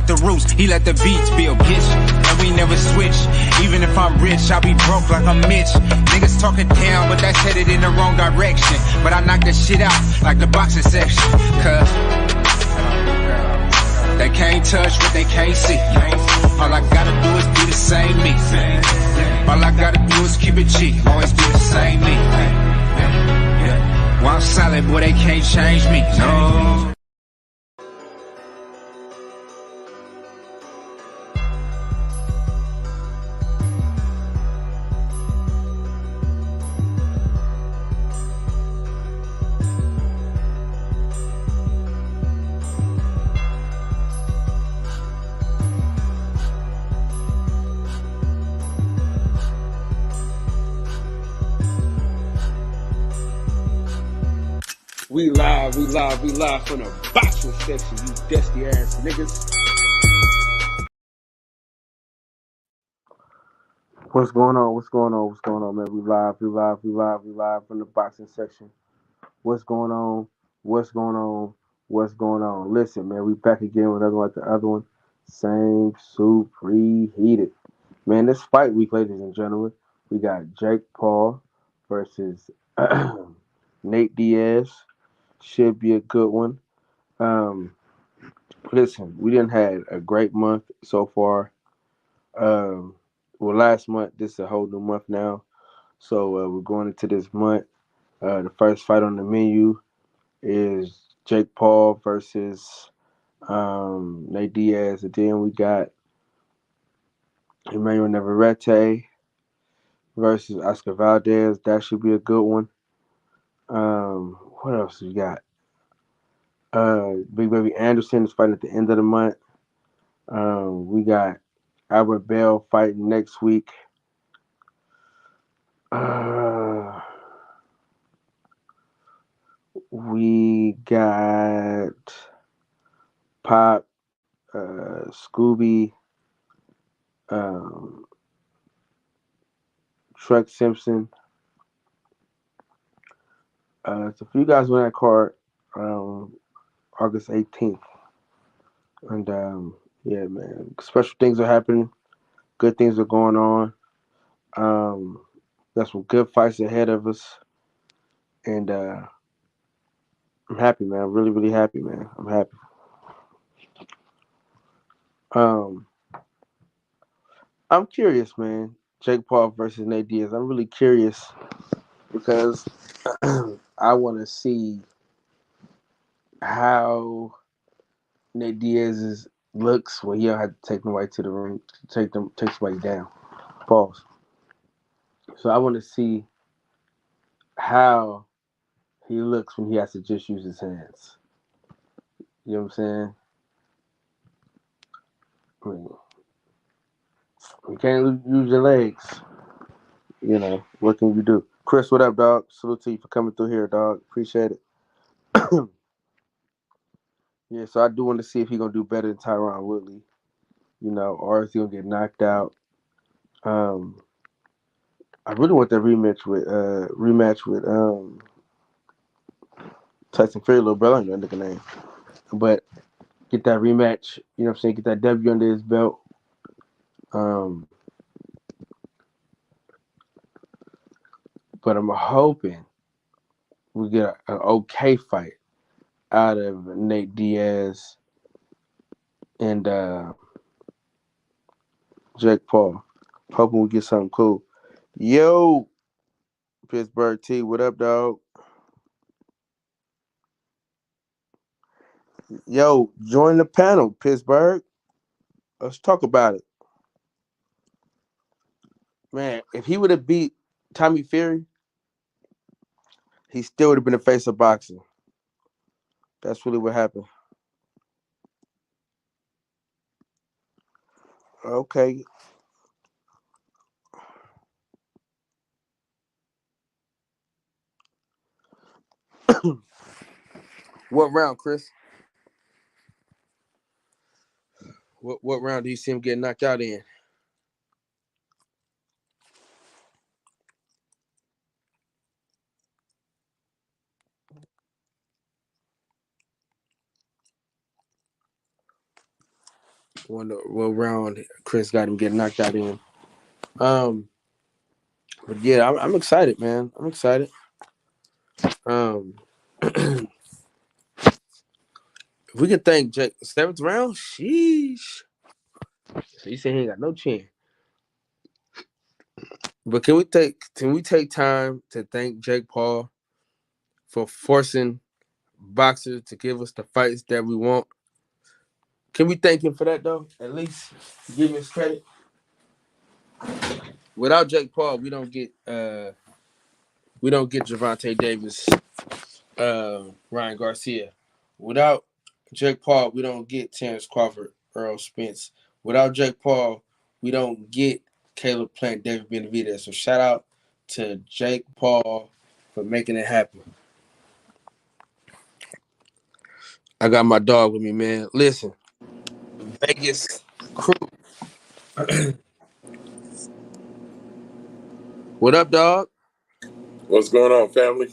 out the roots, he let the beats build, bitch. And we never switch. Even if I'm rich, I'll be broke like I'm Mitch. Niggas talking down, but that's headed in the wrong direction. But I knock that shit out like the boxing section. Cause they can't touch what they can't see. All I gotta do is be the same me. All I gotta do is keep it G. Always be the same me. While I'm solid, boy, they can't change me. No. We live from the boxing section, you dusty ass niggas. What's going on, man? We live from the boxing section. What's going on? Listen, man, we back again with another one like the other one. Same soup, reheated. Man, this fight week, ladies and gentlemen, we got Jake Paul versus Nate Diaz. Should be a good one. Listen, we didn't had a great month so far. Last month, this is a whole new month now. So we're going into this month. The first fight on the menu is Jake Paul versus Nate Diaz. And then we got Emmanuel Navarrete versus Oscar Valdez. That should be a good one. What else we got? Big Baby Anderson is fighting at the end of the month. We got Albert Bell fighting next week. We got Pop, Scooby, Truck Simpson. So a few guys on that card August 18th. And yeah, man, special things are happening. Good things are going on. Got some good fights ahead of us. And I'm happy, man. I'm really, really happy, man. I'm happy. I'm curious, man. Jake Paul versus Nate Diaz. I'm really curious because I want to see how Nate Diaz's looks when he don't have to take nobody to the ring, take somebody down. Pause. So I want to see how he looks when he has to just use his hands. You know what I'm saying? I mean, you can't use your legs. You know, what can you do? Chris, what up, dog? Salute to you for coming through here, dog. Appreciate it. Yeah, so I do want to see if he's going to do better than Tyron Woodley, you know, or is he going to get knocked out? I really want that rematch with Tyson Fury, little brother. I don't know that nigga name. But get that rematch, you know what I'm saying? Get that W under his belt. But I'm hoping we get an okay fight out of Nate Diaz and Jake Paul. Hoping we get something cool. Yo, Pittsburgh T, what up, dog? Yo, join the panel, Pittsburgh. Let's talk about it. Man, if he would have beat Tommy Fury, he still would have been the face of boxing. That's really what happened. Okay. What round, Chris? What round do you see him getting knocked out in? one round Chris got him getting knocked out in. But yeah, I'm excited, man. I'm excited. If we can thank Jake, 7th round, sheesh. So you say he ain't got no chance. But can we take time to thank Jake Paul for forcing boxers to give us the fights that we want? Can we thank him for that though? At least give him his credit. Without Jake Paul, we don't get Gervonta Davis, Ryan Garcia. Without Jake Paul, we don't get Terrence Crawford, Earl Spence. Without Jake Paul, we don't get Caleb Plant, David Benavidez. So shout out to Jake Paul for making it happen. I got my dog with me, man. Listen, Vegas crew. What up, dog? What's going on, family?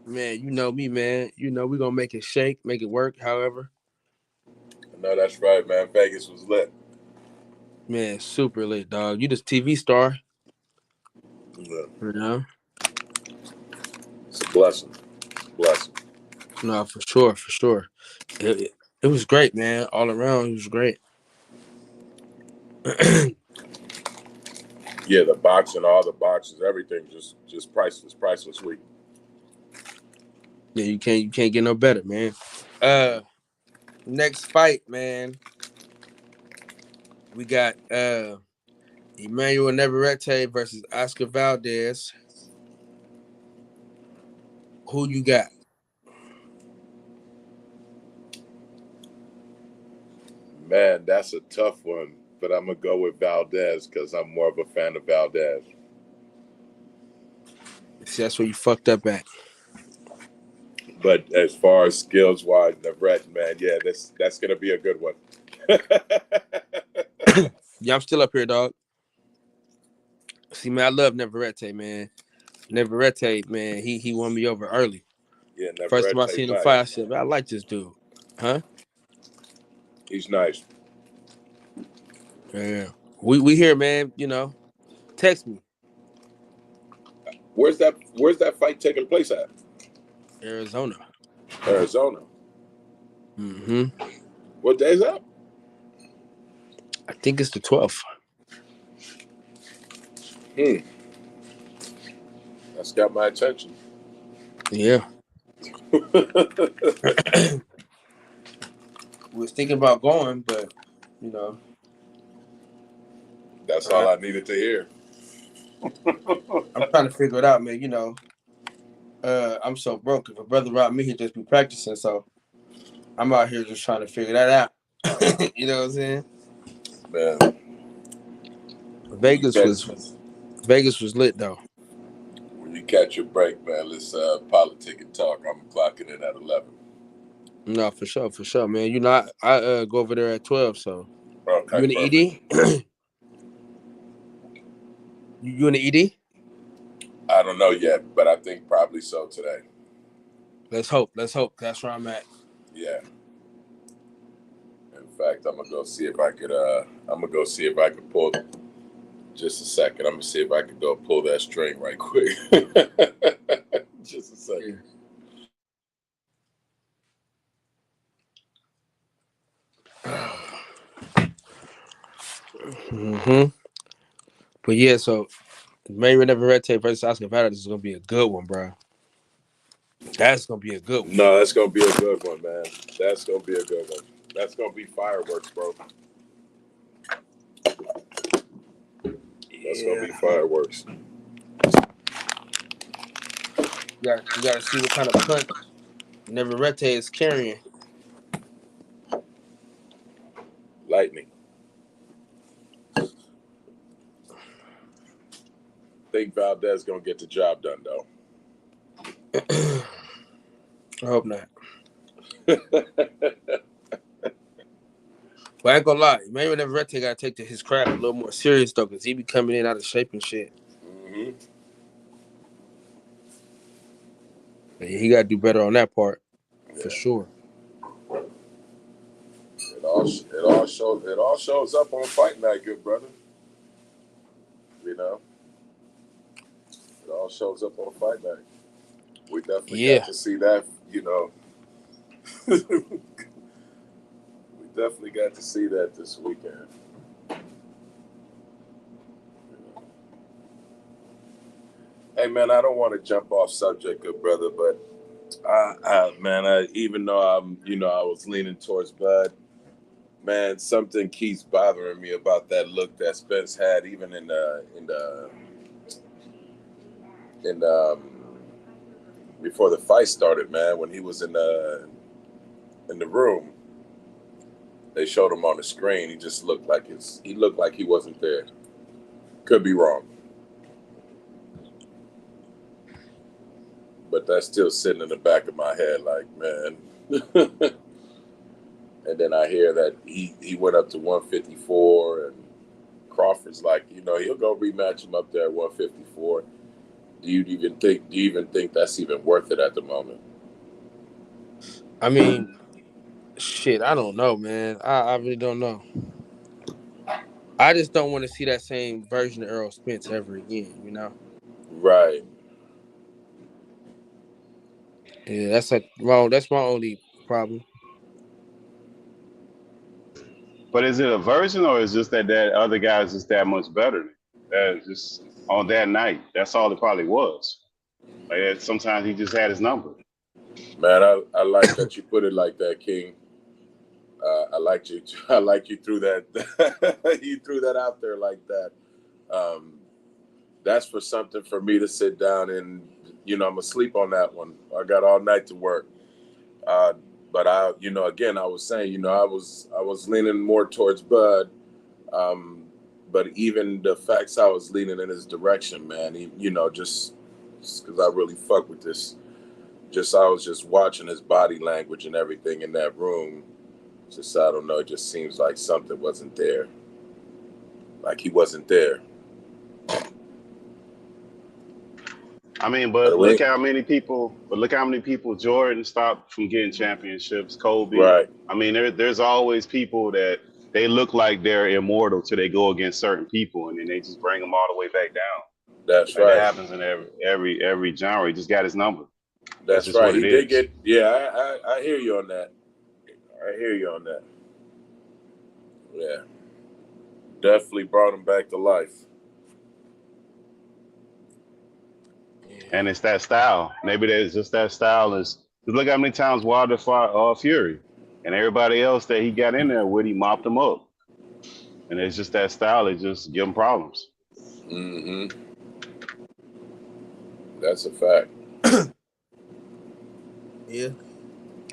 Man, you know me, man. You know we gonna make it shake, make it work. However, No, that's right, man. Vegas was lit. man, super lit, dog. You just TV star, Yeah. you know. It's a blessing. Blessing. No, for sure, for sure. It was great, man. All around, it was great. Yeah, the boxing, all the boxes, everything, just priceless week. Yeah, you can't get no better, man. Next fight, man. We got Emmanuel Navarrete versus Oscar Valdez. Who you got? Man, that's a tough one, but I'm gonna go with Valdez because I'm more of a fan of Valdez. See, that's where you fucked up at. But as far as skills wise, Navarrete, man, yeah, that's gonna be a good one. Yeah, I'm still up here, dog. See, man, I love Navarrete, man. Navarrete, man, he won me over early. Yeah, Navarrete. First time I seen him nice. fight, I said, I like this dude. Huh? He's nice. Yeah. We here, man, you know. Text me. Where's that fight taking place at? Arizona. Arizona. Mm-hmm. What day is that? I think it's the 12th. That's got my attention. Yeah. We was thinking about going, but you know. That's all I needed to hear. I'm trying to figure it out, man. You know, I'm so broke. If a brother robbed me, he'd just be practicing. So I'm out here just trying to figure that out. You know what I'm saying? Man. Vegas was lit though. When you catch your break, man, let's politic and talk. I'm clocking in at 11. No, for sure, man. You know, I go over there at 12. So okay, you in the ED? You in the ED? I don't know yet, but I think probably so today. Let's hope. That's where I'm at. Yeah. In fact, I'm gonna go see if I could pull. Just a second. I'm gonna see if I could go pull that string right quick. Just a second. Mm-hmm. But yeah, so Mayweather Navarrete versus Oscar Valdez is gonna be a good one, bro. That's gonna be a good one. No, that's gonna be a good one, man. That's gonna be a good one. That's gonna be fireworks, bro. That's gonna be fireworks. You gotta see what kind of punch Navarrete is carrying. Lightning. I think Valdez gonna get the job done, though. I hope not. But I ain't gonna lie, maybe Navarrete gotta take his craft a little more serious though, because he be coming in out of shape and shit. Mm-hmm. He gotta do better on that part, for sure. It all all shows up on fight night, good brother. You know, it all shows up on fight night. We definitely got to see that. You know, we definitely got to see that this weekend. Hey man, I don't want to jump off subject, good brother, but even though I was leaning towards Bud, man, something keeps bothering me about that look that Spence had, even in before the fight started, man. When he was in the room, they showed him on the screen. He just looked like he wasn't there. Could be wrong. But that's still sitting in the back of my head, like, man. And then I hear that he went up to 154, and Crawford's like, he'll go rematch him up there at 154. Do you even think that's even worth it at the moment? I mean, shit, I don't know, man. I really don't know. I just don't want to see that same version of Errol Spence ever again, Right. Yeah, that's my only problem. But is it a version, or is it just that other guy's just that much better? That just on that night, that's all it probably was. Like sometimes he just had his number. Man, I like that you put it like that, King. I like you threw that. You threw that out there like that. That's for something for me to sit down and, I'm asleep on that one. I got all night to work. But again, I was saying, I was leaning more towards Bud. But even the facts I was leaning in his direction, man, just because I really fuck with this. I was just watching his body language and everything in that room. Just, I don't know, it just seems like something wasn't there. Like he wasn't there. I mean, but look how many people Jordan stopped from getting championships, Kobe. Right. I mean, there's always people that they look like they're immortal till they go against certain people, and then they just bring them all the way back down. That's right. It happens in every genre. He just got his number. That's right. He did get. Yeah, I hear you on that. Yeah, definitely brought him back to life. And it's that style. Maybe there's just that style. Look how many times Wilder fought Fury, and everybody else that he got in there with, he mopped them up. And it's just that style. It just give him problems. Mm-hmm. That's a fact. Yeah,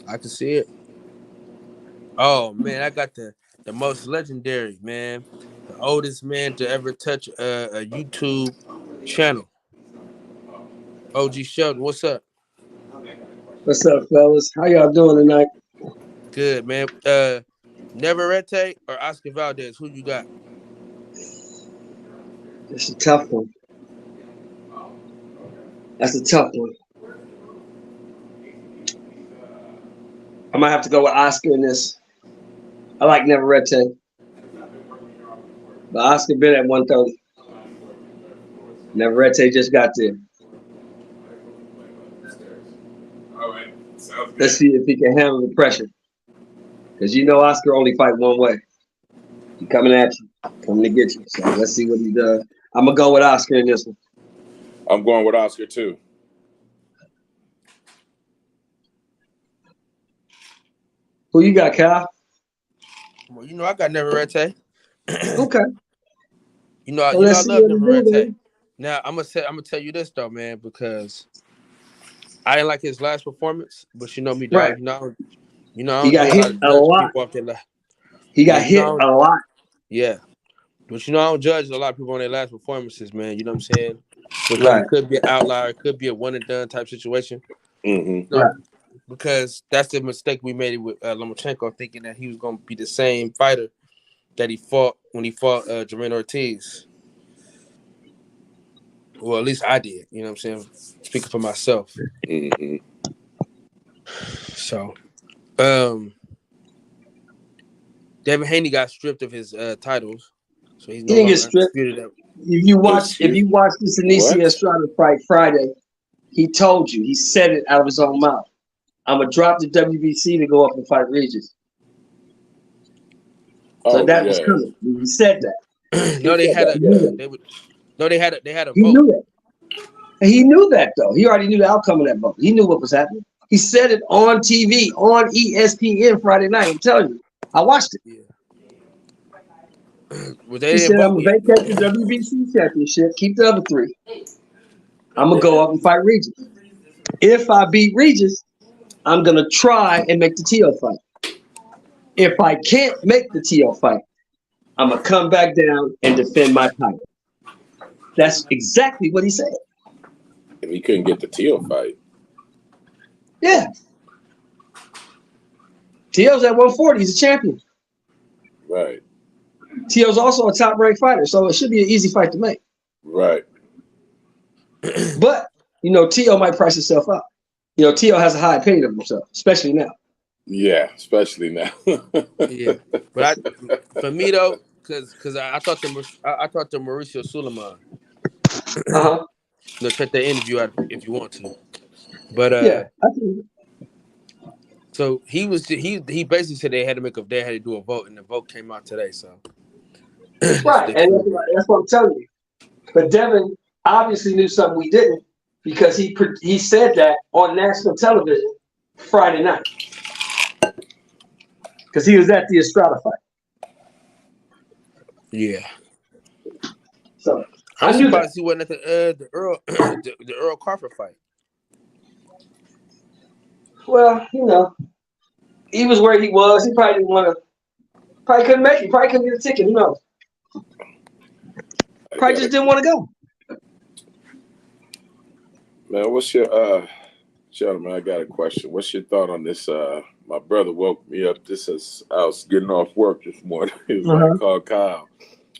I can see it. Oh man, I got the most legendary, man, the oldest man to ever touch a YouTube channel. OG Sheldon, what's up? What's up, fellas? How y'all doing tonight? Good, man. Neverete or Oscar Valdez? Who you got? It's a tough one. That's a tough one. I might have to go with Oscar in this. I like Neverete. But Oscar been at 130. Neverete just got there. All right. Sounds good. Let's see if he can handle the pressure. Because Oscar only fight one way. He coming at you. Coming to get you. So let's see what he does. I'm going to go with Oscar in this one. I'm going with Oscar, too. Who you got, Kyle? Well, I got Neverete. Okay. I love Neverete. Now I'm gonna tell you this though, man, because I didn't like his last performance, but you know me, dog. Right. He got hit a lot. He got hit a lot. Yeah. But I don't judge a lot of people on their last performances, man. You know what I'm saying? Because Right. it could be an outlier, it could be a one and done type situation. Mm-hmm. Right. Because that's the mistake we made with Lomachenko, thinking that he was going to be the same fighter that he fought when he fought Jermaine Ortiz. Well, at least I did. You know what I'm saying? Speaking for myself. Mm-hmm. So, Devin Haney got stripped of his titles, so he's no He didn't longer get stripped. undisputed. If you watch this Anicia Estrada fight Friday, he told you, he said it out of his own mouth. I'm gonna drop the WBC to go up and fight Regis. So that was coming. He said that. No, they had a they had a He vote. knew it. And he knew that though. He already knew the outcome of that vote. He knew what was happening. He said it on TV on ESPN Friday night. I'm telling you, I watched it. Yeah. He said, "I'm gonna vacate the WBC championship, keep the other 3. I'm gonna go up and fight Regis. If I beat Regis, I'm gonna try and make the Tio fight. If I can't make the Tio fight, I'm gonna come back down and defend my title." That's exactly what he said. If he couldn't get the Tio fight. Yeah. Tio's at 140. He's a champion. Right. Tio's also a top-ranked fighter, so it should be an easy fight to make. Right. But, Tio might price himself out. Tio has a high opinion of himself, especially now. Yeah, especially now. Yeah, but for me though, because I talked to Mauricio Suleiman. Check that interview out if you want to. But yeah, I think. So he basically said they had to do a vote, and the vote came out today. So right, and that's what I'm telling you. But Devin obviously knew something we didn't, because he said that on national television Friday night, because he was at the Estrada fight. Yeah. So I'm surprised he wasn't at the Earl Crawford fight. Well, he was where he was. He probably didn't want to. Probably couldn't make it. Probably couldn't get a ticket. Who knows? Probably just didn't want to go. Man, what's your gentleman? I got a question. What's your thought on this? My brother woke me up. I was getting off work this morning. He was like, call Kyle.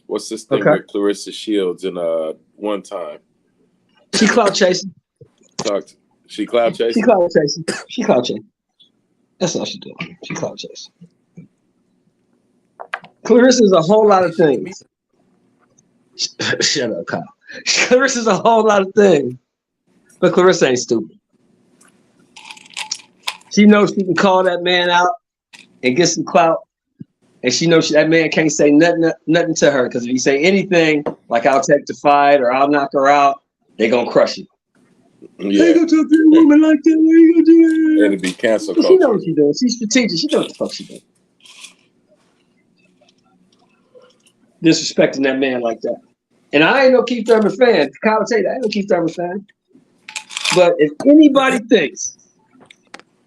What's this thing with Claressa Shields and one time? She clout chasing. She clout chasing? She clout chasing. She clout chasing. That's all she doing. She clout chasing. Claressa's a whole lot of things. Shut up, Kyle. Claressa's a whole lot of things. But Claressa ain't stupid. She knows she can call that man out and get some clout. And she knows that man can't say nothing to her, because if you say anything like "I'll take the fight" or "I'll knock her out," they're gonna crush you. Yeah. They gonna talk to a woman like that. Why you gonna do that? It'll be cancel culture. She knows what she's doing. She's strategic. She knows what the fuck she's doing. Disrespecting that man like that. And I ain't no Keith Thurman fan. Kyle will tell you that. I ain't no Keith Thurman fan. But if anybody thinks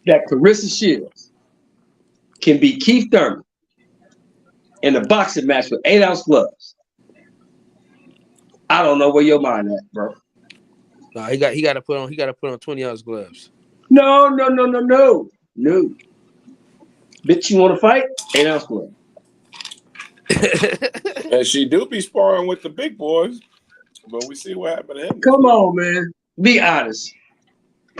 that Claressa Shields can beat Keith Thurman in a boxing match with 8-ounce gloves, I don't know where your mind at, bro. No, he got to put on 20-ounce gloves. No. Bitch, you want to fight? 8-ounce gloves. And she do be sparring with the big boys, but we see what happened to him. Come on, man. Be honest.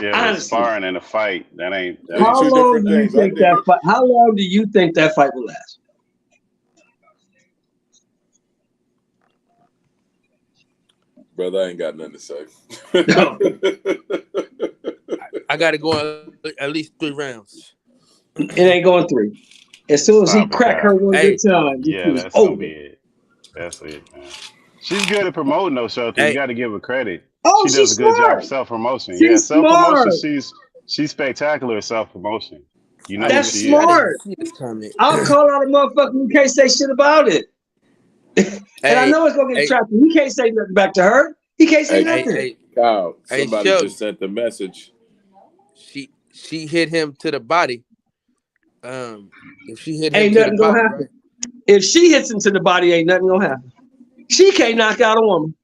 Yeah, honestly, sparring in a fight, that ain't How long do you think that fight? How long do you think that fight will last? Brother, I ain't got nothing to say. I got to go at least 3 rounds. It ain't going 3. As soon as he crack her one good time, that's gonna be it. That's it, man. She's good at promoting those shows. You got to give her credit. Oh, she does a good job of self-promotion. Yeah, self-promotion. She's spectacular at self-promotion. You know, that's smart. I'll call out a motherfucker who can't say shit about it. And I know it's gonna get trapped. He can't say nothing back to her. He can't say nothing. Kyle, somebody just sent the message. She hit him to the body. If she hit him, ain't nothing gonna happen. Right? If she hits him to the body, ain't nothing gonna happen. She can't knock out a woman.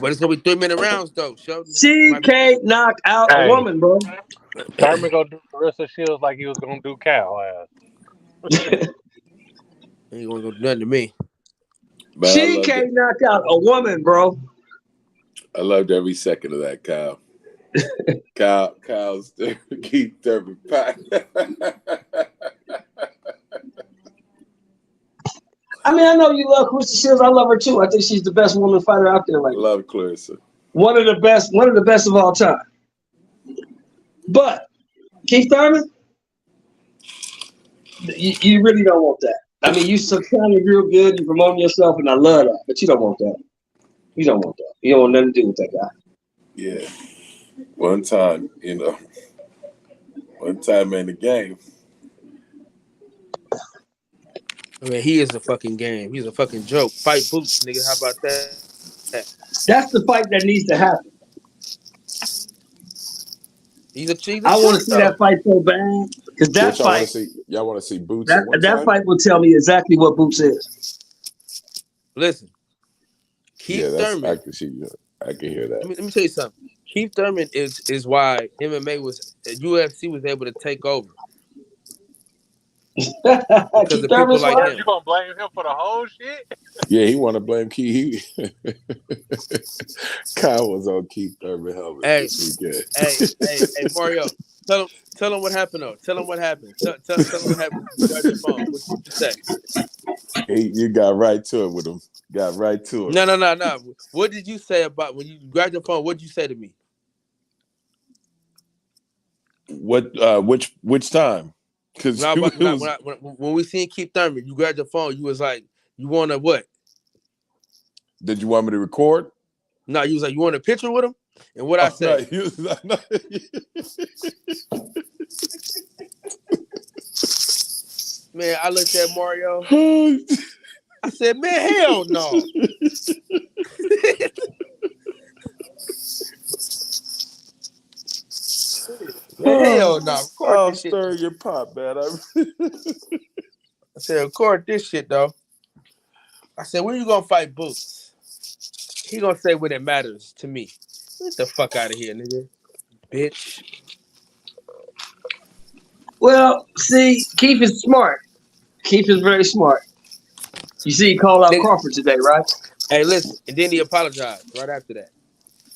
But it's gonna be 3-minute rounds though. She can't knock out a woman, bro. Thurman gonna do Claressa Shields like he was gonna do Cal. Ain't gonna do nothing to me. But she can't knock out a woman, bro. I loved every second of that, Kyle. Kyle's Keith Thurman. I mean, I know you love Clarissa Shields. I love her too. I think she's the best woman fighter out there. Like, Love Clarissa. one of the best of all time. But Keith Thurman, you really don't want that. I mean, you kind of real good. You promoting yourself, and I love that. But you don't want that. You don't want that. You don't want nothing to do with that guy. Yeah. One time in the game. I mean, he is a fucking game. He's a fucking joke. Fight Boots, nigga. How about that? That's the fight that needs to happen. He's a I want to see that fight so bad because that Which fight. Y'all want to see Boots? That fight will tell me exactly what Boots is. Listen, Keith Thurman. I can hear that. Let me tell you something. Keith Thurman is why UFC was able to take over. Because of people like him. You gonna blame him for the whole shit? Yeah, he want to blame Keith. Kyle was on Keith Thurman helmet. Hey, Mario, tell him what happened though. Tell him what happened. Tell him what happened. You got your phone. What you say? You got right to it with him. Got right to it. No. What did you say about when you grabbed your phone? What did you say to me? What? Which time? Because when we seen Keith Thurman, you grabbed your phone. You was like, "You want to what?" Did you want me to record? No, you was like, "You want a picture with him?" And what I said? No, Man, I looked at Mario. I said, "Man, hell no." Hell no. I'm stirring your pot, man. I said, record this shit, though. I said, when you gonna fight Boots? He gonna say when it matters to me. Get the fuck out of here, nigga. Bitch. Well, see, Keith is smart. Keith is very smart. You see, he called out Crawford today, right? Hey, listen, and then he apologized right after that.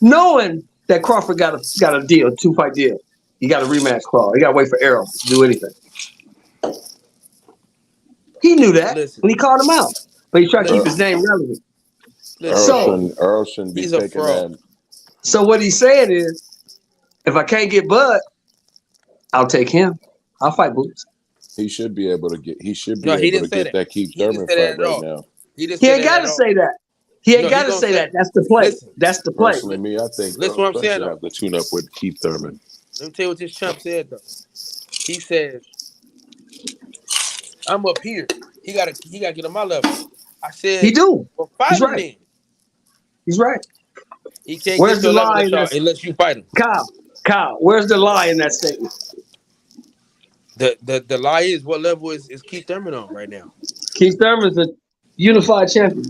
Knowing that Crawford got a deal, 2-fight deal. He got a rematch clause. He got to wait for Errol to do anything. He knew that when he called him out. But he's trying to keep his name relevant. Earl shouldn't be taking that. So what he's saying is, if I can't get Bud, I'll take him. I'll fight Boots. He should be able to get. He should be able to get that Keith Thurman fight right now. He ain't got to say that. He ain't got to say that. That's the play. That's the play. Personally, me, I think. Listen what I'm saying. Have to tune up with Keith Thurman. Let me tell you what this chump said though. He said, "I'm up here. He gotta get on my level." I said, "He do." Well, fight He's him right. then. He's right. He can't get to the level unless you fight him. Kyle, where's the lie in that statement? The lie is what level is Keith Thurman on right now? Keith Thurman's a unified champion.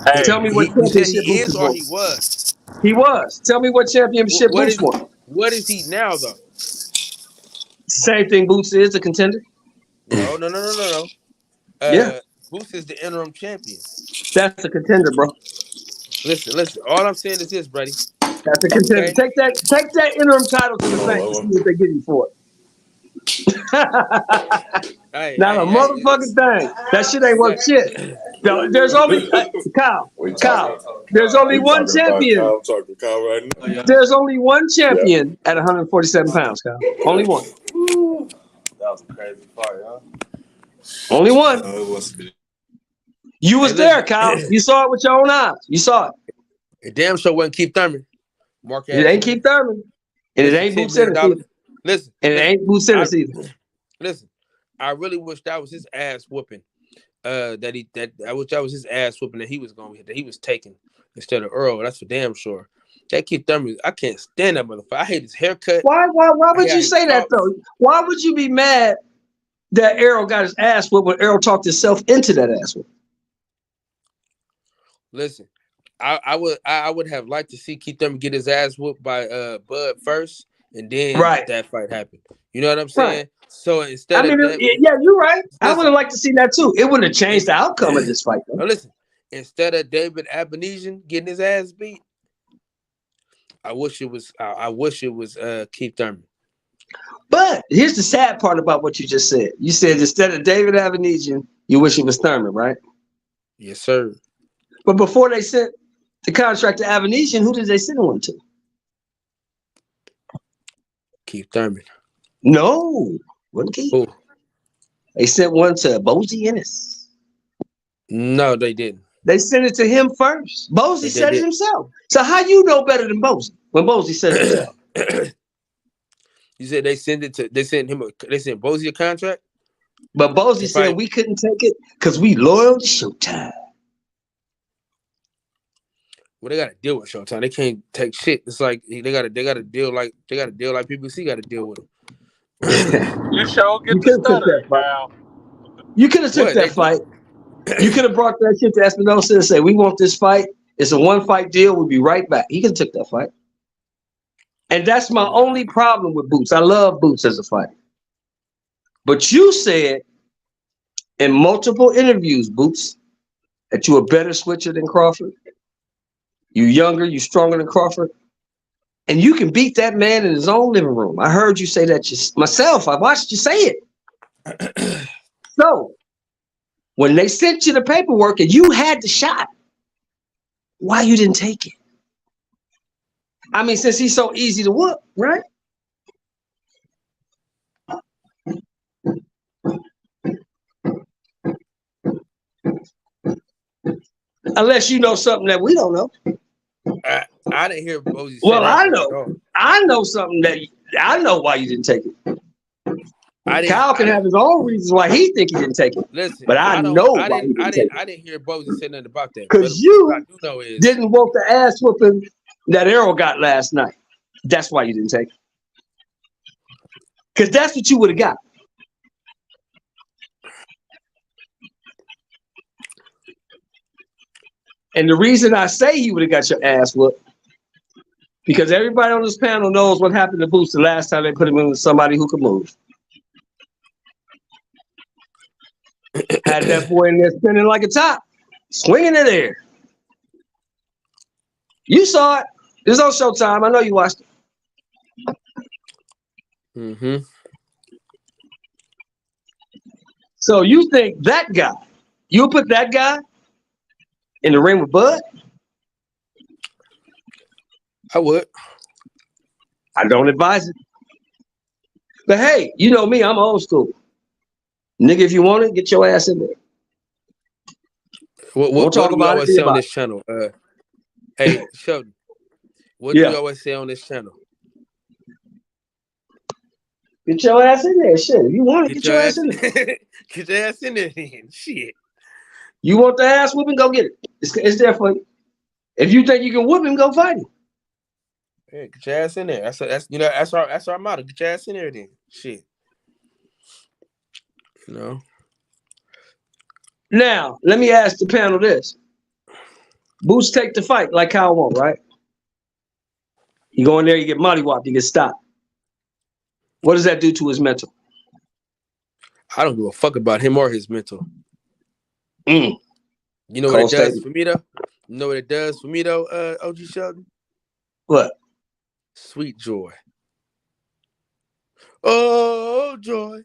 Hey, tell me what championship he is or he was. He was. Tell me what championship Boots won. What is he now though? Same thing Boots is, a contender. No. Yeah. Boots is the interim champion. That's a contender, bro. Listen. All I'm saying is this, buddy. That's a contender. Okay. Take that interim title to the Saints and see what they give you for it. Not a motherfucking thing. That shit ain't worth shit. There's only Kyle. There's only one champion. I'm talking to Kyle right now. There's only one champion at 147 pounds, Kyle. Only one. That was a crazy fight, huh? Only one. You was there, listen. Kyle. You saw it with your own eyes. You saw it. It damn sure wasn't Keith Thurman. It ain't Keith Thurman. And it ain't Boots Ennis either. Listen. And it ain't Boots Ennis either. Listen. I really wish that was his ass whooping. I wish that was his ass whooping that he was taking instead of Earl. That's for damn sure. That Keith Thurman, I can't stand that motherfucker. I hate his haircut. Why would you say that though? Why would you be mad that Errol got his ass whooped when Errol talked himself into that ass whoop? Listen, I would have liked to see Keith Thurman get his ass whooped by Bud first, and then that fight happen. You know what I'm saying? Right. So instead you're right. Listen, I would have liked to see that too. It wouldn't have changed the outcome of this fight, though. Now listen, instead of David Abenesian getting his ass beat, I wish it was Keith Thurman. But here's the sad part about what you just said. You said instead of David Abenesian, you wish it was Thurman, right? Yes, sir. But before they sent the contract to Avenesian, who did they send one to? Keith Thurman. No, wasn't Keith. Who? They sent one to Bosie Ennis. No, they didn't. They sent it to him first. Bosie said it himself. So how you know better than Bosie when Bosie said it himself? You said they sent Bosie a contract? But Bosie said we couldn't take it because we loyal to Showtime. Well, they got to deal with Showtime. They can't take shit. It's like they got to deal like PBC got to deal with them. You sure get the stutter, pal. You could have took that fight. You could have brought that shit to Espinosa and say, "We want this fight. It's a one-fight deal. We'll be right back." He could have took that fight. And that's my only problem with Boots. I love Boots as a fighter. But you said in multiple interviews, Boots, that you a better switcher than Crawford. You younger, you stronger than Crawford. And you can beat that man in his own living room. I heard you say that myself. I watched you say it. So, when they sent you the paperwork and you had the shot, why you didn't take it? I mean, since he's so easy to whoop, right? Unless you know something that we don't know. I didn't hear Bosie say well, that. I know something that I know why you didn't take it. Kyle can have his own reasons why he think he didn't take it. Listen, but I know why he didn't take it. I didn't hear Bosie say nothing about that. Because you didn't want the ass whooping that Errol got last night. That's why you didn't take it. Because that's what you would have got. And the reason I say you would have got your ass whooped, because everybody on this panel knows what happened to Boots the last time they put him in with somebody who could move. Had that boy in there spinning like a top, swinging in there. You saw it. It was on Showtime. I know you watched it. Mm-hmm. So you think that guy, you'll put that guy in the ring with Bud? I would. I don't advise it. But hey, you know me, I'm old school. Nigga, if you want it, get your ass in there. We'll talk about it on this channel. Hey, Sheldon, what do you always say on this channel? Get your ass in there. Shit. If you want it, get your ass in there. Get your ass in there then. Shit. You want the ass whooping? Go get it. It's there for you. If you think you can whoop him, go fight him. Yeah, get your ass in there. That's our motto. Get your ass in there then. Shit. You know. Now, let me ask the panel this. Boots take the fight like Kyle won't, right? You go in there, you get mollywopped, you get stopped. What does that do to his mental? I don't give a fuck about him or his mental. You know what it does for me, though? You know what it does for me, though, OG Sheldon? What? Sweet joy. Oh, joy.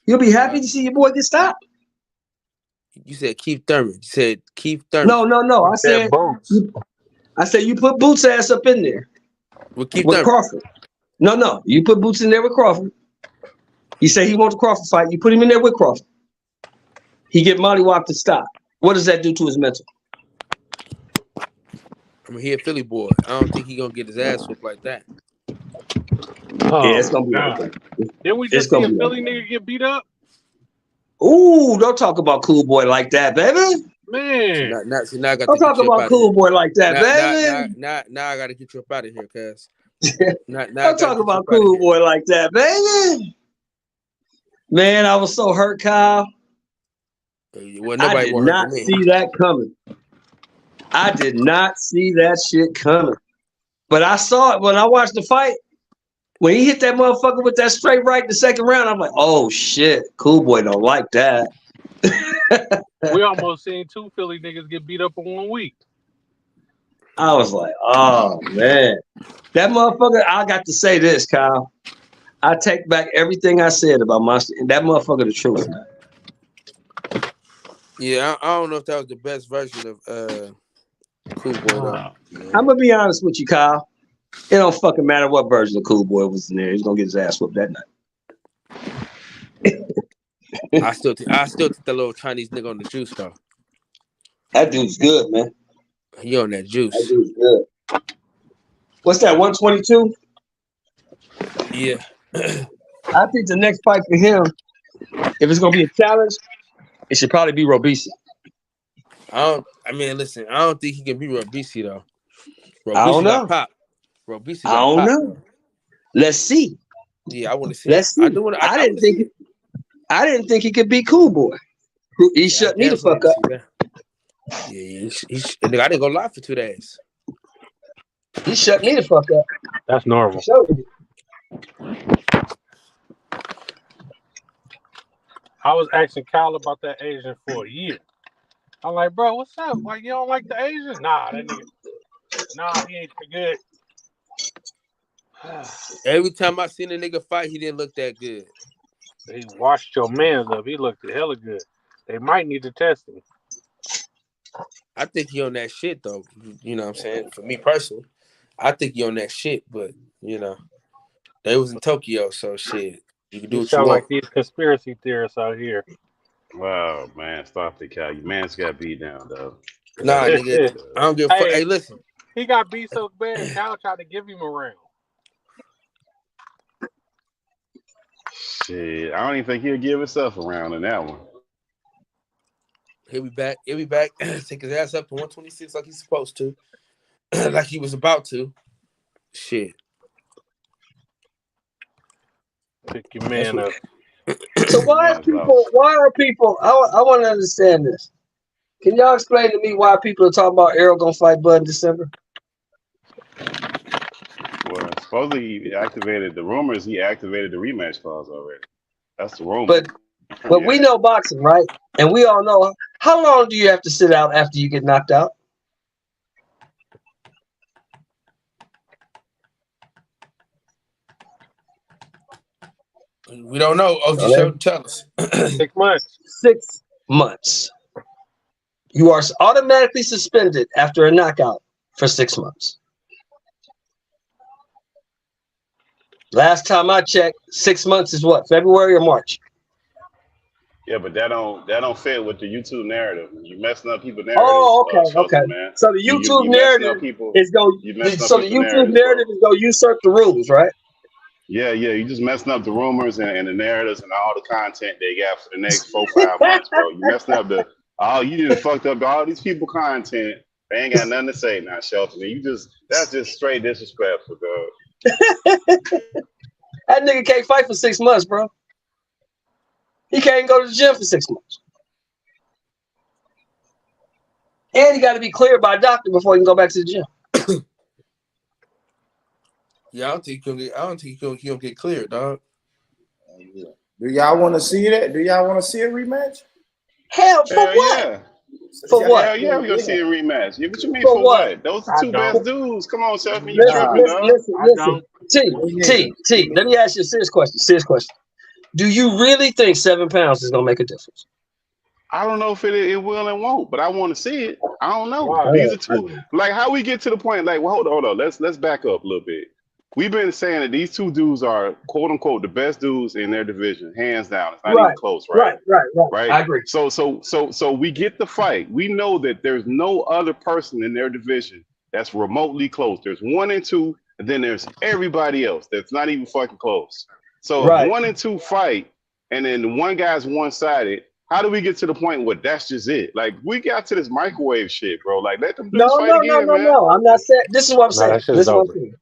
You'll be happy to see your boy get stopped. You said Keith Thurman. You said Keith Thurman. No. I said you put Boots' ass up in there. With Keith with Crawford. No. You put Boots in there with Crawford. You say he wants a Crawford fight. You put him in there with Crawford. He get mollywopped to stop. What does that do to his mental? I mean, he a Philly boy. I don't think he gonna get his ass whooped like that. Yeah, it's gonna be like that. Didn't we just see a Philly nigga get beat up? Ooh, don't talk about Cool Boy like that, baby. Man. Don't talk about Cool Boy like that, baby. Now I gotta get you up out of here, cuz. Don't talk about Cool Boy like that, baby. Man, I was so hurt, Kyle. Well, I did not see that coming. I did not see that shit coming. But I saw it when I watched the fight. When he hit that motherfucker with that straight right in the second round, I'm like, oh shit, Cool Boy don't like that. We almost seen 2 Philly niggas get beat up in 1 week. I was like, oh man. That motherfucker, I got to say this, Kyle. I take back everything I said about Monster. That motherfucker the truth. Yeah, I don't know if that was the best version of Cool Boy though. I'm gonna be honest with you, Kyle. It don't fucking matter what version of Cool Boy was in there. He's gonna get his ass whooped that night. I still think that little Chinese nigga on the juice though. That dude's good, man. He on that That juice. dude's good. What's that? 122. Yeah. I think the next fight for him, if it's gonna be a challenge, it should probably be Robisi. I don't think he can beat Robisi though. I don't Robisi know. got pop. Robisi got I don't pop, know. though. Let's see. Yeah, I want to see. Let's see. I didn't think he could beat Cool Boy. He shut me the fuck up. Yeah, nigga, I didn't go live for 2 days. He shut me the fuck up. That's normal. I was asking Kyle about that Asian for a year. I'm like, bro, what's up? Like, you don't like the Asian? Nah, that nigga. Nah, he ain't that good. Every time I seen a nigga fight, he didn't look that good. He washed your man's up. He looked hella good. They might need to test him. I think he on that shit though. You know what I'm saying? For me personally, I think he on that shit. But you know, they was in Tokyo, so shit. You can do what you sound want. like these conspiracy theorists out here. Wow, man, stop it, Cal. Your man's got beat down, though. Nah, nigga, I don't give a fuck. Hey, listen. He got beat so bad, Cal tried to give him a round. Shit, I don't even think he'll give himself a round in that one. He'll be back. Take his ass up to 126 like he's supposed to. Like he was about to. Shit. Pick your man up. So why are people I want to understand this. Can y'all explain to me why people are talking about Errol gonna fight Bud in December? Well, supposedly he activated the rumors. He activated the rematch clause already. That's the rumor. But we know boxing, right? And we all know how long do you have to sit out after you get knocked out? We don't know. OG Show, tell us. 6 months. 6 months. You are automatically suspended after a knockout for 6 months. Last time I checked, 6 months is what? February or March? Yeah, but that don't fit with the YouTube narrative. You messing up people's narratives. Oh, okay. Man. So the YouTube narrative is going. So the YouTube narrative is going to usurp the rules, right? Yeah. You just messing up the rumors and the narratives and all the content they got for the next 4-5 months, bro. You messing up you just fucked up all these people content. They ain't got nothing to say now, Shelton. That's just straight disrespectful, dog. That nigga can't fight for 6 months, bro. He can't go to the gym for 6 months. And he got to be cleared by a doctor before he can go back to the gym. Yeah, I don't think he'll get cleared, dog. Do y'all want to see that? Do y'all want to see a rematch? Hell, for what? Yeah. For what? Hell yeah, we're going to see a rematch. Yeah, what you mean for what? Those are two best dudes. Come on, Shelton. You tripping, dog. Listen. T, let me ask you a serious question. Do you really think 7 pounds is going to make a difference? I don't know if it will and won't, but I want to see it. I don't know. Wow. These are two. Like, how we get to the point? Like, well, hold on. Let's back up a little bit. We've been saying that these two dudes are quote unquote the best dudes in their division, hands down. It's not even close, right? Right. I agree. So we get the fight. We know that there's no other person in their division that's remotely close. There's 1 and 2, and then there's everybody else that's not even fucking close. So if 1 and 2 fight, and then one guy's one-sided. How do we get to the point where that's just it? Like, we got to this microwave shit, bro. Like, let them do this fight again, man. No. I'm not saying. This is what I'm saying.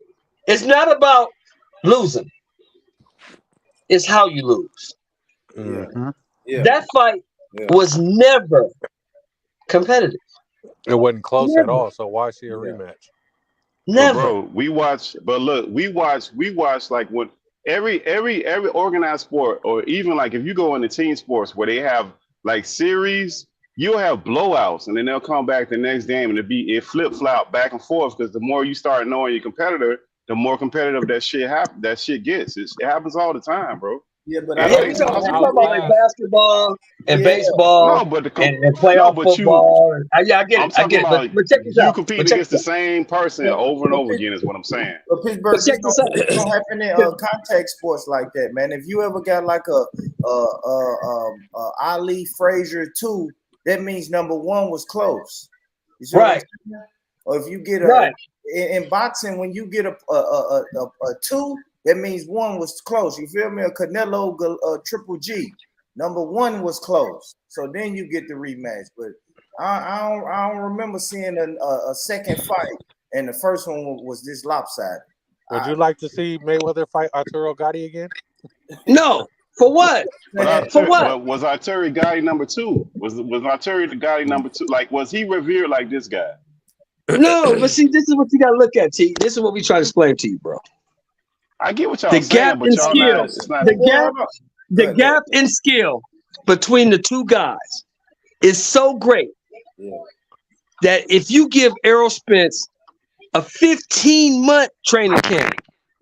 It's not about losing. It's how you lose. Mm-hmm. Yeah. That fight was never competitive. It wasn't close at all. So why see a rematch? Never. Bro, we watch like when every organized sport, or even like if you go into team sports where they have like series, you'll have blowouts and then they'll come back the next game and it flip-flop back and forth, because the more you start knowing your competitor, the more competitive that shit gets. It happens all the time, bro. Yeah, but Yeah, I we think talking, I'm we talking about like outclassed. basketball and yeah, baseball No, but and no, playoff but you. football. And, yeah, I get I'm it. I talking get it. about But check this you out. But competing check against the this out. same person but, over and but, over again is what I'm saying. but But Pittsburgh, check this out. this don't happen in contact sports like that, man. If you ever got like a Ali Frazier 2, that means number 1 was close. You see what I'm Right. saying? Or if you get Right. in boxing, when you get a 2, that means 1 was close. You feel me? A Canelo Triple G, number 1 was close. So then you get the rematch. But I don't remember seeing a second fight, and the first one was this lopsided. Would you like to see Mayweather fight Arturo Gatti again? No. For what? But For what? but was Arturi Gotti number 2? Was Arturi Gotti number 2? Like, was he revered like this guy? No, but see, this is what you got to look at, T. This is what we try to explain to you, bro. I get what y'all The saying, gap but in y'all skill, not. It's not. the gap in skill between the two guys is so great that if you give Errol Spence a 15-month training camp,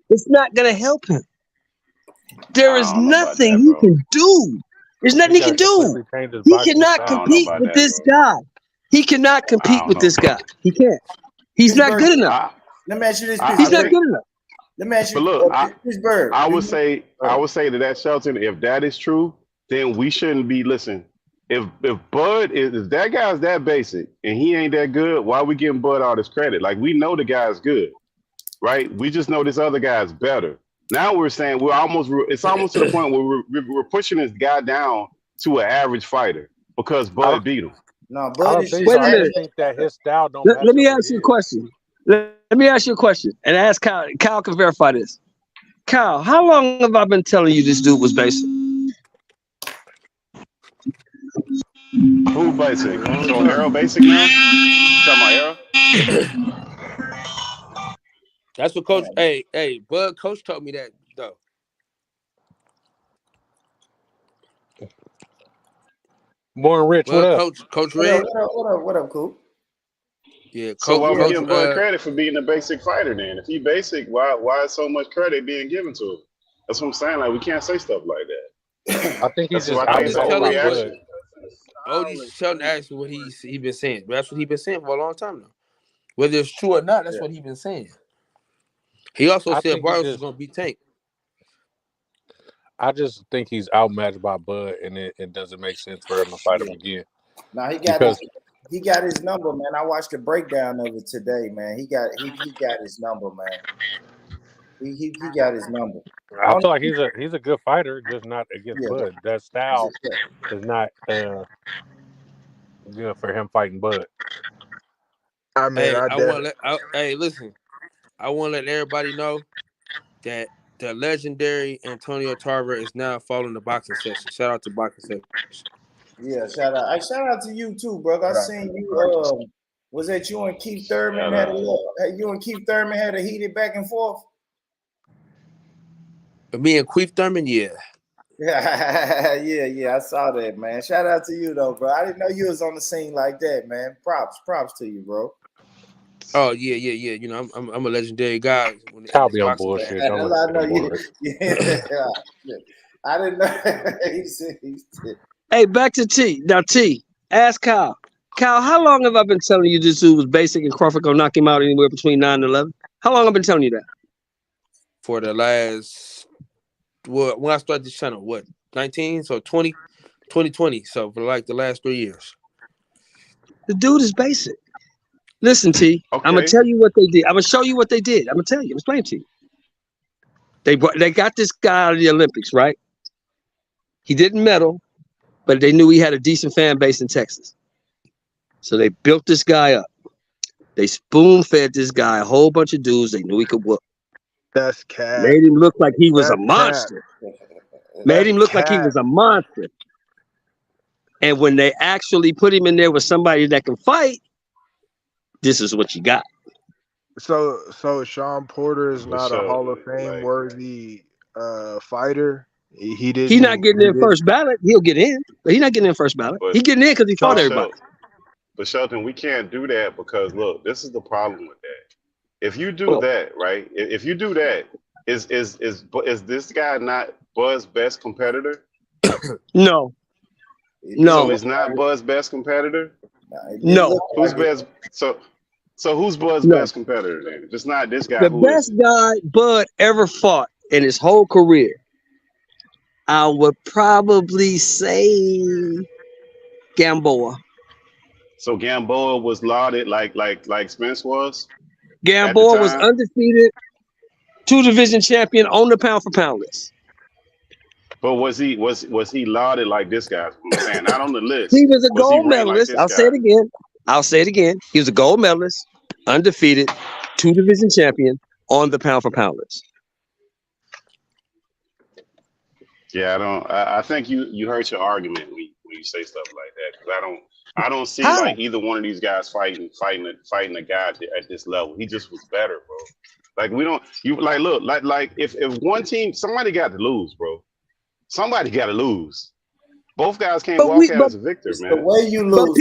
it's not going to help him. There is I don't know about nothing that, he bro. can do. There's nothing he can gotta do. completely change his He boxing cannot style. I don't know compete about with that, this bro. guy. He cannot compete don't with know, this bro. guy. He can't. He's not good enough. Let me ask you this, I He's not Pittsburgh. good enough. Let me ask But you, look, Pittsburgh. I would say to that, Shelton, if that is true, then we shouldn't be listening. If Bud if that guy's that basic and he ain't that good, why are we giving Bud all this credit? Like, we know the guy's good, right? We just know this other guy's better. Now we're saying it's almost to the point where we're pushing this guy down to an average fighter because Bud beat him. No, I Bud don't is think just Wait so. a I minute. just think that his style don't Let match me up with ask you a his. question. Let me ask you a question and ask Kyle. Kyle can verify this. Kyle, how long have I been telling you this dude was basic? Who basic? So Arrow basic now? Talking about Arrow? That's what Coach. Hey, Bud. Coach told me that though. Born Rich, what Bud, up? Coach Red. what up, Cool? Yeah, So why we Coach. giving Bud credit for being a basic fighter then? If he basic, why is so much credit being given to him? That's what I'm saying. Like, we can't say stuff like that. I think he's That's just what I think it's I'm telling you what overreaction. OG Shelton asked me what he been saying. That's what he been saying for a long time now. Whether it's true or not, that's what he been saying. He also I said think he Barrios was just. gonna beat Tank. I just think he's outmatched by Bud, and it doesn't make sense for him to fight him again. Now he Because got his number, man. I watched the breakdown of it today, man. He got his number, man. He got his number. I feel like he's a good fighter, just not against Yeah. Bud. That style is not good for him fighting Bud. I mean, Hey, listen. I want to let everybody know that the legendary Antonio Tarver is now following the boxing session. Shout out to boxing session. Yeah, shout out to you too, brother. I seen you. Was that you and Keith Thurman had a heated back and forth? Me and Queef Thurman, yeah. yeah, I saw that, man. Shout out to you though, bro. I didn't know you was on the scene like that, man. Props to you, bro. Oh yeah. You know, I'm a legendary guy. I'll be on bullshit. I Don't listen to know the you. boy. Yeah. I didn't know. he said. Hey, back to T. Now, T, ask Kyle. Kyle, how long have I been telling you this dude was basic and Crawford gonna knock him out anywhere between 9 and 11? How long have I been telling you that? For the last, well, when I started this channel, 19? So 2020. So for like the last 3 years. The dude is basic. Listen, T, Okay. I'm gonna tell you what they did. I'm gonna show you what they did. I'm gonna tell you. I'm explaining to you. They got this guy out of the Olympics, right? He didn't medal, but they knew he had a decent fan base in Texas. So they built this guy up. They spoon-fed this guy a whole bunch of dudes they knew he could whoop. that's cat. Made him look like he was a That's monster. cat. Made him look That's like he cat. was a monster. And when they actually put him in there with somebody that can fight, this is what you got. So Sean Porter is For not a sure, Hall of Fame like- worthy fighter. He didn't. He's not getting in first ballot. He'll get in, but he's not getting in first ballot. But- He getting in because he fought But everybody. But Shelton, we can't do that because look, this is the problem with that. If you do Well- that, right? If you do that, is this guy not Buzz best competitor? No, It So no, it's not Buzz best competitor? didn't no. look Who's like it. best? So who's Bud's No. best competitor then? If it's not this guy, The who is best it? guy Bud ever fought in his whole career, I would probably say Gamboa. So Gamboa was lauded like Spence was at the Gamboa was time. undefeated, 2-division champion on the pound for pound list. But was he lauded like this guy? I'm saying not on the list. He was a Was he gold ranked like medalist. this I'll say guy? it again. I'll say it again. He was a gold medalist, undefeated, 2-division champion on the pound for pound list. Yeah, I think you hurt your argument when you say stuff like that, because I don't see How? like either one of these guys fighting a guy at this level. He just was better, bro. Like look, if one team, somebody got to lose, bro. Somebody got to lose. Both guys can't But walk we- out but- as a victor, It's the man. way you But lose.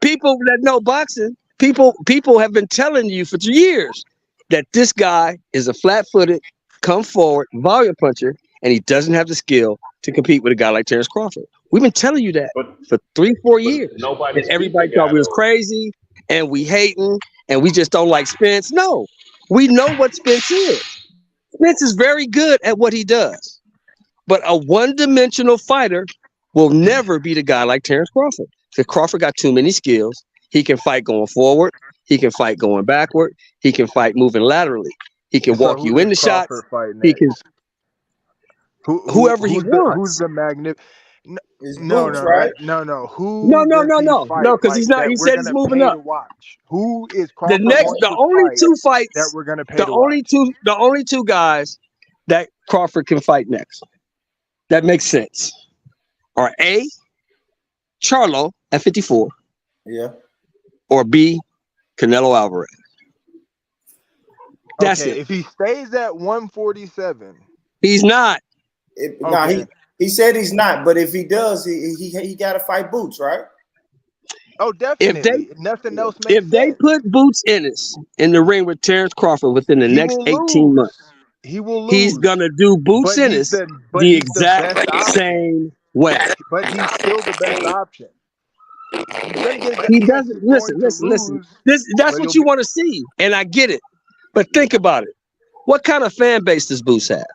people that know boxing, people have been telling you for years that this guy is a flat-footed, come forward, volume puncher, and he doesn't have the skill to compete with a guy like Terrence Crawford. We've been telling you that But for 3-4 years. nobody. And everybody thought we was crazy and we hating and we just don't like Spence. No, we know what Spence is. Spence is very good at what he does. But a one-dimensional fighter will never beat a guy like Terrence Crawford. Because Crawford got too many skills. He can fight going forward. He can fight going backward. He can fight moving laterally. He can So walk who you in the does shots. Crawford fight He next? can whoever he who's wants. the magnificent? It's No, Boots, no, right? no. Who? No, does he no, fight, because he's like, not. that He we're said he's gonna moving pay up. to watch? Who is The Crawford next, going the to only fight two fights, that we're gonna pay the to only watch? two guys that Crawford can fight next, that makes sense, are A, Charlo at 54, Yeah. or B, Canelo Alvarez. That's Okay, it. if he stays at 147, He's not. Nah, okay. he said he's not, but if he does, he got to fight Boots, right? Oh, definitely. Nothing else makes If they sense. put Boots Ennis in the ring with Terrence Crawford within the He next will 18 lose. months, He will lose. he's gonna do Boots But Ennis he's the he's exact best option. same way. But he's still the best option. He's gonna get He yes, doesn't he's going listen. to lose, That's but what he'll you want to see, and I get it. But think about it. What kind of fan base does Boots have?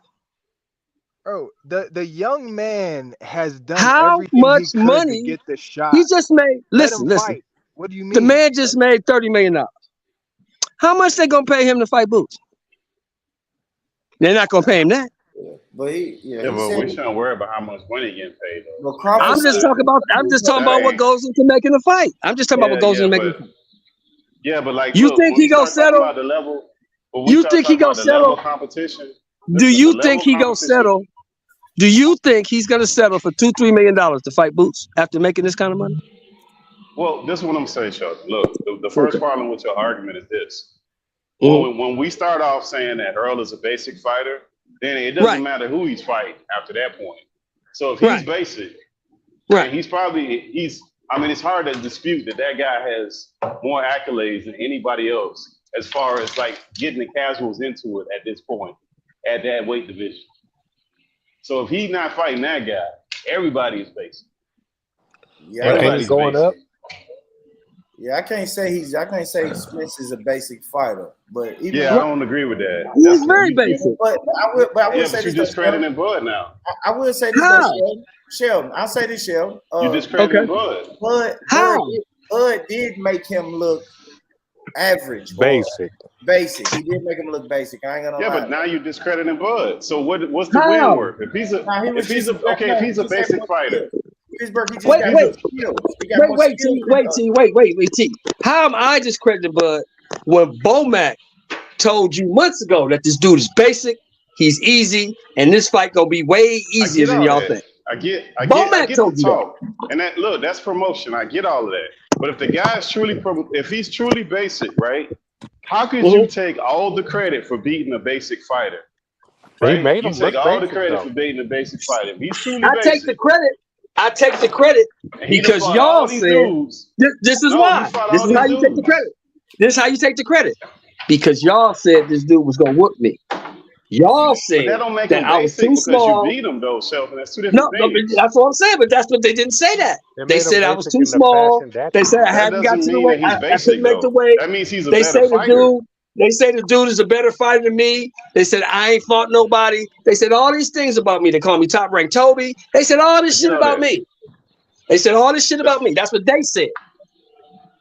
Bro, the young man has done How everything much he could money? to get the shot. He just made. Let him Listen. fight. What do you mean? The man just made $30 million. How much they gonna pay him to fight Boots? They're not gonna pay him that. But he Yeah, but said we shouldn't worry about how much money getting paid though. but Crawford I'm just said- talking about what goes into making a fight. I'm just talking about what goes into making a fight. Yeah, but like, You look, think when he we gonna start talking settle? about the level, when we You start think he talking gonna about the level settle? of competition? Do listen, you the think he level gonna of settle? Do you think he's gonna settle for $2-3 million to fight Boots after making this kind of money? Well, this is what I'm saying, Chuck. Look, the first problem with your argument is this. Mhm. When we start off saying that Earl is a basic fighter, then it doesn't Right. matter who he's fighting after that point. So if he's Right. basic, Right. he's I mean, it's hard to dispute that guy has more accolades than anybody else as far as like getting the casuals into it at this point, at that weight division. So if he's not fighting that guy, everybody is basic. Yeah, Everybody's going basic. up. Yeah, I can't say Spence is a basic fighter, but even Yeah, I don't agree with that. He's very basic. But I will Yeah, say but you this. discrediting Bud now. I will say this, How? though, Sheldon. I'll say this, Sheldon. You discrediting okay. Bud. How? Bud did make him look average. or Basic. Basic. He did make him look basic. I ain't gonna Yeah, lie. but now you're discrediting Bud. So what's the How? win worth? If he's a Nah, he was if he's a just- okay, if he's a he just had basic more fighter, skills. Pittsburgh, he just Wait, got wait. more skills. He got more Wait, skills T. than Wait, T. How am I discrediting Bud when Bomac told you months ago that this dude is basic, he's easy, and this fight gonna be way easier than y'all think? I get Bomac told the you talk. And that look, that's promotion. I get all of that. But if the guy is if he's truly basic, right? How could you take all the credit for beating a basic fighter? Right? He made You him take look all the basic, credit though. for beating a basic fighter. If he's truly I basic, take the credit. and he done Because fought y'all all these said dudes. this is No, why. he fought This all is how these you take the dudes. credit. This is how you take the credit. Because y'all said this dude was gonna whoop me. Y'all But said that don't make that him I was basic too because you small. beat him though, Shelton. That's two No, different no, things. that's what I'm saying. But that's what they didn't say that. It They made him said I was basic too in the small. fashion that They you said I do. That hadn't got doesn't to the mean weight. that he's I couldn't basic make the though. weight. That means he's a They better say the fighter. dude. They say the dude is a better fighter than me. They said I ain't fought nobody. They said all these things about me. They call me top ranked Toby. They said all this You shit know about that. me. They said all this shit That's about me. That's what they said.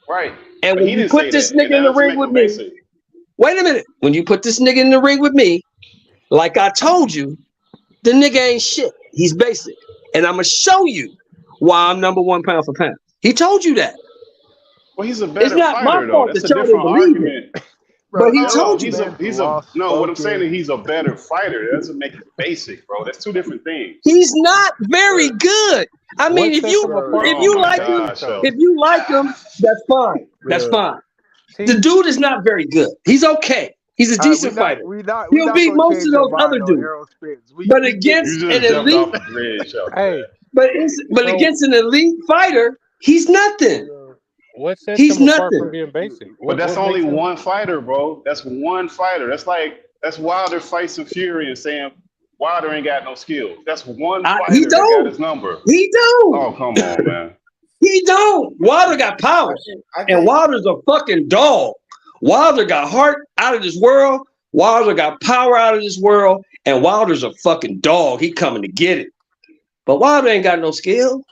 right. And But when he you didn't say put this that, and nigga in that the doesn't ring make with him me, basic. wait a minute. When you put this nigga in the ring with me, like I told you, the nigga ain't shit. He's basic. And I'm going to show you why I'm number one pound for pound. He told you that. Well, he's a It's better not my fighter though. fault That's that a y'all didn't different believe him. argument. But Bro, he No, Errol told you. Spence lost no. What I'm saying focus. is he's a better fighter. That doesn't make him basic, bro. That's two different things. He's not very good. I mean, What if sets him you apart if Oh from you my being like him, basic gosh, though? if you like him, that's fine. That's Yeah. fine. See, The dude is not very good. He's okay. He's a decent fighter. We He'll not beat gonna most of change your those other mind on dudes. Errol Spence. But We get against it. you an just jumped elite, off the bridge, Shelton. hey, but so against an elite fighter, he's nothing. what sets He's him apart from nothing. being basic? But that's What only makes him? one fighter, bro. That's one fighter. That's Wilder fighting Fury and saying Wilder ain't got no skill. That's one He fighter that got don't. his number. He don't. Oh, come on, man. He don't. Wilder got power, and Wilder's a fucking dog. Wilder got heart out of this world. Wilder got power out of this world, and Wilder's a fucking dog. He coming to get it. But Wilder ain't got no skill.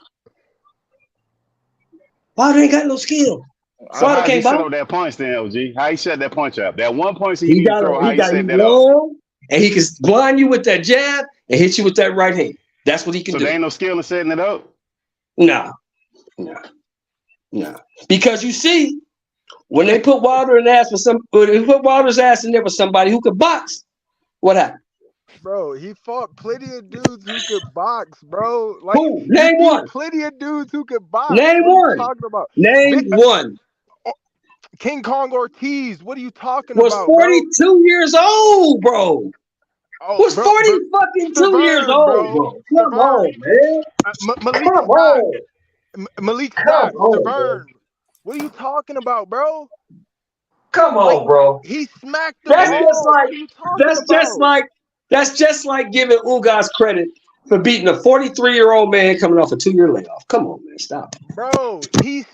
Wilder ain't got no skill. So Wilder how he can't set box. up that punch then, LG? How he set that punch up? That one punch he He needed to got throw, a, how he he got set he's that up? long, and he can blind you with that jab and hit you with that right hand. That's what he can So do. there ain't no skill in setting it up? Nah. Because you see, when they put Wilder in the ass when they put Wilder's ass in there for somebody who could box, what happened? Bro, he fought plenty of dudes who could box, bro. Like Who? Name you one. beat plenty of dudes who could box. Name What are you one. talking about? Name one. King Kong Ortiz. What are you talking Was about, bro? 42 years old, bro. Oh, Was bro, 40 fucking 2 years Severn, old, bro. Come on, man. Malik Come Scott. on. Malik Come Scott. on, Severn. What are you talking about, bro? Come on, Like, bro. he smacked the That's ball. just like What are you talking that's just like giving Ugas credit for beating a 43-year-old man coming off a 2-year layoff. Come on, man. Stop. Bro, he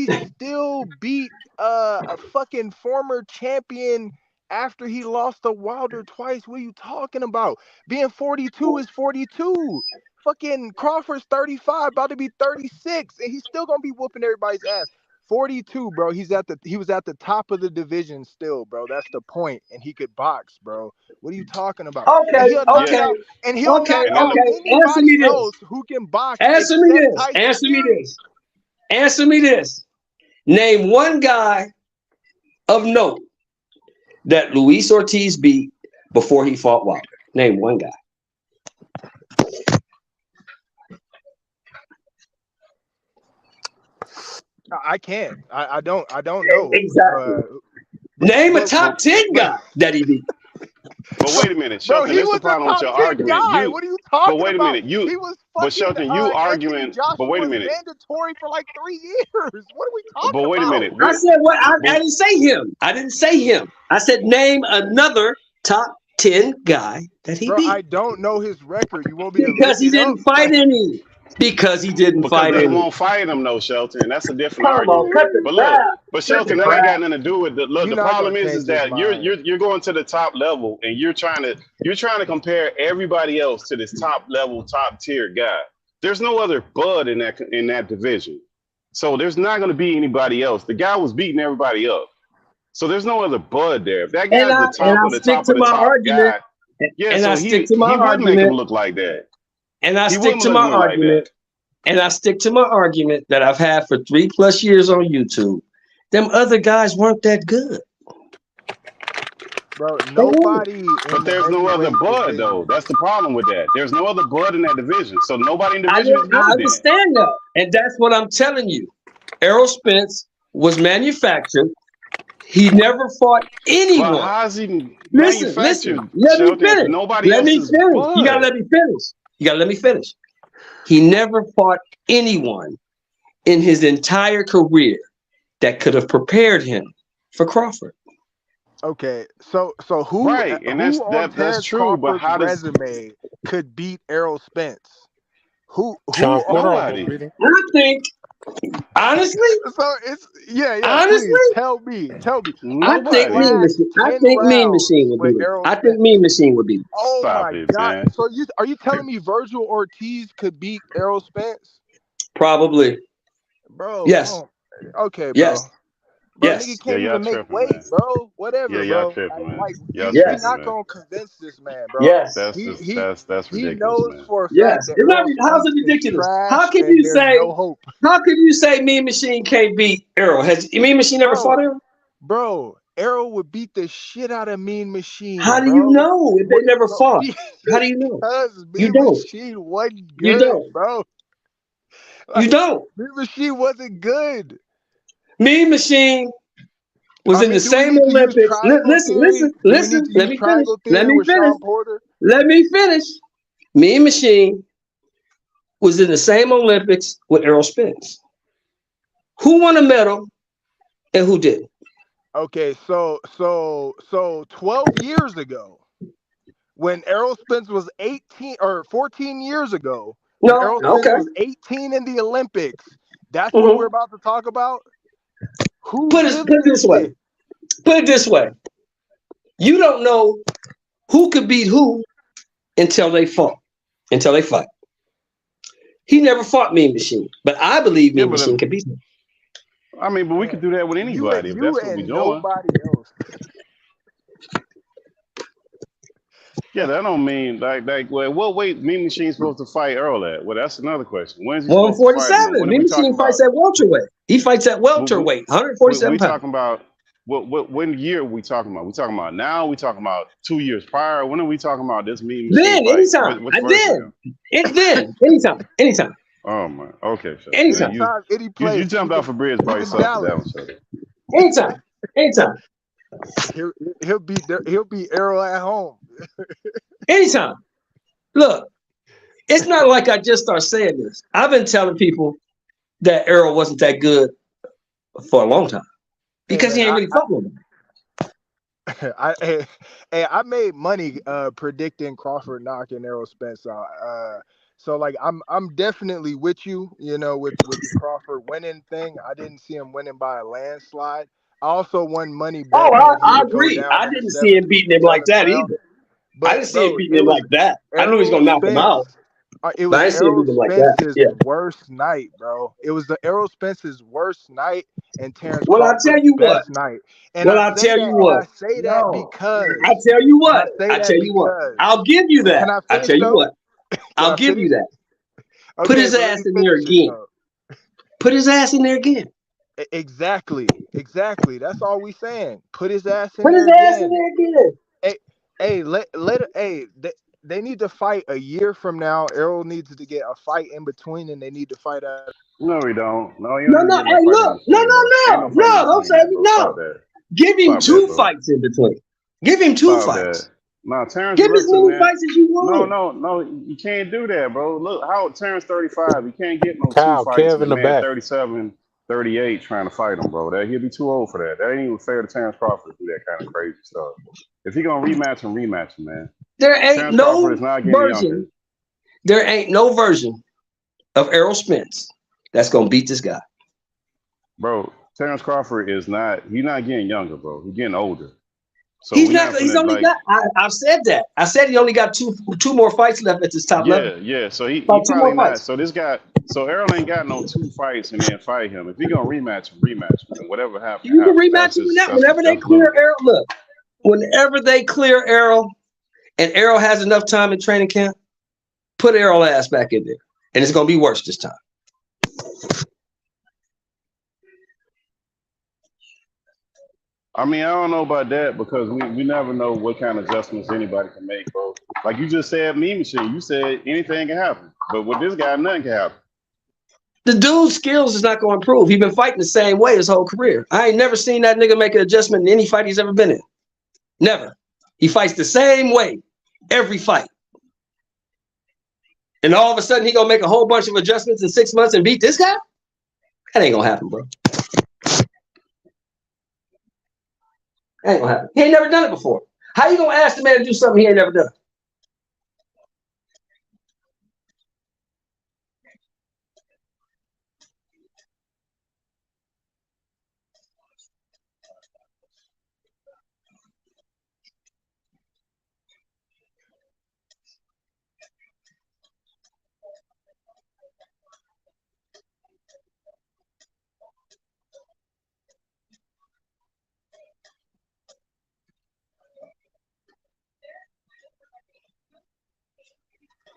still beat a fucking former champion after he lost to Wilder twice. What are you talking about? Being 42 is 42. Fucking Crawford's 35, about to be 36, and he's still gonna be whooping everybody's ass. 42, bro. He was at the top of the division still, bro. That's the point. And he could box, bro. What are you talking about? Okay, And he'll knock okay. out, and he'll knock And out then Answer me anybody this. else who can box. Answer me except this. Tyson Answer me Fury. this. Answer me this. Name one guy of note that Luis Ortiz beat before he fought Wilder. Name one guy. I can't. I don't know. Exactly. Name a top 10 guy that he beat. But wait a minute, Bro, Shelton, he that's the was a problem with top your 10 argument. guy. What are you talking But wait a about? minute, He was fucking, Shelton, you arguing. Anthony Joshua But wait a was minute. mandatory for like 3 years. What are we talking But wait a about? minute. I said what? I didn't say him. I didn't say him. I said name another top 10 guy that he Bro, beat. I don't know his record. You want me to Because he look it didn't up? fight any. Because he didn't Because fight they any. won't fight him, though, Shelton. That's a different Come on, argument. cut the But look, crap. but Shelton, that ain't got nothing to do with the look. You're The not problem gonna is change that his you're mind. you're going to the top level and you're trying to compare everybody else to this top level, top tier guy. There's no other bud in that division, so there's not going to be anybody else. The guy was beating everybody up, so there's no other bud there. If that guy's the top of the top of the top guy, yeah, And so I he stick to my wouldn't make him argument. look like that. And I He stick wouldn't to look my like argument. that. And I stick to my argument that I've had for 3+ years on YouTube. Them other guys weren't that good. Bro, nobody. But there's no other bud, though. That's the problem with that. There's no other bud in that division. So nobody in the division is good I then. understand that. And that's what I'm telling you. Errol Spence was manufactured. He never fought anyone. Well, how's he Listen. manufactured? Let me Shelton, if finish. nobody Let else me is finish. bud. You gotta let me finish. He never fought anyone in his entire career that could have prepared him for Crawford. Okay, so who Right, and who on that's Terrence true. But Crawford's how does resume could beat Errol Spence? Who Sean on Porter that? almost nobody? beat him. I think, honestly, So it's yeah. honestly, Please tell me. I Put the think Nobody. last 10 Mean rounds Machine would with beat him. Errol I think Spence. Mean Machine would beat him. Oh Stop my it, God! man. So are you telling me Virgil Ortiz could beat Errol Spence, Probably. bro? Yes. Okay, bro. Yes. Bro, Yes. nigga Yeah, can't y'all even make tripping, weight, man. bro. Whatever, Yeah, y'all bro. tripping, man. Like Y'all we tripping, not man. gonna convince this man, bro. Yes. That's He just he that's he ridiculous, knows man. for a fact Yes. that It's not, Errol how's Spence it is ridiculous? trash How can and you there's say no hope, Mean Machine can't beat Errol? Has Mean Machine never fought Errol? bro. Errol would beat the shit out of Mean Machine, How do bro. you know if they never Bro, fought? How do you know? because You Mean don't. Machine wasn't You good, don't. bro. You Like, don't. Mean Machine wasn't good. Mean Machine was in the do we same need to use Olympics. triangle theory? Do we need to Let use me finish. triangle Let theory me with finish. Sean Porter? Let me finish. Mean Machine was in the same Olympics with Errol Spence. Who won a medal and who didn't? Okay, so 12 years ago, when Errol Spence was 18 or 14 years ago, when Errol Spence was 18 in the Olympics, that's what we're about to talk about. Who Put it this way. shit? Put it this way. You don't know who could beat who until they fight. He never fought Mean Machine, but I believe Mean Machine can beat him. I mean, but we could do that with anybody if that's what we're doing. Nobody else. Yeah, that don't mean like well, what weight Mean Machine's supposed to fight Earl at? Well, that's another question. When's he supposed to fight him? 147. Mean Machine fights at welterweight. He fights at welterweight, 147 we pounds. talking about when year are we talking about? We talking about now? We talking about 2 years prior? When are we talking about this Mean Machine? Anytime. Anytime. Oh my. Okay. So anytime. You jumped off a bridge by yourself. Anytime. He'll be Errol at home. Anytime. Look, it's not like I just start saying this. I've been telling people that Errol wasn't that good for a long time because he ain't really fought with him. I made money predicting Crawford knocking Errol Spence out. So like I'm definitely with you, with the Crawford winning thing. I didn't see him winning by a landslide. I also won money betting that he I would go agree. down I in the didn't see him beating him like that round. either. But, I didn't see him beating him like that. I knew he was gonna knock him out. It was Errol Spence's worst night, bro. It was the Errol Spence's worst night and Terrence Crawford's best night. And I say that because I tell you what. I'll give you that. I tell you what. I'll give you that. Put his ass in there again. Put his ass in there again. Exactly. That's all we saying. Put his ass in there again. They need to fight a year from now. Errol needs to get a fight in between, and they need to fight at. No, we don't. No. Hey, look. No. Don't say no. Give him two fights in between. Give him two fights. No, Terrence. Give as many fights as you want. No. You can't do that, bro. Look, how Terrence 35. You can't get no Kyle, 2 fights. Kev in the back. 37, 38 trying to fight him, bro. He'll be too old for that. That ain't even fair to Terrence Crawford to do that kind of crazy stuff. If he gonna rematch him, man. There ain't no version. There ain't no version of Errol Spence that's gonna beat this guy. Bro, Terrence Crawford is not. He's not getting younger, bro. He's getting older. So He's only got. I've said that. I said he only got two more fights left at this top level. Yeah. So he probably not. So this guy. So Errol ain't got no 2 fights and then fight him. If he gonna rematch him, and whatever happens. You can rematch him whenever they clear Errol. Look, whenever they clear Errol, and Errol has enough time in training camp, put Errol ass back in there, and it's gonna be worse this time. I mean, I don't know about that because we never know what kind of adjustments anybody can make, bro. Like you just said, Mean Machine, you said anything can happen. But with this guy, nothing can happen. The dude's skills is not going to improve. He's been fighting the same way his whole career. I ain't never seen that nigga make an adjustment in any fight he's ever been in. Never. He fights the same way every fight. And all of a sudden, he going to make a whole bunch of adjustments in 6 months and beat this guy? That ain't going to happen, bro. Ain't gonna happen. He ain't never done it before. How you gonna ask the man to do something he ain't never done?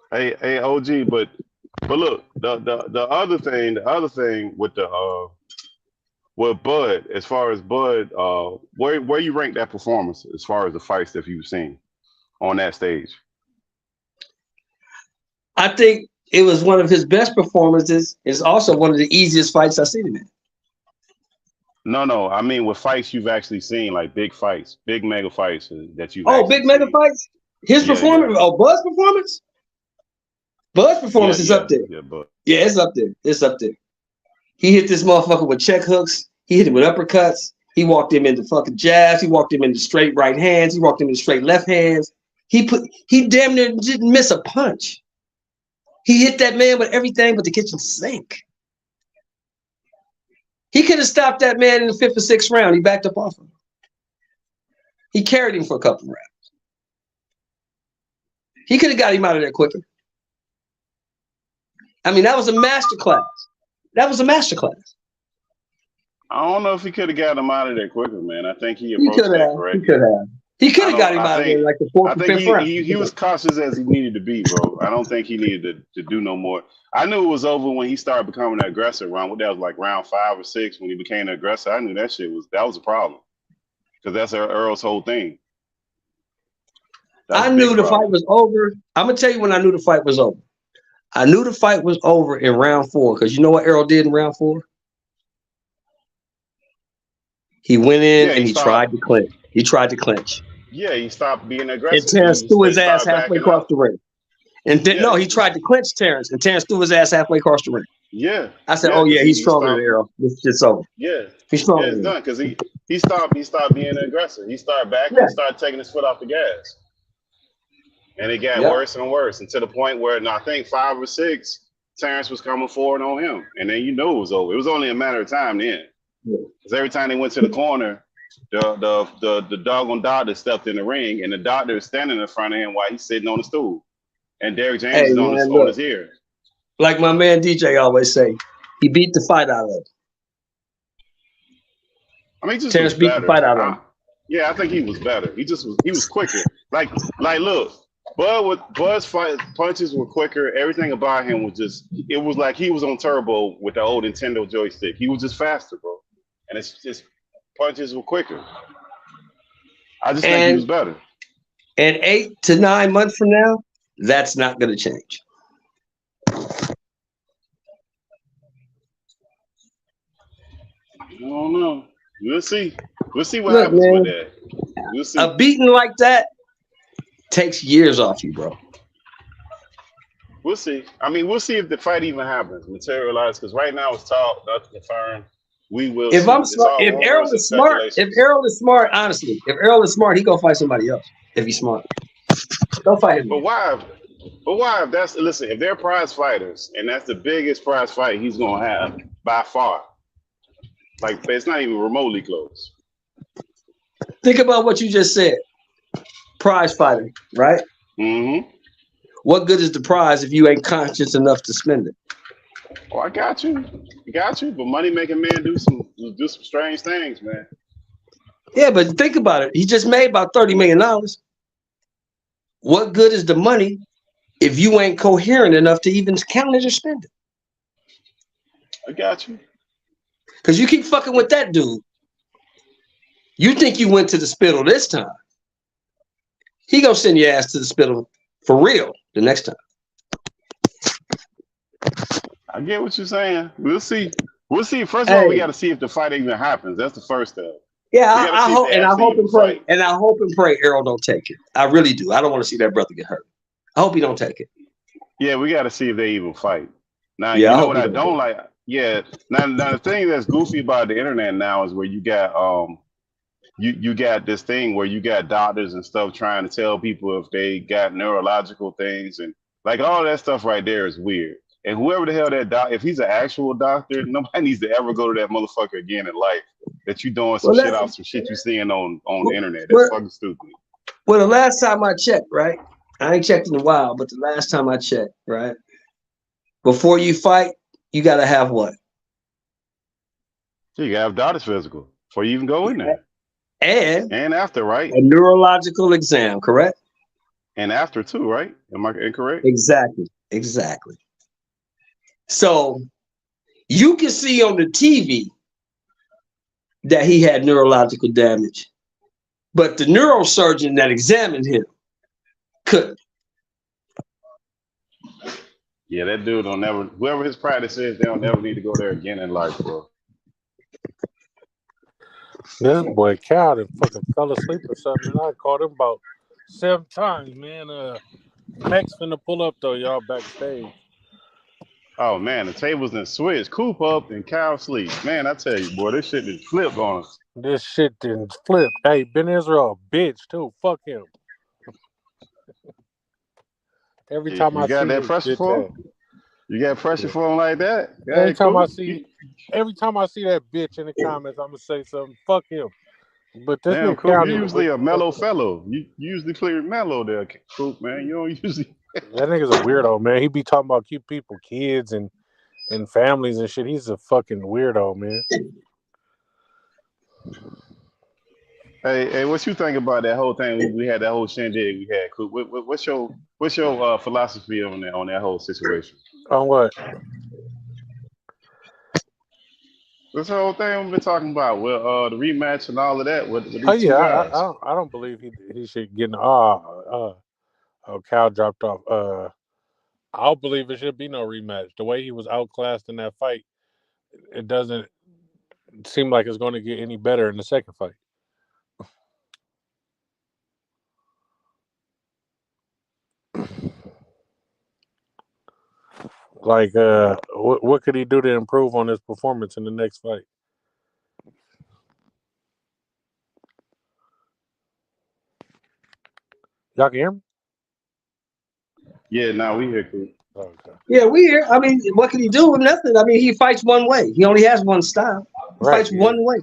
Hey, OG, but look, the other thing with Bud, as far as Bud, where you rank that performance as far as the fights that you've seen on that stage? I think it was one of his best performances. It's also one of the easiest fights I've seen him in. No, I mean with fights you've actually seen, like big fights, big mega fights that you've Oh, actually big mega seen. fights? His Yeah, performance? yeah. Oh, Bud's performance? Bud's performance is up there. Yeah, but Yeah, it's up there. It's up there. He hit this motherfucker with check hooks. He hit him with uppercuts. He walked him into fucking jabs. He walked him into straight right hands. He walked him into straight left hands. He damn near didn't miss a punch. He hit that man with everything but the kitchen sink. He could have stopped that man in the 5th or 6th round. He backed up off him. He carried him for a couple rounds. He could have got him out of there quicker. I mean, that was a masterclass. That was a masterclass. I don't know if he could have got him out of there quicker, man. I think he approached that correctly. He could have. He could have got him out of there like the 4th or 5th round. He was cautious as he needed to be, bro. I don't think he needed to do no more. I knew it was over when he started becoming an aggressor. What that was like round 5 or 6 when he became an aggressor. I knew that was a problem because that's Earl's whole thing. I knew the fight was over. I'm gonna tell you when I knew the fight was over. I knew the fight was over in round 4 because you know what Earl did in round 4? He went in and he tried to clinch. He tried to clinch. Yeah, he stopped being aggressive. And Terrence threw his ass halfway across the ring. And then, no, he tried to clinch Terrence, and Terrence threw his ass halfway across the ring. Yeah. I said, "Oh yeah, he's stronger than Earl. It's over." Yeah, he's stronger. Yeah, it's done because he stopped being an aggressor. He started back and started taking his foot off the gas, and it got worse and worse, and to the point where I think 5 or 6, Terrence was coming forward on him, and then you knew it was over. It was only a matter of time then, because every time they went to the corner, the doggone doctor stepped in the ring, and the doctor is standing in front of him while he's sitting on the stool, and Derrick James is on his ear. Like my man DJ always say, he beat the fight out of him. I mean, Terrence beat the fight out of him. Yeah, I think he was better. He was quicker. Like look, Bud's punches were quicker. Everything about him was it was like he was on turbo with the old Nintendo joystick. He was just faster, bro. And it's just punches were quicker. I just think he was better. And 8 to 9 months from now, that's not going to change. I don't know. We'll see. We'll see what happens with that. We'll see. A beating like that takes years off you, bro. We'll see. I mean, we'll see if the fight even happens, materialize. Because right now it's talk, nothing confirmed. We will. If see. I'm smart, if Errol is smart, honestly, if Errol is smart, he gonna fight somebody else. If he's smart, don't fight him. But why? If they're prize fighters and that's the biggest prize fight he's gonna have by far. Like, it's not even remotely close. Think about what you just said. Prize fighting, right? Mm-hmm. What good is the prize if you ain't conscious enough to spend it? Oh, I got you. But money making men do some strange things, man. Yeah, but think about it. He just made about $30 million. What good is the money if you ain't coherent enough to even count it or spend it? I got you. Because you keep fucking with that dude. You think you went to the spittle this time. He gonna send your ass to the spittle for real the next time. I get what you're saying. We'll see. First of all, we got to see if the fight even happens. That's the first step. Yeah, I hope and pray Errol don't take it. I really do. I don't want to see that brother get hurt. I hope he don't take it. Yeah, we got to see if they even fight. Now, yeah, you know what I don't like? Yeah. Now the thing that's goofy about the internet now is where you got you got this thing where you got doctors and stuff trying to tell people if they got neurological things and like all that stuff right there is weird. And whoever the hell that if he's an actual doctor, nobody needs to ever go to that motherfucker again in life. That you doing some shit off some shit you seeing on the internet. That's fucking stupid. Well, the last time I checked, right? I ain't checked in a while, but the last time I checked, right? Before you fight, you gotta have what? You gotta have doctor's physical before you even go in there. And after, right? A neurological exam, correct? And after too, right? Am I incorrect? Exactly. So you can see on the TV that he had neurological damage, but the neurosurgeon that examined him couldn't. Yeah, that dude don't never. Whoever his practice is, they don't never need to go there again in life, bro. This boy Cal that fucking fell asleep or something. And I called him about 7 times, man. Max finna pull up though, y'all backstage. Oh man, the tables done switched. Coop up and Cal sleep. Man, I tell you, boy, this shit done flipped on us. This shit didn't flip. Hey, Ben Israel, bitch too. Fuck him. Every time I got see that this pressure bitch for him? You got pressure for him like that? Every time I see that bitch in the comments, I'm gonna say something. Fuck him. But this damn, nigga Coop, Cal you usually a mellow fellow. You usually clear mellow there, Coop, man. You don't usually. That nigga's a weirdo, man. He be talking about cute people, kids, and families and shit. He's a fucking weirdo, man. Hey, what you think about that whole thing? We had that whole shindig we had, Coop. What's your philosophy on that whole situation? On what? This whole thing we've been talking about, the rematch and all of that. With these Oh two yeah, guys. I don't believe he should get. Cal dropped off. I don't believe it should be no rematch. The way he was outclassed in that fight, it doesn't seem like it's going to get any better in the second fight. Like, what could he do to improve on his performance in the next fight? Y'all can hear me? Yeah, now we here, Coop. Okay. Yeah, we here. I mean, what can he do? Nothing. I mean, he fights one way. He only has one style. He fights one way.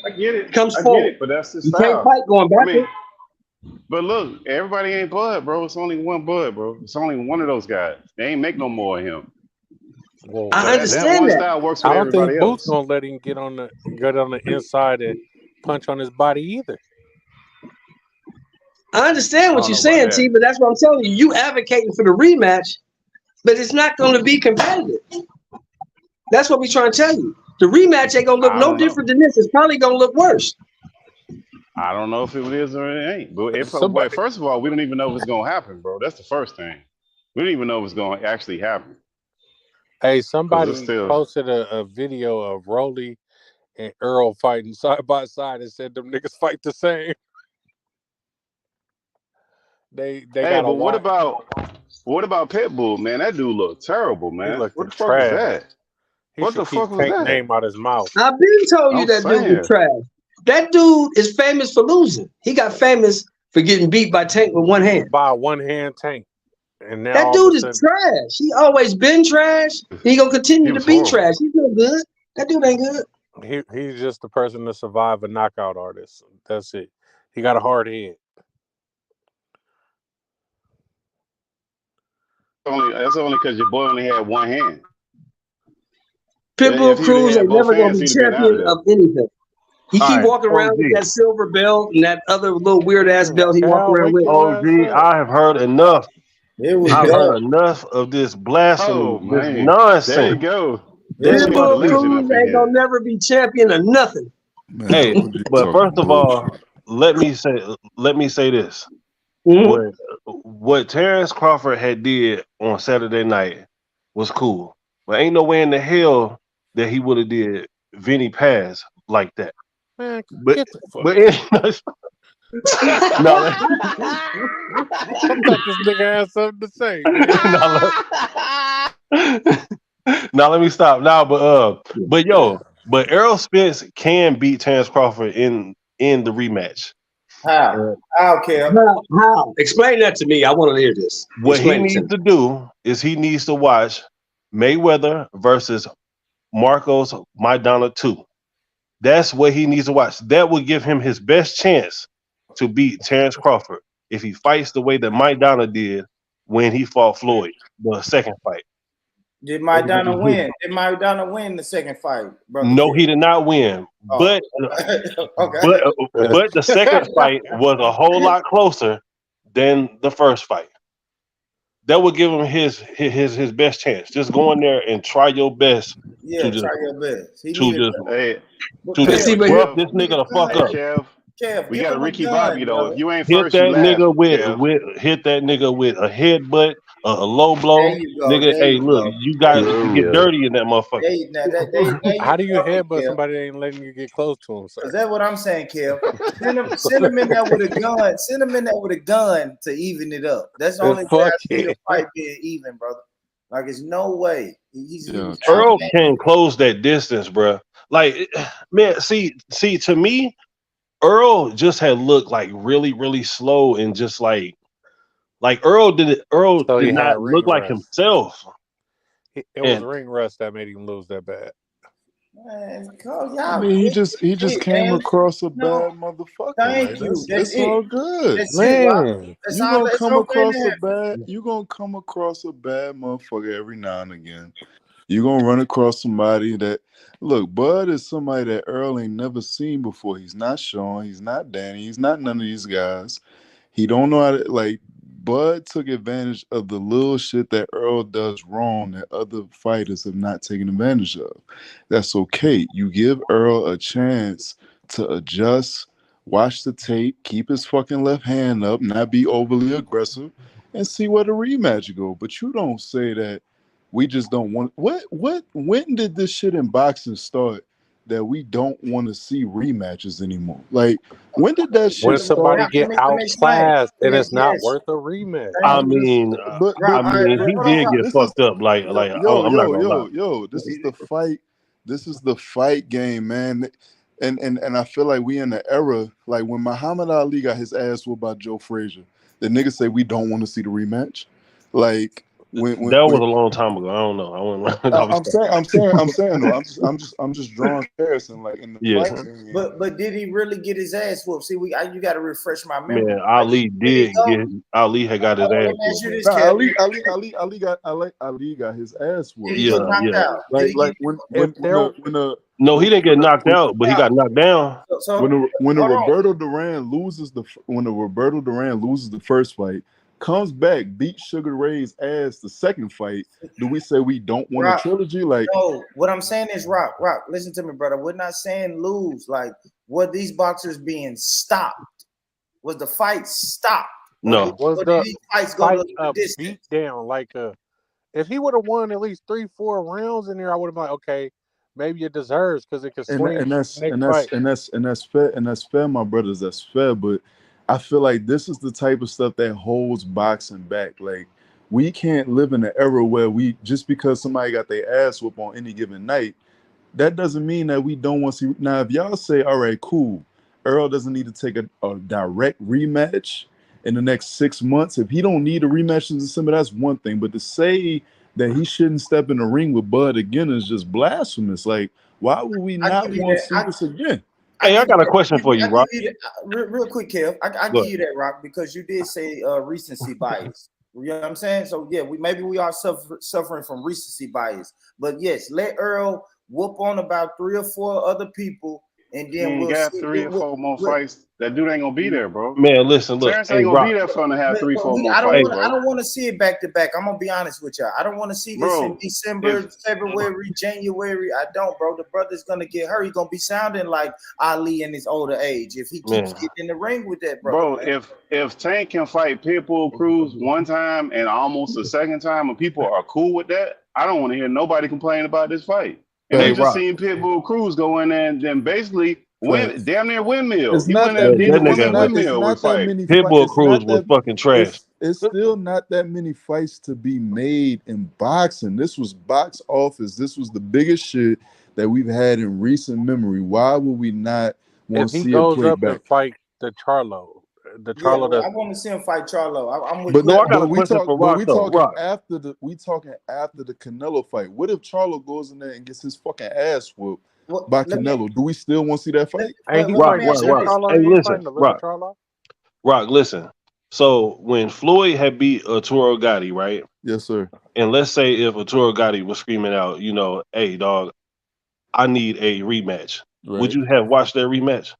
I get it. Comes I forward. get it, but that's his You style. can't fight going backward. But look, everybody ain't Bud, bro. It's only one Bud, bro. It's only one of those guys. They ain't make no more of him. Well, I understand that. One that. style works for I don't everybody think else. Boots gonna let him get on the inside and punch on his body either. I understand what you're saying, T, but that's what I'm telling you. You advocating for the rematch, but it's not going to be competitive. That's what we trying to tell you. The rematch ain't going to look no different than this. It's probably going to look worse. I don't know if it is or it ain't. But first of all, we don't even know if it's going to happen, bro. That's the first thing. We don't even know if it's going to actually happen. Hey, somebody posted a video of Rolly and Earl fighting side by side and said them niggas fight the same. They got but what about Pitbull, man? That dude looked terrible, man. What the fuck was that? What the fuck was that? Name out his mouth. I've been told you that dude was trash. That dude is famous for losing. He got famous for getting beat by Tank with one hand. By one hand Tank. And now that dude is trash. He always been trash. He gonna continue to be trash. He's no good. That dude ain't good. He's just the person to survive a knockout artist. That's it. He got a hard head. That's only because your boy only had one hand. Pitbull Cruz ain't never gonna be champion of anything. He keep walking around with that silver belt and that other little weird ass belt he walk around with. OG, I have heard enough. I've heard enough of this blasphemy, this nonsense. There you go. Pitbull Cruz ain't gonna never be champion of nothing. Hey, but first of all, let me say this. What Terrence Crawford had did on Saturday night was cool, but ain't no way in the hell that he would have did Vinny Paz like that. Man, but no, this nigga has something to say. Now let me stop. But Errol Spence can beat Terrence Crawford in in the rematch. How? How, Kev? How? Explain that to me. I want to hear this. What he Explain it to needs to do is he needs to watch Mayweather versus Marcos Maidana 2. That's what he needs to watch. That will give him his best chance to beat Terrence Crawford if he fights the way that Maidana did when he fought Floyd, the second fight. Did Maidana win? Did Maidana win the second fight, brother? No, he did not win. Oh, But okay. but the second fight was a whole lot closer than the first fight. That would give him his best chance. Just go in there and try your best. Yeah, to just, try your best. He to needed just, Hey, to just rough this nigga the fuck up. Kev, we got a Ricky gun, Bobby though. brother. If you ain't Hit first, that you last. nigga Kev. hit that nigga with a headbutt, a low blow. There you go, Nigga, there hey, you look, go. you got to get dirty in that motherfucker. How do you go, headbutt Kev. somebody that ain't letting you get close to him? Cause that's what I'm saying, Kev. Send him in there with a gun. Send him in there with a gun to even it up. That's the only way I see the fight being even, brother. Like, there's no way. Earl can close that distance, bro. Like, man, see, to me, Earl just had looked like really, really slow and just like Earl did not look like himself. It was ring rust that made him lose that bad. Man, I mean, he just came across a bad motherfucker. Thank you. It's all good. That's Man, it, you gonna come okay across to a bad. You gonna come across a bad motherfucker every now and again. You gonna run across somebody that look. Bud is somebody that Earl ain't never seen before. He's not Sean. He's not Danny. He's not none of these guys. He don't know how to like. Bud took advantage of the little shit that Earl does wrong that other fighters have not taken advantage of. That's okay. You give Earl a chance to adjust, watch the tape, keep his fucking left hand up, not be overly aggressive, and see where the rematch go. But you don't say that we just don't want when did this shit in boxing start that we don't want to see rematches anymore? Like, when did that shit When somebody start? get outclassed and it's not worth a rematch. I mean, he did get fucked up. Like, I'm not gonna lie. This is the fight. This is the fight game, man. And I feel like we in the era like when Muhammad Ali got his ass whooped by Joe Frazier. The niggas say we don't want to see the rematch. Like when that was a long time ago. I don't know. I'm saying though. I'm just drawing comparison like in the fight game. But did he really get his ass whooped? See, you got to refresh my memory. Man, Ali had got his ass whooped. Ali got his ass whooped. Yeah. Like when no, he didn't get knocked out, but he got knocked down. When Roberto Duran loses the first fight, comes back, beats Sugar Ray's ass the second fight, do we say we don't want a trilogy? Like, no, what I'm saying is Rock, listen to me, brother. We're not saying lose. Like, were these boxers being stopped? Was the fight stopped? No. Was the these fights go to a distance? beat down? Like, if he would have won at least 3-4 rounds in there, I would have been like, okay, maybe it deserves because it could swing. And that's fair, my brothers. That's fair, but I feel like this is the type of stuff that holds boxing back. Like, we can't live in an era where we just because somebody got their ass whooped on any given night, that doesn't mean that we don't want to see. Now, if y'all say, all right, cool, Earl doesn't need to take a direct rematch in the next 6 months. If he don't need a rematch in December, that's one thing. But to say that he shouldn't step in the ring with Bud again is just blasphemous. Like, why would we not want to see this again? Hey, I got a question for you, Rock. Real quick, Kev. I give you that, Rock, because you did say recency bias. You know what I'm saying? So yeah, we are suffering from recency bias. But yes, let Earl whoop on about 3 or 4 other people, and then we'll got see 3 or 4 more fights. That dude ain't gonna be there, bro. Man, listen, look. Terrence ain't gonna be there for him to have 3 or 4 more fights, bro. I don't want to see it back to back. I'm gonna be honest with y'all. I don't want to see this in December, February, January. I don't, bro. The brother's gonna get hurt. He's gonna be sounding like Ali in his older age if he keeps getting in the ring with that, bro. If Tank can fight Pitbull Cruz one time and almost a second time, and people are cool with that, I don't want to hear nobody complain about this fight. And we just seen Pitbull Cruz go in there and then basically damn near windmill. It's not that many. Pitbull Cruz was fucking trash. It's still not that many fights to be made in boxing. This was box office. This was the biggest shit that we've had in recent memory. Why would we not want If to he see it goes played up and back. fight the Charlo Yeah, that's I want to see him fight Charlo. I'm with But So I got but a we question talk for but Rock we though. talking Rock, after the Canelo fight. What if Charlo goes in there and gets his fucking ass whooped Well, by let me Canelo? Do we still want to see that fight? ain't he let Rock, me fighting the ask Rock, you big Rock. this. Charlo? Hey, He ain't listen, fighting the little Rock, Charlo. Rock. Listen. So when Floyd had beat Arturo Gotti, right? Yes, sir. And let's say if Arturo Gotti was screaming out, hey dog, I need a rematch. Would Right. you have watched that rematch?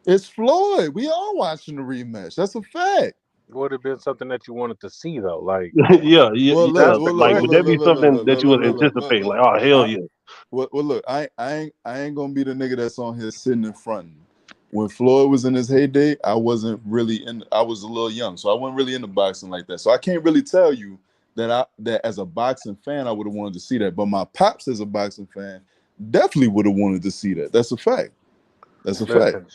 It's Floyd. We all watching the rematch. That's a fact. Would have been something that you wanted to see though. Like Yeah, Well, yeah. that's look, the well, look, Like, well, would look, that question. be look, look, something look, that look, you look, would look, look, anticipate? look. Like, oh hell I, yeah. well, look, I ain't gonna be the nigga that's on here sitting in front. When Floyd was in his heyday, I wasn't really in. I was a little young, so I wasn't really into boxing like that. So I can't really tell you that as a boxing fan, I would have wanted to see that. But my pops, as a boxing fan, definitely would have wanted to see that. That's a fact. That's a fact. Listen,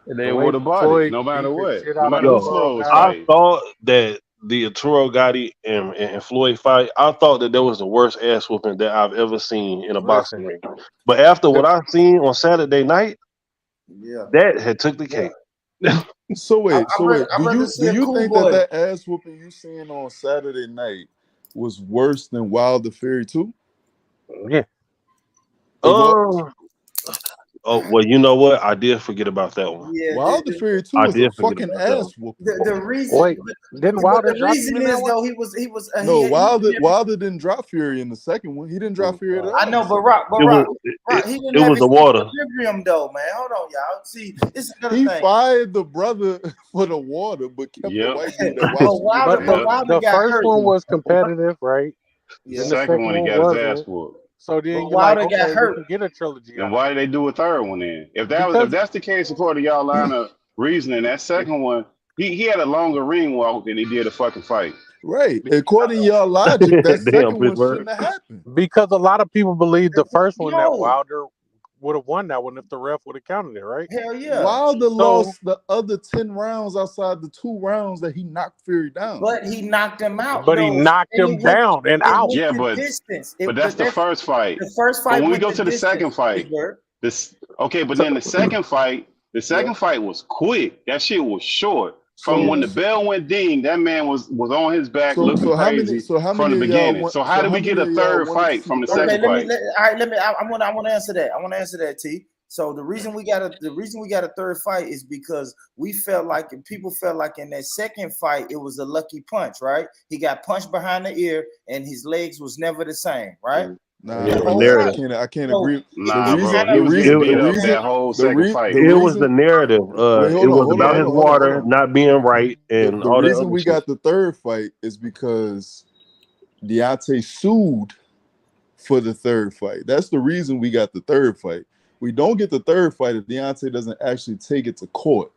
And the they way would have bought it, Floyd no beat matter the what. shit No out of matter who Yo, Arturo Floyd was Gotti. I fighting. thought that the Arturo Gotti and Floyd fight, I thought that was the worst ass whooping that I've ever seen in a boxing Listen, ring. But after the, what I seen on Saturday night, Yeah, that had took the yeah. cake. So wait, I'd rather, I'd do rather you see a cool think boy. that ass whooping you seeing on Saturday night was worse than Wilder Fury 2? yeah. It was. Oh well, you know what? I did forget about that one. Yeah, Wilder Fury 2 I was a did forget fucking about that one. ass whooping. the reason, Wait, didn't but Wilder the drop him reason in that is one? though No, he Wilder didn't drop Fury in the second one. He didn't drop Fury at Oh, I know, all. but It was Rock, he didn't it have was his the water. equilibrium though, man. Hold on, y'all. See, this is another He thing. fired the brother for the water, but kept the Yep. white dude that But watched him get but the the fuck Yep. out. the Got first hurt. one was competitive, right? The Yeah, Then the second second one, he one got his ass wasn't. whooped. So then but you're like, Wilder got okay, we hurt. can get a trilogy Then out why of did they do a third one then? it because If that's the case, according to y'all line of reasoning, that second one, he had a longer ring walk than he did a fucking fight. Right. According to y'all logic, that Damn, second one Pittsburgh. shouldn't have happened. because a lot of people believe the first one that No, Wilder would have won that one if the ref would have counted it, right? hell yeah. Wilder So, lost the other 10 rounds outside the 2 rounds that he knocked Fury down. But he knocked him out but he though, knocked and him down and out. Yeah, the but distance. that's the first fight. The first But fight when we went go the to the second distance. fight, Pittsburgh. but So, then the second fight was quick. That shit was short. From when the bell went ding, that man was on his back looking crazy how from the many of y'all beginning. want So how did we get a third wanted to fight see from the third? Okay, second fight? I want to answer that. I want to answer that, T. So the reason we got a third fight is because people felt like in that second fight it was a lucky punch, right? He got punched behind the ear and his legs was never the same, right? Nah, Yeah, The the whole narrative. fight. I can't So agree. Nah, bro, he The was getting reason, beat the up reason, that whole the second re, fight. the It was the reason. narrative. Wait, It was about Yeah. his water not being right The, and the all that reason other we shit. got the third fight is because Deontay sued for the third fight. That's the reason we got the third fight. We don't get the third fight if Deontay doesn't actually take it to court.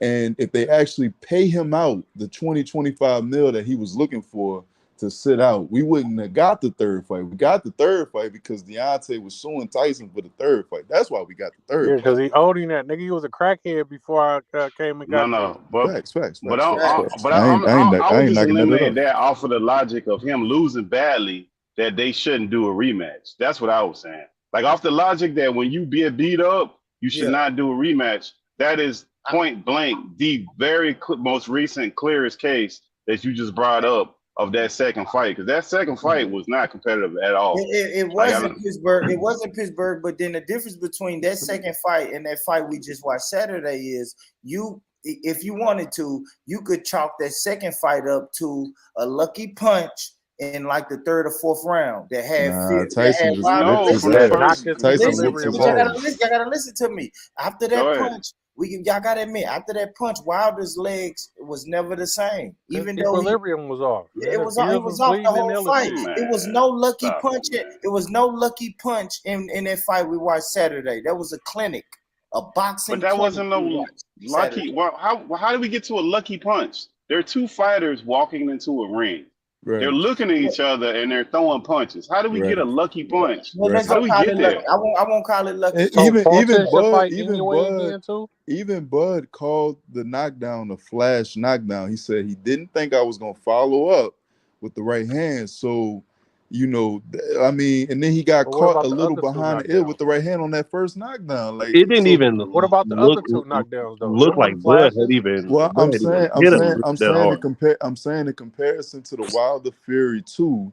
And if they actually pay him out the 25 mil that he was looking for to sit out, we wouldn't have got the third fight. We got the third fight because Deontay was suing Tyson for the third fight. That's why we got the yeah, third because fight. he owed him that nigga. He was a crackhead before I came and got to him. No, but Facts. I I was ain't just knocking that at eliminating all. that off of the logic of him losing badly that they shouldn't do a rematch. That's what I was saying. Like off the logic that when you get beat up, you should not do a rematch. That is point blank the very most recent clearest case that you just brought up of that second fight, because that second fight was not competitive at all. It wasn't Pittsburgh. It wasn't Pittsburgh. But then the difference between that second fight and that fight we just watched Saturday is if you wanted to, you could chalk that second fight up to a lucky punch in like the third or fourth round that had Tyson just No, ripped his from the ass. knocked his Tyson Listen, whooped equilibrium his y'all off. ass. gotta listen to me. After Go that ahead. punch, y'all gotta admit, after that punch, Wilder's legs was never the same. His Even though equilibrium was off. it His was ears off bleeding the and whole fight. everything. It was no lucky Stop punch. it, man. It was no lucky punch in that fight we watched Saturday. That was a clinic, a boxing. But that wasn't no lucky. Well, how did we get to a lucky punch? There are two fighters walking into a ring. Right. They're looking at each other and they're throwing punches. How do we get a lucky punch? Well, let's How do we call get it there? lucky. I won't call it lucky. And So even Fulton should fight Bud, anyway again too? even Bud called the knockdown a flash knockdown. He said he didn't think I was gonna follow up with the right hand. So You know, I mean, and then he got But what caught about a the little other two behind the ear with knockdowns? the right hand on that first knockdown. Like, It didn't so even What about the other two knockdowns though? look Them like wasn't flashes. well, Bud had even hit him I'm that saying hard. in comparison to the Wilder Fury 2,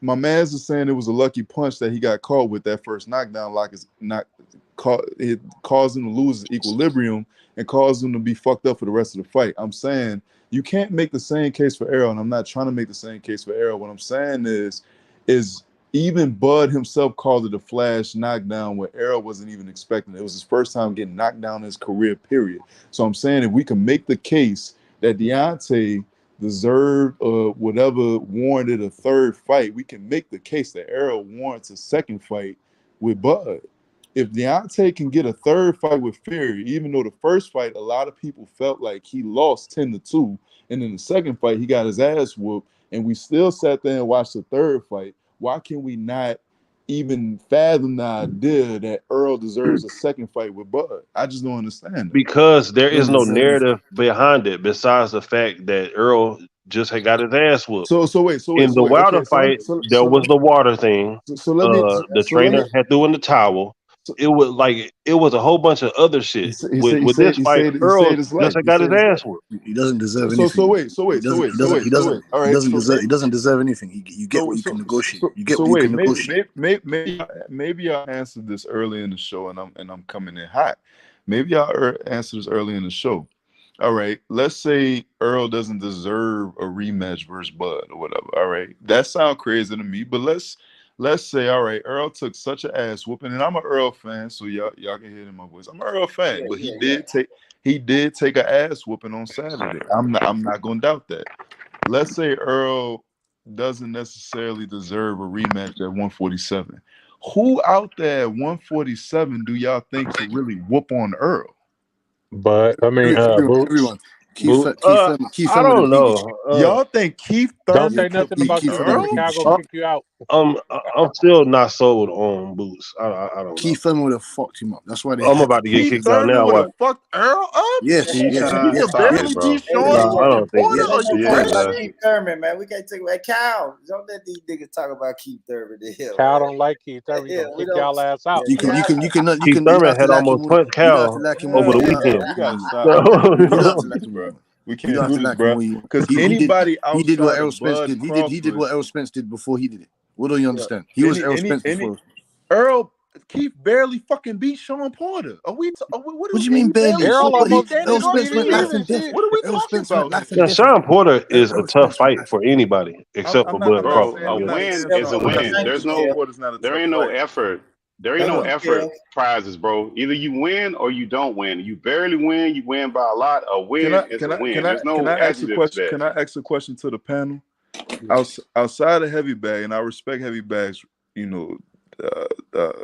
my man's is saying it was a lucky punch that he got caught with that first knockdown, like it's not caught, it caused him to lose his equilibrium and caused him to be fucked up for the rest of the fight. I'm saying you can't make the same case for Errol, and I'm not trying to make the same case for Errol. What I'm saying is even Bud himself called it a flash knockdown where Errol wasn't even expecting it. It was his first time getting knocked down in his career, period. So I'm saying if we can make the case that Deontay deserved whatever warranted a third fight, we can make the case that Errol warrants a second fight with Bud. If Deontay can get a third fight with Fury, even though the first fight, a lot of people felt like he lost 10-2, and in the second fight, he got his ass whooped, and we still sat there and watched the third fight, why can we not even fathom the idea that Earl deserves a second fight with Bud? I just don't understand that. Because there is no narrative behind it besides the fact that Earl just had got his ass whooped. So wait. In the Wilder fight, there was the water thing. The trainer had threw in the towel. It was a whole bunch of other shit. With this fight, Earl just had got his ass whooped. He doesn't deserve anything. So wait. He doesn't deserve anything. You get what you can negotiate. You get what you can negotiate. Maybe y'all answered this early in the show, and I'm coming in hot. Maybe y'all answered this early in the show. All right, let's say Earl doesn't deserve a rematch versus Bud or whatever. All right, that sounds crazy to me, but let's say, all right, Earl took such an ass whooping, and I'm an Earl fan, so y'all can hear it in my voice. I'm an Earl fan, but he did take an ass whooping on Saturday. I'm not gonna doubt that. Let's say Earl doesn't necessarily deserve a rematch at 147. Who out there at 147 do y'all think should really whoop on Earl? But I mean, everyone. Keith I don't know. Y'all think Keith Thurman? Don't say nothing about you. Cal gonna kick you out. I'm still not sold on Boots. I don't. Keith Thurman would have fucked him up. That's why I'm about to get kicked out now. Would have fucked Earl up? Yes. I don't think. Keith Thurman, man. We can't take away Cal. Don't let these niggas talk about Keith Thurman. Cal don't like Keith Thurman. He gonna kick y'all ass out. You can. Keith Thurman had almost punched Cal over the weekend. You gotta stop. Bro. We can't do this, bro. Because anybody outside he did what Errol of Spence Bud did. Crawford, He did what Errol Spence did before he did it. What do you understand? He was Errol Spence before. Keith barely fucking beat Sean Porter. What do you mean barely? Errol Spence went life and death. What are we talking about? Sean Porter is a tough fight for anybody except for Bud Crawford. A win is a win. There ain't no effort. There ain't no effort prizes, bro. Either you win or you don't win. You barely win, you win by a lot. A win is a win. There's no adjective to that. Can I ask a question to the panel? Outside of heavy bag, and I respect heavy bags, you know,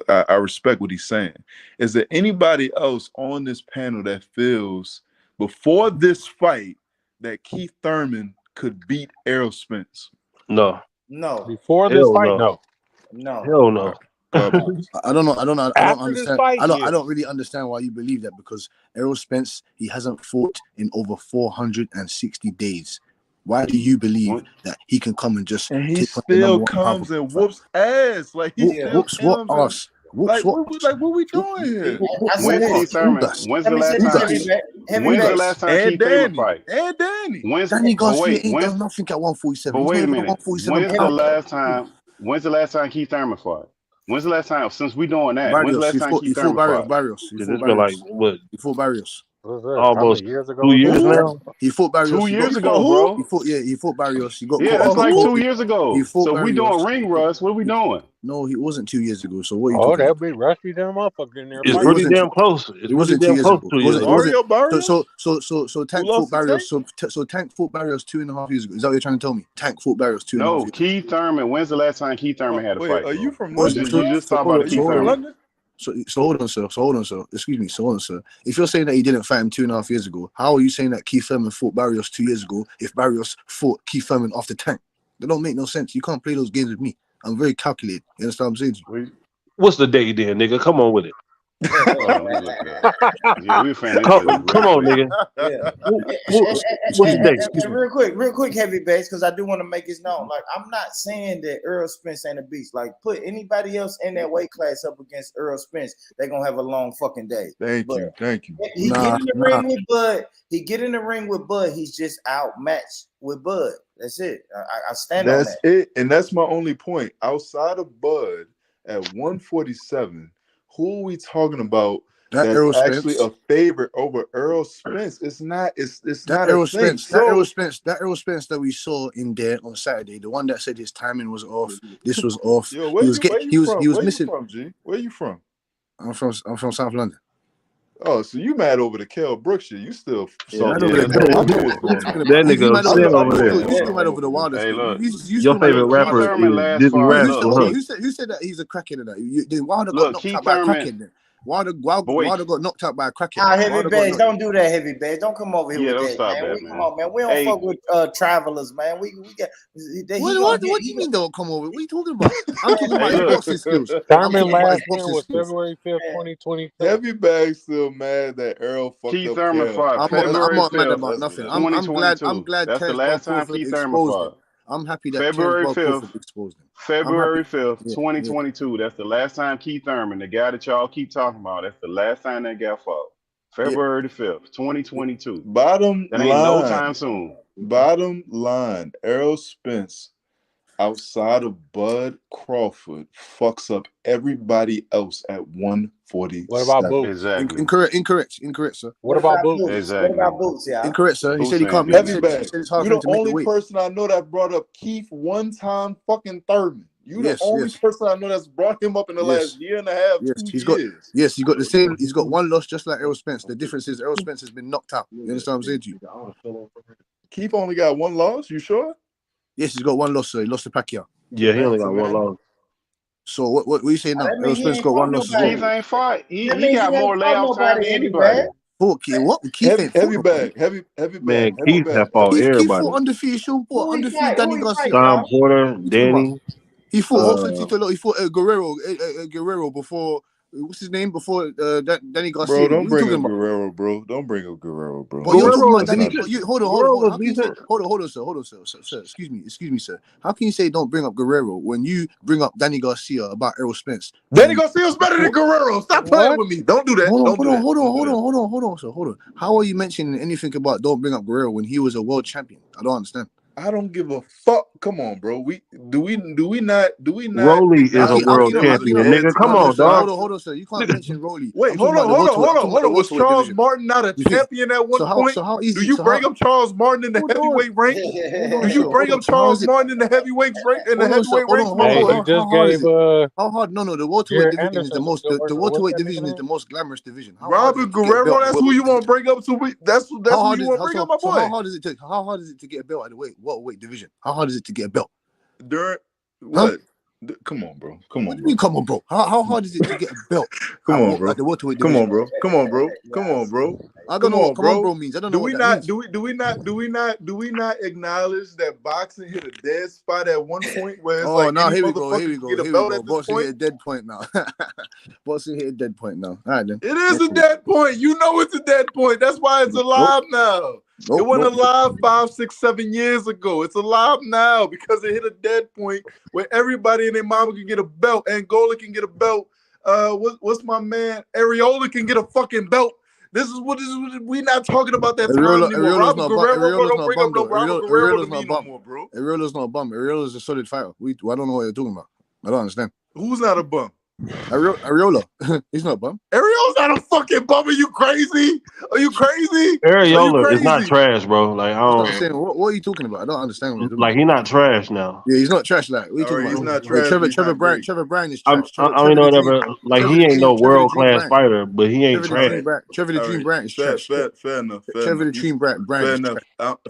I respect what he's saying. Is there anybody else on this panel that feels before this fight that Keith Thurman could beat Errol Spence? No. Before this fight, no. Hell no. I don't know. I don't understand. Fight, I don't really understand why you believe that, because Errol Spence, he hasn't fought in over 460 days. Why do you believe that he can come and just? And he still comes and whoops ass like he whoops what ass? Like what we doing here? When's the last time Keith Thurman fight? And Danny. Danny Garcia ain't done nothing at 147. But wait a minute. When's the last time Keith Thurman fought? When's the last time since we doing that? Barrios, when's the last time Keith Thurman fought? Barrios. It's been like what? Before Barrios. Almost 2 years now. He fought Barrios 2 years ago, bro. He fought Barrios. He got that's like 2 years ago. So Barrios. we doing ring rust. What are we doing? No, he wasn't 2 years ago. So what? That'll be rusty damn motherfucker in there. It's pretty damn close. It wasn't 2 years ago. So Tank fought Barrios. So Tank fought Barrios 2.5 years ago. Is that what you're trying to tell me? Tank fought Barrios 2.5 years ago. No, Keith Thurman. When's the last time Keith Thurman had a fight? Are you from London? You just talk about Keith Thurman. So hold on, sir. Excuse me. So hold on, sir. If you're saying that he didn't fight him 2.5 years ago, how are you saying that Keith Thurman fought Barrios 2 years ago if Barrios fought Keith Thurman after Tank? That don't make no sense. You can't play those games with me. I'm very calculated. You understand what I'm saying? What's the date then, nigga? Come on with it. Hold on, let me look it up. Yeah, we finna Come, into this come real on, quick. nigga. Yeah. What's the date? And real quick, heavy bags, because I do want to make it known. Like, I'm not saying that Earl Spence ain't a beast. Like, put anybody else in that weight class up against Earl Spence, they're gonna have a long fucking day. Thank But you, thank you. he get in the ring with Bud. He get in the ring with Bud. He's just outmatched with Bud. That's it. I stand on That's that. it, and that's my only point. Outside of Bud at 147, who are we talking about That that's Errol actually Spence. a favorite over Earl Spence? It's not. It's That not a Errol thing. Spence, that Errol So Spence, that Errol Spence that we saw in there on Saturday, the one that said his timing was off, this was off. yo, He where was you from? he was Where missing. you from, G? Where you from? I'm from South London. Oh, so you mad over the Kell Brooks shit? You still Yeah, salty? mad over I the know What what's going talking on. about? That You nigga mad over upset the over there. you still mad over the Wilder Hey, thing. look. You Your still mad favorite over the Keith rapper Wilder Thurman is last Dizzy fought. Rascal, Look, huh? who said that he's a crackhead in that? Wilder got look, knocked Keith out by a Thurman. crackhead then. Wilder Boy, got knocked out by a crackhead. Heavy Wilder got bags, knocked. don't do that, heavy bags. Don't come over here yeah, with don't that, stop man. that, Come man. on, man. We don't Hey, fuck with travelers, man. We got What do you mean don't come over? What are you talking about? I'm talking about hey, his look. boxing skills. I'm Thurman talking about his last win boxing was skills. February 5th, 2022. Heavy bag still mad that Earl fucked Keith up Thurman Kell. fought I'm February not mad 5th, about nothing. That's I'm glad 2022. That's the Terence last time Crawford Keith Thurman exposed him. fought. I'm happy that Terence February Crawford 5th. exposed him. I'm February happy. 5th, Yeah. 2022. That's the last time Keith Thurman, the guy that y'all keep talking about, that's the last time that guy fought. February the 5th, 2022. Bottom That ain't no time line, soon. bottom line, Errol Spence outside of Bud Crawford fucks up everybody else at 147. What about Boots? Exactly. Incorrect, sir. What about Boots? What Exactly. about Boots, y'all? Incorrect, sir. He Boots said he ain't can't beat make. He Heavy said, bag. it's hard You for him the to make the only weight. person I know that brought up Keith one time fucking Thurman. You the Yes, only yes, person I know that's brought him up in the last yes, year and a half, yes. 2 He's got years. He's got the same. He's got one loss just like Errol Spence. The difference is Errol Spence has been knocked out. You understand what I'm saying to you? Keith only got one loss. You sure? Yes, he's got one loss, sir. He lost to Pacquiao. Yeah, he only got Congrats, one man. loss. So what are you saying now? That Errol means he Spence ain't got fought one loss as nobody. Keith well. ain't fought. That He means got he more ain't fought layoff time than nobody, heavy anybody. bag. What? Keith ain't fought Heavy nobody. bag. Heavy bag. Man, Heavy Keith bag. have fought Keith everybody. fought undefeated Sean Paul, Who he undefeated fight? Danny Who he fight, Garcia. Tom y'all? Porter, What you talking about? Danny. He fought Guerrero. Guerrero before what's his name? Before Danny Garcia. Bro, What don't you bring talking up about? Guerrero, bro. Don't bring up Guerrero, bro. But you're talking Guerrero about was That's Danny. not decent. it. Hold Guerrero on. was How can you say? decent. Hold on, sir. Excuse me, sir. How can you say don't bring up Guerrero when you bring up Danny Garcia about Errol Spence? Danny Garcia's better than Guerrero. Stop playing What? with me. Don't do that. Hold Don't do that. on, sir. Hold on. How are you mentioning anything about don't bring up Guerrero when he was a world champion? I don't understand. I don't give a fuck. Come on, bro. Do we not Rolly is How a can world you champion, know? nigga. Come on, dog. Hold on, sir. You can't mention Rolly. Wait, I'm talking about the welterweight. I'm talking about the Was welterweight Charles division. Martin not a champion at one point? So how easy? Do you bring up Charles Martin in the Hold on. heavyweight ranks? Hold Do on, you sir. bring up So how is Charles it? Martin in the heavyweight ranks? Hold on, sir. Hold on. My Hey, boy. he just How hard is gave it? How hard? No. The welterweight Jared division is the Anderson some most. good The work. What's welterweight that nigga division is name? the most glamorous division. How hard is Robert it to get a Guerrero. belt? That's who you want to bring up. That's How who hard you is want to bring up, my so boy. how hard is it to get a belt at the welterweight division? How hard is it to get a belt? During Huh? what? Come on, bro. What do you mean, come on, bro? How hard is it to get a belt Come on, bro. at the welterweight Come division? on, bro. Come on, bro. Come on, bro. I don't Come know what on, "come on, bro. bro" means. I don't Do know we what that not? means. Do we not acknowledge that boxing hit a dead spot at one point where it's Oh, like now any here we motherfucker can get a belt at this Boxing point? hit a dead point now. Boxing hit a dead point now. All right then. It is a dead point. You know it's a dead point. That's why it's alive now. It wasn't alive 5, 6, 7 years ago. It's alive now because it hit a dead point where everybody and their mama can get a belt. Angola can get a belt. What's my man? Areola can get a fucking belt. This is what we not talking about that time anymore. Robert Guerrero, bro, don't bring up no Robert Guerrero to me no more, bro. Areola's not a bum. Areola's a solid fighter. I don't know what you're talking about. I don't understand. Who's not a bum? Areola. He's not a bum. Areola's not a fucking bum. Are you crazy? Are you crazy? Areola is not trash, bro. Like That's what I'm saying. What are you talking about? I don't understand what you're talking like about. he not trash now. Yeah, he's not trash. Like, what are you All talking right, about? he's not trash. Trevor Bryan is I trash. don't know whatever. Like he ain't no world class fighter, but he ain't trash. Trevor the Dream Bryan is trash. Fair enough. Trevor the Dream Bryan is trash.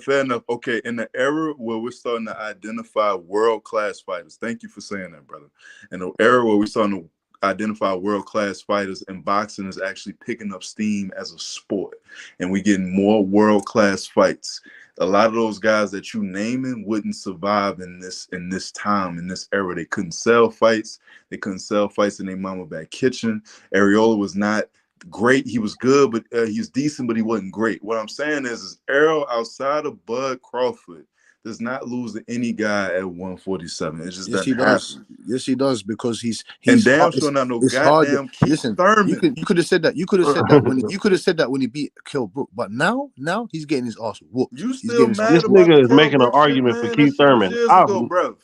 Fair enough. Okay, in the era where we're starting to identify world class fighters, thank you for saying that, brother. In the era where we're starting to identify world-class fighters, and boxing is actually picking up steam as a sport, and we getting more world-class fights. A lot of those guys that you naming wouldn't survive in this time, in this era. They couldn't sell fights. They couldn't sell fights in their mama back kitchen. Arreola was not great. He was good, but he's decent, but he wasn't great. What I'm saying is Errol, outside of Bud Crawford, does not lose to any guy at 147. It just Yes, he doesn't does. happen. Yes, he does, because he's And damn hard- sure not no it's hard. goddamn Keith Listen, Thurman. you could have said that. You could have said that when you could have said that when he beat Kell Brook. But now he's getting his ass whooped. You He's still getting his mad This about nigga the is Kell making an Brook shit, argument for man? Keith That shit was Thurman. years I've ago, bruv.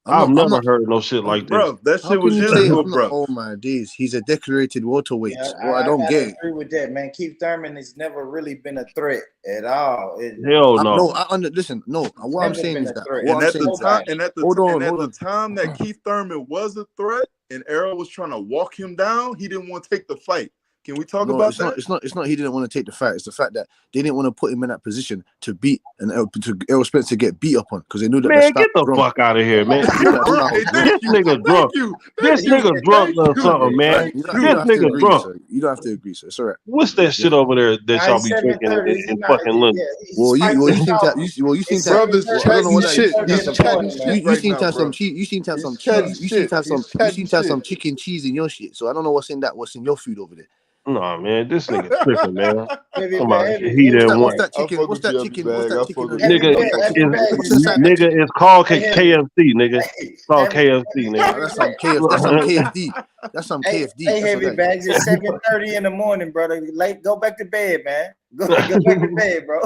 I've I'm never not. heard no shit like this. Bruv, that How shit can was you years say? ago, I'm not, bruv. oh my days, he's a decorated welterweight. Yeah, Well, I don't gotta get it. agree with that, man. Keith Thurman has never really been a threat at all. Hell No, no. listen. No, what I'm Never saying been is a that. threat. What And I'm at saying the is time, that. and at the Hold on, and at hold the on. time that Keith Thurman was a threat, and Errol was trying to walk him down, he didn't want to take the fight. Can we talk No, about it's not. that? It's not. He didn't want to take the fight. It's the fact that they didn't want to put him in that position to beat and to Errol Spence to get beat up on, because they knew that the Man, style get the was wrong. fuck out of here, man. They knew that style Hey, was wrong. thank This you, nigga drunk. thank you, This thank you, nigga drunk or thank something, you, man. thank You you. don't This have to nigga agree, drunk. sir. You don't have to agree, sir. It's all right. What's that shit over there that y'all be drinking 7:30. in fucking London? Yeah, he's Well, you spiked seem to. his You seem It's to. Brother's 7:30. Well, I don't know chatting what that is. shit. He's in the chatting morning, man. shit You right seem now, to have some bro. cheese. You seem to have some He's chatting cheese. You seem shit. to have some. He's You chatting seem to have some shit. chicken cheese in your shit. So I don't know what's in that. What's in your food over there? No, man, this nigga tripping, man. Heavy Come on, bag, he heavy didn't What's want. that I chicken? fuck What's with you, that Heavy chicken? What's Bag. that I chicken? fuck with heavy you. Nigga, bag, heavy bag What's is inside that nigga, chicken? it's called hey, heavy, KFC, nigga. It's hey, called heavy, KFC, Nah, nigga. that's some KF. That's some KFD. That's some hey, KFD. hey, That's what heavy that is. bags. It's 7:30 in the morning, brother. Late, go back to bed, man. Go back to bed, bro.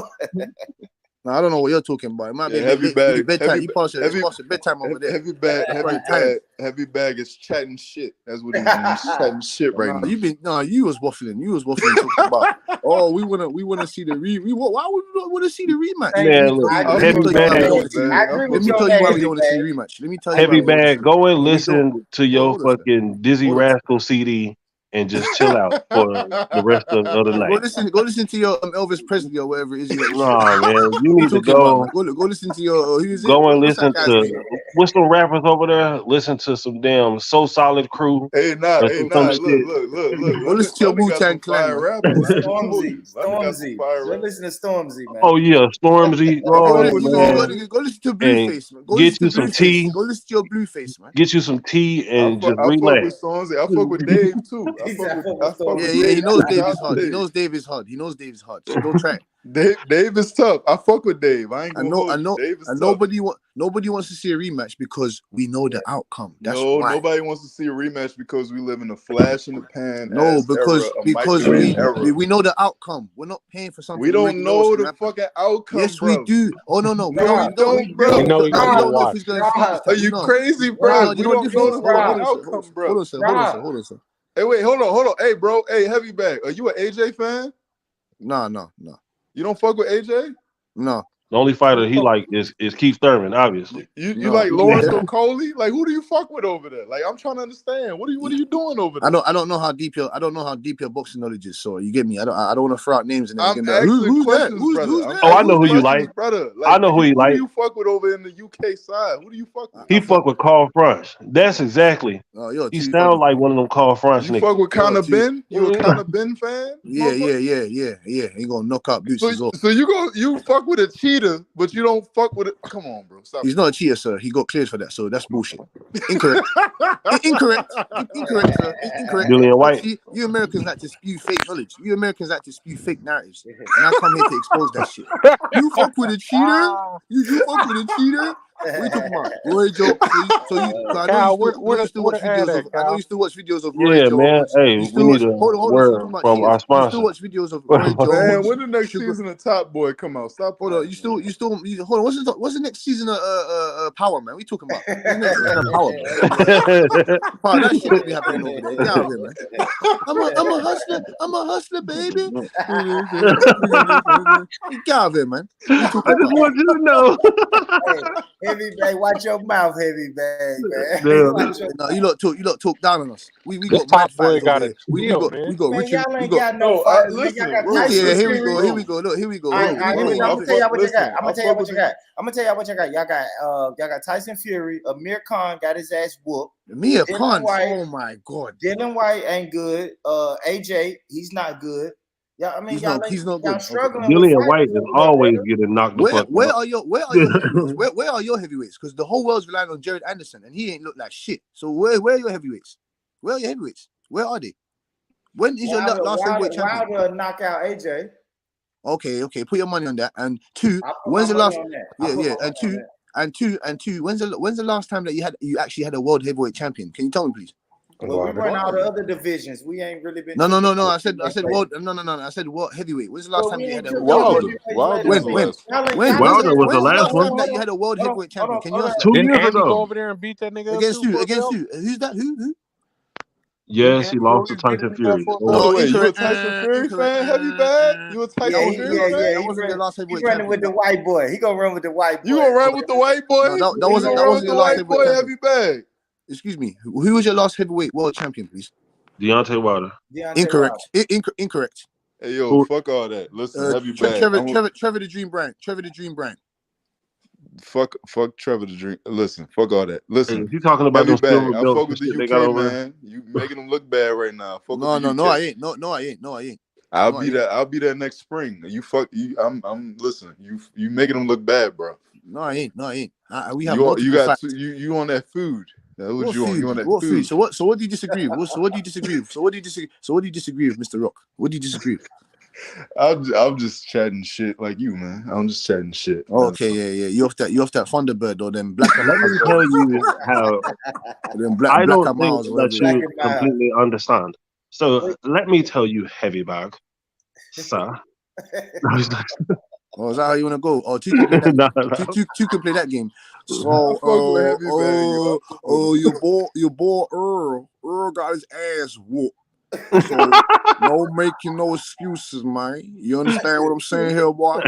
No, I don't know what you're talking about. It might be Yeah, a bit heavy late for you. bag, Bedtime. heavy, You pass it. It's heavy, past bedtime over there. heavy bag, That's heavy right time. bag, heavy bag is chatting shit. That's what he's doing. He's chatting shit right Nah, now. you was waffling. You was waffling talking about. Oh, we wanna see the why would we not want to see the rematch? Thank Man, you. look, I I agree heavy fuck with with you you, on bag, that. heavy Heavy. bag. I I agree fuck Let with me you on tell you that, why we heavy don't want to see bag. the rematch. Let me tell you why heavy we don't want to see. bag. Go and No, we don't. listen to your Hold on, sir. fucking Dizzy Hold on, sir. Rascal CD and just chill out for the rest of the Go night. listen to your Elvis Presley or whatever it is you got. Nah, man, you What you need to talking about, man? go Go listen to your who is it? go and What's that listen guy's name? to what's some rappers over there. Listen to some damn So Solid Crew Hey, nah, or hey, some nah. shit. Look. Go listen to your London got Wu-Tang some Clan, fire man. rappers. I ain't gonna hold Stormzy, you. London got some Stormzy. fire Go rappers. listen to Stormzy, man. Oh yeah, Stormzy. I Oh fuck with You Stormzy. man, go listen to and Blueface, man. Go get listen to you some Blueface. tea. Go listen to your Blueface, man. Get you some tea and just I fuck with relax. Stormzy. I fuck with Dave too. He said, I fuck with I fuck Yeah, with Stormzy. he Dave knows too. Dave Shout is out to hard. He Dave. knows Dave is hard. He knows Dave is hard. So don't try it. Dave is tough. I fuck with Dave. I ain't gonna hold you. Dave is And tough. nobody wants to see a rematch because we know the outcome. That's No, why. nobody wants to see a rematch because we live in a flash in the pan No, ass era, a microwave era. we know the outcome. We're not paying for something We we already don't know what's know gonna the happen. fucking outcome, Yes, bro. we do. Oh no, we No, don't. we don't, We bro. We know don't he gonna know get if washed. he's gonna defeat this Are time. you No. crazy, No, bro? you We know don't know difference. the Hold fucking on, outcome, sir. bro. Hold on, sir. Hey, wait, hold on. Hey, bro. Hey, Heavy Bag. Are you an AJ fan? No. You don't fuck with AJ? No. The only fighter he like is Keith Thurman, obviously. You No. like Lawrence Okolie? Like, who do you fuck with over there? Like, I'm trying to understand. What are you doing over there? I don't know how deep your boxing knowledge is. So you get me. I don't want to throw out names and then I'm again. asking Who's that? questions, Who's brother. that? Oh, I know who you like. Brother. I Like, know who you who like. do you fuck with over in the UK side? Who do you fuck with? He fuck with Carl French. That's exactly. Oh, you're He too sound funny. like one of them Carl French You niggas. fuck with Conor too- Ben? You a Conor Ben fan? Yeah. He gonna knock out Boots as well. So you fuck with a cheater, but you don't fuck with it. Come on, bro. Stop. He's not a cheater, sir. He got cleared for that, so that's bullshit. Incorrect. Incorrect, sir. Incorrect. Julian White. See, you Americans like to spew fake knowledge. You Americans like to spew fake narratives. And I come here to expose that shit. You fuck with a cheater? You fuck with a cheater? What are you talking about? Roy Joe. So I know you still watch videos of. I know you still watch videos of Roy Yeah, Jones. man. Hey, You we still need watch. a Hold on. word Talking about from our cheaters. You sponsor. still watch videos of Roy Man, Jones. when the next Sugar. season of Top Boy come out? Stop. Hold on, you still hold on. What's the next season of Power, man? We talking about what's the next season of Power, man? Wow, that shit don't be happening over there. Get out of here, man. I'm a hustler. I'm a hustler, baby. Get out of here, man. I just want you to know. Heavy bag, watch your mouth, heavy bag, man. Yeah. Watch your No, you lot talk down on us. We This got top mad boy fighters got over a here. We chill, got man. man, Richard. y'all We ain't got got no No, fighters, man. listen, Y'all got bro. Tyson yeah. Here we Fury. go. Here we go. Look, here we go. All right, Look, all right, we listen, got I'm gonna tell y'all what you got. Listen, I'm gonna I tell y'all fuck what with you got. I'm gonna tell y'all what you got. Y'all got Tyson Fury. Amir Khan got his ass whooped. Mia Dylan Khan. White. Oh my god. Dylan White ain't good. AJ, he's not good. Yeah, I mean He's y'all not y'all good. Okay. struggling with Dillian White fighters is over there, always brother. getting knocked the fuck Where out. are your heavyweights? Where are your heavyweights? Because the whole world's relying on Jared Anderson and he ain't look like shit. So where are your heavyweights? Where are your heavyweights? Where are they? When is your last heavyweight champion? Wilder knock out AJ. Okay. Put your money on that. And two, I put when's my the money last? on that. Yeah. And two. When's the last time that you actually had a world heavyweight champion? Can you tell me, please? Well, we run all the other divisions. We ain't really been. No. I said world. No. I said world heavyweight. When's the last time you had a Wilder. When Wilder was the last one. that you had a world heavyweight champion? Can you answer 2 that? years Didn't Andy ago. go over there and beat that nigga Against up too who? for a Against belt? who? Who's that? Who? Yes, he Didn't lost to Andy Ruiz Tyson beat that nigga Fury. up for a No, belt? Wait, you a incorrect. Tyson Fury fan, heavy bag? You a Tyson Yeah, Fury That fan? wasn't your last He heavyweight running with champion. the white boy. He gonna run with the white boy. You gonna run with the white boy? No, that You wasn't gonna run with your the last white heavyweight boy, champion. heavy bag? Excuse me. Who was your last heavyweight world champion, please? Deontay Wilder. Incorrect. Incorrect. Hey yo, Who- fuck all that. Listen, heavy bag. Trevor the Dream Bryant. Trevor the Dream Bryant. Fuck Trevor the Dream. Listen, fuck all that. Listen, If you talking about heavy those silver bag. I belts fuck and with the shit they got UK over there, man. You making them look bad right now. Fuck No, with the UK. I ain't. No, I ain't. I'll No, I be ain't. there. I'll be there next spring. I'm listen. You making them look bad, bro. No, I ain't. We have multiple You got facts. you on that food. That was What you on. food? You on that What food. food? So what do you disagree with? So what do you disagree with? So what do you disagree with, Mr. Rock? What do you disagree with? I'm just chatting shit like you, man. I'm just chatting shit. Okay, yeah. You off that Thunderbird or them Black and let me tell you how them I Black don't and think Miles, that whatever. you completely understand. So let me tell you, heavy bag, sir. Oh, is that how you want to go? Oh, two can play that. No. Two can play that game. I So, fuck with heavy bag. your boy Earl got his ass whooped. So, no making no excuses, man. You understand what I'm saying here, boy?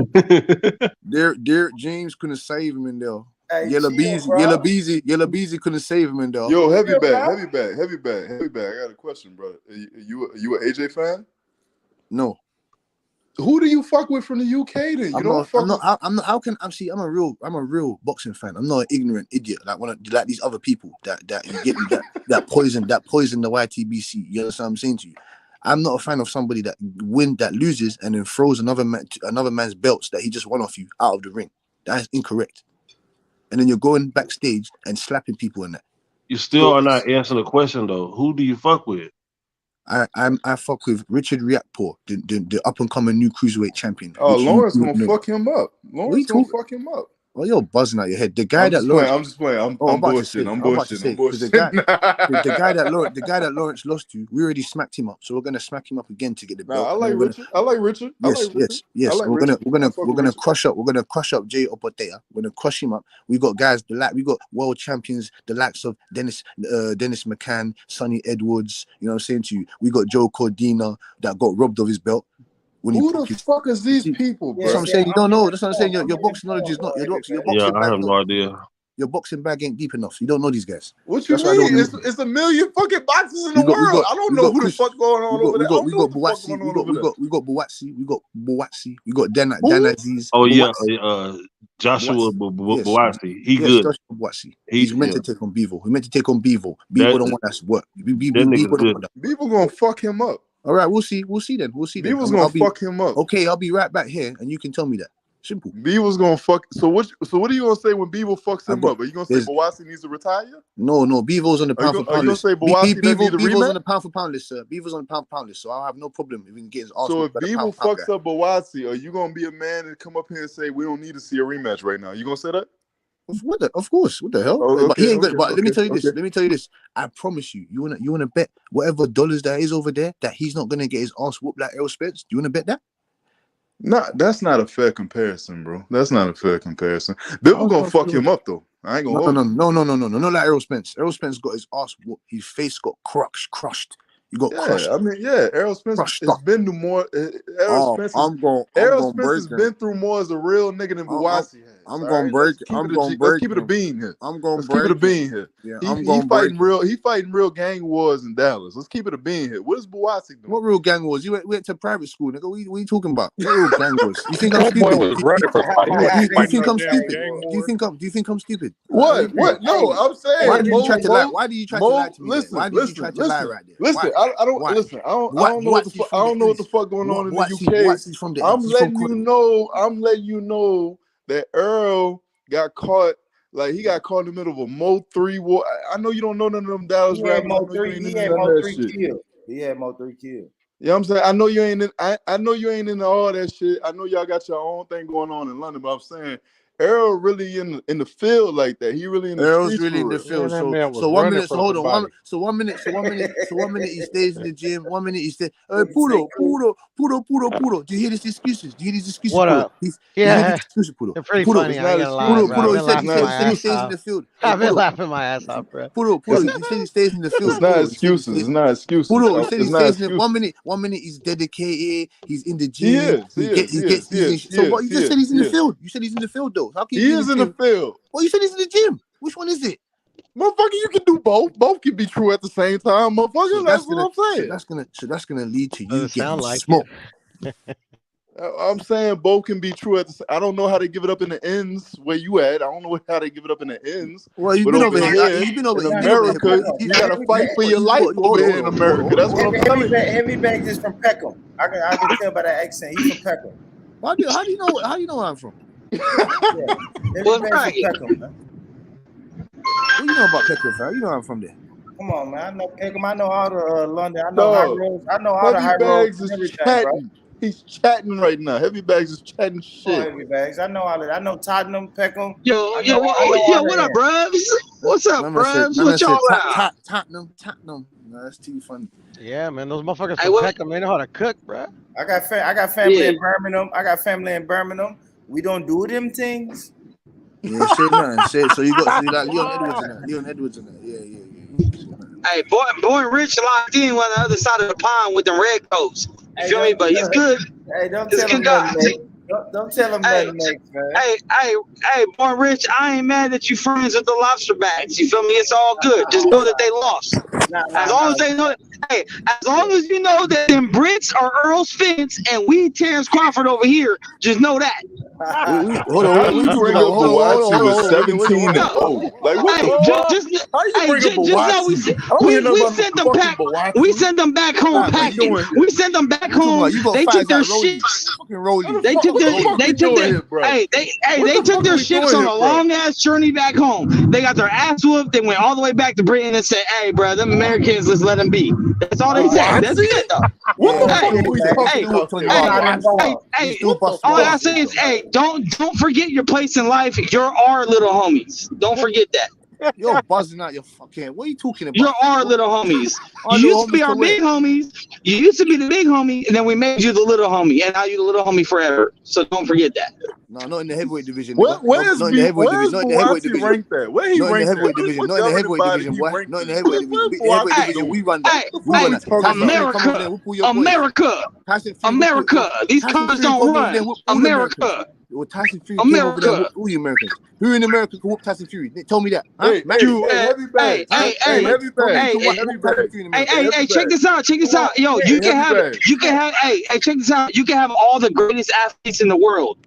Derek James couldn't save him in there. Hey, Yellow chill, Beezy couldn't save him in there. Yo, heavy Chill, bag. bro. I got a question, brother. You an AJ fan? No. Who do you fuck with from the UK then? I'm not. How can I'm see? I'm a real boxing fan. I'm not an ignorant idiot like these other people that you get me that poison the YTBC. You understand what I'm saying to you? I'm not a fan of somebody that loses and then throws another man's belts that he just won off you out of the ring. That is incorrect. And then you're going backstage and slapping people in that. You still are not answering the question though. Who do you fuck with? I fuck with Richard Riakporhe, the up and coming new cruiserweight champion. Oh, Lawrence gonna fuck him up. Lawrence gonna fuck him up. Oh, you're buzzing out your head. The guy I'm that Lawrence. I'm just playing. I'm bullshitting. I'm bullshitting. The guy that Lawrence lost to, we already smacked him up. So we're gonna smack him up again to get the belt. I like Richard. Yes. I like We're Richard. gonna crush up. We're gonna crush up Jay Opotea. We're gonna crush him up. We got guys we got world champions, the likes of Dennis McCann, Sonny Edwards. You know what I'm saying to you. We got Joe Cordina that got robbed of his belt. Who the fuck is these people, bro? That's what I'm saying. You don't know. That's what I'm saying. Your boxing knowledge is not your boxing. Yeah, I have no idea. Your boxing bag ain't deep enough. You don't know these guys. What you mean? It's a million fucking boxes in the world. I don't know who the fuck going on over there. We got Buatsi. We got Buatsi. We got Danaziz. Oh yeah, Joshua Buatsi. He good. Joshua Buatsi. He's meant to take on Bevo. He meant to take on Bevo. Bevo don't want us work. Bevo gonna fuck him up. All right, we'll see. We'll see then. Bevo's gonna fuck him up. Okay, I'll be right back here, and you can tell me that. Simple. Bevo's gonna fuck. So what are you gonna say when Bevo fucks him up? Are you gonna say Buatsi needs to retire? No. Bevo's on the pound for pound list. Are you gonna say Buatsi Bevo's on the pound for pound list, sir. Bevo's on the pound for pound list, so I'll have no problem if we can get his arse. So if Bevo fucks up Buatsi, are you gonna be a man and come up here and say we don't need to see a rematch right now? You gonna say that? Of course. What the hell? But he ain't good. But let me tell you this. I promise you. You wanna bet whatever dollars that is over there that he's not gonna get his ass whooped like Errol Spence? Do you wanna bet that? No, that's not a fair comparison, bro. That's not a fair comparison. Bevo gonna fuck him up though. I ain't gonna. No. Not like Errol Spence. Errol Spence got his ass whooped. His face got crushed. You got crushed. I mean, Errol Spence has been through more. Errol Spence has been through more as a real nigga than Buatsi has. I'm all gonna right? break. Let's I'm gonna let's break keep it a him. bean here. I'm gonna Let's keep it a break him. bean here. Yeah, He I'm he gonna break him. he fighting real gang wars in Dallas. Let's keep it a bean here. What is Buwasi doing? What real gang wars? You went to private school, nigga. What you talking about? What real gang wars? You think I'm That boy stupid? was running for fight. He Do wasn't you fighting think no I'm damn stupid? gang Do you war. think I'm stupid? What? What? No, I'm Why saying did you try to lie? Mo, Why did you try to lie Mo. to me? Then? Why Listen, did you try to lie right there? listen. Why? I don't Why? listen. I don't What? know what the Buatsi's fuck. I from the don't know what the east. fuck going on in the UK. Buatsi's from the I'm east. He's from letting you Cotton. know. I'm letting you know that Earl got caught. Like he got caught in the middle of a Mo 3 war. I know you don't know none of them Dallas He had rappers. I Mo know you 3. ain't He into had none Mo of that 3 shit. killed. He had Mo 3 killed. You know what I'm saying? I know you ain't in, I know you ain't into all that shit. I know y'all got your own thing going on in London, but I'm saying Earl really in the field like that. He really in the Earl's streets really in for the real. field. Man, that man was 1 running minute. So for hold on. somebody. So 1 minute. So 1 minute he stays in the gym. 1 minute he stays. What you say, Pudo, Cool? Pudo. Do you hear these excuses? Do you hear these excuses, What Pudo? up? You Yeah, hear these excuses, Pudo? they're pretty Pudo, It's funny. I not ain't gonna lie, excuses, bro. I've Pudo. bro. He been said It's he laughing not said my he said he ass stays excuses. in off. the field. I've been Pudo, laughing my ass off, bro. Pudo. It's He not said excuses. It's not excuses. Pudo. He said he It's not stays in the excuses. 1 minute he's dedicated. He's in the He gym. is. He is. He is. He He's in. is. He So what? is. You He just said is. he's in He the is. field. You said he's in the field though. How can he He be in is the in the gym? field. Well, you said he's in the gym. Which one is it? Motherfucker, you can do both. Both can be true at the same time, motherfucker. So That's that's what gonna. I'm saying. That's gonna lead to you Doesn't getting sound like it. smoked. I'm saying both can be true at the same. I don't know how they give it up in the ends where you at. I don't know how they give it up in the ends. Well, you've But been over over here. here You've been over. in You've been over here. America, You, you gotta fight for your you, life hold over on, here in America. That's what I'm telling you. Heavy bags is from Peckham. I can tell by that accent. He's from Peckham. How do you know? How do you know where I'm from? Yeah. Heavy bags from Peckham, man. What you know about Peckham, fam? You know I'm from there. Come on, man. I know Peckham. I know all the London. I know high No, roads. I know all the Heavy high roads Bags and is everything, bro. chatting. He's chatting right now. Heavy Bags is chatting Come on, shit. Heavy bags. I know all of that. I know Tottenham, Peckham. Yo, I know what up, bruv? What's up, bruv? What y'all out? Tottenham. No, that's too funny. Yeah, man. Those motherfuckers Hey, from what? Peckham, they know how to cook, bro. I got family Yeah. in Birmingham. We don't do them things. Yeah, say nothing. So you like Leon Edwards in that. Yeah. Hey, boy, Rich locked in on the other side of the pond with the red coats. You feel me? But he's good. Hey, don't He's a tell him good guy. nothing, mate. Don't tell him Hey, nothing, mate, man. Hey, boy, Rich, I ain't mad that you friends with the lobster bags. You feel me? It's all good. Just know that they lost. As long as they know, hey, as long as you know that them Brits are Earl Spence and we Terrence Crawford over here, just know that. Hold How on. do you bring up Buwati with 17 and 0? Like what the fuck? How you bring up just know we sent them back. We sent them back home packing. We sent them back home. They took their ships. They took their ships on a long ass journey back home. They got their ass whooped. They went all the way back to Britain and said, "Hey, bro, them Americans, let's let them be." That's all they said. That's it, though. What the fuck are we talking about? All I say is, hey, don't forget your place in life. You're our little homies. Don't forget that. You're buzzing out your fucking. What are you talking about? You're our little homies. Our You little used to be homies our to big homies. You used to be the big homie, and then we made you the little homie, and now you're the little homie forever. So don't forget that. No, not in the heavyweight division. Where's Buwati ranked at? Where he not in the ranked heavyweight at? division. What Not in the heavyweight body division, he boy. ranked Not in the at? heavyweight division. The heavyweight division, we run that. America. These colors don't run. America. Well, Tyson Fury came over there and whooped all the Americans. Who in America can whoop Tyson Fury? Tell me that. Huh? Hey, check this out. Yo, you can have. Hey, check this out. You can have all the greatest athletes in the world,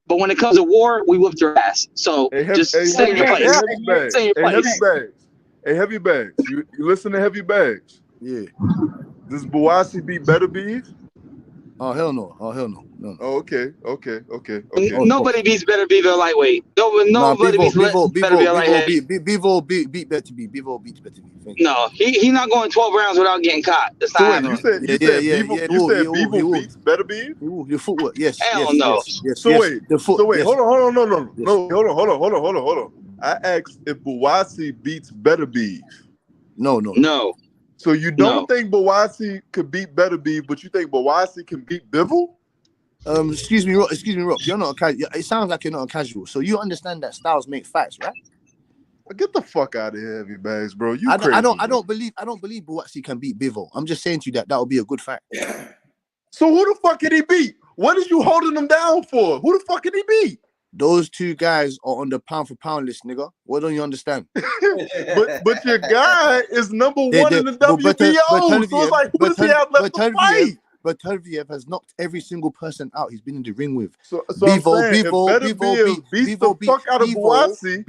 but when it comes to war, we whoop their ass. So just stay in your place. Stay in your place. Hey, Heavy Bags. You listen to Heavy Bags? Yeah. Does Buwasi beat Better Beef? Oh hell no. No. Oh, okay. Nobody beats Better Beef at lightweight. Nobody beats Better Beef at lightweight. Bevo beat Better Beef. Bevo beats Better Beef. No, he not going 12 rounds without getting caught. That's not happening. You said Bevo beats Better Beef? Your footwork, yes. Hell no. Yes. So wait, hold on. Yes. Hold on. I asked if Buwasi beats Better Beef. No. So you don't think Buwasi could beat Better Beef, but you think Buwasi can beat Bivol? Excuse me, Rock. You're not a casual. It sounds like you're not a casual. So you understand that styles make fights, right? Get the fuck out of here, Heavy Bags, bro. You I crazy. don't believe Buwasi can beat Bivol. I'm just saying to you that would be a good fight. So who the fuck can he beat? What is you holding him down for? Who the fuck can he beat? Those two guys are on the pound for pound list, nigga. What don't you understand? but your guy is number one in the WBO. So it's like, who does he have left to fight? But Turviev has knocked every single person out he's been in the ring with. So I'm saying, Bevo beats the fuck out of Buatsi.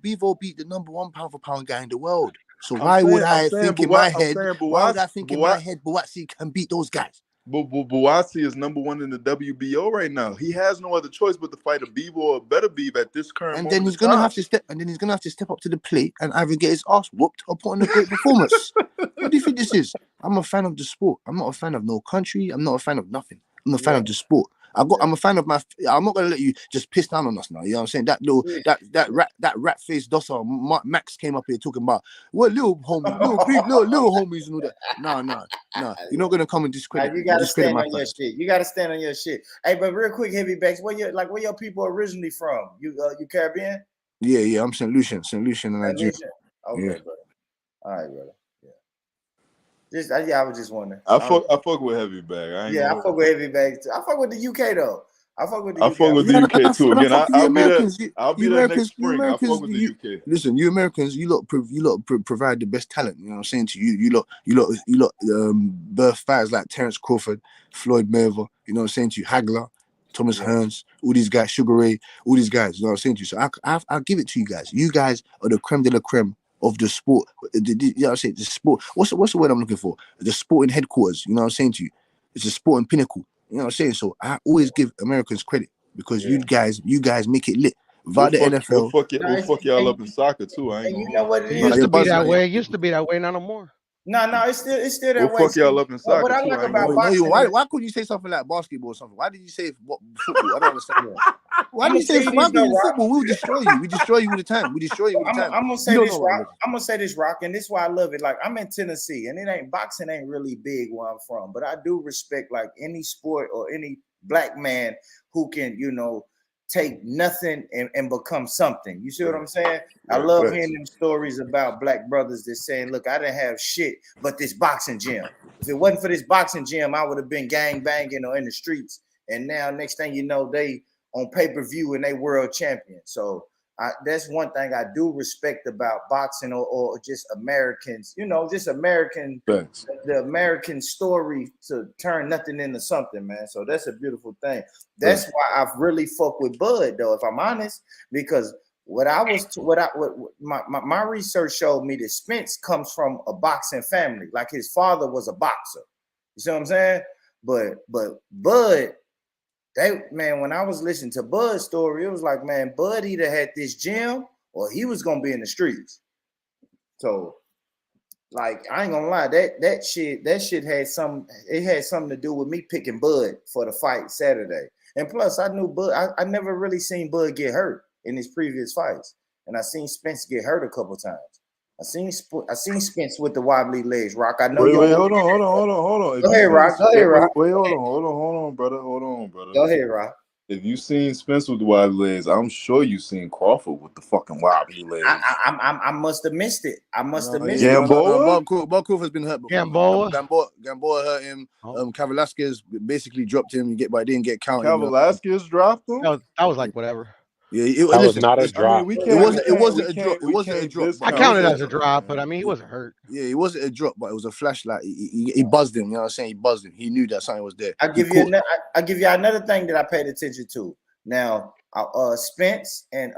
Bevo beat the number one pound for pound guy in the world. So why would I think in my head Buatsi can beat those guys? But Buatsi is number one in the WBO right now. He has no other choice but to fight a Bevo or a better Bevo at this current moment. And then he's gonna have to step. And then he's gonna have to step up to the plate and either get his ass whooped or put on a great performance. What do you think this is? I'm a fan of the sport. I'm not a fan of no country. I'm not a fan of nothing. I'm a fan of the sport. I'm a fan of my. I'm not gonna let you just piss down on us now. You know what I'm saying? That little that rat faced docile Max came up here talking about what little homies, little homies and all that. No. You're not gonna come and discredit. You gotta stand on your shit. You gotta stand on your shit. Hey, but real quick, Heavybacks, where your people originally from? You Caribbean? Yeah. I'm St. Lucian, and Nigeria. Okay, brother. All right, brother. I was just wondering. I fuck with Heavybag. I fuck with Heavybag too. I fuck with the UK though. I fuck with the UK. I fuck with the UK too. Again, I'll be there next spring. I fuck with the UK. Listen, you Americans, you lot provide the best talent. You know what I'm saying to you? You lot birth fighters like Terence Crawford, Floyd Mayweather. You know what I'm saying to you? Hagler, Thomas Hearns, all these guys, Sugar Ray, all these guys. You know what I'm saying to you? So I'll give it to you guys. You guys are the creme de la creme of the sport. You know what I'm saying? The sport. What's the word I'm looking for? The sporting headquarters. You know what I'm saying to you? It's a sporting pinnacle. You know what I'm saying? So I always give Americans credit because you guys make it lit. Via the NFL. We'll fuck y'all up in soccer too. I ain't gonna. You know what it is? It used to be that way. It used to be that way. Not no more. No, it's still that way. We'll fuck y'all up in soccer What I too. like about boxing. Why couldn't you say something like basketball or something? Why did you say football? I don't understand. Why did you say football? We will destroy you. We destroy you all the time. I'm gonna say this, Rock. I'm gonna say this, Rock, and this is why I love it. Like, I'm in Tennessee, and boxing ain't really big where I'm from, but I do respect like any sport or any black man who can, take nothing and become something. You see what I'm saying? I love hearing them stories about black brothers that saying, look, I didn't have shit but this boxing gym. If it wasn't for this boxing gym, I would have been gang banging or in the streets. And now next thing you know, they on pay-per-view and they world champion. So that's one thing I do respect about boxing or just Americans, just American, the American story to turn nothing into something, man. So that's a beautiful thing. That's why I've really fucked with Bud, though, if I'm honest, because my research showed me that Spence comes from a boxing family. Like his father was a boxer. You see what I'm saying? But Bud, when I was listening to Bud's story, it was like, man, Bud either had this gym or he was gonna be in the streets. So, like, I ain't gonna lie, that shit had something to do with me picking Bud for the fight Saturday. And plus, I knew Bud. I never really seen Bud get hurt in his previous fights, and I seen Spence get hurt a couple times. I seen Spence with the wobbly legs, Rock. I know. Wait, hold on. Go ahead, Rock. Wait, hold on, brother. Go ahead, Rock. If you seen Spence with the wobbly legs, I'm sure you seen Crawford with the fucking wobbly legs. I must have missed it. Gamboa Crawford's been hurt before. Gamboa hurt him. Velasquez basically dropped him. But didn't get counted. Velasquez dropped him. That was like whatever. Yeah, it was not a drop. It wasn't a drop. I counted it as a drop, but I mean, he wasn't hurt. Yeah, it wasn't a drop, but it was a flashlight. He buzzed him. You know what I'm saying? He buzzed him. He knew that something was there. I'll give you another thing that I paid attention to. Now, Spence and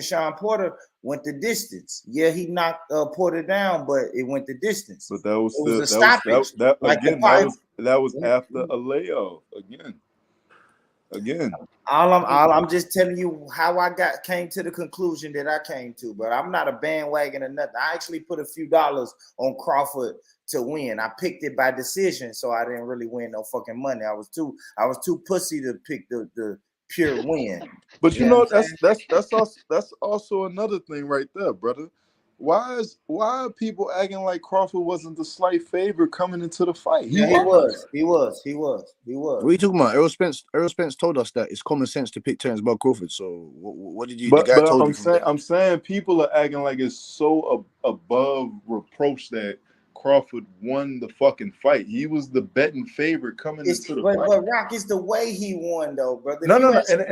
Sean Porter went the distance. Yeah, he knocked Porter down, but it went the distance. But that was a stoppage. That was after a layoff again. All I'm just telling you how I came to the conclusion that I came to, but I'm not a bandwagon or nothing. I actually put a few dollars on Crawford to win. I picked it by decision, so I didn't really win no fucking money. I was too pussy to pick the pure win. But that's also another thing right there, brother. Why are people acting like Crawford wasn't the slight favorite coming into the fight? He was. What are you talking about? Errol Spence told us that it's common sense to pick Terence Bud Crawford. So what did you? But I'm saying people are acting like it's so above reproach that Crawford won the fucking fight. He was the betting favorite coming into the fight. But Rock, it's the way he won, though, brother. No, If you no,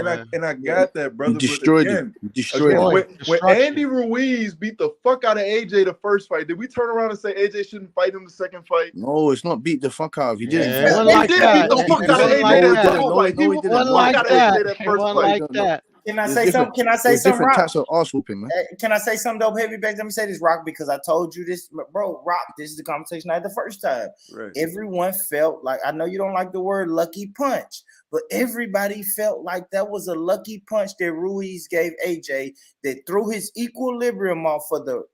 had and I got that, brother. You destroyed but him. You destroyed him. when Andy Ruiz beat the fuck out of AJ the first fight, did we turn around and say AJ shouldn't fight him the second fight? No, it's not beat the fuck out of. He didn't. Yeah, it wasn't He like did that. beat the fuck out of It wasn't AJ like that that. first No, fight. no, he He didn't. whooped the fuck out of AJ that It first wasn't fight. like that. Can I There's say different. something? Can I say There's something, different Rock? types of arse whooping, man. Can I say something, dope heavy back? Let me say this, Rock, because I told you this, bro. Rock, this is the conversation I had the first time. Right. Everyone felt like, I know you don't like the word lucky punch, but everybody felt like that was a lucky punch that Ruiz gave AJ that threw his equilibrium off for the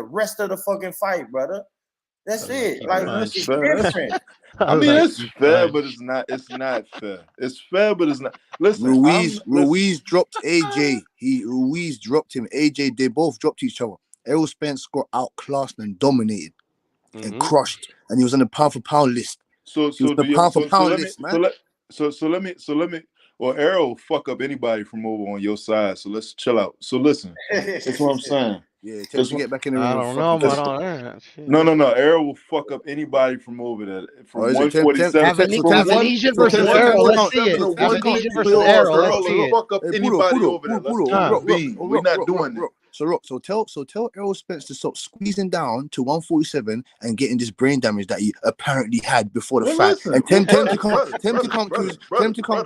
rest of the fucking fight, brother. That's it. Like, That's it's fair. different. I mean, it's fair, but it's not. It's not fair. It's fair, but it's not. Listen, Ruiz dropped AJ. Ruiz dropped him. AJ, they both dropped each other. Errol Spence got outclassed and dominated and crushed, and he was on the pound for pound list. So he was the pound for pound list, man. So let me. Well, Errol will fuck up anybody from over on your side. So let's chill out. So listen, that's what I'm saying. Yeah, tell him to get back in the ring. I don't know about all that. Shit. No. Errol will fuck up anybody from over there. From 147. Avanesian versus Errol. Let's see it. Avanesian versus Errol. Let's see it. Fuck up anybody over there. We're not doing that. So tell Errol Spence to stop squeezing down to 147 and getting this brain damage that he apparently had before the fight. And tell him to come to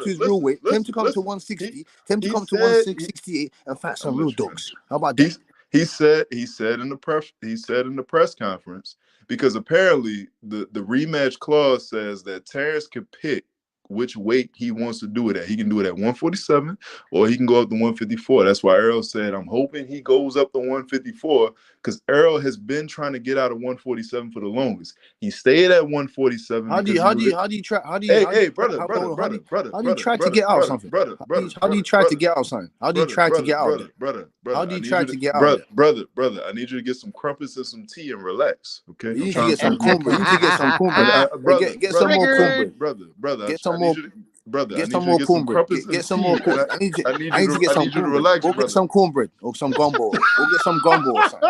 his real weight. Tell him to come to 160. Tell him to come to 168 and fight some real dogs. How about that? He said in the press conference, because apparently the rematch clause says that Terrence can pick which weight he wants to do it at. He can do it at 147 or he can go up to 154. That's why Errol said, I'm hoping he goes up to 154 because Errol has been trying to get out of 147 for the longest. He stayed at 147. How do you try to get out of something? How do you try to get out of something? How do you try to get out of it? How do you try to get out of it? Brother, I need you to get some crumpets and some tea and relax. Okay. You need to get some cornbread. Get some more cornbread. Brother. Get some more. Get some more cornbread. Get some more. I need to get some cornbread. Go get some cornbread or some gumbo. Go get some gumbo or something.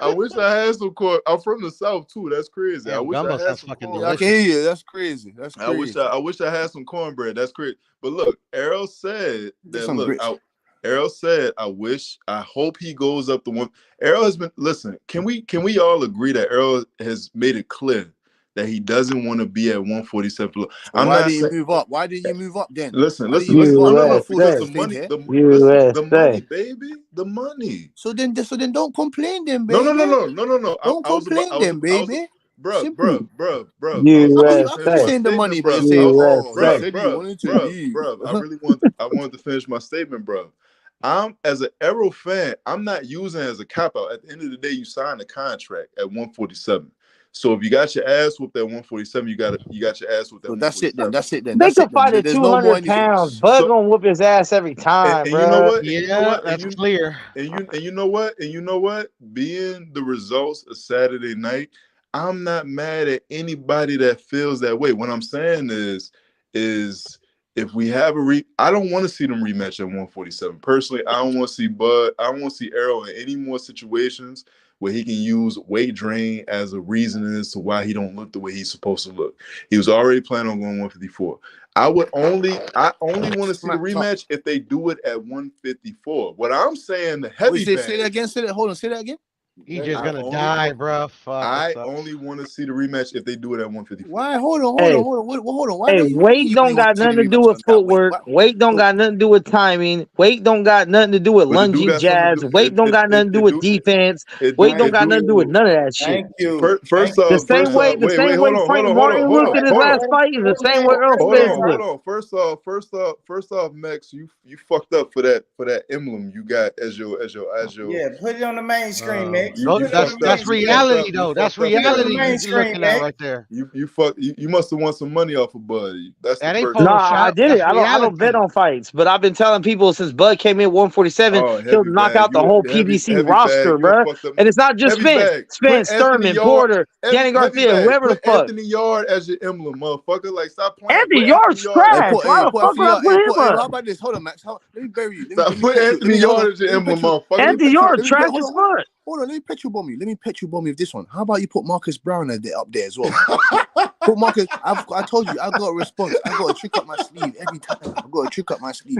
I wish I had some corn. I'm from the South too. That's crazy. Yeah, I wish I had some cornbread. I can hear you. That's crazy. That's crazy. I wish I had some cornbread. That's crazy. But look, Errol said that. Errol said, I hope he goes up the one. Errol has been. Listen, can we all agree that Errol has made it clear that he doesn't want to be at 147? Why did you move up? Why didn't you move up then? Listen. The money, baby, the money. So then don't complain, then, baby. No. Don't complain, then, baby. Bro. I'm saying the money, bro. I wanted to finish my statement, bro. I'm as an Errol fan, I'm not using it as a cop out. At the end of the day, you signed a contract at 147. So if you got your ass whooped at 147, you got your ass whooped at 147. That's it then. They can fight at 200 pounds. Bud gonna whoop his ass every time, and bro. you know what? Yeah, that's clear. And you know what? Being the results of Saturday night, I'm not mad at anybody that feels that way. What I'm saying is if we have I don't want to see them rematch at 147. Personally, I don't want to see Bud. I don't want to see Errol in any more situations where he can use weight drain as a reason as to why he don't look the way he's supposed to look. He was already planning on going 154. I only want to see the rematch if they do it at 154. What I'm saying, the heavy bag. Say that again. Say that again. He's just gonna die, bro. Fuck. I only want to see the rematch if they do it at 154. Why? Hold on. Why weight don't got nothing to do with footwork. Weight don't got nothing to do with timing. Weight don't got nothing to do with lunging jabs. Weight don't got nothing to do with defense. Weight don't got nothing to do with none of that shit. Thank you. First off, the same way Frank Martin looked in his last fight is the same way Earl Spence looked. First off, Max, you fucked up for that emblem you got as your. Yeah, put it on the main screen, man. That's reality, though. That's reality you're looking at right there. You must have won some money off of Bud. That ain't no, I did it. I don't bet on fights, but I've been telling people since Bud came in 147, he'll knock out the whole PBC roster, bro. And it's not just Spence, Thurman, Porter, Danny Garcia, whoever the fuck. Anthony Yard as your emblem, motherfucker. Like, stop playing. Anthony Yard's trash. Why the fuck would I put him up? How about this? Hold on, Max. Let me bury you. Stop putting Anthony Yard as your emblem, motherfucker. Anthony Yard trash as fuck. Hold on, let me petrol bomb you. Let me petrol bomb you with this one. How about you put Marcus Brown up there as well? Put Marcus. I told you, I got a response. I got a trick up my sleeve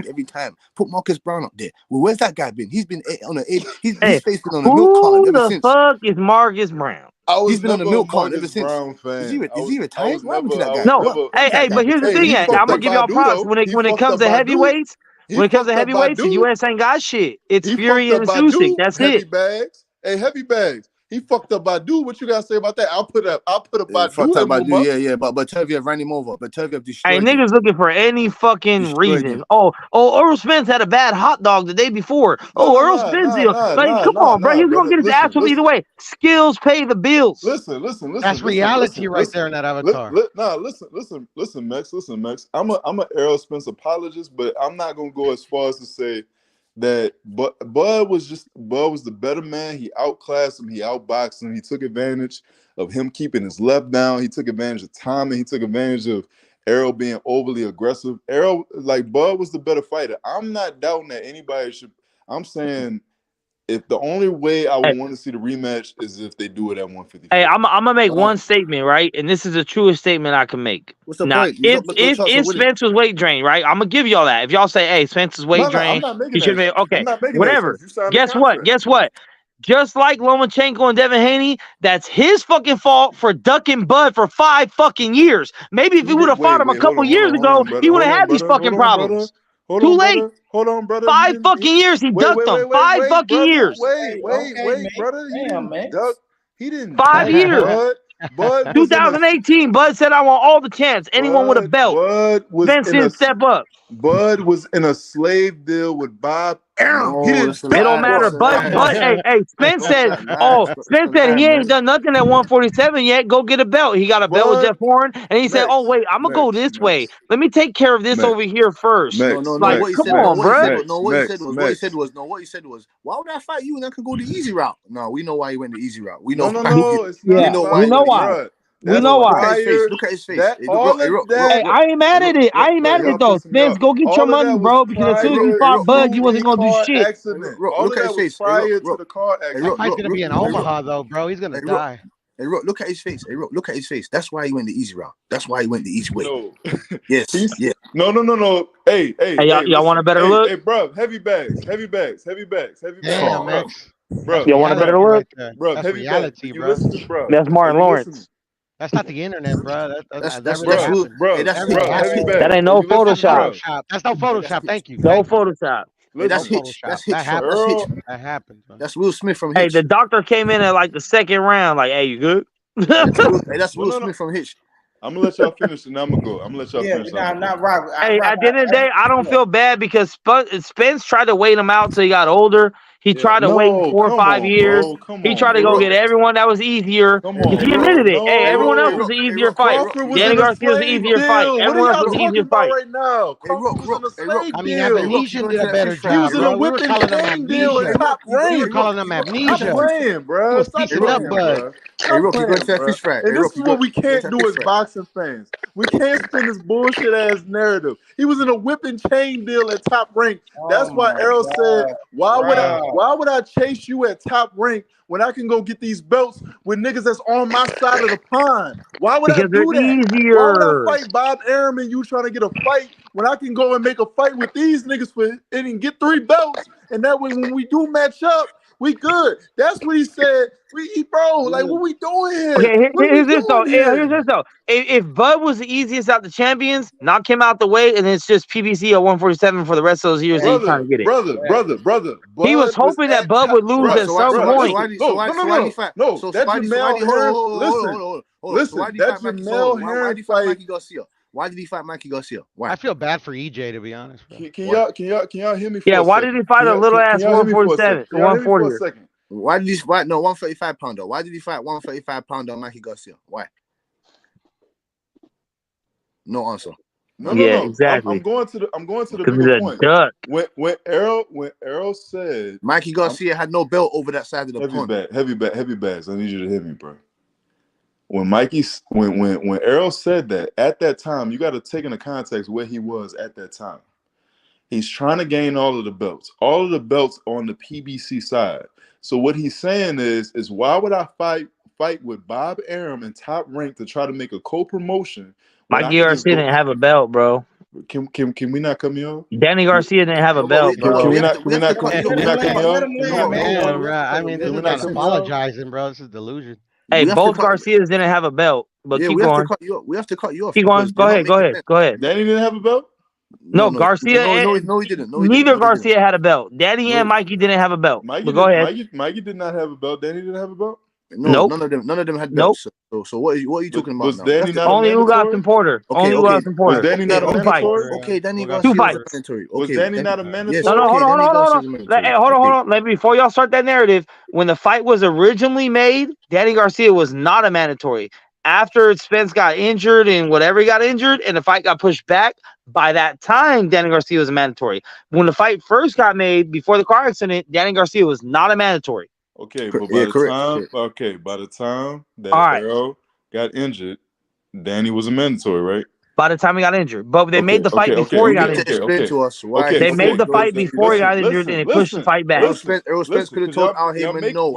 every time. Put Marcus Brown up there. Well, where's that guy been? He's been on a. His face been on a milk carton ever since. Who the fuck is Marcus Brown? He's been on the milk carton ever since. Is he retired? What happened to that guy? No, hey, but here's the thing. I'm gonna give y'all props when it comes to heavyweights. When it comes to heavyweights, the U.S. ain't got shit. It's Fury and Usyk. That's it. Bags. Hey, heavy bags. He fucked up Badu. What you gotta say about that? I'll put a Badu. Fucked up Badu. Yeah. But Turviev ran him over. But Turviev destroyed him. Hey, niggas looking for any fucking reason. Oh, Earl Spence had a bad hot dog the day before. Earl Spence. Come on, bro. He's gonna get his ass whooped either way. Skills pay the bills. Listen. That's reality right there in that avatar. Listen, Max. I'm a Errol Spence apologist, but I'm not gonna go as far as to say that Bud was the better man. He outclassed him, he outboxed him, he took advantage of him keeping his left down, he took advantage of timing, he took advantage of Errol being overly aggressive. Bud was the better fighter. I'm not doubting that anybody should. I'm saying if the only way I would want to see the rematch is if they do it at 155. Hey, I'm gonna make one statement, right? And this is the truest statement I can make. What's the now, point? If Spence was weight drained, right? I'm gonna give y'all that. If y'all say, "Hey, Spence is weight drained," he should be okay. Whatever. Guess what? Just like Lomachenko and Devin Haney, that's his fucking fault for ducking Bud for 5 fucking years. Maybe if he would have fought him a couple years ago, he would have had these fucking problems. Too late. Hold on, brother. 5 fucking years. He ducked them. 5 fucking years. Wait, brother. He didn't 5 years. Bud 2018, Bud said, "I want all the chance. Anyone with a belt." Spence didn't step up. Bud was in a slave deal with Bob Arum. It don't matter. Bud, hey, Spence said, Spence said he ain't done nothing at 147 yet. Go get a belt. He got a belt with Jeff Horn, and he said, "Oh wait, I'm gonna go this way. Let me take care of this over here first." No. Like, come on, bro. What he said was, why would I fight you and I can go the easy route? No, we know why he went the easy route. We know. We know why. We know why. Look at his face. Hey, I ain't mad at it. I ain't mad at it though. Spence, go get your money, bro. Because as soon as you fought Bud, you wasn't gonna do shit. Look at his face. That fight's gonna be in Omaha though, bro. He's gonna die. Hey, look at his face. Look at his face. That's why he went the easy route. That's why he went the easy way. No. Yes. Yeah. No. Hey, y'all want a better look? Hey, bro, heavy bags. Damn, man. Bro, y'all want a better look? Bro, that's heavy reality, bags. bro. You listen, bro. That's Martin Lawrence. That's not the internet, bro. That ain't no Photoshop. That's no Photoshop. Thank you. No Photoshop. Hey, that's Hitch. That's Hitch. That happened. That's Will Smith from Hitch. Hey, the doctor came in at like the second round. Like, hey, you good? Hey, that's Will Smith from Hitch. I'm gonna let y'all finish, and then I'm gonna go. I'm gonna let y'all finish. Not right. Hey, at the end of the day, I don't feel bad because Spence tried to wait him out till he got older. He tried to wait 4 or 5 years. He tried to go get everyone that was easier. He admitted it. Hey, everyone else was the easier fight. Danny Garcia was the easier fight. Everyone else was the easier fight. Right now, I mean, Amnesia did a better job. He was in a whipping chain deal at top rank. We were calling him Amnesia. Stop playing, bro. Stop playing, bro. Hey, Rook, you go to that fish fry. And this is what we can't do as boxing fans. We can't spin this bullshit ass narrative. He was in a whipping chain deal at top rank. That's why Errol said, why would I chase you at top rank when I can go get these belts with niggas that's on my side of the pond? Why would I do that? Easier. Why would I fight Bob Arum and you trying to get a fight when I can go and make a fight with these niggas and get 3 belts? And that way when we do match up, we good. That's what he said. Like, what we doing here? Okay, here's this though. If Bud was the easiest out the champions, knock him out the way, and it's just PBC at 147 for the rest of those years that he's trying to get it. Brother. He was hoping that Bud would lose at some point. Why did he fight Mikey Garcia? Why? I feel bad for EJ, to be honest. Bro. Can y'all hear me? For yeah, why did he fight a little ass 147, 140? Why did he fight? No, 135 pounder. Why did he fight 135 pounder Mikey Garcia? Why? No answer. No. Exactly. I'm going to the bigger point. When Errol said Mikey Garcia had no belt over that side of the pond. Heavy bags. I need you to hear me, bro. When Errol said that, at that time, you got to take into context where he was at that time. He's trying to gain all of the belts. All of the belts on the PBC side. So what he's saying is why would I fight with Bob Arum in Top Rank to try to make a co-promotion? Mikey Garcia didn't have a belt, bro. Can we not come here? Danny Garcia didn't have a belt, bro. Can we not come here? I mean, this is not apologizing, bro. This is delusion. Hey, both Garcias didn't have a belt, but keep going. We have to cut you off. Keep going. Go ahead. Danny didn't have a belt? No, Garcia. No, he didn't. Neither Garcia had a belt. Danny and Mikey didn't have a belt. But go ahead. Mikey did not have a belt. Danny didn't have a belt? No, none of them had belts. So what are you talking about now? Danny not only Ugas and Porter. Okay, only Ugas and Porter. Was Danny not a mandatory? Okay, Danny Garcia was mandatory. Was Danny not a mandatory? No, hold on. Before y'all start that narrative, when the fight was originally made, Danny Garcia was not a mandatory. After Spence got injured and whatever he got injured, and the fight got pushed back, by that time, Danny Garcia was a mandatory. When the fight first got made, before the car accident, Danny Garcia was not a mandatory. Okay, but by the time that Errol got injured, Danny was a mandatory, right? By the time he got injured, but they made the fight before he got injured. They made the fight before he got injured, and it pushed the fight back. Errol Spence could have told Al Heyman, no.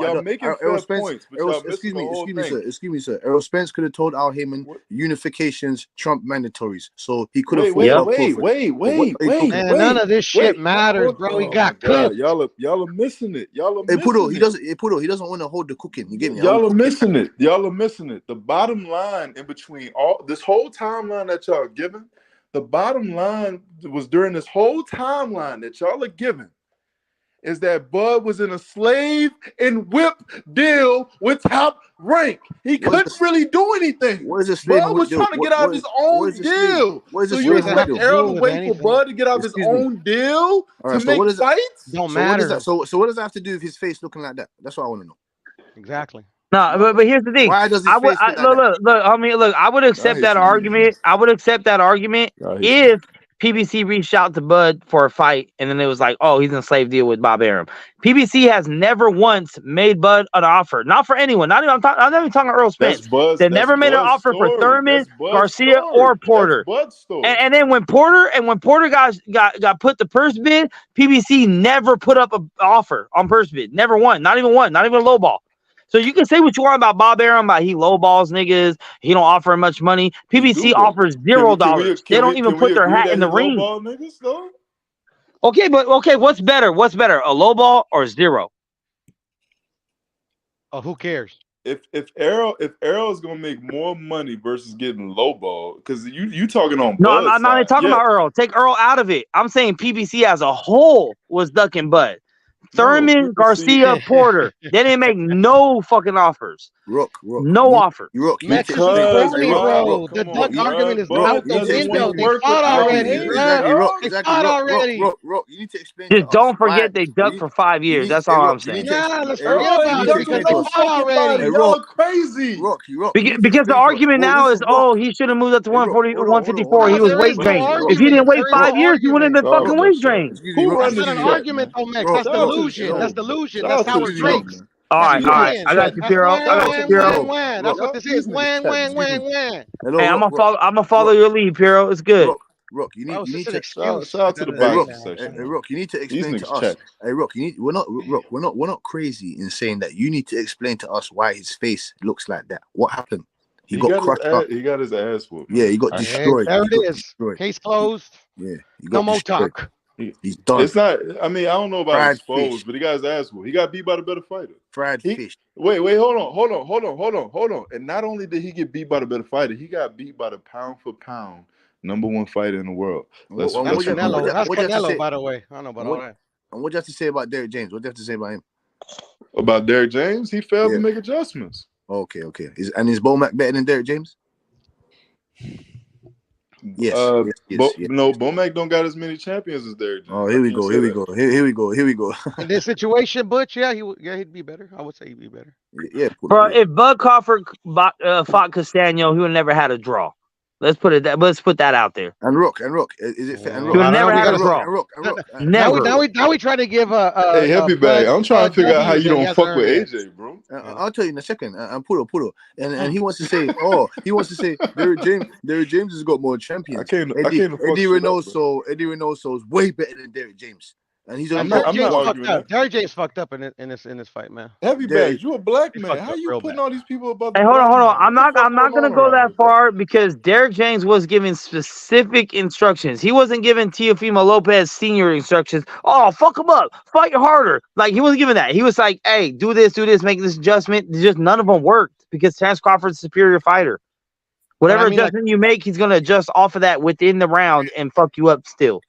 Excuse me, sir. Errol Spence could have told Al Heyman unifications trump mandatories, so he could have. Wait. Man, none of this shit matters, bro. He got cooked. Y'all are missing it. Hey, Pudo, he doesn't want to hold the cooking. You get me? Y'all are missing it. The bottom line in between all this whole timeline that y'all giving, the bottom line was during this whole timeline that y'all are giving is that Bud was in a slave and whip deal with Top Rank. He couldn't really do anything. Bud was trying to get out of his own deal. So you expect Errol to wait for Bud to get out of his own deal to make fights? Don't matter. So what does that have to do with his face looking like that? That's what I want to know. Exactly. No, but here's the thing. Why does his I would face look like that? look. I would accept that argument. I would accept that argument if PBC reached out to Bud for a fight, and then it was like, oh, he's in a slave deal with Bob Arum. PBC has never once made Bud an offer, not for anyone. I'm not even talking Earl Spence. They never made an offer for Thurman, Garcia, or Porter. And then when Porter got put the purse bid, PBC never put up an offer on purse bid. Never one, not even a low ball. So you can say what you want about Bob Arum, about he lowballs niggas, he don't offer much money. PBC offers $0. They don't even put their hat in the ring. Okay, what's better? A lowball or zero? Oh, who cares? If Errol is gonna make more money versus getting lowball, because you talking on no, I'm not talking about Earl. Take Earl out of it. I'm saying PBC as a whole was ducking Bud. Thurman, Garcia, Porter. They didn't make no fucking offers. No offer. The duck argument is out the window. They fought already, bro. They fought already. You need to explain. Just don't forget they ducked for 5 years. That's all I'm saying. Let's forget about it because they fought already. Y'all crazy. Because the argument now is, oh, he should have moved up to 154. He was weight drained. If he didn't wait 5 years, he wouldn't have been fucking weight drained. That's not an argument, though, Max. That's delusion. That's delusion. That's how it drinks. All right. I got you, Piero. That's what this is. Win. Hey, I'm gonna follow your lead, Piero. It's good. Rook, you need to shout out to the boxing section. Hey, Rook, you need to explain to us. Hey, Rook, we're not crazy in saying that. You need to explain to us why his face looks like that. What happened? He got crushed up. He got his ass whooped. Yeah, he got destroyed. There it is. Case closed. Yeah, no more talk. He's done. It's not. I mean, I don't know about exposed, but he got his ass whooped. He got beat by the better fighter. Fried fish. Wait, hold on. And not only did he get beat by the better fighter, he got beat by the pound for pound #1 fighter in the world. That's Canelo, by the way. I don't know about all that. And what do you have to say about Derrick James? What do you have to say about him? About Derrick James, he failed to make adjustments. Okay. Is Bomac better than Derrick James? Yes. No, Bomac don't got as many champions as Derrick James. Oh, here we go. In this situation, Butch, he'd be better. I would say he'd be better. Yeah. Bro, if Bud Crawford fought Castano, he would have never had a draw. Let's put that out there. And Rook, is it fair? And You'll never have a draw. Never. Now we try to give a hey, Heavy Bag. I'm trying to figure out how you don't fuck with AJ, bro. I'll tell you in a second. And Pudo, and he wants to say, Derrick James has got more champions. Eddie Reynoso is way better than Derrick James. And he's I'm not arguing that. Derrick James fucked up in this fight, man. Heavy Bag, you a black man. How you putting all these people above? Hey, hold on. I'm not gonna go that far because Derrick James was giving specific instructions. He wasn't giving Teofimo Lopez senior instructions. Oh, fuck him up, fight harder. Like he wasn't giving that. He was like, hey, do this, make this adjustment. Just none of them worked because Terence Crawford's a superior fighter. Whatever adjustment you make, he's gonna adjust off of that within the round and fuck you up still.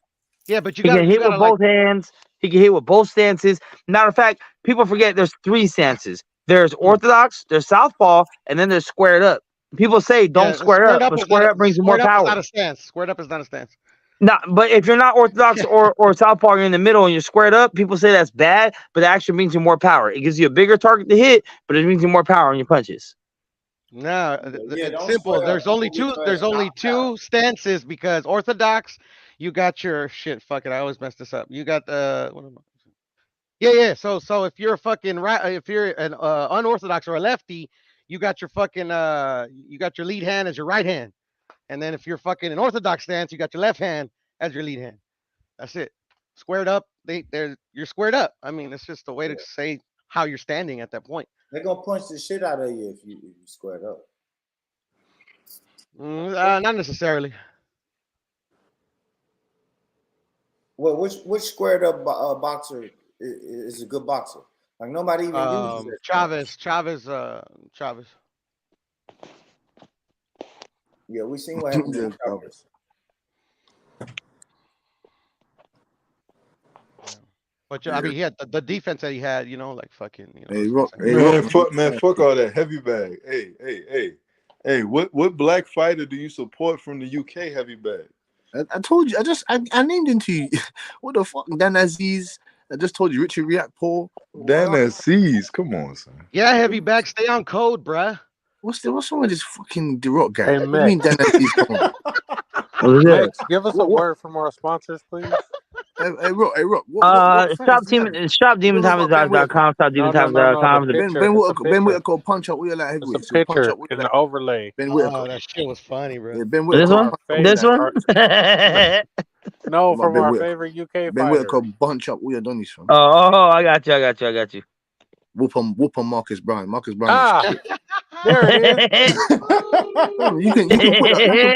Yeah, but he can hit with both hands. He can hit with both stances. Matter of fact, people forget there's 3 stances. There's orthodox, there's southpaw, and then there's squared up. People say don't square up, but square up brings you more power. Not a stance. Squared up is not a stance. No, but if you're not orthodox or southpaw, you're in the middle and you're squared up, people say that's bad, but it actually brings you more power. It gives you a bigger target to hit, but it brings you more power on your punches. No, it's simple. There's only two stances because orthodox. You got your shit. Fuck it. I always mess this up. You got yeah. So if you're fucking right, if you're an unorthodox or a lefty, you got your fucking you got your lead hand as your right hand, and then if you're fucking an orthodox stance, you got your left hand as your lead hand. That's it. Squared up. You're squared up. I mean, it's just a way to say how you're standing at that point. They're gonna punch the shit out of you if you squared up. Not necessarily. Well, which squared up boxer is a good boxer? Like nobody even uses it. Chavez. Yeah, we seen what happened to Chavez. But I mean, he had the defense that he had, like fucking. Fuck all that. Heavy Bag. Hey, what black fighter do you support from the UK? Heavy Bag. I told you. I named him to you. What the fuck, Dan Aziz? I just told you, Richard Riakpo. Dan Aziz, come on, son. Yeah, Heavy Bag, stay on code, bruh. What's wrong with this fucking The Rock guy? Hey, What do you mean Dan Aziz? Come on. Max, give us a word from our sponsors, please. Hey, Rock. ShopDemonTimes.com. ShopDemonTimes.com. Ben Whitaker punch up. We are like heavyweight. It's a picture in the overlay. Ben Whitaker. Oh, that shit was funny, bro. Yeah, Ben Whitaker. This one. No, from our favorite UK fighter. Ben Whitaker bunch up. We are done this from. Oh, I got you. Whoop on Marcus Brown. Marcus Brown. There it is. You can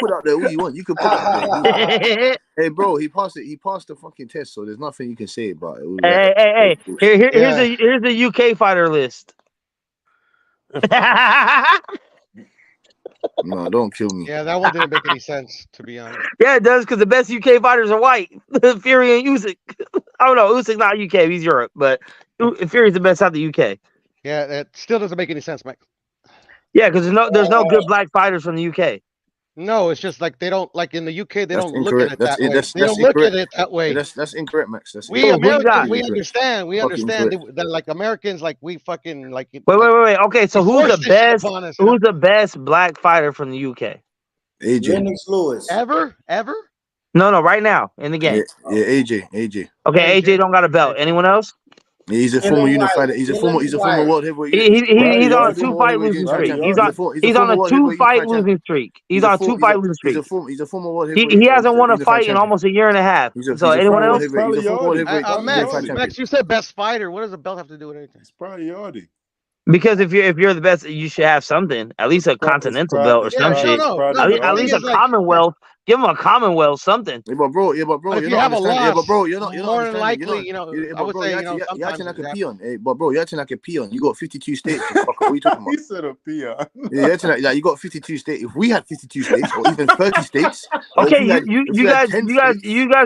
put out there what you want. You can put out there. Hey, bro, he passed the fucking test, so there's nothing you can say about it. Hey. Here's the UK fighter list. No, don't kill me. Yeah, that one didn't make any sense, to be honest. Yeah, it does, because the best UK fighters are white. Fury and Usyk. I don't know. Usyk's not UK. He's Europe, but Fury's the best out of the UK. Yeah, that still doesn't make any sense, Mike. Yeah, because there's no good black fighters from the UK. No, it's just like they don't like in the UK. They don't look at it that way. They don't look at it that way. That's incorrect, Max. We Americans, we understand. We understand that like Americans, like we fucking like. Wait. Okay, so who's the best? Who's the best black fighter from the UK? AJ. Lennox Lewis. Ever? No, right now in the game. Yeah, AJ. Okay, AJ don't got a belt. Anyone else? He's a former unified. He's a former world heavyweight. He's on a 2-fight losing streak. He's on a 2-fight losing streak. He's on a 2-fight losing streak. He's a former world heavyweight. He hasn't won a fight in almost a year and a half. So anyone else? Max, you said best fighter. What does the belt have to do with anything? It's priority. Because if you're the best, you should have something. At least a continental belt or some shit. At least a Commonwealth. Give him a Commonwealth, something. Yeah, but bro, if you have a loss, yeah, but bro, you're not more than likely, I would say, you're acting like a peon. Hey, but bro, you're acting like a peon. You got 52 states. What are you talking about? He said a peon. Yeah, you're acting like you got 52 states. If we had 52 states or even 30 states, okay, you guys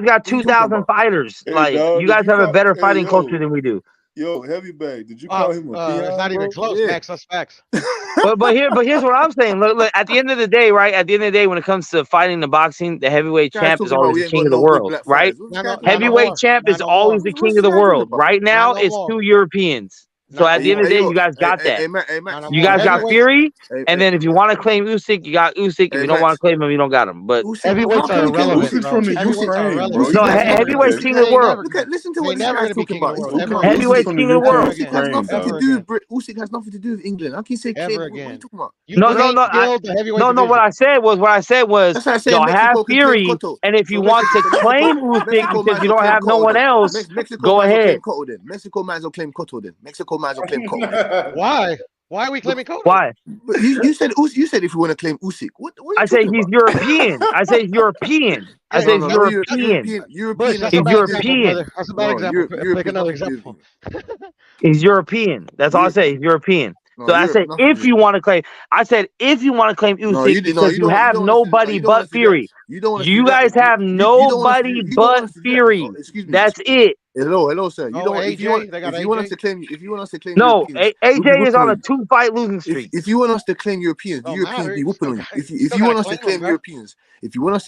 got 2,000 fighters. Like you guys have a better fighting culture than we do. Yo, Heavy Bag, did you call him a peon? It's not even close, Max. That's facts. but here's what I'm saying. Look, at the end of the day, right? At the end of the day, when it comes to fighting the boxing, the heavyweight champ is always the king of the world, right? Heavyweight champ is always the king of the world. Right now, it's 2 Europeans. So at the end of the day, you guys got that. You guys got Fury, and then if you want to claim Usyk, you got Usyk. If you don't want to claim him, you don't got him. But heavyweights are irrelevant. Usyk's from the Ukraine, bro. No, heavyweight's king of the world. Listen to what this guy's talking about. Heavyweight's king of the world. Usyk has nothing to do with Usyk has nothing to do with England. How can you say claim? What are you talking about? No. What I said was y'all have Fury, and if you want to claim Usyk because you don't have no one else, go ahead. Mexico might as well claim Cotto then. Mexico might as well claim Cotto. Why? Why are we claiming Cotto? Why? But you said if you want to claim Usyk. What I say he's European. I say European. I say he's European. He's European. That's a bad example. Pick another example. He's European. That's all I say. He's European. So I said if you want to claim, Usyk because you have nobody but Fury. You guys have nobody but Fury. That's it. Hello, sir. If you want us to claim, no, Europeans, AJ is on a 2-fight losing streak. If you want us to claim Europeans, the Europeans be whooping on you. If you want us to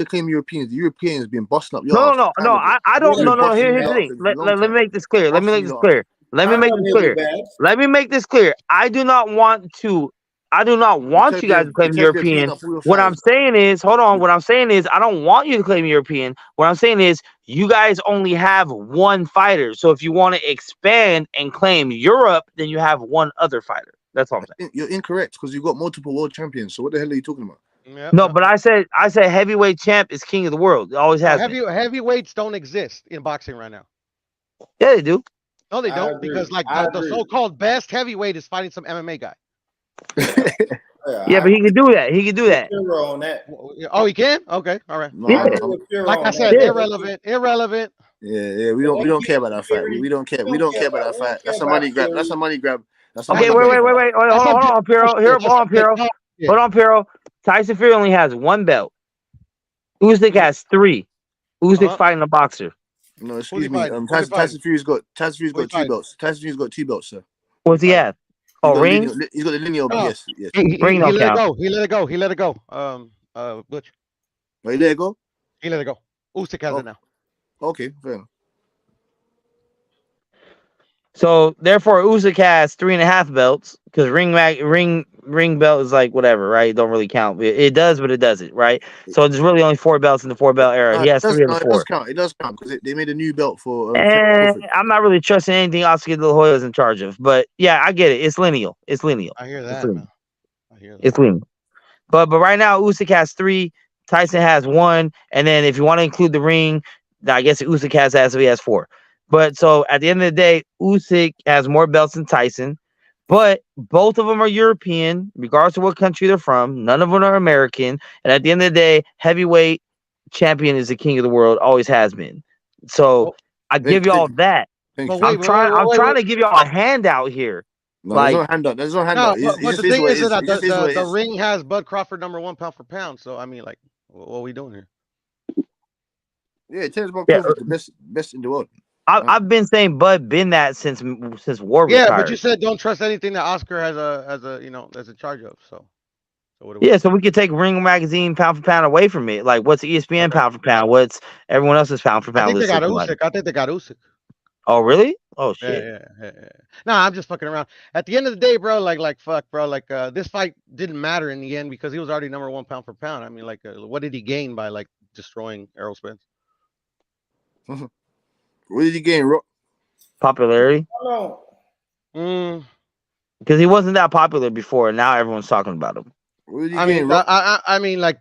claim Europeans, the Europeans been busting up. No. I don't. No. Here's the thing. Let me make this clear. Let me make this clear. I do not want you guys to claim European. What I'm saying is, hold on. What I'm saying is, I don't want you to claim European. What I'm saying is, you guys only have one fighter. So if you want to expand and claim Europe, then you have one other fighter. That's all I'm saying. You're incorrect because you've got multiple world champions. So what the hell are you talking about? Yep. No, but I said heavyweight champ is king of the world. It always has. Heavyweights don't exist in boxing right now. Yeah, they do. No, they don't, because like the so-called best heavyweight is fighting some MMA guy. Yeah, but he can do that. On that. Oh, he can? Okay, all right. Like I said, irrelevant. Yeah. We don't care about that fight. We don't care. We don't care about that fight. That's a money grab. Okay, wait. Hold on, Piero. Hold on, Piero. Tyson Fury only has one belt. Usyk has 3. Usyk's fighting a boxer. No, excuse me. Tyson Fury's got 2 belts. Tyson Fury's got 2 belts, sir. What's he have? Oh, ring. He's got the lineal. Yes. Ring don't count. He let it go. Butch. Oh, he let it go. He let it go. Usyk has it now. Okay, fair enough. So therefore, Usyk has 3.5 belts because ring belt is like whatever, right? It don't really count. It does, but it doesn't, right? So there's really only 4 belts in the 4-belt era. He has 3 of the 4. It does count because they made a new belt for. I'm not really trusting anything Oscar De La Hoya is in charge of, but yeah, I get it. It's lineal. I hear that. It's lineal. But right now, Usyk has 3. Tyson has 1, and then if you want to include the ring, I guess Usyk has that, so he has 4. But so at the end of the day, Usyk has more belts than Tyson, but both of them are European, regardless of what country they're from. None of them are American. And at the end of the day, heavyweight champion is the king of the world, always has been. So I give y'all that. I'm trying to give y'all a handout here. No, there's no handout. But the thing is that the ring has Bud Crawford #1 pound for pound. So I mean, like, what are we doing here? Yeah, Terence Bud Crawford is the best in the world. I've been saying Bud been that since War retired. Yeah, but you said don't trust anything that Oscar has a charge of. So what so we could take Ring Magazine pound for pound away from it. Like, what's ESPN pound for pound? What's everyone else's pound for pound? I think they got Usyk. Oh, really? Oh, shit. Yeah. No, I'm just fucking around. At the end of the day, bro, this fight didn't matter in the end because he was already #1 pound for pound. I mean, what did he gain by destroying Errol Spence? What did he gain, popularity? Because he wasn't that popular before, and now everyone's talking about him. I mean,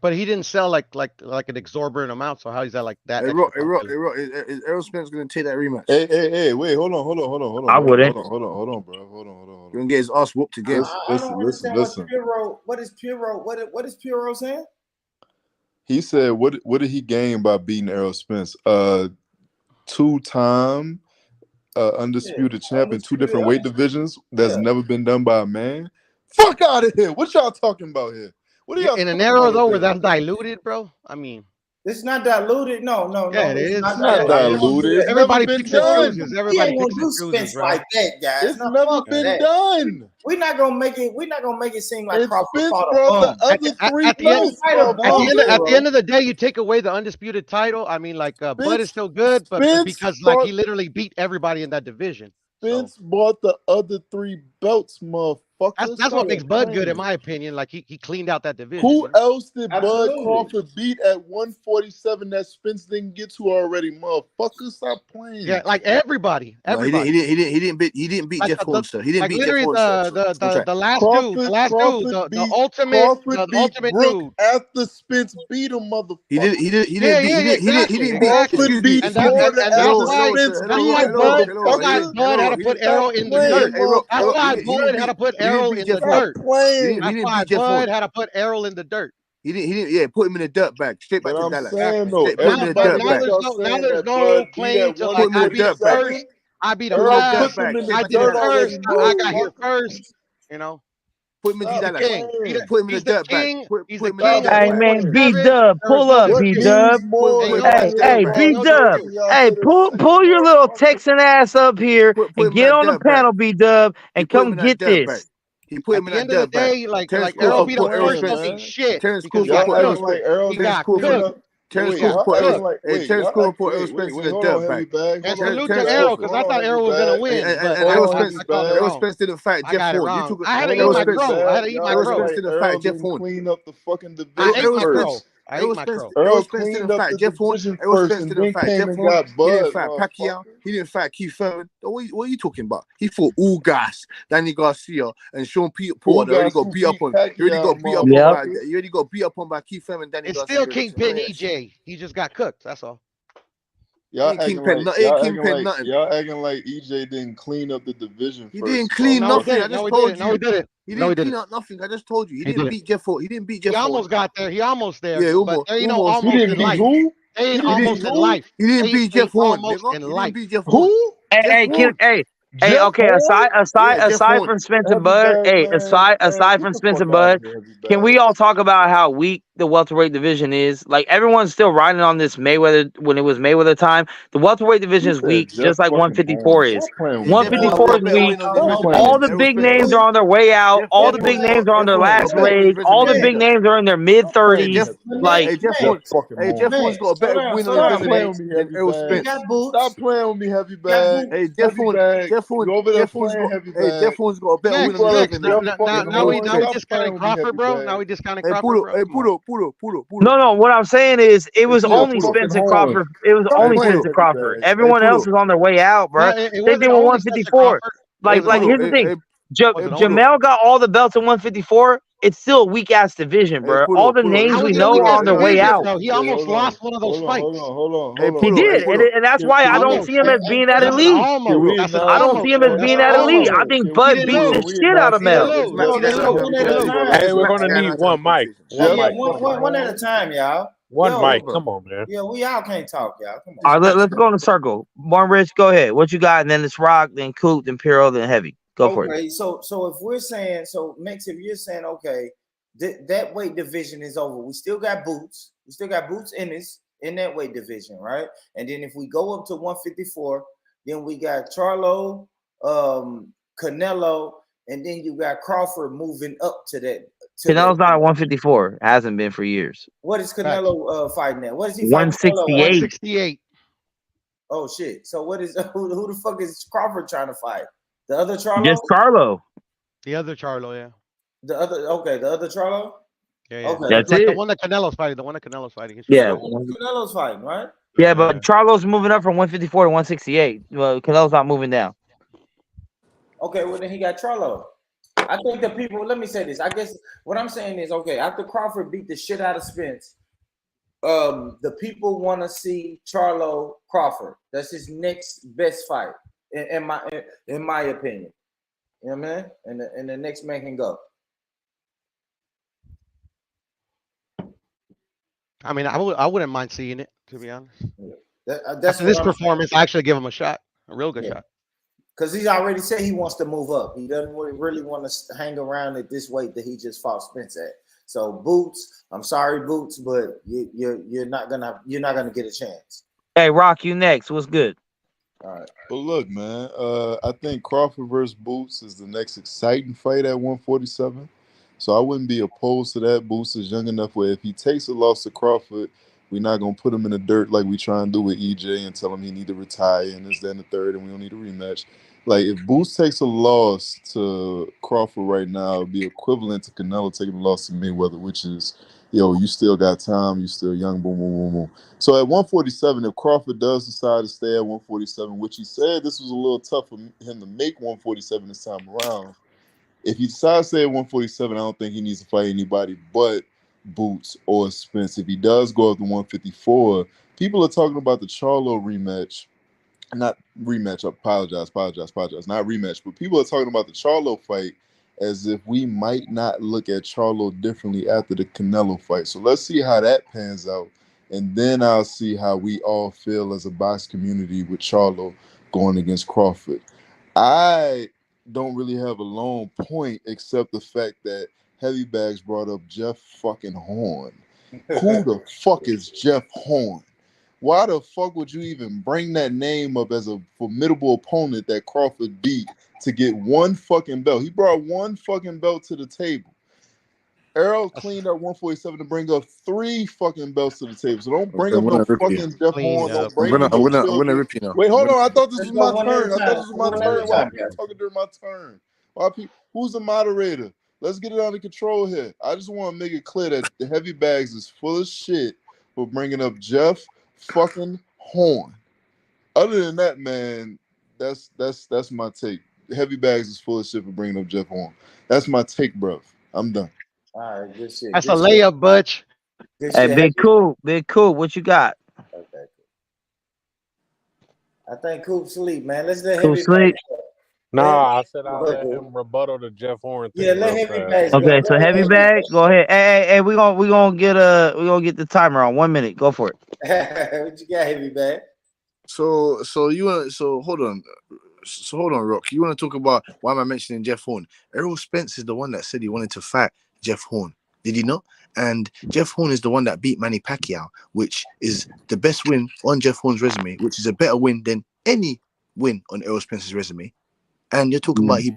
but he didn't sell like an exorbitant amount. So how is that like that? Is Errol Spence gonna take that rematch? Hey, wait, hold on. I wouldn't. Hold on, bro. Hold on. You're gonna get his ass whooped again. Listen. What is Puro saying? He said, "What did he gain by beating Errol Spence? 2-time undisputed champ in 2 different weight divisions. That's never been done by a man. Fuck out of here! What y'all talking about here? What are y'all in an era though where that's diluted, bro? I mean, it's not diluted. No. Yeah, it is. It's not diluted. Everybody picks and chooses. Everybody picks and chooses, like that, guys. It's never been done. We're not gonna make it seem like Crawford fought at the end of the day, you take away the undisputed title. I mean, Bud is still good, but because he literally beat everybody in that division. Spence bought the other 3 belts, motherfucker. That's what makes Bud good, in my opinion. Like he cleaned out that division. Who else did Absolutely. Bud Crawford beat at 147 that Spence didn't get to already, motherfucker? Stop playing. Yeah, like everybody. No, he didn't beat Like Jeff the- Horn, sir. He didn't like beat Jeff literally Horn, sir. the last Crawford- dude, the Crawford beat ultimate Brook dude. after Spence beat him, motherfucker. He didn't Exactly. beat And Florida that's after why Spence Bud beat him, had to put Errol in the dirt. That's why Bud had to put Errol in the dirt. Playing. That's why Bud had to put Errol in the dirt. He didn't. Yeah, put him in the dirt bag, straight back But to I'm Dallas. saying though, Straight- put him in the dirt everybody bag. Now there's no claim to like I beat him first. I beat him Put him in the last. dirt bag. I did it first. I got here first. You know. Put him in He's the Dallas. king. Put him in He's the the dirt bag. king. Put He's him the in the king. dirt Hey bag. man, B-Dub, pull up, B-Dub. Hey, B-Dub. Hey, pull your little Texan ass up here and get on the panel, B-Dub, and come get this. He put him in that dirt bag. At the end of the day, like Terrence Errol Crawford beat him put Errol first, Spence. don't mean shit. Terrence Because Crawford he put got Errol cooked. Spence. He got cooked. Terrence Crawford put Errol Spence in the dirt bag. And salute to Errol, because I thought Errol was gonna win. But Errol Spence didn't fight I Jeff got it Horn. wrong. I had to eat my crow. I had to eat my Errol crow. Spence didn't fight Jeff Horn. Clean up the fucking division I ate my crow. first. I ate my crow. Errol Spence cleaned didn't up fight the Jeff Horn. division Errol first Spence and didn't then fight came Jeff and Horn. got He Bud, didn't fight Pacquiao. He didn't fight Keith Thurman. What are you talking about? He fought Ugas, Danny Garcia, and Sean Porter. He already got beat up on. He already got beat up on by. He already got beat up on by Keith Thurman, Danny It's Garcia. still Kingpin EJ. He just got cooked. That's all. Y'all Ain't acting Kingpin, like, ain't y'all Kingpin acting like, nothing. y'all acting like EJ didn't clean up the division He first. didn't clean No, he nothing. I didn't. just No, he told didn't. you. No, he didn't. He No, he didn't clean didn't. up nothing. I just told you. He He didn't didn't. beat Jeff Horn. He didn't beat Jeff He Horn. almost got there. He almost there. Yeah, But almost. there ain't no Almost. almost He in didn't beat life. who? There ain't He didn't almost beat in who? life. He didn't There beat ain't Jeff Horn, almost nigga. in He life. didn't beat Jeff Horn. Who? Hey, Jeff hey, Horn. Jeff okay. Horn? Yeah, Jeff Aside Horn. from Spence and Heavy Bud, bag, man. aside Man, from get the Spence and fuck out Bud, of here, heavy can bag. we all talk about how weak the welterweight division is? Like everyone's still riding on this Mayweather when it was Mayweather time. The welterweight division Who is said weak, Jeff just like fucking 154 Horn? is. Stop playing with me, Yeah, Jeff Horn 154 got a is better weak. win on Stop this playing All with the me. Errol big Spence. names are on their way out. Jeff All Horn. the big names are on Jeff their Horn got a last better win legs. versus All the the big dub. names are in their mid Stop playing with 30s. me. Like Hey, Jeff Jeff Horn. fucking Hey, Jeff Horn. Horn's got a better win Stop on the playing dub with me, than heavy Errol bag. Spence. got boots. Stop playing with me, heavy Got bag. Hey, Jeff Heavy Horn. bag. Jeff Horn. You over there Jeff Horn's playing got. heavy Hey, bag. Jeff Horn's got a better You win on the brother dub than Jeff Errol fucking Now we Horn. Stop discounting playing with me, Crawford, heavy bro. bag. Now we discounting Hey, Crawford, Pudo. bro. Hey, Come on. Pudo. no, what I'm saying is it was Jeff only fucking Spence and Horn. Crawford. It was Stop only Hey, playing Spence Pudo. and heavy Crawford. bag. Hey, Everyone else Pudo. is on their way out, bro. It Same wasn't thing with only Spencer 154. Crawford. Hey, Like Pudo. here's the thing. Hey, Wasn't Pudo. only. Jamel got all the belts in 154. It's still a weak ass division, Hey, bro. All the Pudo. names How we was it a know weak are ass on their way division, out. though? He Wait, almost hold on. lost one of those fights. Hey, He Pudo. Hey, did, Pudo. and that's why I don't Almost. see him as being that That's an elite. almost. That's an I don't almost. see him as That's being an that elite. almost. I think He Bud didn't beat the lose. shit out of He didn't Mel. lose. Let's He didn't lose. One He at didn't a lose. time. Hey, we're gonna Max need one mic. One mic. Come on. One at a time, y'all. One Yo, mic. Come on, man. yeah, we all can't talk, y'all. Come All on. right, let's go in a circle. Born Rich, go ahead. What you got? And then it's Rock, then Coop, then Piro, then Heavy. Go for it. Okay, so if we're saying, so Max, if you're saying, okay, that weight division is over, we still got Boots. We still got Boots in that weight division, right? And then if we go up to 154, then we got Charlo, Canelo, and then you got Crawford moving up to that. Canelo's not at 154. Hasn't been for years. What is Canelo fighting at? What is he fighting? 168. 168. Oh shit! So what is who the fuck is Crawford trying to fight? The other Charlo? Just Charlo. The other Charlo, yeah. The other Charlo? Yeah. Okay. That's like it. the one that Canelo's fighting. Yeah. Canelo's fighting, right? Yeah, but Charlo's moving up from 154 to 168. Well, Canelo's not moving down. Okay, well then he got Charlo. I think the people, let me say this. I guess what I'm saying is, okay, after Crawford beat the shit out of Spence, the people want to see Charlo Crawford. That's his next best fight, in my opinion. You know what I mean? And the next man can go. I mean, I wouldn't mind seeing it, to be honest. That's After this performance, I actually give him a shot, a real good shot. Because he's already said he wants to move up. He doesn't really want to hang around at this weight that he just fought Spence at. So Boots, I'm sorry, Boots, but you're not gonna get a chance. Hey, Rock, you next. What's good? All right. But look, man, I think Crawford versus Boots is the next exciting fight at 147. So I wouldn't be opposed to that. Boots is young enough where if he takes a loss to Crawford, We're not gonna put him in the dirt like we try and do with EJ and tell him he need to retire and this, that, and the third, and we don't need a rematch. Like if Boots takes a loss to Crawford right now, it'd be equivalent to Canelo taking a loss to Mayweather, which is, yo, you still got time, you still young, boom, boom, boom, boom. So at 147, if Crawford does decide to stay at 147, which he said this was a little tough for him to make 147 this time around. If he decides to stay at 147, I don't think he needs to fight anybody but Boots or Spence. If he does go up to 154, people are talking about the Charlo rematch. Not rematch, apologize. Not rematch, but people are talking about the Charlo fight as if we might not look at Charlo differently after the Canelo fight. So let's see how that pans out. And then I'll see how we all feel as a box community with Charlo going against Crawford. I don't really have a long point except the fact that Heavy Bags brought up Jeff fucking Horn. Who the fuck is Jeff Horn? Why the fuck would you even bring that name up as a formidable opponent that Crawford beat to get one fucking belt? He brought one fucking belt to the table. Errol cleaned up 147 to bring up 3 fucking belts to the table. So don't bring up no fucking Jeff Horn. Don't bring up no I'm gonna rip you now. Wait, hold on. I thought this was my turn. I thought this was my turn. Why are people talking during my turn? Why people? Who's the moderator? Let's get it under control here. I just want to make it clear that the Heavy Bags is full of shit for bringing up Jeff fucking Horn. Other than that, man, that's my take. Heavy Bags is full of shit for bringing up Jeff Horn. That's my take, bro. I'm done. All right, good shit. That's a layup, Butch. Hey, Big Cool, what you got? Okay. I think Coop sleep, man. Let's let Coop Heavy sleep. Bags go. Nah, I said I'll let him rebuttal to Jeff Horn. Yeah, let Heavy Bags go. Okay, so Heavy Bag, go ahead. Hey, we gonna get the timer on 1 minute. Go for it. What you got, Heavy Bag? So hold on. So hold on, Rock. You want to talk about why am I mentioning Jeff Horn? Errol Spence is the one that said he wanted to fight Jeff Horn. Did he not? And Jeff Horn is the one that beat Manny Pacquiao, which is the best win on Jeff Horn's resume, which is a better win than any win on Errol Spence's resume. And you're talking about he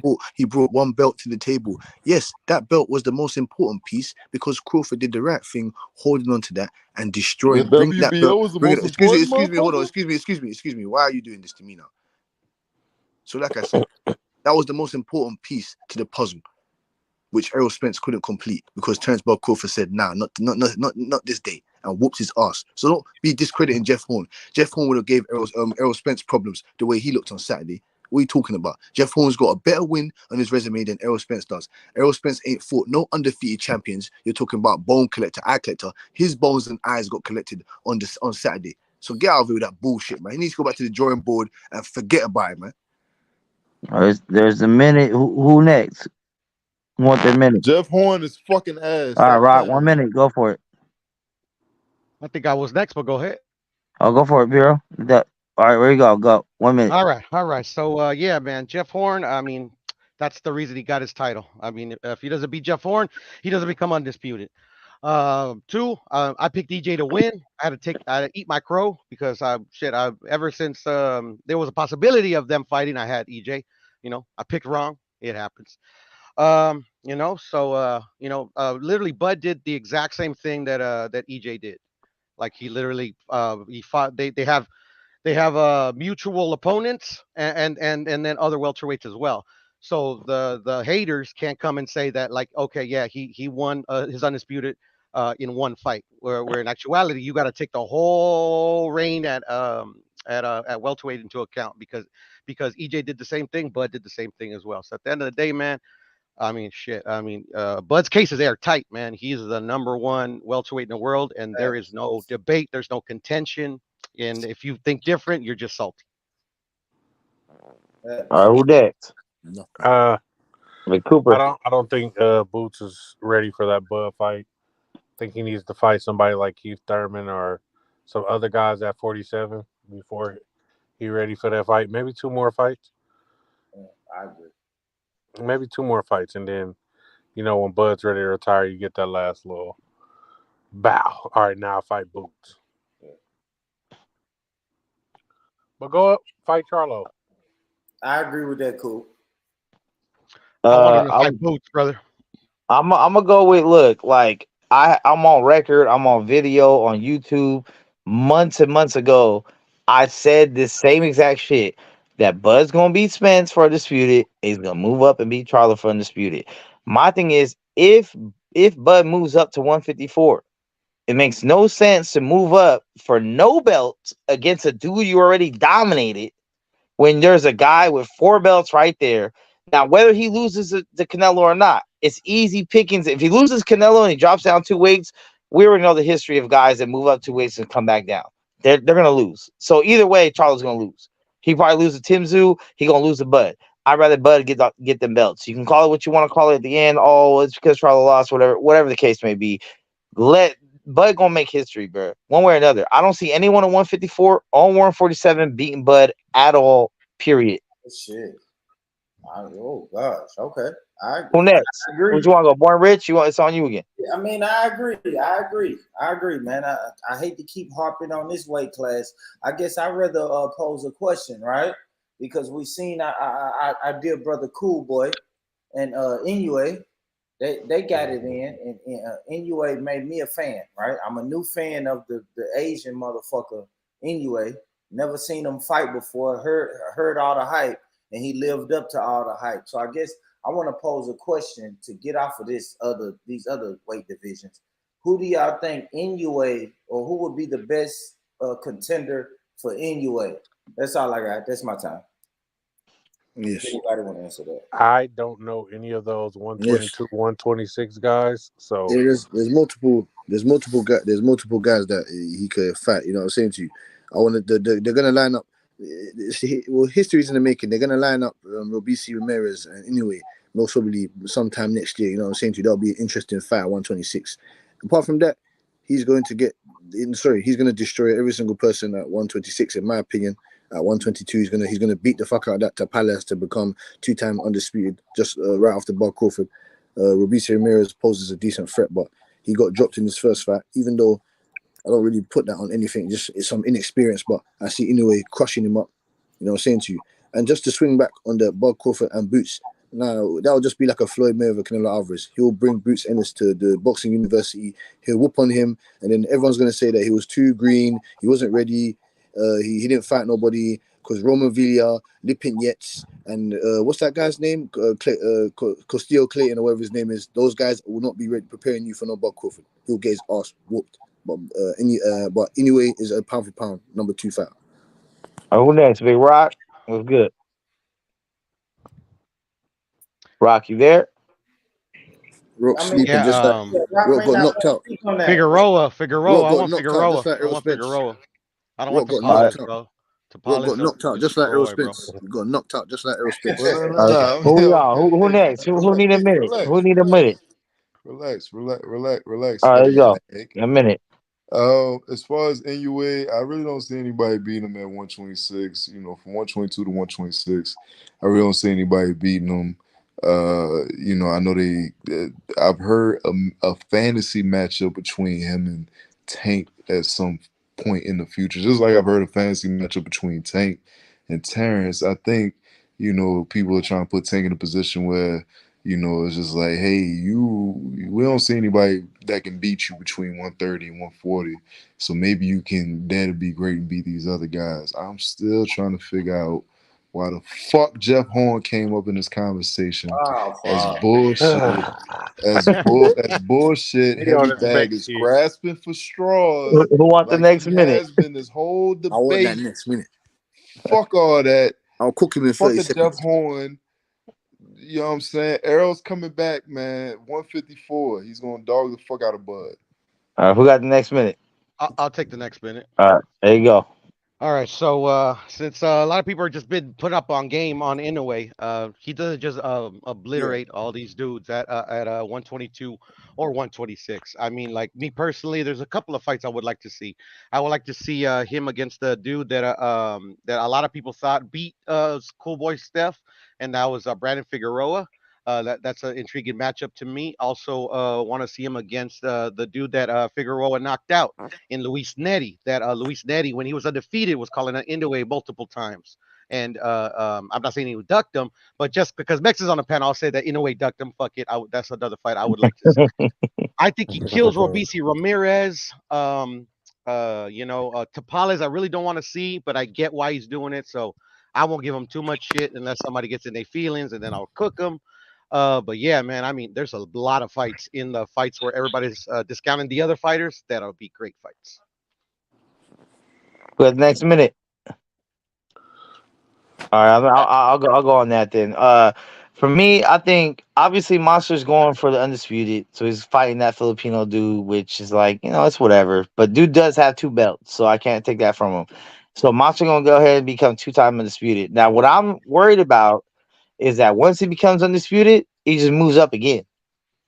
brought one belt to the table. Yes, that belt was the most important piece because Crawford did the right thing, holding on to that and destroying. Bring that belt. Excuse me, hold on. Excuse me. Why are you doing this to me now? So, like I said, that was the most important piece to the puzzle, which Errol Spence couldn't complete because Terence Bud Crawford said, "Nah, not this day," and whooped his ass. So don't be discrediting Jeff Horn. Jeff Horn would have gave Errol Spence problems the way he looked on Saturday. What are you talking about? Jeff Horn's got a better win on his resume than Errol Spence does. Errol Spence ain't fought no undefeated champions. You're talking about bone collector, eye collector. His bones and eyes got collected on Saturday. So get out of here with that bullshit, man. He needs to go back to the drawing board and forget about it, man. There's a minute. Who next? Who want their minute? Jeff Horn is fucking ass. All right, Rock, 1 minute. Go for it. I think I was next, but go ahead. Oh, go for it, Bureau. All right, where you go? Go 1 minute. All right. So yeah, man, Jeff Horn. I mean, that's the reason he got his title. I mean, if he doesn't beat Jeff Horn, he doesn't become undisputed. 2, I picked EJ to win. I had to eat my crow because ever since there was a possibility of them fighting, I had EJ. I picked wrong. It happens. Literally Bud did the exact same thing that EJ did. Like he literally he fought. They have mutual opponents and then other welterweights as well. So the haters can't come and say that like, okay, yeah, he won his undisputed in one fight, where in actuality you got to take the whole reign at welterweight into account because EJ did the same thing, Bud did the same thing as well. So at the end of the day, man, I mean, Bud's case is airtight, man. He's the #1 welterweight in the world, and there is no debate, there's no contention. And if you think different, you're just salty. All right, who next? Cooper. I don't think Boots is ready for that Bud fight. I think he needs to fight somebody like Keith Thurman or some other guys at 47 before he ready for that fight. Maybe 2 more fights. I agree. Maybe 2 more fights, and then when Bud's ready to retire, you get that last little bow. All right, now fight Boots. But go up, fight Charlo. I agree with that, Cool. I wanted to fight Boots, brother. I'm gonna go with I'm on record. I'm on video on YouTube. Months and months ago, I said this same exact shit. That Bud's gonna beat Spence for Undisputed. He's gonna move up and beat Charlo for Undisputed. My thing is, if Bud moves up to 154, it makes no sense to move up for no belts against a dude you already dominated when there's a guy with 4 belts right there. Now, whether he loses to Canelo or not, it's easy pickings. If he loses Canelo and he drops down 2 weights, we already know the history of guys that move up 2 weights and come back down. They're gonna lose. So either way, Charlo's gonna lose. He probably lose to Tim Tszyu. He gonna lose to Bud. I'd rather Bud get them belts. You can call it what you want to call it at the end. Oh, it's because Charlo lost. Whatever the case may be. Let Bud gonna make history, bro. One way or another. I don't see anyone at 154 on 147 beating Bud at all. Period. Shit. Oh gosh. Okay. Who next? I agree. Would you want to go? Born Rich? It's on you again. I mean, I agree, man. I hate to keep harping on this weight class. I guess I'd rather pose a question, right? Because we've seen our dear brother Cool Boy and Inoue, they got it in, and Inoue made me a fan, right? I'm a new fan of the Asian motherfucker Inoue. Never seen him fight before. Heard all the hype, and he lived up to all the hype. So I guess I want to pose a question to get off of these other weight divisions. Who do y'all think Inoue, or who would be the best contender for Inoue? That's all I got. That's my time. Yes. Anybody want to answer that? I don't know any of those 122, 126 guys. So there's multiple guys that he could fight. You know what I'm saying to you? They're gonna line up. Well, history's in the making. They're gonna line up Robeisy Ramirez and Inoue most probably sometime next year. You know what I'm saying to you? That'll be an interesting fight at 126. Apart from that, he's going to destroy every single person at 126, in my opinion. At 122, he's gonna beat the fuck out of that Tapales to become 2-time undisputed, just right after Bud Crawford. Robeisy Ramirez poses a decent threat, but he got dropped in his first fight. Even though I don't really put that on anything, just it's some inexperience, but I see Inoue crushing him up. You know what I'm saying to you? And just to swing back on the Bud Crawford and Boots, now that'll just be like a Floyd Mayweather, Canelo Alvarez. He'll bring Boots Ennis to the boxing university. He'll whoop on him, and then everyone's gonna say that he was too green, he wasn't ready. He didn't fight nobody because Roman Villa, Lipin Yates, and what's that guy's name? Castillo Clayton or whatever his name is. Those guys will not be ready preparing you for no Bud Crawford. He'll get his ass whooped. But Inoue is a pound for pound number 2 fighter. Who next? Big Rock? What's good? Rock, you there? Rock sleeping just Rock got knocked out. Figueroa. I want Figueroa. Just like Errol Spence. I don't want Tapales, bro. Rock got knocked out just like Errol Spence. Got knocked out just like Errol Spence. Who next? Who need a minute? Relax. Who need a minute? Relax. All right, there you go. A minute. As far as Inoue, I really don't see anybody beating him at 126. You know, from 122 to 126, I really don't see anybody beating him. You know, I know I've heard a fantasy matchup between him and Tank at some point in the future. Just like I've heard a fantasy matchup between Tank and Terrence. I think, you know, people are trying to put Tank in a position where, you know, it's just like, hey, we don't see anybody that can beat you between 130 and 140. So maybe you can dare to be great and beat these other guys. I'm still trying to figure out why the fuck Jeff Horn came up in this conversation as bullshit. as bullshit. Heavy Bag is grasping for straws. Who want the next minute? Has been this whole debate. I want that next minute. Fuck all that. I'll cook him in 30 seconds. Jeff Horn. You know what I'm saying? Errol's coming back, man. 154. He's gonna dog the fuck out of Bud. All right, who got the next minute? I'll take the next minute. All right, there you go. All right, so since a lot of people are just been put up on game on Inoue, he doesn't just obliterate all these dudes at 122 or 126. I mean, like me personally, there's a couple of fights I would like to see. I would like to see him against the dude that a lot of people thought beat Cool Boy Steph, and that was Brandon Figueroa. That's an intriguing matchup to me. Also, want to see him against the dude that Figueroa knocked out in Luis Neri. That Luis Neri, when he was undefeated, was calling an Inoue multiple times. And I'm not saying he would duck them, but just because Mex is on the panel, I'll say that Inoue ducked him. Fuck it. That's another fight I would like to see. I think he kills Robeisy Ramirez. Tapales, I really don't want to see, but I get why he's doing it. So I won't give him too much shit unless somebody gets in their feelings, and then I'll cook them. But yeah, man, I mean, there's a lot of fights in the fights where everybody's discounting the other fighters. That'll be great fights. Good. Next minute. All right, I'll go on that then. For me, I think obviously Monster's going for the undisputed, so he's fighting that Filipino dude, which is like, it's whatever. But dude does have 2 belts, so I can't take that from him. So Monster gonna go ahead and become 2-time undisputed. Now, what I'm worried about is that once he becomes undisputed, he just moves up again,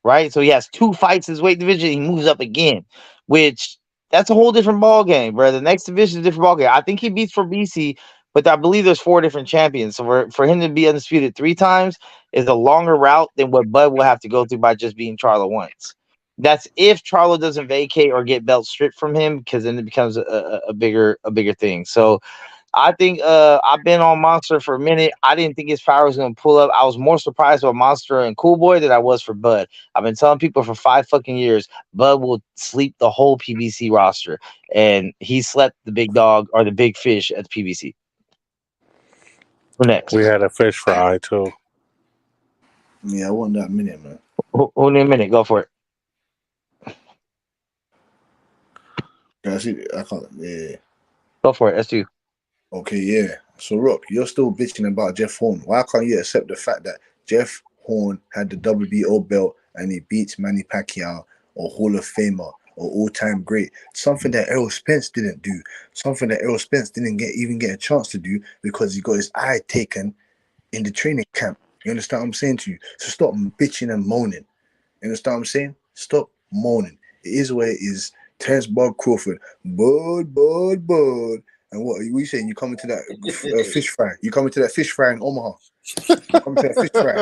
right? So he has 2 fights in his weight division, he moves up again, which that's a whole different ball game, bro. The next division is a different ball game. I think he beats Forbisi, but I believe there's 4 different champions. So for him to be undisputed 3 times is a longer route than what Bud will have to go through by just beating Charlo once. That's if Charlo doesn't vacate or get belts stripped from him, because then it becomes a bigger thing. So I think I've been on Monster for a minute. I didn't think his power was going to pull up. I was more surprised by Monster and Cool Boy than I was for Bud. I've been telling people for 5 fucking years, Bud will sleep the whole PBC roster, and he slept the big dog or the big fish at the PBC. Who next? We had a fish fry too. Yeah, I want that minute, man. Who need a minute? Go for it. I can't. Yeah. Go for it. That's you. Okay, yeah. So, Rock, you're still bitching about Jeff Horn. Why can't you accept the fact that Jeff Horn had the WBO belt and he beats Manny Pacquiao, or Hall of Famer, or all-time great? Something that Errol Spence didn't do. Something that Errol Spence didn't even get a chance to do because he got his eye taken in the training camp. You understand what I'm saying to you? So stop bitching and moaning. You understand what I'm saying? Stop moaning. It is where it is. Terence Bud Crawford. Bud. And what are you saying? You coming to that fish fry? You coming to that fish fry in Omaha? You coming to that fish fry?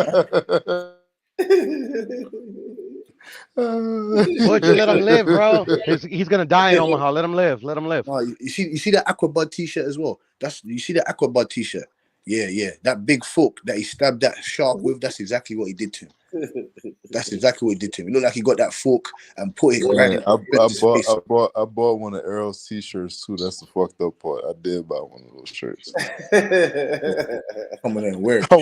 Would you let him live, bro? He's gonna die in Omaha. Let him live. Let him live. No, you see that Aquabud t-shirt as well. You see that Aquabud t-shirt. Yeah. That big fork that he stabbed that shark with. That's exactly what he did to him. That's exactly what he did to him. It looked like he got that fork and put it right in his face. I bought one of Errol's t-shirts too. That's the fucked up part. I did buy one of those shirts. Come on and wear it. I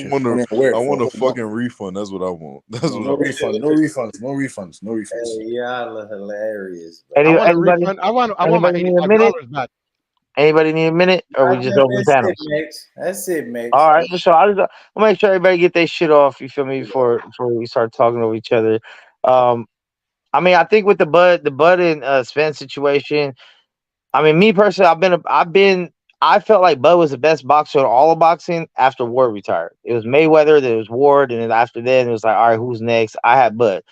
want a fucking refund. That's what I want. No refunds. Hey, y'all are hilarious. I want my $85 back. Anybody need a minute, or we just open the panels? That's it, Max. All right, so I'll make sure everybody get their shit off. You feel me? Before we start talking over each other. I mean, I think with the Bud and Spence situation. I mean, me personally, I felt like Bud was the best boxer in all of boxing after Ward retired. It was Mayweather, then it was Ward, and then after that, it was like, all right, who's next? I had Bud,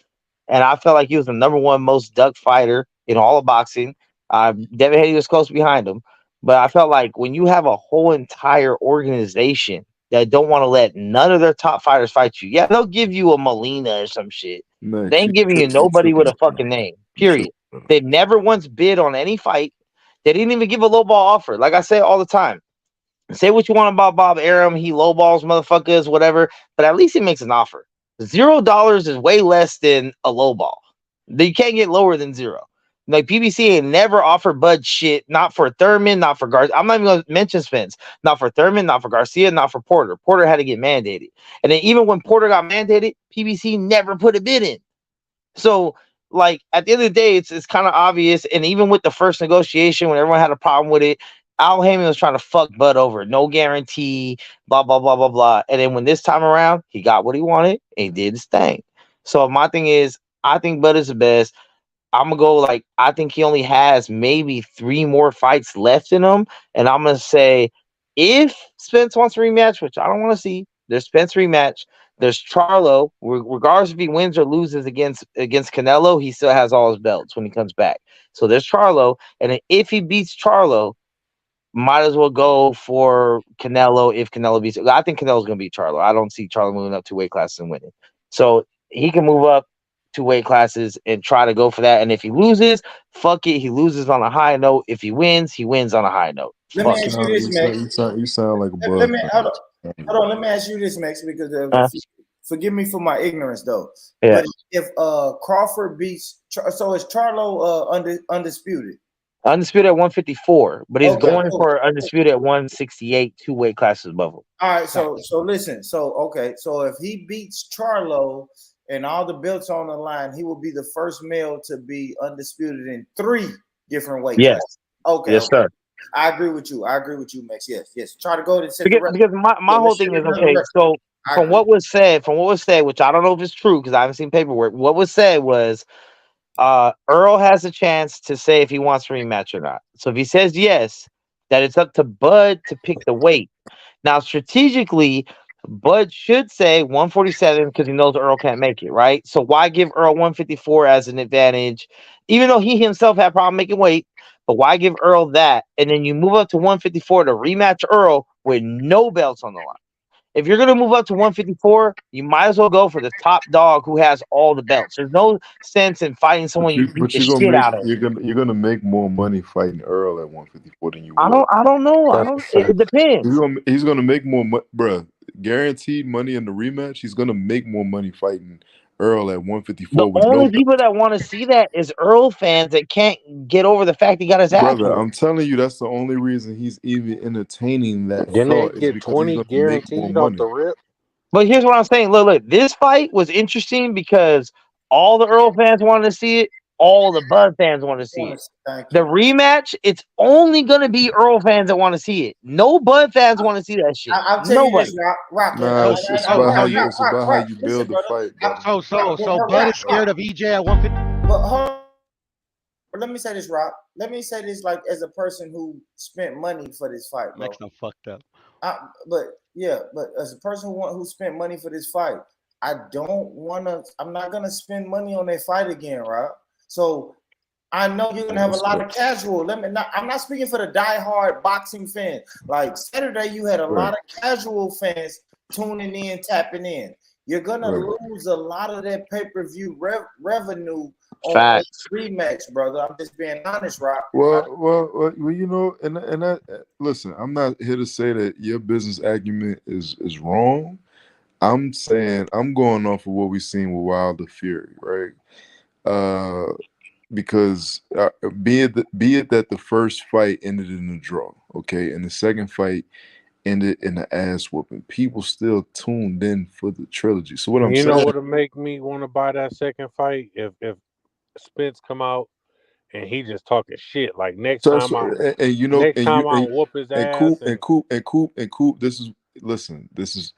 and I felt like he was the number 1 most duck fighter in all of boxing. Devin Haney was close behind him. But I felt like when you have a whole entire organization that don't want to let none of their top fighters fight you, yeah, they'll give you a Molina or some shit. Man, they ain't giving you nobody with a fucking name, period. They never once bid on any fight. They didn't even give a lowball offer. Like I say all the time, say what you want about Bob Arum. He lowballs motherfuckers, whatever, but at least he makes an offer. $0 is way less than a lowball. You can't get lower than 0. Like PBC ain't never offered Bud shit, not for Thurman, not for Garcia. I'm not even gonna mention Spence. Not for Thurman, not for Garcia, not for Porter. Porter had to get mandated. And then even when Porter got mandated, PBC never put a bid in. So like at the end of the day, it's kind of obvious. And even with the first negotiation, when everyone had a problem with it, Al Heyman was trying to fuck Bud over. No guarantee, blah, blah, blah, blah, blah. And then when this time around, he got what he wanted and he did his thing. So my thing is, I think Bud is the best. I'm going to go like, I think he only has maybe 3 more fights left in him. And I'm going to say, if Spence wants a rematch, which I don't want to see, there's Spence rematch. There's Charlo. Regardless if he wins or loses against Canelo, he still has all his belts when he comes back. So there's Charlo. And then if he beats Charlo, might as well go for Canelo if Canelo beats. I think Canelo's going to beat Charlo. I don't see Charlo moving up 2 weight classes and winning. So he can move up 2 weight classes and try to go for that. And if he loses, fuck it. He loses on a high note. If he wins on a high note. Let me ask you this, Max. You sound like a bug. Let me hold on. Let me ask you this, Max, because forgive me for my ignorance, though. Yeah. But if Crawford beats, so is Charlo undisputed? Undisputed at 154, but he's going for undisputed at 168, 2 weight classes above him. All right, so listen, so if he beats Charlo and all the belts on the line, he will be the first male to be undisputed in 3 different weight classes. Okay, yes, sir. I agree with you, Max. Yes. Try to go to because my whole thing is okay. So from what was said, which I don't know if it's true because I haven't seen paperwork. What was said was Earl has a chance to say if he wants a rematch or not. So if he says yes, that it's up to Bud to pick the weight. Now, strategically, Bud should say 147 because he knows Earl can't make it, right? So why give Earl 154 as an advantage, even though he himself had a problem making weight? But why give Earl that? And then you move up to 154 to rematch Earl with no belts on the line. If you're going to move up to 154, you might as well go for the top dog who has all the belts. There's no sense in fighting someone you beat the shit out of. You're gonna make more money fighting Earl at 154 than you. I don't know. It depends. He's gonna make more money, bro. Guaranteed money in the rematch. He's gonna make more money fighting Earl at 154. The only people that want to see that is Earl fans that can't get over the fact he got his ass. Brother, I'm telling you, that's the only reason he's even entertaining that. Didn't they get 20 guaranteed off the rip? But here's what I'm saying. Look, this fight was interesting because all the Earl fans wanted to see it. All the Bud fans want to see it. The rematch, it's only going to be Earl fans that want to see it. No Bud fans want to see that shit. Nobody. It's about how you build the fight. So Bud is scared of EJ at 150. But hold on. Let me say this, Rock. Let me say this, like, as a person who spent money for this fight, bro. Makes them fucked up. But as a person who spent money for this fight, I'm not gonna spend money on that fight again, Rock. So I know you're gonna have a lot of casual. I'm not speaking for the diehard boxing fans. Like Saturday, you had a lot of casual fans tuning in, tapping in. You're gonna lose a lot of that pay-per-view revenue on the rematch, brother. I'm just being honest, Rock. Well, you know, and that, listen, I'm not here to say that your business acumen is wrong. I'm saying I'm going off of what we've seen with Wilder Fury, right? Because be it that the first fight ended in a draw, okay, and the second fight ended in an ass whooping, people still tuned in for the trilogy. So what I'm saying, you know what'll make me want to buy that second fight if Spence come out and he just talking shit like next time I whoop his ass. And Coop, this is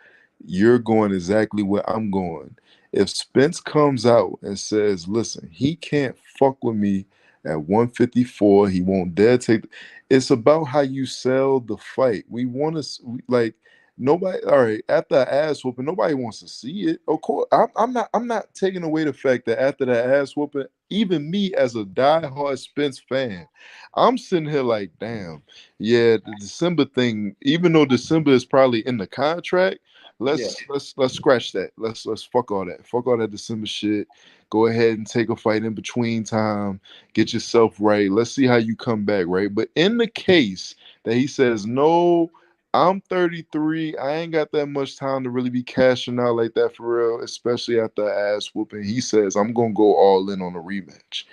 you're going exactly where I'm going. If Spence comes out and says, listen, he can't fuck with me at 154, he won't dare take. It's about how you sell the fight. We want to, like, nobody. All right, after an ass whooping, nobody wants to see it. Of course, I'm not taking away the fact that after that ass whooping, even me as a diehard Spence fan, I'm sitting here like, damn, yeah, the December thing. Even though December is probably in the contract. Let's scratch that. Let's fuck all that. Fuck all that December shit. Go ahead and take a fight in between time. Get yourself right. Let's see how you come back, right? But in the case that he says, no, I'm 33. I ain't got that much time to really be cashing out like that for real, especially after ass whooping. He says, I'm gonna go all in on a rematch.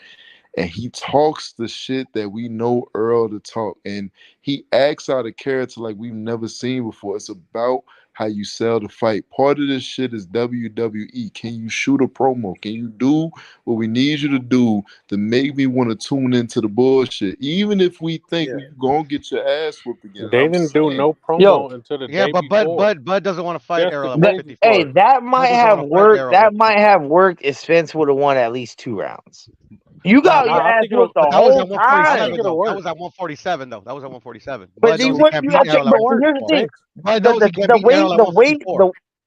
And he talks the shit that we know Earl to talk. And he acts out a character like we've never seen before. It's about how you sell the fight. Part of this shit is WWE. Can you shoot a promo? Can you do what we need you to do to make me want to tune into the bullshit? Even if we think we're going to get your ass whooped again. They didn't do no promo until the day before. Bud doesn't want to fight Errol. Hey, that might have worked. That might have worked if Spence would have won at least 2 rounds. You got your ass whooped the whole time. That was at 147, though. That was at 147. But here's the thing.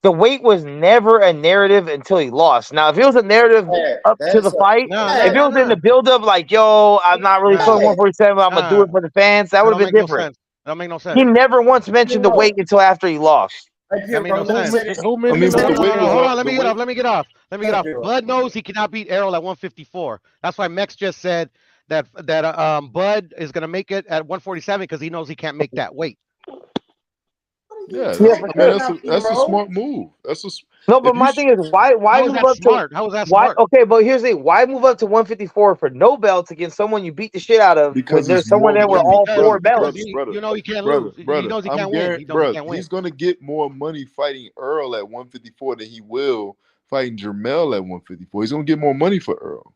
The weight was never a narrative until he lost. Now, if it was a narrative up to the fight, if it was in the build-up, like, yo, I'm not really feeling 147, I'm going to do it for the fans, that would have been different. That don't make no sense. He never once mentioned the weight until after he lost. That made no sense. Who I mean, mentioned but the weight was Hold off. on, let The me get weight. off. Let me get off. Bud knows he cannot beat Errol at 154. That's why Mex just said that Bud is gonna make it at 147 because he knows he can't make that weight. Yeah, Yeah, I for mean sure. that's a smart move. No, but If you my thing is why How was move that up to smart? How was that why? smart? Okay, but here's the thing: why move up to 154 for no belts against someone you beat the shit out of when because there's it's someone more there with money, all brother, four brother, belts? You know he can't brother, lose. He brother. knows he I'm can't win. guaranteed, He knows he brother. can't win. He's gonna get more money fighting Earl at 154 than he will fighting Jermell at 154. He's gonna get more money for Earl.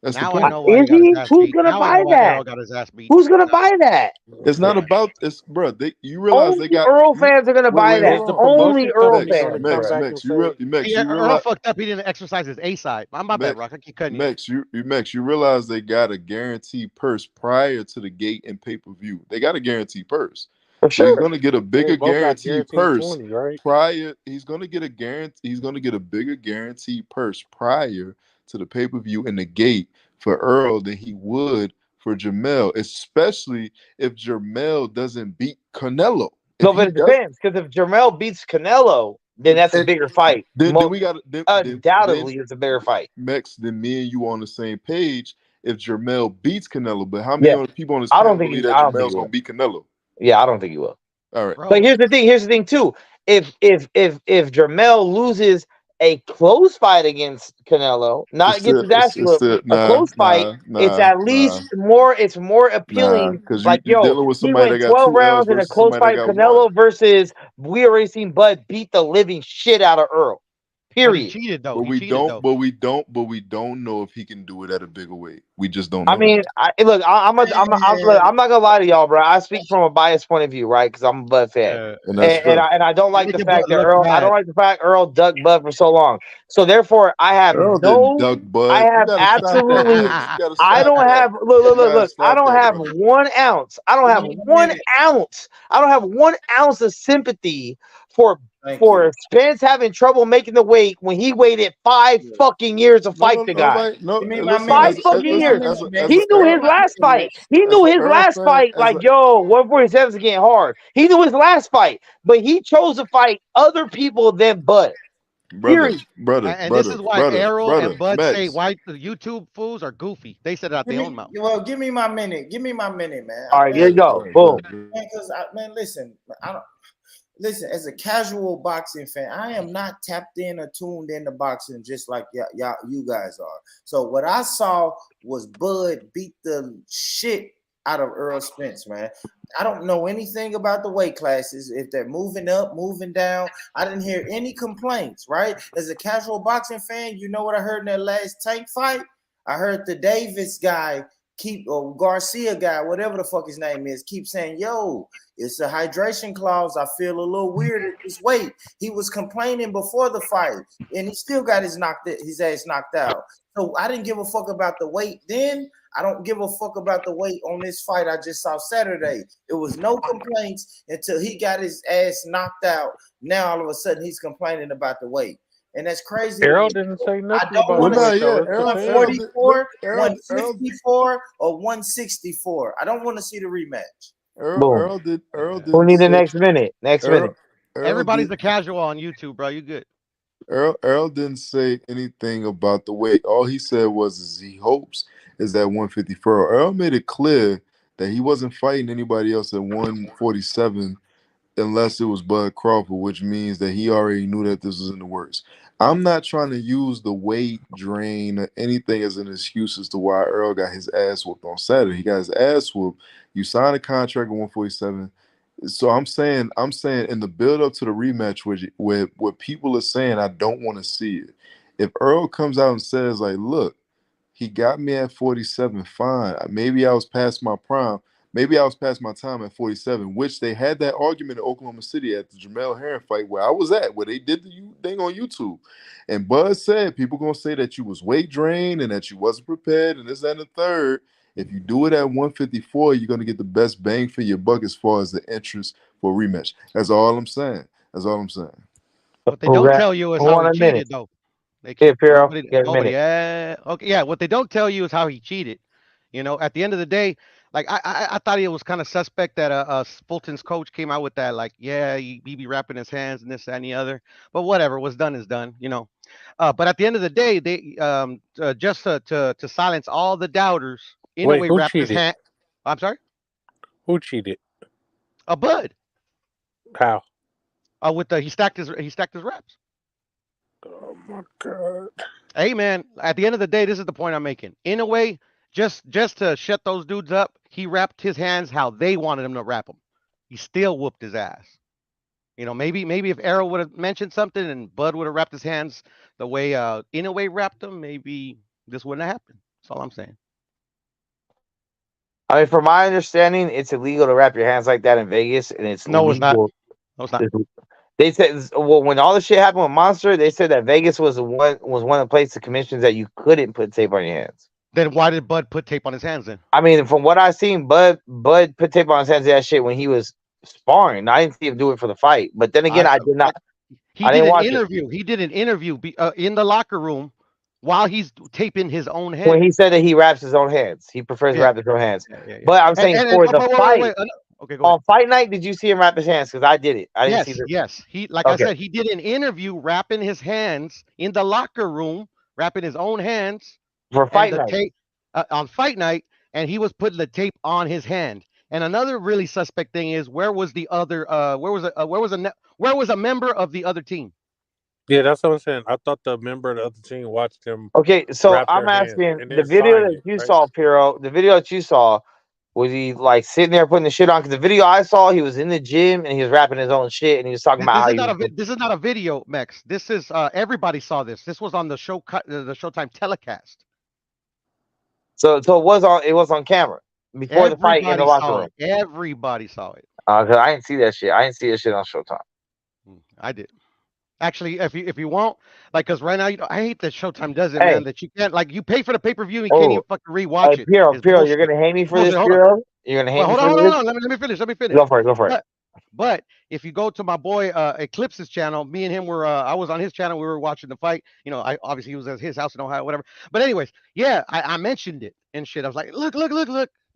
That's the Now I point. know why he Is got his he? ass Who's beat. gonna Now I know buy why Errol that? got his ass beat. Who's gonna buy that? It's not about it's, bro. You realize they Only got Earl fans are gonna buy wait, that. hold on, Only Earl Mex, fans, Mex, bro. Mex. Mex, Yeah, you Earl realize fucked up. He didn't exercise his A side. My bad, Rock. I keep cutting you. Mex, you realize they got a guaranteed purse prior to the gate and pay per view. They got a guaranteed purse, For so he's sure. gonna get a bigger both got guaranteed guaranteed purse 20, right? prior. He's gonna get a guarantee. He's gonna get a bigger guaranteed purse prior to the pay per view and the gate for Earl than he would for Jermell, especially if Jermell doesn't beat Canelo. No, but it depends because if Jermell beats Canelo, then that's a bigger fight. Then we got Undoubtedly, it's a bigger fight. Mex, then me and you on the same page if Jermell beats Canelo. But how Yeah, many people on this I panel don't think believe he. that I don't think Jermell's he gonna will. beat Canelo? Yeah, I don't think he will. All right. But here's the thing. Here's the thing too. If Jermell loses a close fight against Canelo, not against his ass whoop, a close fight, it's at least more. It's more appealing. because Like, you're yo, dealing with he somebody went that got 12 2 L's rounds in a versus close somebody that fight. got 1. Canelo versus we already seen Bud beat the living shit out of Earl. But he Period. cheated though. But He we cheated don't. though. But we don't know if he can do it at a bigger weight. We just don't know. I mean, look, I'm not gonna lie to y'all, bro. I speak from a biased point of view, right? Because I'm a Bud fan, and that's fair. and I don't like the Making fact Bud that look Earl. I bad. don't like the fact Earl ducked Bud for so long. So therefore, I have Earl didn't duck Bud. I You have gotta stop that, absolutely. Mex. You gotta I stop don't that. have You gotta look. I stop don't that, have brother. 1 ounce. I don't have 1 ounce. I don't have 1 ounce of sympathy for Spence having trouble making the weight when he waited 5 fucking years to fight the guy. Listen, 5 fucking years. He knew his last fight. He knew his last fight. Like, yo, 147 is getting hard. He knew his last fight, but he chose to fight other people than Bud. Brother, And this is why Errol and Bud say why the YouTube fools are goofy. They said it out their own mouth. Well, give me my minute. Give me my minute, man. All right, here you go. Boom. Because listen, I don't. Listen, as a casual boxing fan, I am not tapped in or tuned into boxing just like y'all, you guys are. So what I saw was Bud beat the shit out of Earl Spence, man. I don't know anything about the weight classes, if they're moving up, moving down. I didn't hear any complaints, right? As a casual boxing fan, you know what I heard in that last Tank fight? I heard the Davis guy or Garcia guy, whatever the fuck his name is, keep saying, yo, it's a hydration clause. I feel a little weird at this weight. He was complaining before the fight, and he still got his ass knocked out. So I didn't give a fuck about the weight then. I don't give a fuck about the weight on this fight I just saw Saturday. It was no complaints until he got his ass knocked out. Now all of a sudden he's complaining about the weight. And that's crazy. Errol didn't say nothing I don't want to see about 144, 154, or 164. I don't want to see the rematch. Earl did. Who need the next minute? Minute. Everybody's a casual on YouTube, bro. You good? Earl didn't say anything about the weight. All he said was he hopes is that 154. Earl made it clear that he wasn't fighting anybody else at 147 unless it was Bud Crawford, which means that he already knew that this was in the works. I'm not trying to use the weight drain or anything as an excuse as to why Earl got his ass whooped on Saturday. He got his ass whooped. You signed a contract at 147. So I'm saying in the build up to the rematch, where what people are saying, I don't want to see it. If Earl comes out and says like, look, he got me at 47, fine. Maybe I was past my prime. Maybe I was past my time at 47, which they had that argument in Oklahoma City at the Jamel Herring fight where I was at, where they did the thing on YouTube. And Bud said, people going to say that you was weight drained and that you wasn't prepared and this, that, and the third. If you do it at 154, you're going to get the best bang for your buck as far as the interest for a rematch. That's all I'm saying. What they don't tell you is how he cheated, though. They keep nobody, yeah. Okay, yeah. What they don't tell you is how he cheated. You know, at the end of the day, like I thought it was kind of suspect that Fulton's coach came out with that, like, yeah, he be wrapping his hands and this, that, and the other. But whatever, what's done is done, you know. But at the end of the day, they just to silence all the doubters, in a Wait, way, who wrapped his cheated? hand. I'm sorry, Who cheated? Bud. How? With he stacked his reps. Oh my god. Hey man, at the end of the day, this is the point I'm making. In a way, just to shut those dudes up, he wrapped his hands how they wanted him to wrap them. He still whooped his ass. You know, maybe if Arrow would have mentioned something and Bud would have wrapped his hands the way in a way wrapped them, maybe this wouldn't have happened. That's all I'm saying. I mean, from my understanding, it's illegal to wrap your hands like that in Vegas, and it's No, it's not. legal. No, it's not. They said, well, when all the shit happened with Monster, they said that Vegas was one of the places, the commissions, that you couldn't put tape on your hands. Then why did Bud put tape on his hands then? I mean, from what I've seen, Bud put tape on his hands, that shit, when he was sparring. I didn't see him do it for the fight. But then again, I did not. He did an interview. He did an interview in the locker room while he's taping his own hands. When he said that he wraps his own hands, he prefers to wrap his own hands. But I'm saying for the fight. Okay, go on ahead. fight night, did you see him wrap his hands? Because I did it. I didn't see this. Yes. He, like I said, he did an interview wrapping his hands in the locker room, wrapping his own hands for fight night. Tape, on fight night, and he was putting the tape on his hand. And another really suspect thing is, where was the other? Where was a member of the other team? Yeah, that's what I'm saying. I thought the member of the other team watched him. Okay, so I'm asking, the video that you saw, Piero, the video that you saw, was he like sitting there putting the shit on? Because the video I saw, he was in the gym and he was rapping his own shit, and he was talking about how this is not a video, Mex. This is everybody saw this. This was on the Showtime telecast. So it was on camera before the fight in the locker room. Everybody saw it. Cause I didn't see that shit. I didn't see that shit on Showtime. I did. Actually, if you want, like, cause right now, I hate that Showtime does it, man. That you can't, like, you pay for the pay-per-view and you can't even fucking rewatch it. Piero, you're gonna hate me for this, Piero? You're gonna hate me for this? Hold on. Let me finish. Go for it. But if you go to my boy Eclipse's channel, me and him were I was on his channel. We were watching the fight. You know, obviously he was at his house in Ohio, whatever. But anyways, yeah, I mentioned it and shit. I was like, look.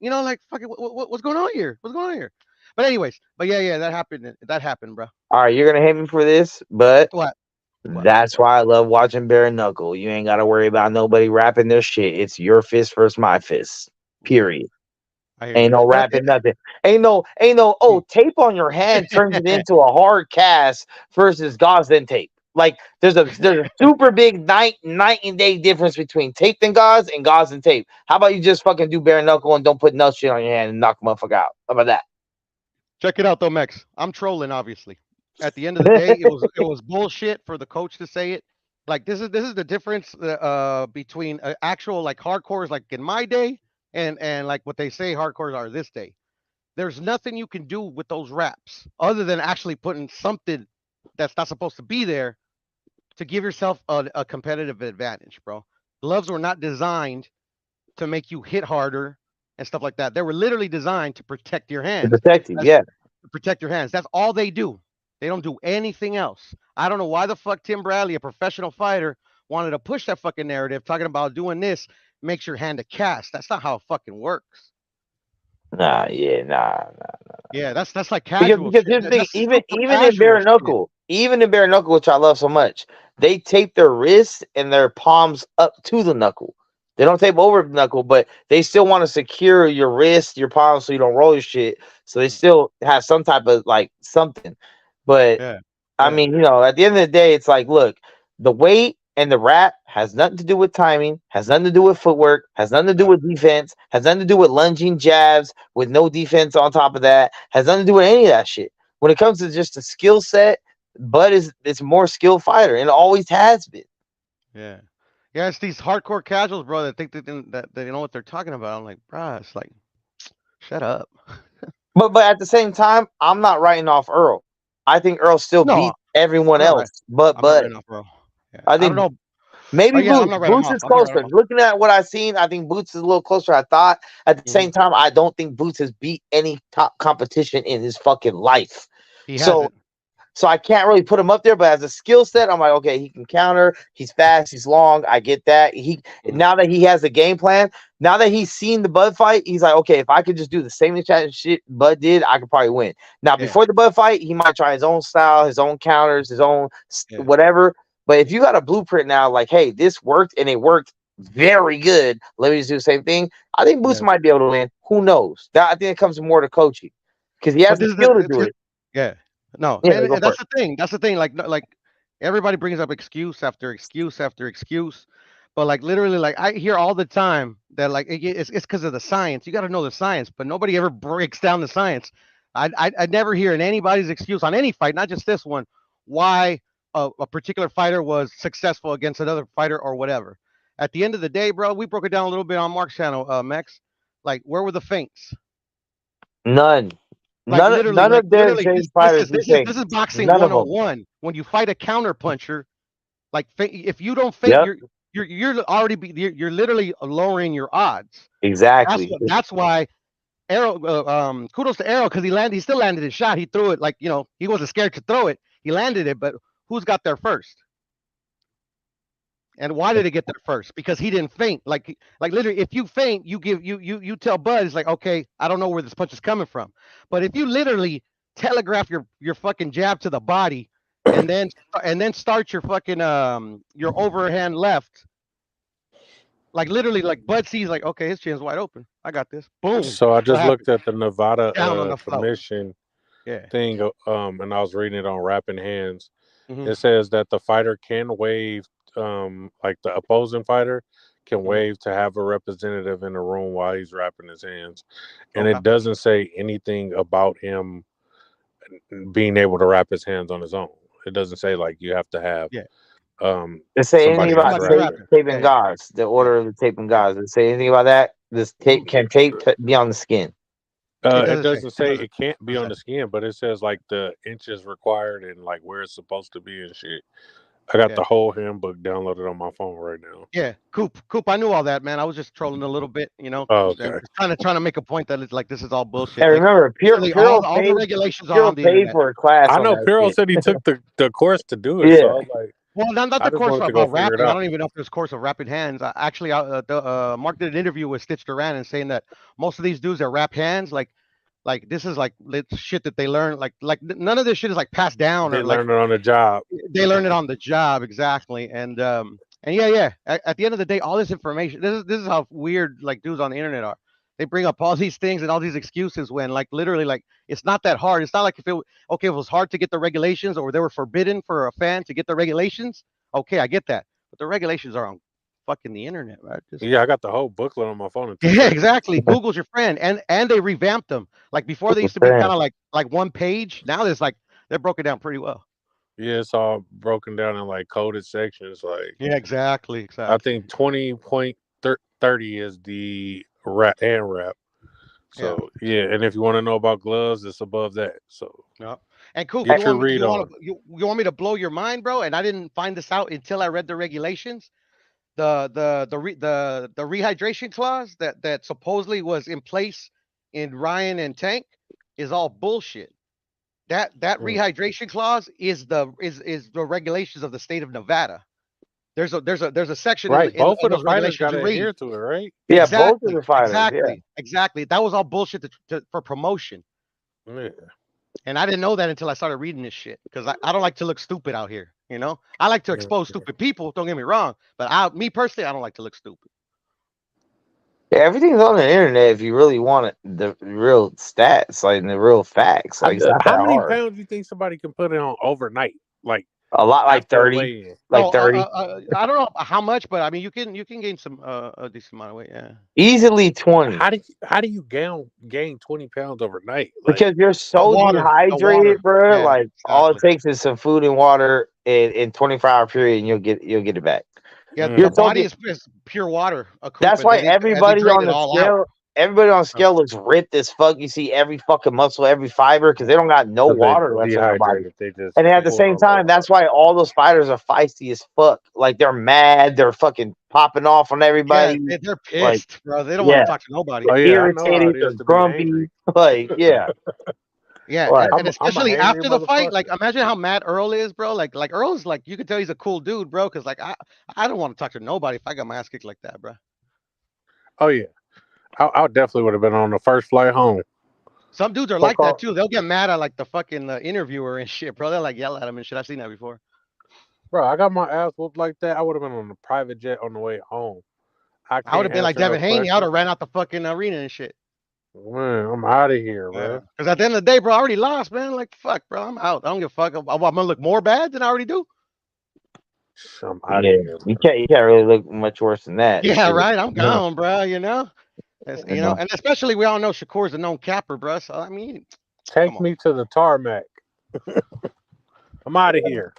You know, like, fucking, what's going on here? What's going on here? But anyways, yeah, that happened, bro. All right, you're gonna hate me for this, but what? That's why I love watching Bare Knuckle. You ain't gotta worry about nobody rapping their shit. It's your fist versus my fist. Period. Ain't no rapping nothing. Ain't no tape on your hand turns it into a hard cast versus gauze and tape. Like there's a super big night and day difference between tape and gauze and tape. How about you just fucking do Bare Knuckle and don't put no shit on your hand and knock a motherfucker out? How about that? Check it out though, Mex. I'm trolling, obviously. At the end of the day, it was bullshit for the coach to say it. Like this is the difference between actual like hardcores like in my day and like what they say hardcores are this day. There's nothing you can do with those wraps other than actually putting something that's not supposed to be there to give yourself a competitive advantage, bro. Gloves were not designed to make you hit harder and stuff like that. They were literally designed to protect your hands. To protect you, yeah. To protect your hands. That's all they do. They don't do anything else. I don't know why the fuck Tim Bradley, a professional fighter, wanted to push that fucking narrative, talking about doing this makes your hand a cast. That's not how it fucking works. Nah. Yeah, that's like casual. Because here's the thing, even in Bare Knuckle, which I love so much, they tape their wrists and their palms up to the knuckle. They don't tape over the knuckle, but they still want to secure your wrist, your palms, so you don't roll your shit. So they still have some type of like something. But I mean, you know, at the end of the day, it's like, look, the weight and the wrap has nothing to do with timing, has nothing to do with footwork, has nothing to do with defense, has nothing to do with lunging jabs with no defense on top of that, has nothing to do with any of that shit. When it comes to just a skill set, Bud is more skilled fighter and always has been. Yeah. Yeah, it's these hardcore casuals, bro, that think that they know what they're talking about. I'm like, bro, it's like, shut up. But at the same time, I'm not writing off Earl. I think Earl still beat everyone else, but I think maybe Boots is closer. Looking at what I've seen, I think Boots is a little closer. I thought at the same time, I don't think Boots has beat any top competition in his fucking life. So I can't really put him up there. But as a skill set, I'm like, okay, he can counter. He's fast. He's long. I get that. Now that he has a game plan, now that he's seen the Bud fight, he's like, okay, if I could just do the same exact shit Bud did, I could probably win. Now, before the Bud fight, he might try his own style, his own counters, his own whatever. But if you got a blueprint now, like, hey, this worked and it worked very good. Let me just do the same thing. I think Boots might be able to win. Who knows? I think it comes more to coaching because he has the skill to do it. Yeah. No. Yeah, And that's the thing. That's the thing. Like everybody brings up excuse after excuse after excuse. But like literally, like I hear all the time that like it's because of the science. You got to know the science, but nobody ever breaks down the science. I never hear in anybody's excuse on any fight, not just this one, why a particular fighter was successful against another fighter or whatever. At the end of the day, bro, we broke it down a little bit on Mark's channel, Mex. Like, where were the feints? None. Like, None of their same fighters. This is boxing 101. When you fight a counter puncher, like if you don't feint, you're literally lowering your odds. Exactly. That's why Arrow. Kudos to Arrow because he still landed his shot. He threw it like he wasn't scared to throw it. He landed it, but who's got there first? And why did it get there first? Because he didn't feint. Like literally, if you feint, you tell Bud, it's like, okay, I don't know where this punch is coming from. But if you literally telegraph your fucking jab to the body, and then start your fucking your overhand left, like literally, like Bud sees, like, okay, his chin's wide open. I got this. Boom. So I just looked at the Nevada commission Yeah. thing, and I was reading it on Rapping Hands. Mhm. It says that the fighter can waive, like the opposing fighter can waive to have a representative in the room while he's wrapping his hands, and Okay. it doesn't say anything about him being able to wrap his hands on his own. It doesn't say like you have to have Does it say anything somebody about else wrapping. taping gauze? The order of the taping gauze. Does it say anything about that? This tape can tape be on the skin. It doesn't say it can't be on the skin, but it says like the inches required and like where it's supposed to be and shit. I got the whole handbook downloaded on my phone right now. Yeah, Coop, I knew all that, man. I was just trolling a little bit, Oh, okay. trying to make a point that it's like this is all bullshit. Hey, Like, remember, literally all the paid- regulations are Puro on the paid internet. for a class. I on know that Piro shit. said he took the course to do it, so I was like, Well, not I the just course wanted to go about figure it rapping. I out. don't even know if there's course of rapping hands. Mark did an interview with Stitch Duran and saying that most of these dudes that rap hands, like this is like shit that they learn. Like none of this shit is like passed down They or like learned it on the job. they learn it on the job exactly. And yeah. At the end of the day, all this information. This is how weird like dudes on the internet are. They bring up all these things and all these excuses when like literally like it's not that hard. It's not like if it was hard to get the regulations or they were forbidden for a fan to get the regulations. Okay, I get that, but the regulations are on fucking the internet, right? Yeah, I got the whole booklet on my phone. In 2 Yeah, seconds. exactly. Google's your friend, and they revamped them. Like before, they used to be kind of like one page. Now there's like they're broken down pretty well. Yeah, it's all broken down in like coded sections. Like Yeah, exactly. I think 20.30 is the hand wrap. So yeah, and if you want to know about gloves, it's above that. So yeah. And cool. Get your read on. You want me to blow your mind, bro? And I didn't find this out until I read the regulations. The rehydration clause that supposedly was in place in Ryan and Tank is all bullshit. That rehydration clause is the regulations of the state of Nevada. There's a section right. in Both of the those fighters regulations got you to read. adhere to it, right? Yeah, Exactly, both of the fighters. exactly. That was all bullshit for promotion. Yeah. And I didn't know that until I started reading this shit because I don't like to look stupid out here. You know, I like to expose stupid people. Don't get me wrong, but me personally, I don't like to look stupid. Yeah, everything's on the internet if you really want it, the real stats, like the real facts. Like it's not How that many hard. pounds do you think somebody can put on overnight? Like A lot, like after 30. weigh-in? Like 30. I don't know how much, but I mean, you can gain some a decent amount of weight. Yeah. Easily 20. How do you gain 20 pounds overnight? Like, Because you're so water, the dehydrated, water. bro. Yeah, like all it takes is some food and water in 24-hour period, and you'll get it back. Yeah, Mm. the You're so body de- is pure water. That's why everybody on the scale, looks ripped as fuck. You see every fucking muscle, every fiber, because they don't got no But they water left in their body. dehydrated. They just And at the pull same on time, that's why all those fighters are feisty as fuck. Like they're mad, they're fucking popping off on everybody. Yeah, they're Like, pissed, bro. They don't want yeah. to talk to nobody. Oh, They're yeah, I know how it irritated, is they're to be grumpy. angry. Like, yeah. Yeah, Right. and I'm a especially hangry after the fight, motherfucker. like imagine how mad Earl is, bro. Like Earl's like you can tell he's a cool dude, bro. Cause like I don't want to talk to nobody if I got my ass kicked like that, bro. Oh yeah, I definitely would have been on the first flight home. Some dudes are So like that call. too. They'll get mad at like the fucking interviewer and shit, bro. They'll like yell at him and shit. I've seen that before. Bro, I got my ass whooped like that. I would have been on a private jet on the way home. I I would have can't been like answer no Devin Haney. I would questions. have ran out the fucking arena and shit. Man, I'm out of here, Yeah. bro. Cause at the end of the day, bro, I already lost, man. Like fuck, bro. I'm out. I don't give a fuck. I'm gonna look more bad than I already do. I'm out of Yeah, here, you bro. can't really look much worse than that. Yeah, Shit. right. I'm No. gone, bro. You know. You You know, know. and especially we all know Shakur's a known capper, bro. So I mean, Take come on. me to the tarmac. I'm out of here.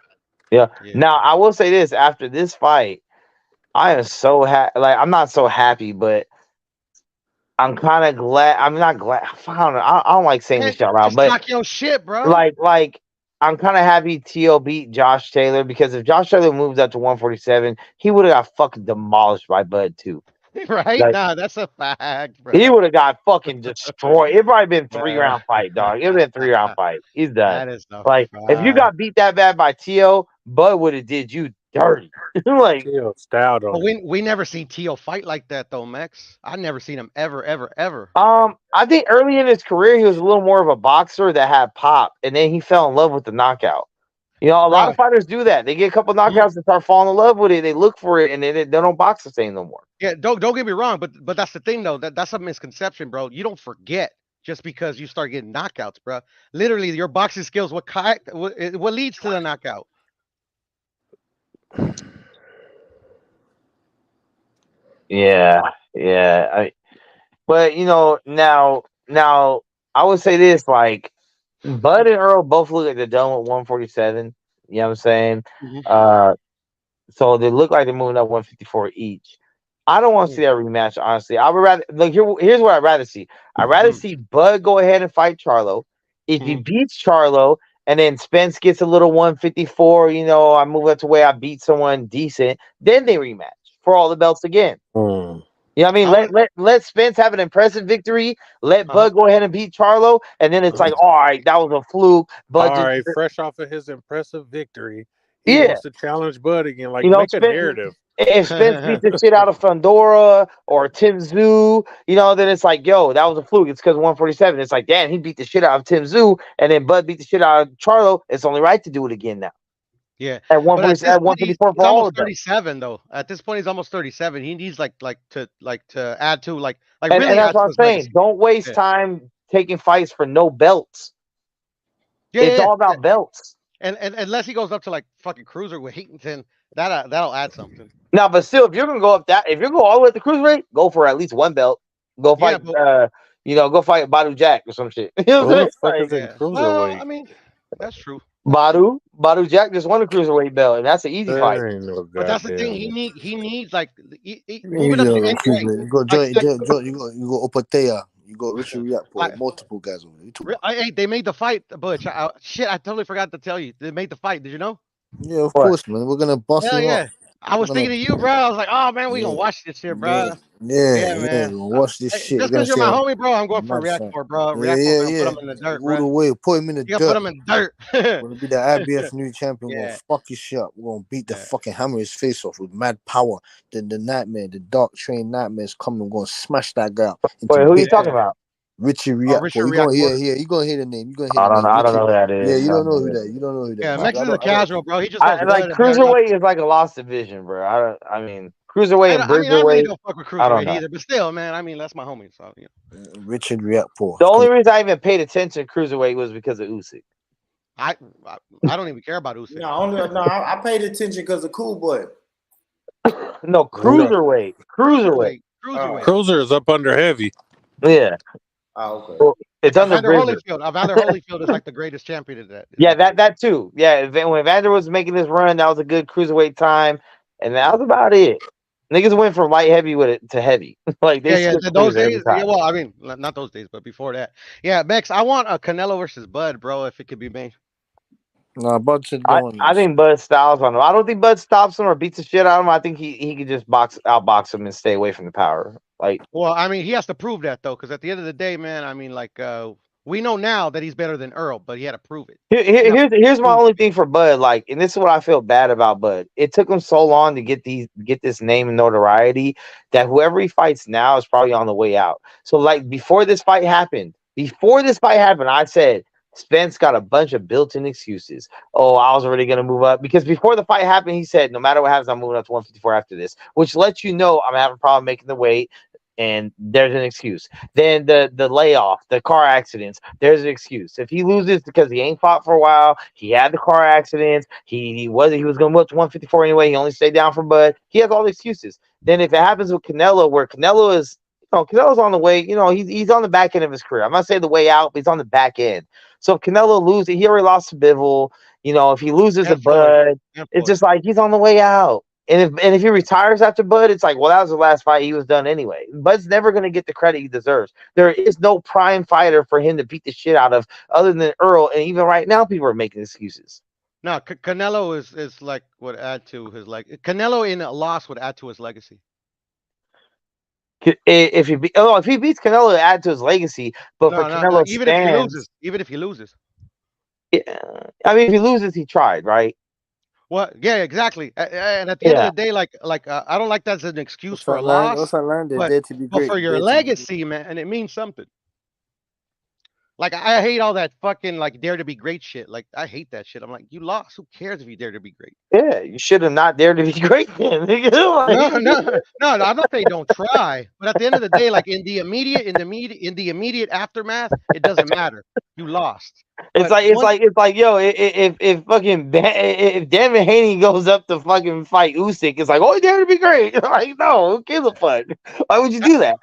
Yeah. Yeah. Now I will say this: after this fight, I am so happy. Like I'm not so happy, but I'm kind of glad. I'm not glad. I don't know. I don't like saying Man, this shit out loud, just but talk your shit, bro. like I'm kind of happy T.O. beat Josh Taylor because if Josh Taylor moved up to 147, he would have got fucking demolished by Bud too. Right? Like Nah, that's a fact, bro. he would have got fucking destroyed. It probably been Yeah. 3-round fight, dog. It would have been 3-round fight. He's done. That is a Like if you fact. got beat that bad by T.O., Bud would have did you dirty. Like Chill, styled But on him. we never seen Tio fight like that though, Max. I never seen him ever. I think early in his career he was a little more of a boxer that had pop, and then he fell in love with the knockout. You know, a lot of Bro, fighters do that. They get a couple knockouts and start falling in love with it. They look for it, and they don't box the same no more. yeah, don't get me wrong, but that's the thing though. That's a misconception, bro. You don't forget just because you start getting knockouts, bro. Literally, your boxing skills what leads to the knockout. Yeah. But you know, now I would say this: like Bud and Earl both look like they're done with 147. You know what I'm saying? Mhm. So they look like they're moving up 154 each. I don't want to see that rematch, honestly. I would rather look here's what I'd rather see. I'd rather see Bud go ahead and fight Charlo. If he beats Charlo and then Spence gets a little 154, you know, I move up to where I beat someone decent, then they rematch for all the belts again. You know what I mean? Let Spence have an impressive victory. Let Bud go ahead and beat Charlo, and then it's like, all right, that was a fluke. Bud All just right, fresh off of his impressive victory, he Yeah. wants to challenge Bud again. Like, You know, make a narrative. if Spence beat the shit out of Fundora or Tim Zoo, you know, then it's like, yo, that was a fluke. It's because 147. It's like, damn, he beat the shit out of Tim Zoo, and then Bud beat the shit out of Charlo. It's only right to do it again now. Yeah. At But at this point, 154 he's for all almost of them. 37 though. At this point, he's almost 37. He needs like to add to like And really that's add what to I'm his saying. legacy. Don't waste Yeah. time taking fights for no belts. Yeah, It's yeah, all about belts. And unless he goes up to like fucking cruiserweight, then that'll add something. Now, but still, if you're gonna go up if you're gonna go all the way to the cruiserweight, go for at least one belt. Go Yeah, fight, but go fight Badu Jack or some shit. You know what I'm Who the fuck saying? is in yeah. Well, I cruiserweight? mean, that's true. Badu Jack just won the cruiserweight belt, and that's an easy fight. There ain't no But that's the thing. goddamn. He needs like You moving up to any weight. you got Like, you got Opatea, you got Richard Riakpo, multiple guys over there. hey, they made the fight, Butch. Shit, I totally forgot to tell you. They made the fight. Did you know? Yeah, of course, man. We're gonna bust Hell him yeah. up. I was We're gonna, thinking of you, bro. I was like, oh man, we yeah, gonna watch this shit, bro. yeah. Man. We'll watch this Hey, shit. just We're gonna because you're see my a homie, bro, I'm going for mad React fight. for, bro. Yeah, React yeah, gonna put yeah. him in the dirt, All bro. the way, put him in the You gotta put dirt. him in the dirt. We're gonna be the IBF new champion. We're Yeah. gonna fuck his shit up. We're gonna beat the fucking hammer his face off with mad power. The nightmare, the dark train nightmare is coming. We're gonna smash that guy up into Wait, who you bits. talking about? Richie Oh, Riakpo. Richard You gonna Riakpo. you gonna hear the name. You gonna hear I the don't name. know. I don't Richie. know who that is. Yeah, you I don't don't know know who that. that. You don't know who that. Yeah, is. Max I is a don't. casual, bro. He just I knows like blood and hair. cruiserweight is like a lost division, bro. I mean, cruiserweight and I mean, I really bridgerweight. don't fuck with I don't cruiserweight know. either, but still, man. I mean, that's my homie. So you know. Richard Riakpo. The only reason I even paid attention to cruiserweight was because of Usyk. I don't even care about Usyk. I paid attention because of Cool Boy. No, cruiserweight. Cruiserweight. Cruiser is up under heavy. Yeah. Oh, okay. Well, it's under Evander Bridger. Holyfield. Evander Holyfield is like the greatest champion of that. Yeah, that too. Yeah, when Evander was making this run, that was a good cruiserweight time, and that was about it. Niggas went from light heavy with it to heavy. Like they Yeah, switched those every days. time. Yeah, well, I mean, not those days, but before that. Yeah, Max, I want a Canelo versus Bud, bro. If it could be made. Nah, Bud said I think Bud styles on him. I don't think Bud stops him or beats the shit out of him. I think he could just outbox him and stay away from the power. Like, well, I mean, he has to prove that though, because at the end of the day, man, I mean, like, We know now that he's better than Earl, but he had to prove it. Here's my only thing for Bud, like, and this is what I feel bad about Bud. It took him so long to get this name and notoriety that whoever he fights now is probably on the way out. So, like, before this fight happened, I said Spence got a bunch of built-in excuses. Oh, I was already gonna move up because before the fight happened, he said, no matter what happens, I'm moving up to 154 after this, which lets you know I'm having a problem making the weight. And there's an excuse. Then the layoff, the car accidents, there's an excuse. If he loses because he ain't fought for a while, he had the car accidents, he was gonna move up to 154 anyway, he only stayed down for Bud. He has all the excuses. Then if it happens with Canelo, where Canelo is, Canelo's on the way, he's on the back end of his career. I'm not saying the way out, but he's on the back end. So if Canelo loses, he already lost to Bivol. If he loses to Bud, it's just like he's on the way out. And if he retires after Bud, it's like, well, that was the last fight. He was done anyway. Bud's never going to get the credit he deserves. There is no prime fighter for him to beat the shit out of other than Earl. And even right now, people are making excuses. No, Canelo is like would add to his Canelo in a loss would add to his legacy. If he beats Canelo, it would add to his legacy. But Canelo, even if he loses. Yeah, I mean, if he loses, he tried, right? Well, yeah, exactly. And at the end of the day, I don't like that as an excuse for a loss. Also learned that But to be great. for your legacy, man, and it means something. Like, I hate all that fucking dare to be great shit. Like, I hate that shit. I'm like, you lost. Who cares if you dare to be great? Yeah, you should have not dared to be great then. No, I'm not saying don't try. But at the end of the day, like in the immediate aftermath, it doesn't matter. You lost. It's like, yo, if fucking if Devin Haney goes up to fucking fight Usyk, it's like, oh, he dared to be great. Like, no, who gives a fuck? Why would you do that?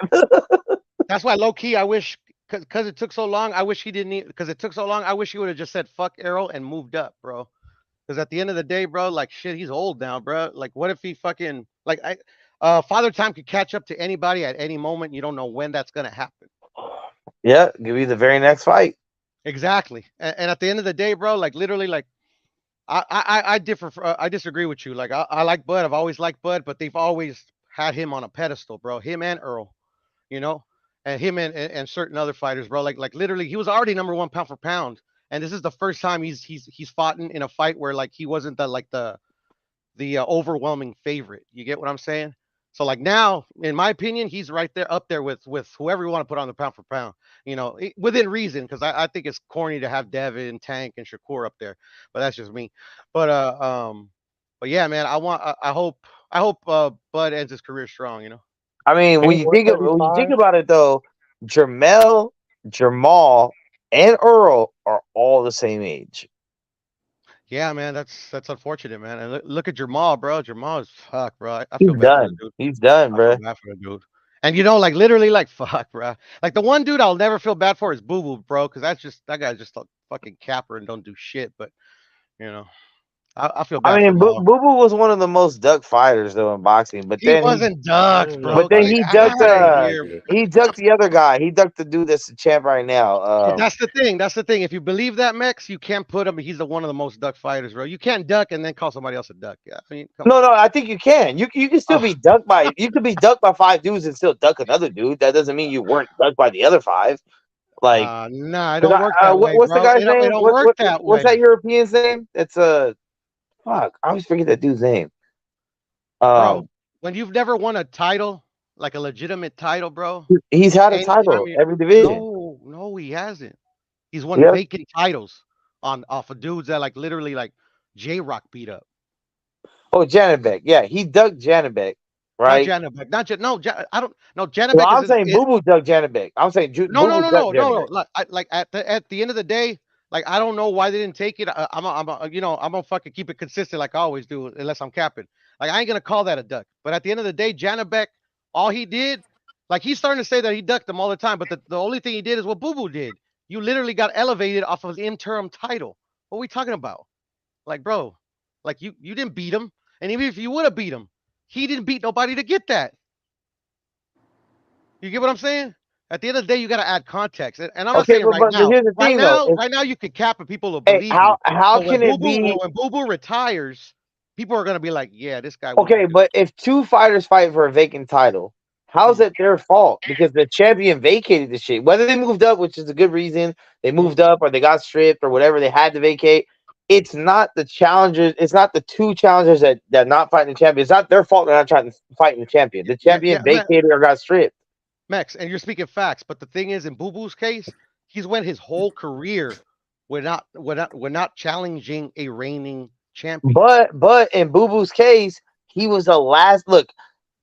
That's why low key, I wish. Because it took so long, I wish he didn't. Because it took so long, I wish he would have just said fuck Errol and moved up, bro. Because at the end of the day, bro, like shit, he's old now, bro. Like, what if he fucking Father Time could catch up to anybody at any moment. You don't know when that's gonna happen. Yeah, give you the very next fight. Exactly. And at the end of the day, bro, like literally, like I disagree with you. Like I like Bud. I've always liked Bud, but they've always had him on a pedestal, bro. Him and Earl, and him and certain other fighters, bro. Like literally, he was already number one pound for pound, and this is the first time he's fought in a fight where like he wasn't the overwhelming favorite. You get what I'm saying? So like now, in my opinion, he's right there up there with whoever you want to put on the pound for pound. Within reason, because I think it's corny to have Devin, Tank, and Shakur up there, but that's just me. But yeah, man, I hope Bud ends his career strong. I mean, when you think about it, though, Jermell, Jamal, and Earl are all the same age. Yeah, man, that's unfortunate, man. And look at Jamal, bro. Jamal is fuck, bro. I feel He's bad for done. the dude. He's done, I bro. feel bad for the dude. And like literally, like fuck, bro. Like the one dude I'll never feel bad for is Boo Boo, bro, because that guy's just a fucking capper and don't do shit. But I feel bad. I mean, for Boo Boo was one of the most ducked fighters though in boxing, but then he wasn't ducked, bro. But then he ducked. Here. He ducked the other guy. He ducked the dude that's the champ right now. That's the thing. That's the thing. If you believe that, Mex, you can't put him. He's one of the most ducked fighters, bro. You can't duck and then call somebody else a duck. Yeah, I mean, no, I think you can. You can still be ducked by. You could be ducked by 5 dudes and still duck another dude. That doesn't mean you weren't ducked by the other 5. Like, nah, it don't work that way, what's bro. the guy's name? It don't work that way. What's that European's name? It's fuck. I always forget that dude's name. Bro, when you've never won a title, like a legitimate title, bro. He's had a title every division. No, he hasn't. He's won vacant titles off of dudes that like literally like J-Rock beat up. Oh, Janibek. Yeah, he dug Janibek, right? Not Janibek. I don't know. Janibek. Well, I'm saying Boo Boo dug Janibek. I'm saying no. Like at the end of the day, like I don't know why they didn't take it. I'm gonna fucking keep it consistent like I always do, unless I'm capping. Like I ain't gonna call that a duck. But at the end of the day, Janibek, all he did, like he's starting to say that he ducked them all the time. But the only thing he did is what Boo Boo did. You literally got elevated off of the interim title. What are we talking about? Like, bro, like you didn't beat him. And even if you would have beat him, he didn't beat nobody to get that. You get what I'm saying? At the end of the day, you got to add context. And I'm not saying right now you could cap and people will believe you. How can it be when Boo Boo retires? People are gonna be like, yeah, this guy. Okay, but if 2 fighters fight for a vacant title, How's that their fault? Because the champion vacated the shit. Whether they moved up, which is a good reason, they moved up or they got stripped or whatever, they had to vacate. It's not the challengers. It's not the two challengers that not fighting the champion. It's not their fault they're not trying to fight the champion. The champion vacated or got stripped. Max, and you're speaking facts, but the thing is, in Boo Boo's case, he's went his whole career without challenging a reigning champion. But in Boo Boo's case, he was the last. Look,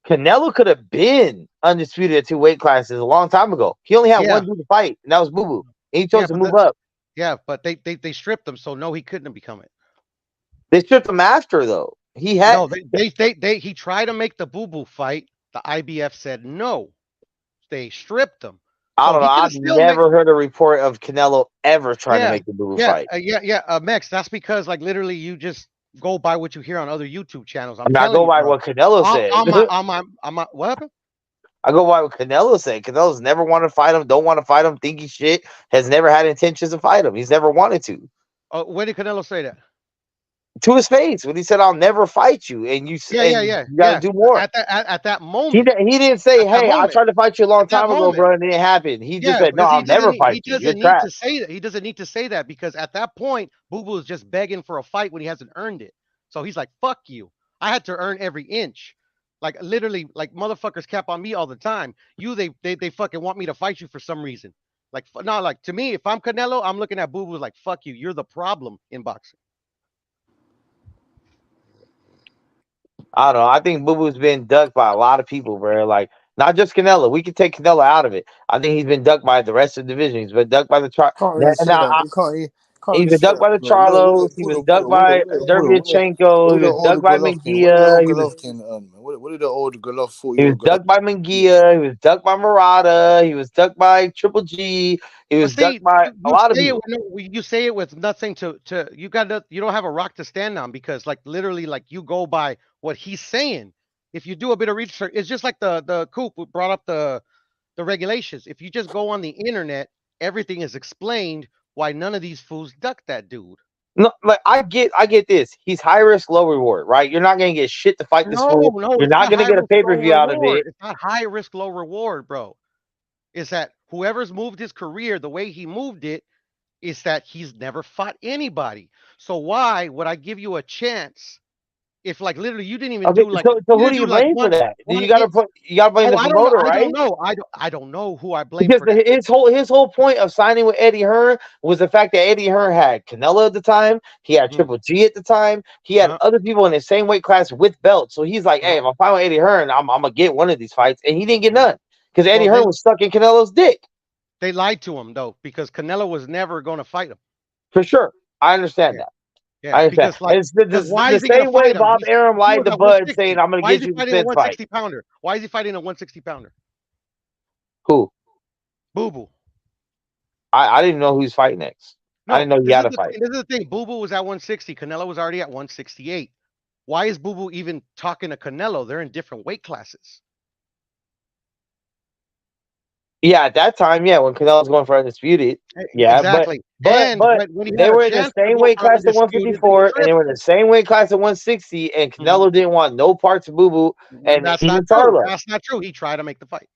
Canelo could have been undisputed at 2 weight classes a long time ago. He only had one dude to fight, and that was Boo Boo. And he chose to move up. Yeah, but they stripped him, so no, he couldn't have become it. They stripped him after though. He had he tried to make the Boo Boo fight. The IBF said no. They stripped him. I don't know. I've never heard a report of Canelo ever trying to make the Boo Boo fight. Max, that's because like literally you just go by what you hear on other YouTube channels. I go by what Canelo said. What happened? I go by what Canelo said. Canelo's never wanted to fight him, don't want to fight him, think he's shit, has never had intentions to fight him. He's never wanted to. When did Canelo say that? To his face, when he said, "I'll never fight you," and you said, "You gotta do more." At that moment, he didn't say, "Hey, I tried to fight you a long time ago, bro," and it didn't happen. He just said, "No, I'll never fight you." He doesn't need to say that. He doesn't need to say that because at that point, Boo Boo is just begging for a fight when he hasn't earned it. So he's like, "Fuck you! I had to earn every inch." Like literally, like motherfuckers cap on me all the time. They fucking want me to fight you for some reason. Like no, like to me, if I'm Canelo, I'm looking at Boo Boo like, "Fuck you! You're the problem in boxing." I don't know. I think Boo Boo's been ducked by a lot of people, bro. Like, not just Canelo. We could take Canelo out of it. I think he's been ducked by the rest of the division. He's been ducked by the He's been ducked by the Charlos. He was ducked by Derbyachenko. He was ducked by Munguia. What did the old Golovkin? He was ducked by Munguia. He was ducked by Murata. He was ducked by Triple G. He was ducked by a lot of people. You say it with nothing to you don't have a rock to stand on because like literally like you go by what he's saying. If you do a bit of research, it's just like the Coop who brought up the regulations. If you just go on the internet, everything is explained why none of these fools duck that dude. No, like I get this. He's high risk, low reward, right? You're not gonna get shit to fight this fool. You're not gonna get a pay-per-view out of it. It's not high risk, low reward, bro. It's that whoever's moved his career the way he moved it is that he's never fought anybody. So why would I give you a chance if like literally you didn't even do like so who do you blame for that? You gotta blame the promoter, right? I don't know who I blame because for that. his whole point of signing with Eddie Hearn was the fact that Eddie Hearn had Canelo at the time, he had Triple G at the time, he had other people in the same weight class with belts. So he's like, hey, if I fight with Eddie Hearn, I'm gonna get one of these fights, and he didn't get none because Eddie Hearn was stuck in Canelo's dick. They lied to him though because Canelo was never going to fight him. For sure, I understand that. Yeah, I understand. Like, it's the same way Bob Arum lied to Bud saying, I'm going to get you the fifth fight. Pounder? Why is he fighting a 160 pounder? Who? Boo Boo. I didn't know who he's fighting next. No, I didn't know he had a fight. This is the thing. Boo Boo was at 160. Canelo was already at 168. Why is Boo Boo even talking to Canelo? They're in different weight classes. Yeah, at that time, yeah, when Canelo was going for undisputed. Yeah, exactly. But they were in the same weight class at 154, and they were in the same weight class at 160, and Canelo didn't want no parts of Boo Boo, and that's even not true. Tarlo. That's not true. He tried to make the fight.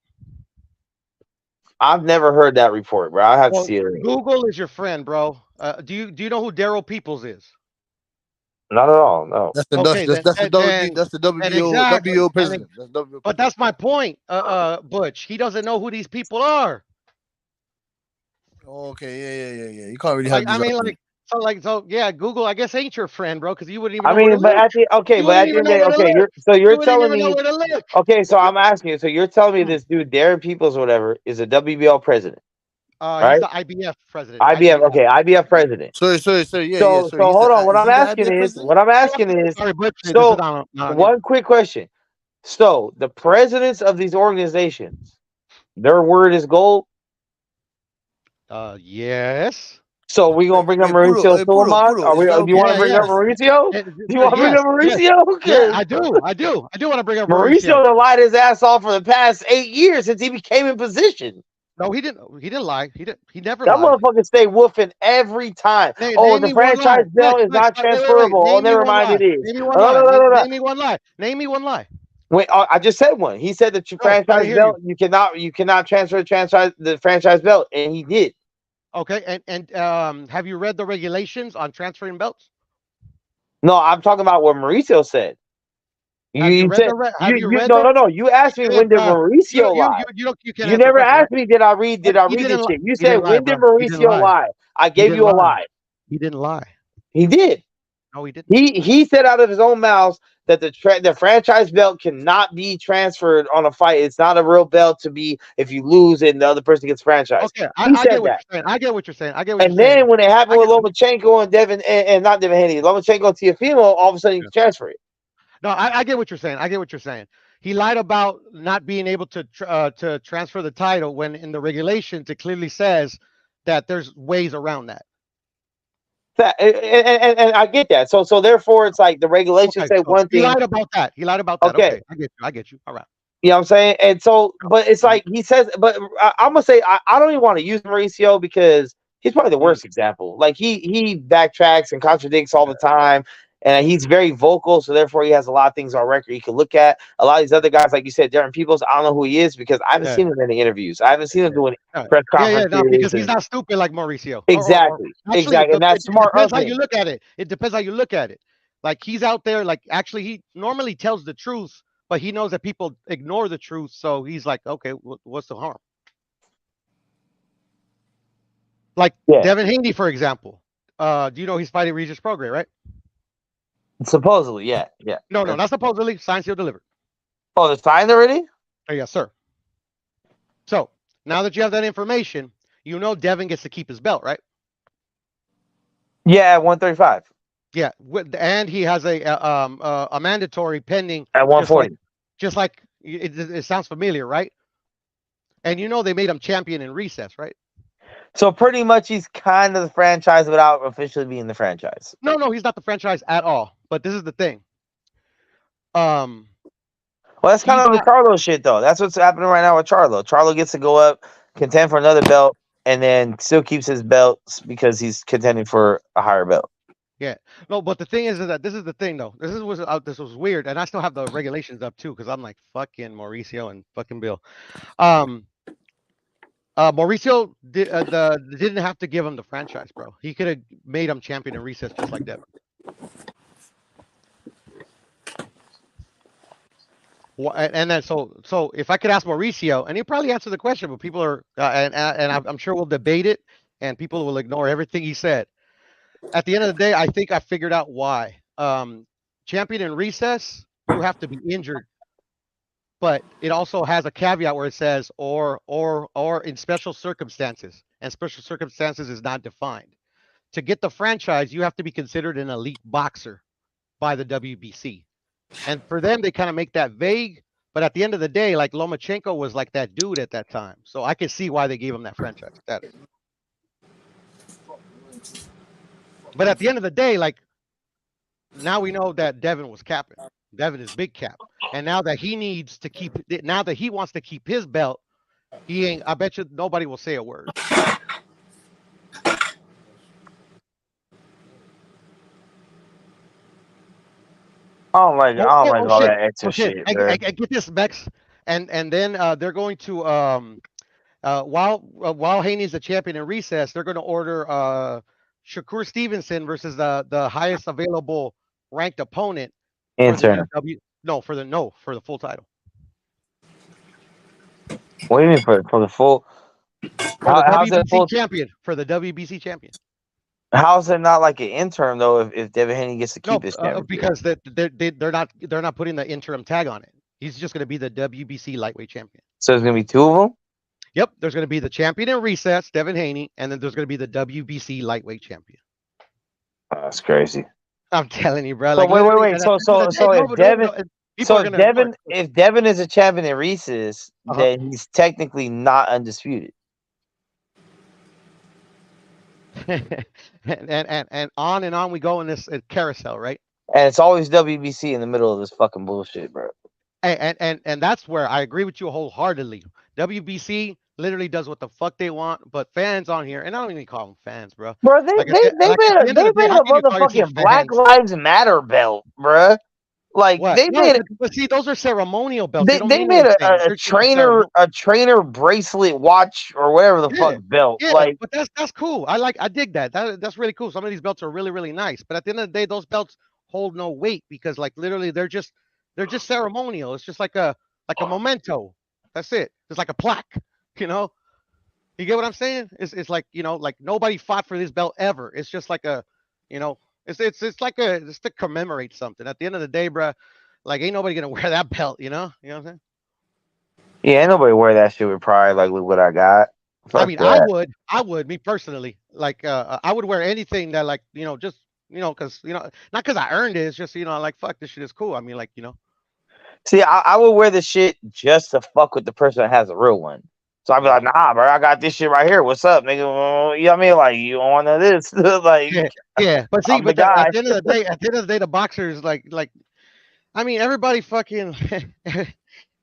I've never heard that report, bro. I have to see it. Google is your friend, bro. Do you know who Daryl Peoples is? Not at all. No. That's the WBO president. But that's my point, Butch. He doesn't know who these people are. Okay, yeah. You can't really have. I mean, so yeah. Google, I guess, ain't your friend, bro, because you wouldn't even. I mean, but at the end of the day, okay, you're telling me. Okay, so I'm asking you. So you're telling me this dude, Darren Peoples, or whatever, is a WBL president. Right? He's the IBF president. IBF president. So hold on. What I'm asking is, sorry, Butch, so one quick question. So the presidents of these organizations, their word is gold. Yes. So we gonna bring up Mauricio Sulaiman? Do you want to bring up Mauricio? Do you want to bring up Mauricio? Yeah, I do want to bring up Mauricio. That lied his ass off for the past 8 years since he became in position. No, he didn't lie. He never that lied. That motherfucker stay woofing every time. The franchise bill is not transferable. Oh, never mind, it is. Name me one lie. Name me one lie. Wait, I just said one. He said that your franchise belt, you cannot transfer the franchise belt, and he did. Okay, and have you read the regulations on transferring belts? No, I'm talking about what Mauricio said. You asked me when did Mauricio lie. You never asked me did I read the shit. You said when did Mauricio lie? I gave you a lie. He didn't lie. He did. No, he didn't. He said out of his own mouth that the franchise belt cannot be transferred on a fight. It's not a real belt to be if you lose it and the other person gets franchised. Okay, I get what you're saying. I get what you're saying. And then when it happened with Lomachenko and Devin and not Devin Haney, Lomachenko and Teofimo, all of a sudden you can transfer it. No, I get what you're saying. I get what you're saying. He lied about not being able to transfer the title when in the regulations it clearly says that there's ways around that. And I get that. So therefore, it's like the regulations say one thing. He lied about that. Okay, I get you. All right. You know what I'm saying? And so, but it's like he says, but I'm gonna say I don't even want to use Mauricio because he's probably the worst example. Like he backtracks and contradicts all the time. And he's very vocal, so therefore he has a lot of things on record you can look at. A lot of these other guys, like you said, Darren Peoples, I don't know who he is because I haven't seen him in any interviews. I haven't seen him doing press conferences. No, because he's not stupid like Mauricio. Exactly. Exactly. And that's smart. It depends how you look at it. It depends how you look at it. Like he's out there, like actually he normally tells the truth, but he knows that people ignore the truth. So he's like, okay, what's the harm? Like Devin Haney, for example. Do you know he's fighting Regis Prograis, right? Supposedly, yeah. No, not supposedly. Signed, sealed, delivered. Oh, they're signed already? Oh, yes, sir. So now that you have that information, you know Devin gets to keep his belt, right? Yeah, at 135. Yeah, and he has a mandatory pending at 140. Just like it sounds familiar, right? And you know they made him champion in recess, right? So pretty much he's kind of the franchise without officially being the franchise. No, he's not the franchise at all. But this is the thing. Well, that's kind of the Charlo shit, though. That's what's happening right now with Charlo. Charlo gets to go up, contend for another belt, and then still keeps his belts because he's contending for a higher belt. Yeah. No, but the thing is that this is the thing, though. This was weird, and I still have the regulations up too because I'm like fucking Mauricio and fucking Bill. Mauricio didn't have to give him the franchise, bro. He could have made him champion in recess just like Devin. And then so if I could ask Mauricio, and he'll probably answer the question, but people are and I'm sure we'll debate it, and people will ignore everything he said. At the end of the day, I think I figured out why. Champion in recess, you have to be injured. But it also has a caveat where it says or in special circumstances, and special circumstances is not defined. To get the franchise, you have to be considered an elite boxer by the WBC. And for them, they kind of make that vague. But at the end of the day, like Lomachenko was like that dude at that time. So I can see why they gave him that franchise status. But at the end of the day, like now we know that Devin was capping. Devin is big cap. And now that he needs to keep it, now that he wants to keep his belt, he ain't, I bet you nobody will say a word. I don't like all that extra shit. I get this, Bex. And then they're going to while Haney's the champion in recess, they're going to order Shakur Stevenson versus the highest available ranked opponent. Intern. For the full title. What do you mean for the full? How's that full champion for the WBC champion? How's it not like an interim though? If Devin Haney gets to keep his because they're not putting the interim tag on it. He's just going to be the WBC lightweight champion. So there's going to be two of them. Yep, there's going to be the champion in recess, Devin Haney, and then there's going to be the WBC lightweight champion. That's crazy. I'm telling you, bro. So wait. If Devin is a champion in recess, then he's technically not undisputed. and on we go in this carousel, right? And it's always WBC in the middle of this fucking bullshit, bro. And that's where I agree with you wholeheartedly. WBC literally does what the fuck they want, but fans on here, and I don't even call them fans, bro. Bro, they made a motherfucking Black Lives Matter belt, bro. Like What? they No, made but see, those are ceremonial belts. They don't they mean made anything. a They're just a trainer bracelet watch or whatever the Yeah, fuck belt. yeah, Like but that's cool. I dig that. That's really cool. Some of these belts are really, really nice. But at the end of the day, those belts hold no weight because like literally they're just ceremonial. It's just like a memento. That's it. It's like a plaque, you know? You get what I'm saying? It's like, like nobody fought for this belt ever. It's just like a, you know, it's like it's to commemorate something. At the end of the day, bruh, like ain't nobody gonna wear that belt, you know? You know what I'm saying? yeah, ain't nobody wear that shit with pride. Like look what I got. I Fuck mean, that. I would, me personally, like, I would wear anything that, like, just, because, not because I earned it. It's just, like, fuck, this shit is cool. I mean, like, See, I would wear the shit just to fuck with the person that has a real one. So I'd be like, nah, bro, I got this shit right here. What's up, nigga? You know what I mean? Like, you want this? Like, yeah. But see, I'm the but at guy. the end of the day, the boxers, like, I mean, everybody fucking,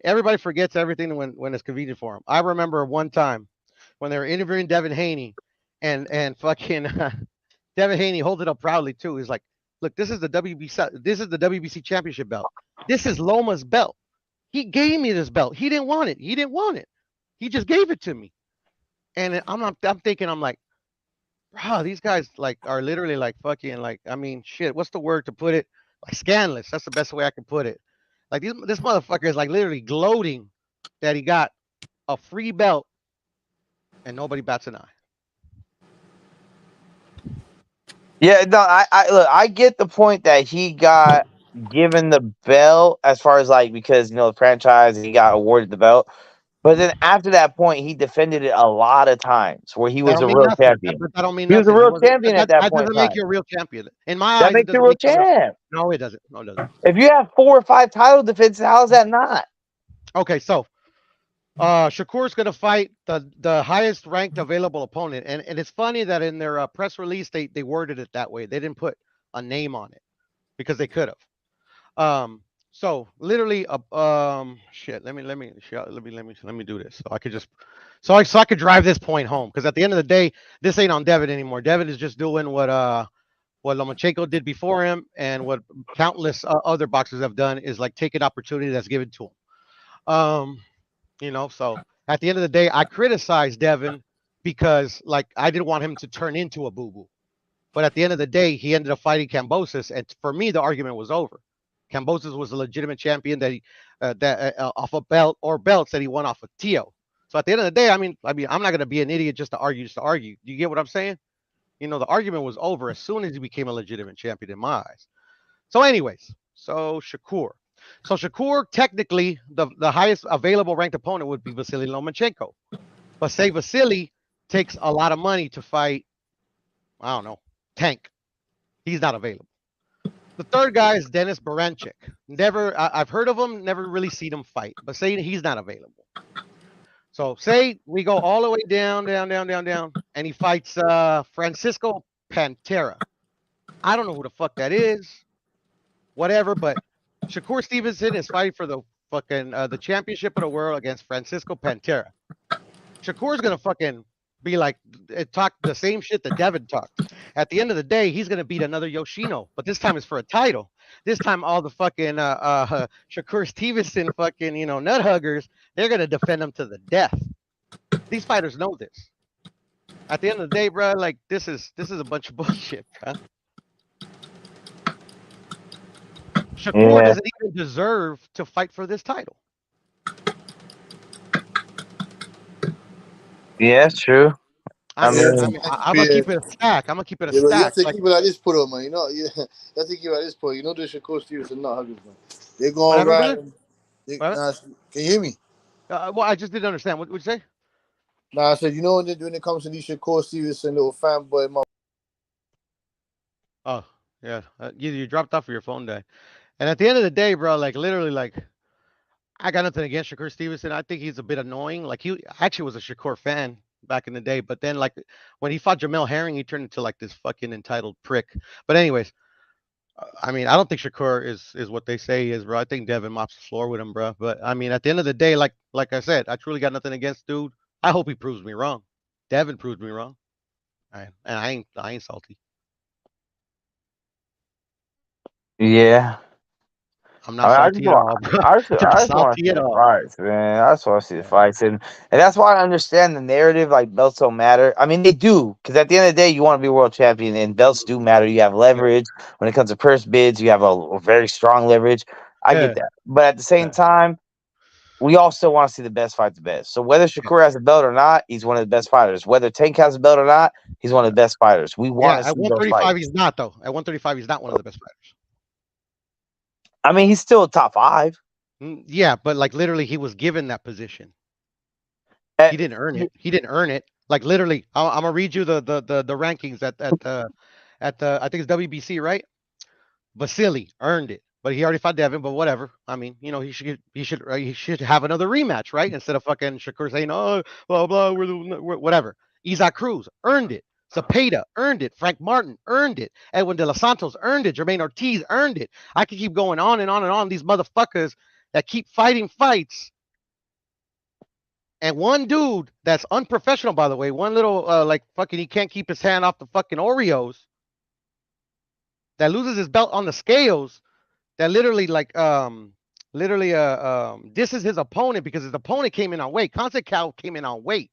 everybody forgets everything when it's convenient for them. I remember one time when they were interviewing Devin Haney, and fucking Devin Haney holds it up proudly too. He's like, "Look, this is the WBC championship belt. This is Loma's belt. He gave me this belt. He didn't want it. He didn't want it. He just gave it to me." And I'm thinking, I'm like, bro, these guys like are literally like fucking like, I mean, shit. What's the word to put it? Like scandalous. That's the best way I can put it. Like this motherfucker is like literally gloating that he got a free belt and nobody bats an eye. Yeah, no, I look, I get the point that he got given the belt as far as like because the franchise and he got awarded the belt. But then after that point, he defended it a lot of times where he That was don't a mean real nothing. champion. But that don't mean He was a nothing. He real wasn't. champion at that That point in doesn't make time. you a real champion. In my That eyes, it makes you a doesn't real make you a real. champ. No, it doesn't. No, it doesn't. If you have 4 or 5 title defenses, how is that not? Okay, so Shakur's gonna fight the highest ranked available opponent, and it's funny that in their press release they worded it that way. They didn't put a name on it because they could have. So literally, shit. Let me do this so I could just so I could drive this point home because at the end of the day, this ain't on Devin anymore. Devin is just doing what Lomachenko did before him and what countless other boxers have done is like take an opportunity that's given to him. So at the end of the day, I criticized Devin because like I didn't want him to turn into a boo-boo. But at the end of the day, he ended up fighting Kambosos, and for me, the argument was over. Kambosos was a legitimate champion that off a belt or belts that he won off of Tio. So at the end of the day, I mean, I'm not gonna be an idiot just to argue. Do you get what I'm saying? The argument was over as soon as he became a legitimate champion in my eyes. So, anyways, Shakur. So Shakur, technically, the highest available ranked opponent would be Vasily Lomachenko. But say Vasily takes a lot of money to fight, I don't know, Tank. He's not available. The third guy is Dennis Baranchik. I've heard of him, never really seen him fight, but say he's not available. So say we go all the way down, and he fights Francisco Pantera. I don't know who the fuck that is. Whatever, but Shakur Stevenson is fighting for the fucking the championship of the world against Francisco Pantera. Shakur's gonna fucking be like talk the same shit that Devin talked. At the end of the day, he's gonna beat another Yoshino, but this time it's for a title. This time all the fucking Shakur Stevenson fucking nut huggers, they're gonna defend him to the death. These fighters know this. At the end of the day, bro, like this is a bunch of bullshit, bro. Shakur doesn't even deserve to fight for this title. Yeah, that's true. I'm gonna keep it a stack. I'm gonna keep it a Yeah, but you have stack. to Like, keep it at this point, man. You have to keep it at this point. The Shakur Stevenson not huggers, man. They're going whatever, right. brother. Can you hear me? Well, I just didn't understand. What would you say? I said, when it comes to these Shakur Stevenson little fanboy, Oh, yeah. You dropped off of your phone died. And at the end of the day, bro, like literally, like I got nothing against Shakur Stevenson. I think he's a bit annoying. Like he actually was a Shakur fan back in the day, but then like when he fought Jamel Herring, he turned into like this fucking entitled prick. But anyways, I mean, I don't think Shakur is what they say he is, bro. I think Devin mops the floor with him, bro. But I mean, at the end of the day, like I said, I truly got nothing against dude. I hope he proves me wrong. Devin proves me wrong. And I ain't salty. Yeah. I'm not salty at all, bro. I just Not want to salty see at the all. fights, man. I just want to see the fights, and that's why I understand the narrative. Like belts don't matter. I mean, they do, because at the end of the day, you want to be world champion, and belts do matter. You have leverage when it comes to purse bids. You have a very strong leverage. I Yeah. get that, but at the same time, we all still want to see the best fight the best. So whether Shakur has a belt or not, he's one of the best fighters. Whether Tank has a belt or not, he's one of the best fighters. We want Yeah, to at see those 135, fights. he's not though. At 135, he's not one of the best fighters. I mean, he's still a top 5. Yeah, but like literally, he was given that position. He didn't earn it. He didn't earn it. Like literally, I'm gonna read you the rankings at the I think it's WBC, right? Vasily earned it, but he already fought Devin. But whatever. I mean, you know, he should have another rematch, right? Instead of fucking Shakur saying, oh, blah blah, we're whatever. Isaac Cruz earned it. Zapata earned it. Frank Martin earned it. Edwin De Los Santos earned it. Jermaine Ortiz earned it. I can keep going on and on and on. These motherfuckers that keep fighting fights. And one dude that's unprofessional, by the way, one little like fucking, he can't keep his hand off the fucking Oreos, that loses his belt on the scales, that literally like this is his opponent because his opponent came in on weight. Conceicao came in on weight.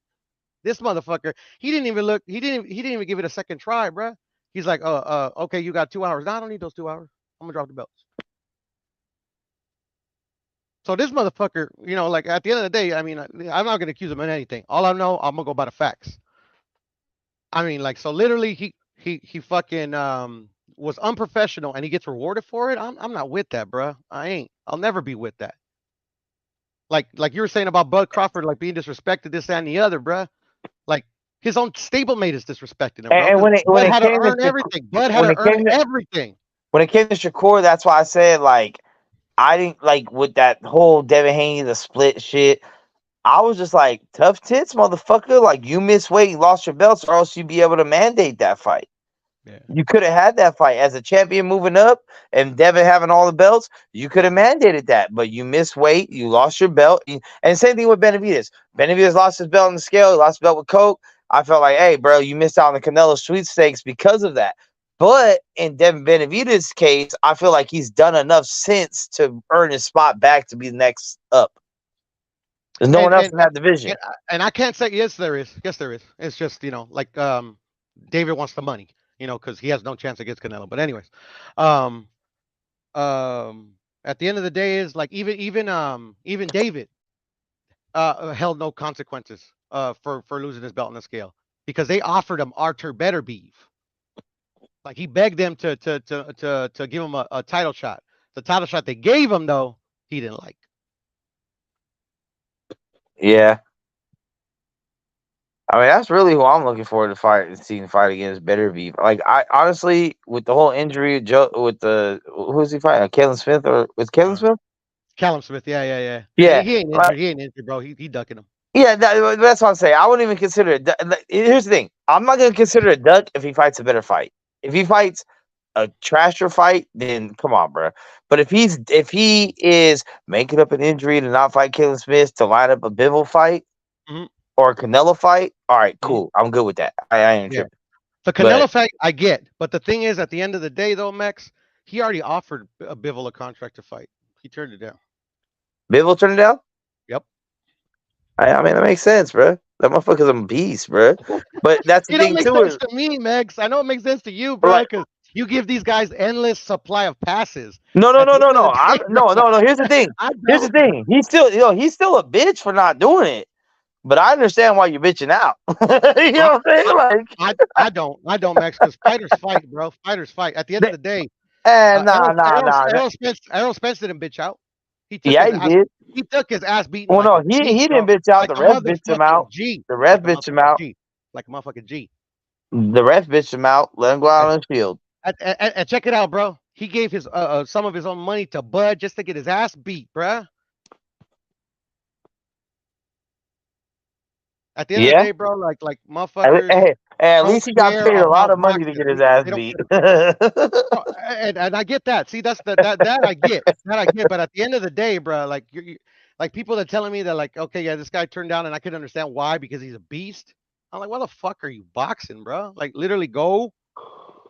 This motherfucker, he didn't even look, he didn't even give it a second try, bro. He's like, okay, you got 2 hours. No, I don't need those 2 hours. I'm gonna drop the belts. So this motherfucker, you know, like at the end of the day, I mean, I'm not gonna accuse him of anything. All I know, I'm gonna go by the facts. I mean, like, so literally, he fucking was unprofessional, and he gets rewarded for it. I'm not with that, bro. I ain't. I'll never be with that. Like you were saying about Bud Crawford, like being disrespected, this that, and the other, bro. Like his own stablemate is disrespecting him, bro. And when Bud it had to came earn to everything. Bud had to earn everything. When it came to Shakur, that's why I said, like, I didn't like with that whole Devin Haney, the split shit. I was just like, tough tits, motherfucker. Like, you missed weight, you lost your belts, or else you'd be able to mandate that fight. Yeah. You could have had that fight as a champion moving up, and Devin having all the belts. You could have mandated that, but you missed weight, you lost your belt, and same thing with Benavidez. Benavidez lost his belt on the scale, he lost his belt with Coke. I felt like, hey, bro, you missed out on the Canelo sweepstakes because of that. But in Devin Benavidez's case, I feel like he's done enough since to earn his spot back to be the next up. There's no one else in that division. And I can't say, yes, there is. Yes, there is. It's just, you know, like David wants the money, you know, because he has no chance against Canelo. But anyways, at the end of the day is like even David held no consequences for losing his belt on the scale, because they offered him Artur Beterbiev. Like he begged them to give him a title shot. The title shot they gave him, though, he didn't like. Yeah. I mean, that's really who I'm looking forward to seeing fight against Beterbiev. Like, I honestly, with the whole injury, with who's he fighting? Callum Smith or with Callum Smith? Callum Smith, yeah. Yeah. He ain't injured. He ain't injured, bro. He ducking him. Yeah, that's what I'm saying. I wouldn't even consider it. Here's the thing. I'm not going to consider it a duck if he fights a better fight. If he fights a trasher fight, then come on, bro. But if he is making up an injury to not fight Callum Smith to line up a Bivol fight or a Canelo fight, all right, cool. I'm good with that. I ain't tripping. The Canelo fight, I get. But the thing is, at the end of the day, though, Max, he already offered a Bivol a contract to fight. He turned it down. Bivol turned it down? Yep. I mean, that makes sense, bro. That motherfucker's a beast, bro. But that's the thing, too. It don't make sense to me, Max. I know it makes sense to you, bro, because you give these guys endless supply of passes. No. Here's the thing. Here's the thing. He's still a bitch for not doing it. But I understand why you're bitching out. You know what I'm saying? Like, I don't, Max, because fighters fight, bro. Fighters fight. At the end of the day, Errol Spence didn't bitch out. He did. He took his ass beaten. Well, no, he didn't bitch out. The ref bitched him out. The ref bitched him out. Like a motherfucking G. The ref bitched him out. Let him go out on the field. And check it out, bro. He gave his some of his own money to Bud just to get his ass beat, bro. At the end of the day, bro, like motherfuckers. Hey, at least he got paid a lot of money to get his ass beat. And I get that. See, that's that I get. That I get. But at the end of the day, bro, like you like people that telling me that, like, okay, yeah, this guy turned down, and I could understand why, because he's a beast. I'm like, why the fuck are you boxing, bro? Like, literally go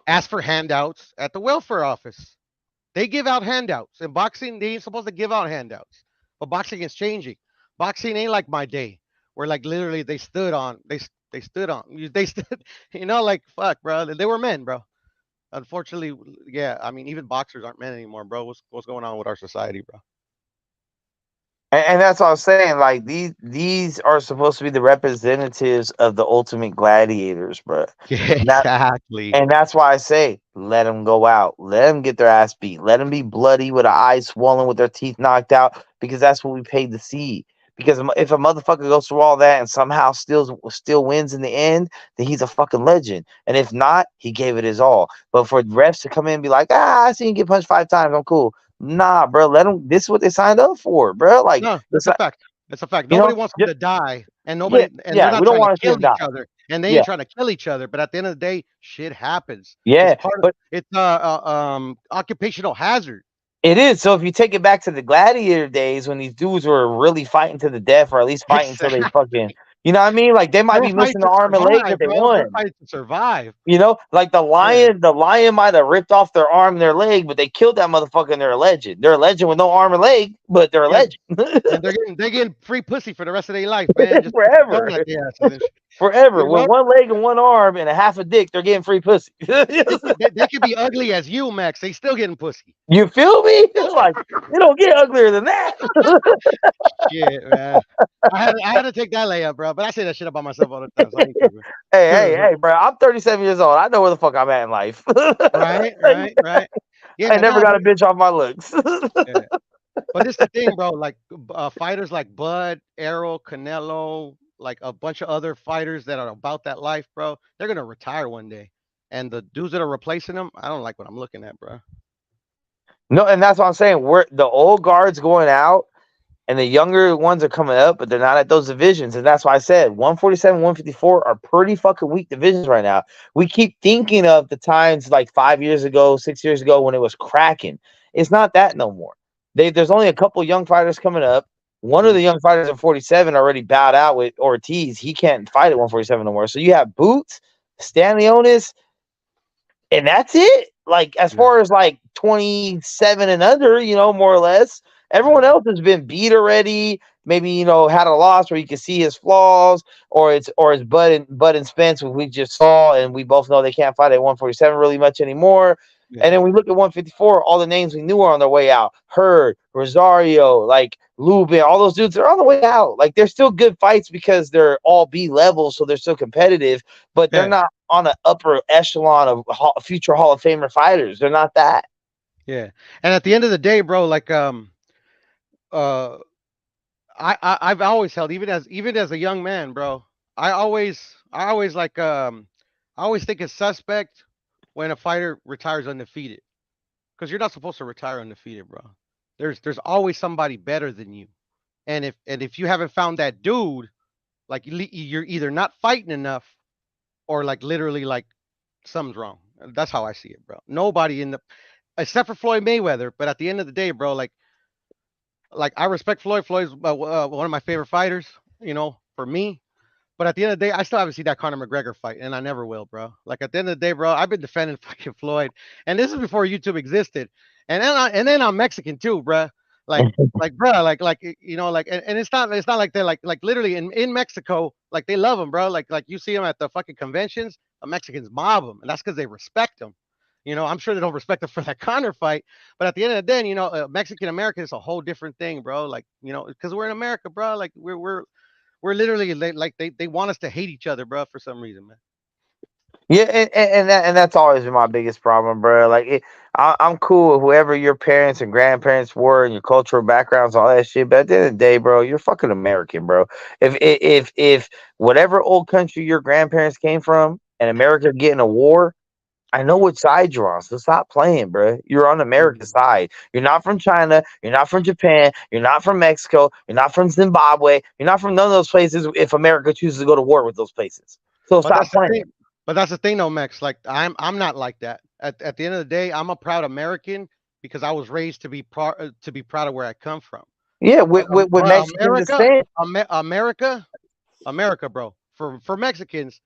ask for handouts at the welfare office. They give out handouts. In boxing, they ain't supposed to give out handouts. But boxing is changing. Boxing ain't like my day, where like literally they stood on they stood on they stood, like fuck, bro. They were men, bro. Unfortunately, yeah. I mean, even boxers aren't men anymore, bro. What's going on with our society, bro? And that's what I'm saying. Like these are supposed to be the representatives of the ultimate gladiators, bro. Exactly. And that's why I say, let them go out. Let them get their ass beat. Let them be bloody with an eye swollen, with their teeth knocked out, because that's what we paid to see. Because if a motherfucker goes through all that and somehow still wins in the end, then he's a fucking legend. And if not, he gave it his all. But for refs to come in and be like, I seen you get punched 5 times, I'm cool. Nah, bro, let them. This is what they signed up for, bro. Like, no, that's a fact. That's a fact. You Nobody know, wants them to die, and nobody, and they're not we don't trying want to to kill see them each die. other, and they Yeah. ain't trying to kill each other. But at the end of the day, shit happens. Yeah, It's occupational hazard. it is. So if you take it back to the gladiator days when these dudes were really fighting to the death, or at least fighting until they fucking, you know what I mean? Like they might They be were missing fighting an to arm and leg, but survive, they bro. They're won. fighting to survive. You know, like the lion might have ripped off their arm and their leg, but they killed that motherfucker and they're a legend. They're a legend with no arm or leg, but they're a legend. And they're getting free pussy for the rest of their life, man. Just Forever. at the asses and shit. Forever. You know? With one leg and one arm and a half a dick, they're getting free pussy. They could be ugly as you, Max. They still getting pussy. You feel me? Like they don't get uglier than that. Shit, man. I had to take that layup, bro. But I say that shit about myself all the time. So I ain't tripping. Hey, bro. I'm 37 years old. I know where the fuck I'm at in life. Right. Yeah, I never got a bitch off my looks. Yeah. But it's the thing, bro. Like fighters like Bud, Errol, Canelo, like a bunch of other fighters that are about that life, bro. They're gonna retire one day, and the dudes that are replacing them, I don't like what I'm looking at, bro. No, and that's what I'm saying. We're the old guards going out, and the younger ones are coming up, but they're not at those divisions. And that's why I said 147, 154 are pretty fucking weak divisions right now. We keep thinking of the times like 5 years ago, 6 years ago when it was cracking. It's not that no more. There's only a couple young fighters coming up. One of the young fighters at 47 already bowed out with Ortiz. He can't fight at 147 no more. So you have Boots, Stanley Onis, and that's it. Like as far as like 27 and under, more or less, everyone else has been beat already. Maybe had a loss where you can see his flaws, or it's Bud and Spence, who we just saw, and we both know they can't fight at 147 really much anymore. And then we look at 154, all the names we knew are on their way out. Hurd, Rosario, like Lubin, all those dudes are on the way out. Like they're still good fights because they're all B level, so they're still competitive, but they're not on an upper echelon of future Hall of Famer fighters. They're not that. Yeah. And at the end of the day, bro, like I've always held, even as a young man, bro. I always think it's suspect when a fighter retires undefeated, because you're not supposed to retire undefeated, bro. There's always somebody better than you, and if you haven't found that dude, like you're either not fighting enough, or like literally like something's wrong. That's how I see it, bro. Nobody except for Floyd Mayweather, but at the end of the day, bro, like I respect Floyd. Floyd's one of my favorite fighters, for me. But at the end of the day, I still haven't seen that Conor McGregor fight, and I never will, bro. Like at the end of the day, bro, I've been defending fucking Floyd, and this is before YouTube existed. And then I'm Mexican too, bro. Like, bro, and it's not like they're like literally in Mexico, like they love him, bro. Like you see them at the fucking conventions, the Mexicans mob him, and that's because they respect him. I'm sure they don't respect him for that Conor fight, but at the end of the day, Mexican American is a whole different thing, bro. Like, because we're in America, bro. Like we're literally like they want us to hate each other, bro, for some reason, man. Yeah, and that's always been my biggest problem, bro. Like I'm cool with whoever your parents and grandparents were and your cultural backgrounds, all that shit. But at the end of the day, bro, you're fucking American, bro. If whatever old country your grandparents came from and America getting a war, I know which side you're on, so stop playing, bro. You're on America's side. You're not from China. You're not from Japan. You're not from Mexico. You're not from Zimbabwe. You're not from none of those places if America chooses to go to war with those places. So stop playing. But that's the thing, though, Max. Like I'm not like that. At the end of the day, I'm a proud American because I was raised to be proud of where I come from. Yeah, with Mexican descent. America, bro. For Mexicans,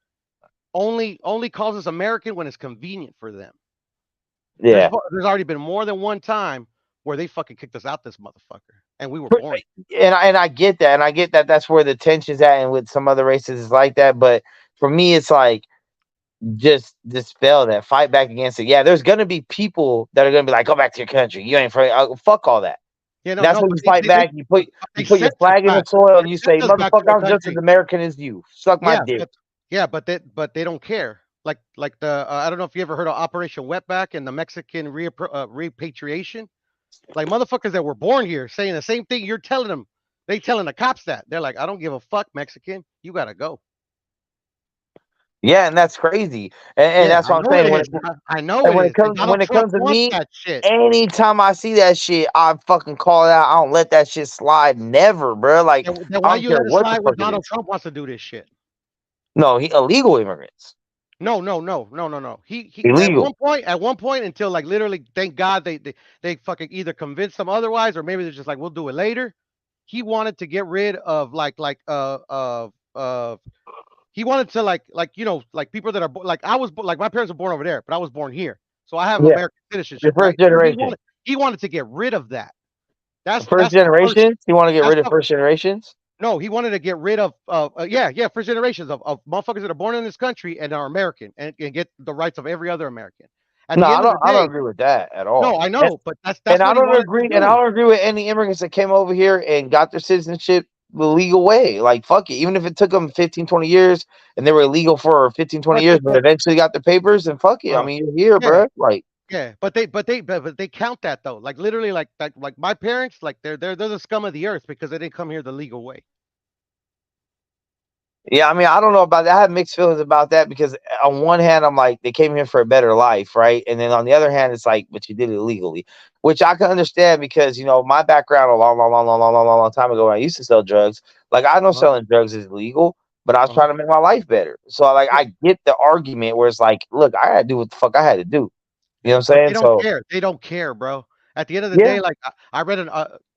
only calls us American when it's convenient for them. Yeah. There's already been more than one time where they fucking kicked us out this motherfucker, and we were born. And I get that, and I get that that's where the tension's at, and with some other races is like that. But for me, it's like just dispel that, fight back against it. Yeah, there's gonna be people that are gonna be like, go back to your country. You ain't fuck all that. Yeah, no, That's when you fight back. You put your flag in the soil and you say, motherfucker, I'm just as American as you. Suck my dick. But they don't care. Like the I don't know if you ever heard of Operation Wetback and the Mexican repatriation. Like motherfuckers that were born here saying the same thing you're telling them. They telling the cops that. They're like, I don't give a fuck, Mexican. You gotta go. Yeah, and that's crazy. And that's what I'm saying. I know when it comes to me, anytime I see that shit, I fucking call it out. I don't let that shit slide. Never, bro. Like, then why you let it slide when Donald Trump wants to do this shit? No, he illegal immigrants. No. He illegal. At one point until like literally, thank God they fucking either convinced them otherwise, or maybe they're just like, we'll do it later. He wanted to get rid of he wanted to like people that are like I was like my parents were born over there, but I was born here, so I have American citizenship. The first generation. He wanted to get rid of that. That's first generations. He wanted to get rid of first generations. No, he wanted to get rid of first generations of motherfuckers that are born in this country and are American and get the rights of every other American. I don't agree with that at all. No, I know, but that's and I don't agree. And I don't agree with any immigrants that came over here and got their citizenship the legal way. Like, fuck it. Even if it took them 15, 20 years and they were illegal for 15, 20 years, but eventually got their papers, and fuck it. I mean, you're here, bro. Like, yeah, but they count that though. Like literally, like my parents, like they're the scum of the earth because they didn't come here the legal way. Yeah, I mean, I don't know about that. I have mixed feelings about that because on one hand, I'm like, they came here for a better life, right? And then on the other hand, it's like, but you did it illegally, which I can understand because, you know, my background a long time ago when I used to sell drugs, like I know selling drugs is illegal, but I was trying to make my life better. So like, I get the argument where it's like, look, I had to do what the fuck I had to do. You know what I'm saying? They don't care. They don't care, bro. At the end of the day, like I read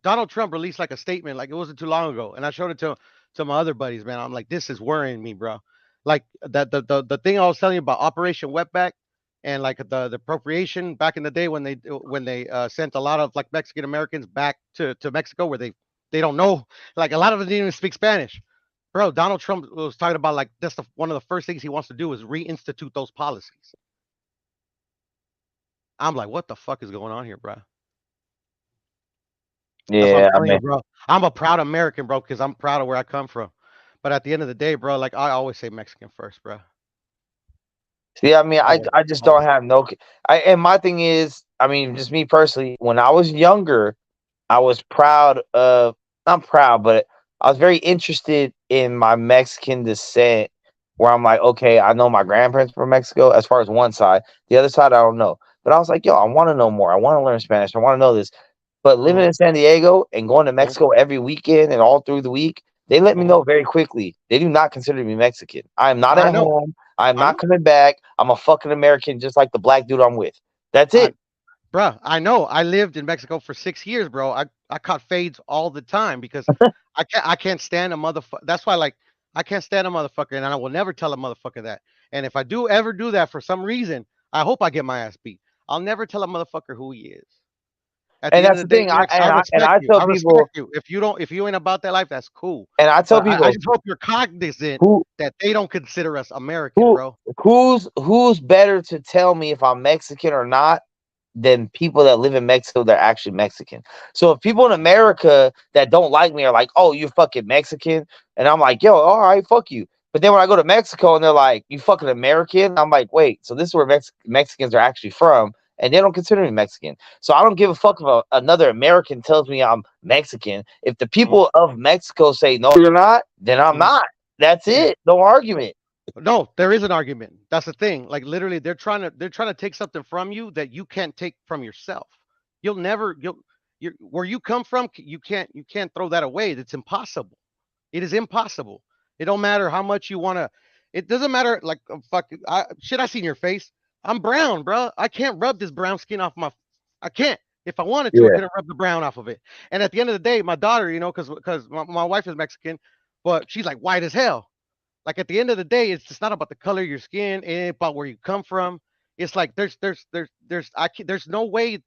Donald Trump released like a statement, like it wasn't too long ago, and I showed it to my other buddies, man. I'm like, this is worrying me, bro. Like the thing I was telling you about Operation Wetback and like the appropriation back in the day when they sent a lot of like Mexican Americans back to Mexico where they don't know, like a lot of them didn't even speak Spanish. Bro, Donald Trump was talking about like that's one of the first things he wants to do is reinstitute those policies. I'm like, what the fuck is going on here, bro? Yeah, bro. I'm a proud American, bro, because I'm proud of where I come from. But at the end of the day, bro, like I always say Mexican first, bro. See, I mean, I just don't have and my thing is, I mean, just me personally, when I was younger, I was not proud, but I was very interested in my Mexican descent, where I'm like, okay, I know my grandparents from Mexico as far as one side. The other side, I don't know. But I was like, yo, I want to know more. I want to learn Spanish. I want to know this. But living in San Diego and going to Mexico every weekend and all through the week, they let me know very quickly. They do not consider me Mexican. I am not at home. I'm not coming back. I'm a fucking American, just like the black dude I'm with. That's it. Bro, I know. I lived in Mexico for 6 years, bro. I caught fades all the time because I can't stand a motherfucker. That's why, like, I can't stand a motherfucker, and I will never tell a motherfucker that. And if I do ever do that for some reason, I hope I get my ass beat. I'll never tell a motherfucker who he is. And that's the thing. I tell people, if you ain't about that life, that's cool. And I tell people, I just hope you're cognizant that they don't consider us American, bro. Who's better to tell me if I'm Mexican or not than people that live in Mexico that are actually Mexican? So if people in America that don't like me are like, oh, you're fucking Mexican, and I'm like, yo, all right, fuck you. But then when I go to Mexico and they're like, you fucking American, I'm like, wait, so this is where Mexicans are actually from. And they don't consider me Mexican. So I don't give a fuck if another American tells me I'm Mexican. If the people of Mexico say, no, you're not, then I'm not. That's it. No argument. No, there is an argument. That's the thing. Like literally, they're trying to take something from you that you can't take from yourself. Where you come from, you can't throw that away. It's impossible. It is impossible. It don't matter how much you want to. It doesn't matter. Like I see in your face. I'm brown, bro. I can't rub this brown skin off I can't. If I wanted to, I couldn't rub the brown off of it. And at the end of the day, my daughter, you know, because my wife is Mexican, but she's like white as hell. Like at the end of the day, it's just not about the color of your skin. It ain't about where you come from. it's like there's no way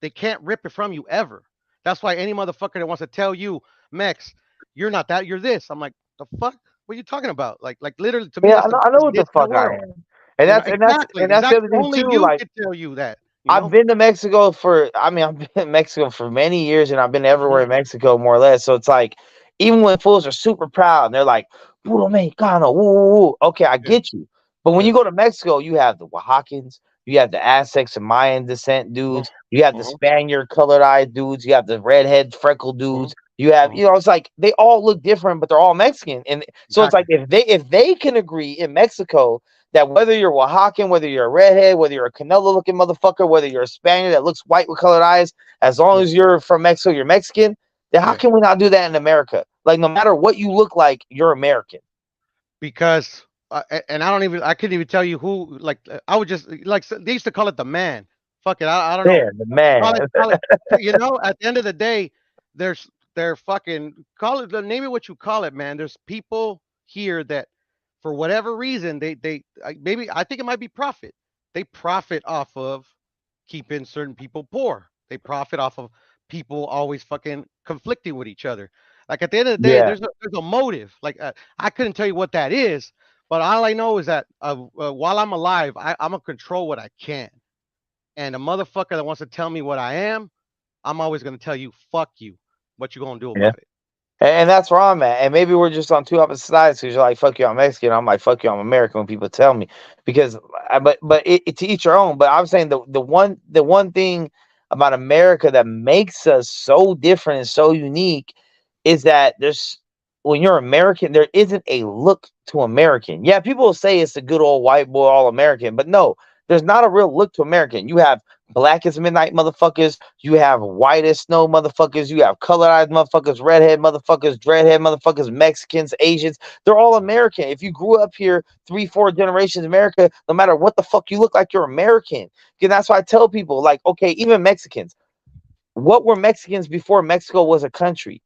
they can't rip it from you ever. That's why any motherfucker that wants to tell you, Mex, you're not that, you're this. I'm like, the fuck? What are you talking about? Like literally to me, Yeah, that's the I know biggest what the diss in the fuck I world. am, and that's Exactly. the other thing Only too. you Like can tell you that. I've been to Mexico I've been in Mexico for many years, and I've been everywhere in Mexico more or less. So it's like, even when fools are super proud and they're like, "Puro Mexicano," woo, woo, woo. Okay, I get you. But when you go to Mexico, you have the Oaxacans, you have the Aztecs and Mayan descent dudes, you have the Spaniard colored eyed dudes, you have the redhead freckled dudes. You have, it's like they all look different, but they're all Mexican. And so it's like if they can agree in Mexico that whether you're Oaxacan, whether you're a redhead, whether you're a Canelo looking motherfucker, whether you're a Spaniard that looks white with colored eyes, as long as you're from Mexico, you're Mexican, then how can we not do that in America? Like, no matter what you look like, you're American. Because and I couldn't even tell you who, like, I would just, like, they used to call it the man. Fuck it, I don't know. Yeah, the man. Call it, at the end of the day, they're fucking, name it what you call it, man. There's people here that, for whatever reason, maybe, I think it might be profit. They profit off of keeping certain people poor. They profit off of people always fucking conflicting with each other. Like, at the end of the day, there's a motive. Like, I couldn't tell you what that is, but all I know is that while I'm alive, I'm gonna control what I can. And a motherfucker that wants to tell me what I am, I'm always gonna tell you, fuck you. What you gonna do about it? And that's where I'm at. And maybe we're just on two opposite sides, because you're like, fuck you, I'm Mexican. I'm like, fuck you, I'm American, when people tell me. Because but to each your own. But I'm saying the one thing about America that makes us so different and so unique is that when you're American, there isn't a look to American. Yeah, people will say it's a good old white boy, all American, but no, there's not a real look to American. You have black as midnight motherfuckers, you have white as snow motherfuckers, you have colored eyed motherfuckers, redhead motherfuckers, dreadhead motherfuckers, Mexicans, Asians. They're all American. If you grew up here 3-4 generations in America, no matter what the fuck you look like, you're American. And that's why I tell people, like, okay, even Mexicans, what were Mexicans before Mexico was a country?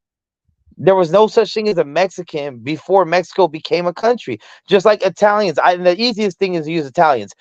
There was no such thing as a Mexican before Mexico became a country. Just like Italians. The easiest thing is to use Italians.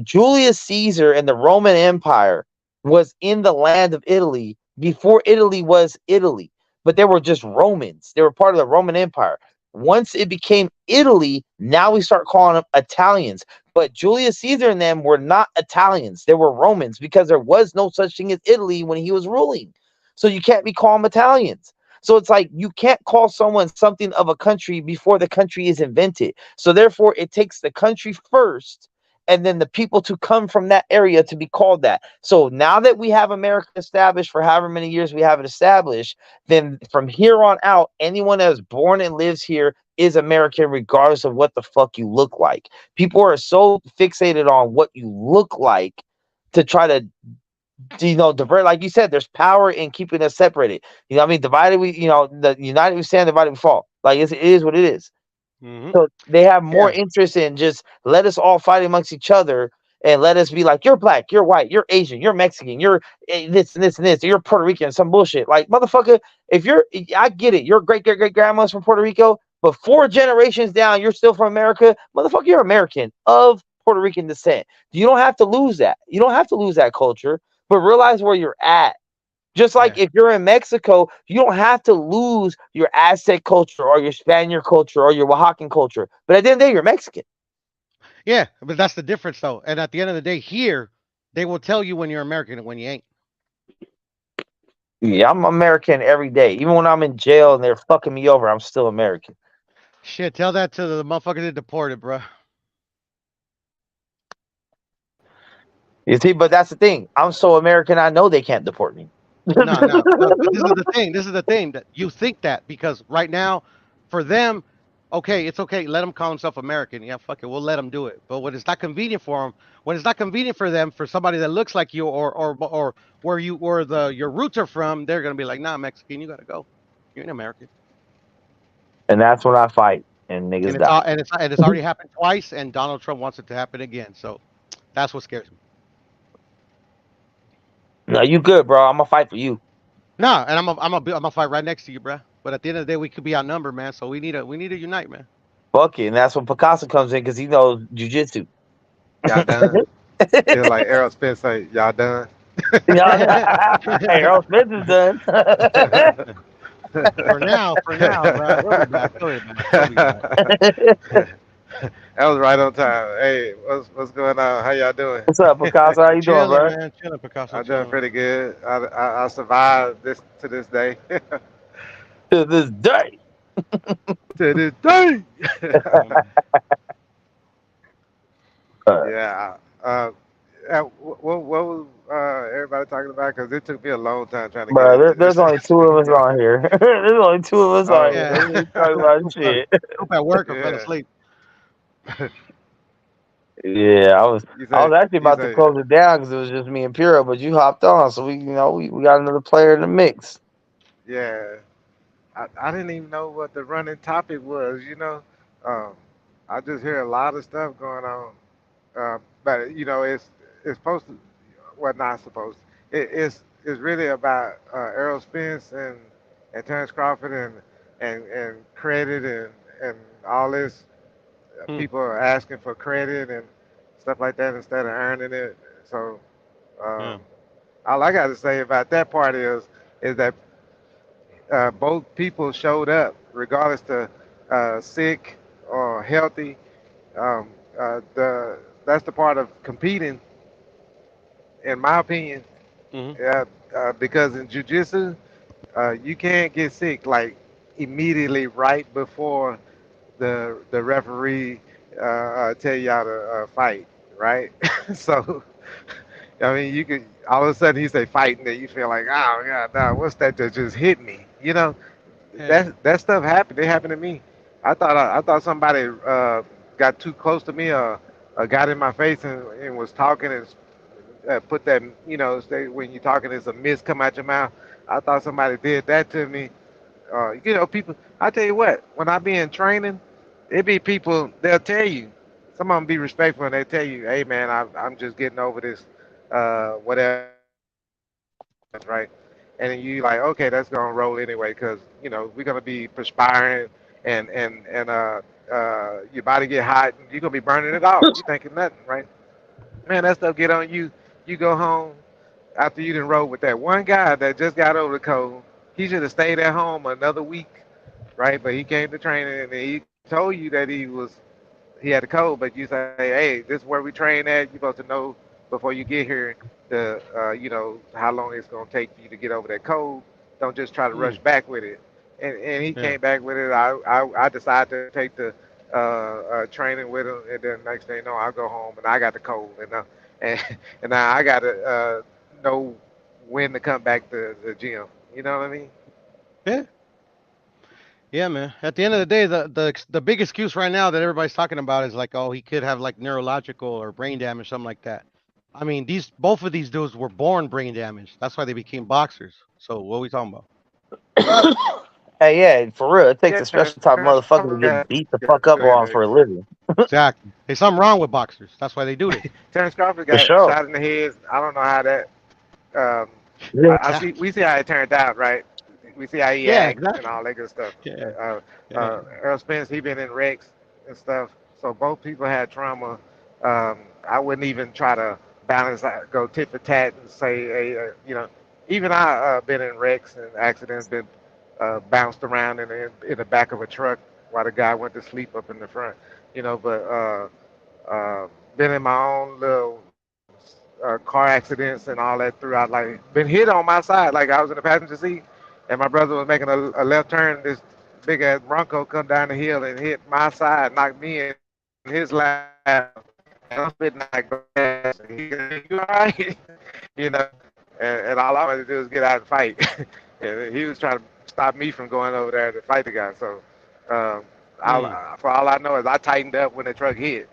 Julius Caesar and the Roman Empire was in the land of Italy before Italy was Italy. But they were just Romans. They were part of the Roman Empire. Once it became Italy, now we start calling them Italians. But Julius Caesar and them were not Italians. They were Romans, because there was no such thing as Italy when he was ruling. So you can't be calling them Italians. So it's like, you can't call someone something of a country before the country is invented. So therefore, it takes the country first, and then the people to come from that area to be called that. So now that we have America established for however many years we have it established, then from here on out, anyone that is born and lives here is American, regardless of what the fuck you look like. People are so fixated on what you look like to try to, divert. Like you said, there's power in keeping us separated. I mean, divided the united we stand, divided we fall. Like, it is what it is. So they have more interest in just let us all fight amongst each other, and let us be like, you're black, you're white, you're Asian, you're Mexican, you're this and this and this, you're Puerto Rican, some bullshit. Like, motherfucker, I get it, your great grandma's from Puerto Rico, but 4 generations down, you're still from America. Motherfucker, you're American of Puerto Rican descent. You don't have to lose that. You don't have to lose that culture, but realize where you're at. Just like if you're in Mexico, you don't have to lose your Aztec culture or your Spaniard culture or your Oaxacan culture. But at the end of the day, you're Mexican. Yeah, but that's the difference, though. And at the end of the day, here, they will tell you when you're American and when you ain't. Yeah, I'm American every day. Even when I'm in jail and they're fucking me over, I'm still American. Shit, tell that to the motherfucker that deported, bro. You see, but that's the thing. I'm so American, I know they can't deport me. No. This is the thing that you think that, because right now, for them, okay, it's okay. Let them call themselves American. Yeah, fuck it, we'll let them do it. But when it's not convenient for them, when it's not convenient for them, for somebody that looks like you or where your roots are from, they're gonna be like, nah, Mexican, you gotta go. You're an American. And that's when I fight and niggas die. And it's already happened twice, and Donald Trump wants it to happen again. So that's what scares me. No, you good, bro. I'm gonna fight for you. No, and I'm gonna fight right next to you, bro. But at the end of the day, we could be outnumbered, man. So we need to unite, man. Fuck it, and that's when Picasso comes in, because he knows jujitsu. Goddamn. Feel like Errol Spence say, y'all done? Yeah, Errol Spence is done. For now, bro. He'll be back. He'll be back. He'll be back. That was right on time. Hey, what's going on? How y'all doing? What's up, Picasso? How you doing, Chilling, bro? man. Chilling, Picasso. I'm doing Chilling. pretty good. I survived this to this day. To this day. To this day. Yeah. What was everybody talking about? Because it took me a long time trying to get Bro, into there's this. only two of us on here. There's only two of us Oh, on here. We ain't talking about shit. Hope at work or fell yeah. asleep. Yeah, I was You I say was actually you about to say close it down because it was just me and Puro, but you hopped on, so we got another player in the mix. yeah. I didn't even know what the running topic was. Um, I just hear a lot of stuff going on. But it's supposed to, well, not supposed to. It's really about Errol Spence and Terrence Crawford and credit and all this. People are asking for credit and stuff like that instead of earning it. So Yeah. all I got to say about that part is that both people showed up, regardless to sick or healthy. Um, that's the part of competing, in my opinion, Mm-hmm. because in jujitsu, you can't get sick like immediately right before the referee tell y'all to fight, right? So I mean, you could all of a sudden he say fight, and then you feel like, oh god, nah, what's that just hit me? Yeah. That stuff happened. It happened to me. I thought somebody got too close to me, got in my face and was talking and put that, say when you're talking, there's a mist come out your mouth. I thought somebody did that to me. People. I tell you what, when I be in training, it be people. They'll tell you. Some of them be respectful and they tell you, "Hey man, I'm just getting over this, whatever." Right? And then you like, okay, that's gonna roll anyway, because we're gonna be perspiring and your body get hot, and you're gonna be burning it off. You thinking nothing, right? Man, that stuff get on you. You go home after you done rode with that one guy that just got over the cold. He should have stayed at home another week, right? But he came to training and he told you that he had a cold, but you say, hey, this is where we train at. You're supposed to know before you get here how long it's gonna take for you to get over that cold. Don't just try to rush back with it. And he Yeah. came back with it. I decided to take the training with him, and then next thing you know, I go home and I got the cold, and and now I gotta know when to come back to the gym. You know what I mean? Yeah. Yeah, man. At the end of the day, the big excuse right now that everybody's talking about is like, oh, he could have like neurological or brain damage, something like that. I mean, both of these dudes were born brain damaged. That's why they became boxers. So what are we talking about? Hey, yeah, for real, it takes Yeah, a special type of motherfucker to get beat the fuck up on for a living. Exactly. There's something wrong with boxers. That's why they do this. Terrence Crawford For got sure. shot in the head. I don't know how that. Um, Yeah. I see. We see how it turned out, right? We see how he Yeah, acts and exactly. all that good stuff. Yeah. Uh, Yeah. Earl Spence, he been in wrecks and stuff. So both people had trauma. I wouldn't even try to balance, go tit for tat and say, hey, even I been in wrecks and accidents, been bounced around in the back of a truck while the guy went to sleep up in the front. But been in my own little car accidents and all that throughout. Like, been hit on my side. Like, I was in the passenger seat, and my brother was making a left turn. This big ass Bronco come down the hill and hit my side, knocked me in his lap, and I'm spitting like glass. And he said, "You all right?" you know. And all I wanted to do is get out and fight. And he was trying to stop me from going over there to fight the guy. So, um, for all I know is I tightened up when the truck hit.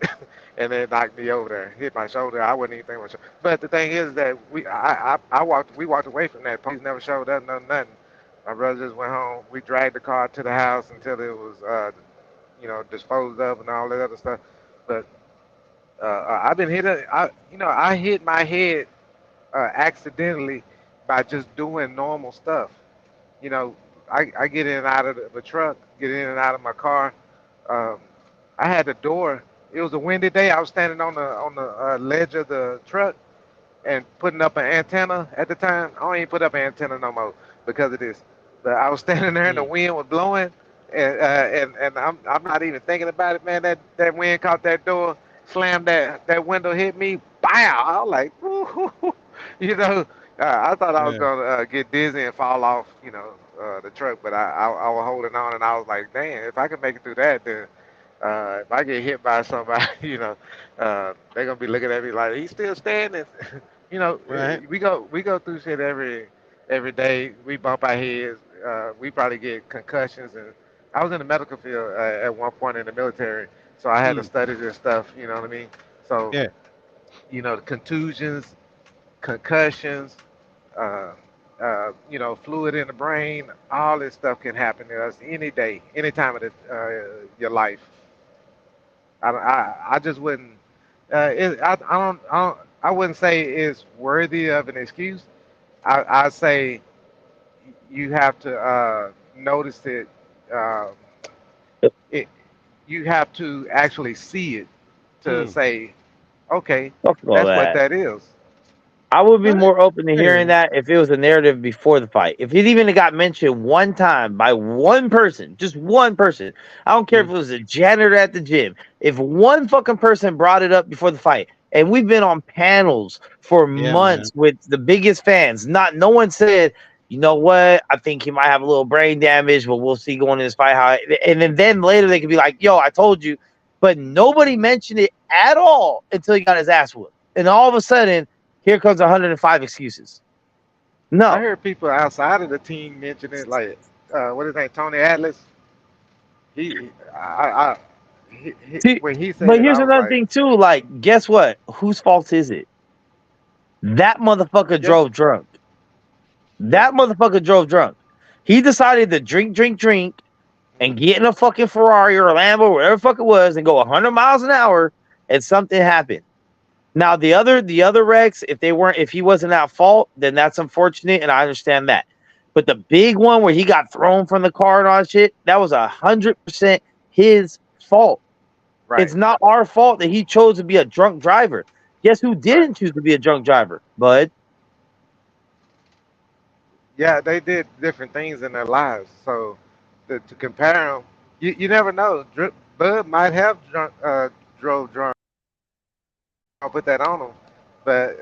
And then knocked me over there, hit my shoulder. I wasn't even thinking about shoulder. But the thing is that we walked away from that. Police never showed up, nothing. My brother just went home. We dragged the car to the house until it was, disposed of and all that other stuff. But I've been hit. I hit my head accidentally by just doing normal stuff. You know, I get in and out of the truck, get in and out of my car. Um, I had the door it was a windy day. I was standing on the ledge of the truck and putting up an antenna at the time. I don't even put up an antenna no more because of this. But I was standing there and the wind was blowing, and I'm not even thinking about it, man. That wind caught that door, slammed that window, hit me, bow. I was like, woo-hoo-hoo. You know, I thought I was gonna get dizzy and fall off, the truck, but I was holding on, and I was like, damn, if I can make it through that, then if I get hit by somebody, they're gonna be looking at me like he's still standing. Right. We go through shit every day. We bump our heads. We probably get concussions, and I was in the medical field at one point in the military, so I had to study this stuff. You know what I mean? So Yeah. the contusions, concussions, fluid in the brain, all this stuff can happen to us any day, any time of your life. I just wouldn't. I wouldn't say it's worthy of an excuse. I say you have to notice it. Um, it you have to actually see it to say, okay, Fuck all that's what that. that is. I would be more open to hearing that if it was a narrative before the fight. If it even got mentioned one time by one person, just one person, I don't care if it was a janitor at the gym. If one fucking person brought it up before the fight, and we've been on panels for months with the biggest fans, no one said, you know what, I think he might have a little brain damage, but we'll see going in this fight how. And then later they could be like, yo, I told you, but nobody mentioned it at all until he got his ass whooped, and all of a sudden. Here comes 105 excuses. No. I heard people outside of the team mention it, like, what is his name, Tony Atlas? He, See, when he said but it, here's I was another like, thing too. Like, guess what? Whose fault is it? That motherfucker drove drunk. That motherfucker drove drunk. He decided to drink, and get in a fucking Ferrari or a Lambo, wherever the fuck it was, and go 100 miles an hour, and something happened. Now the other wrecks, if he wasn't at fault, then that's unfortunate, and I understand that. But the big one where he got thrown from the car and all that shit, that was 100% his fault. Right. It's not our fault that he chose to be a drunk driver. Guess who didn't choose to be a drunk driver? Bud. yeah, they did different things in their lives. So to compare them, you never know. Bud might have drove drunk. I'll put that on him. But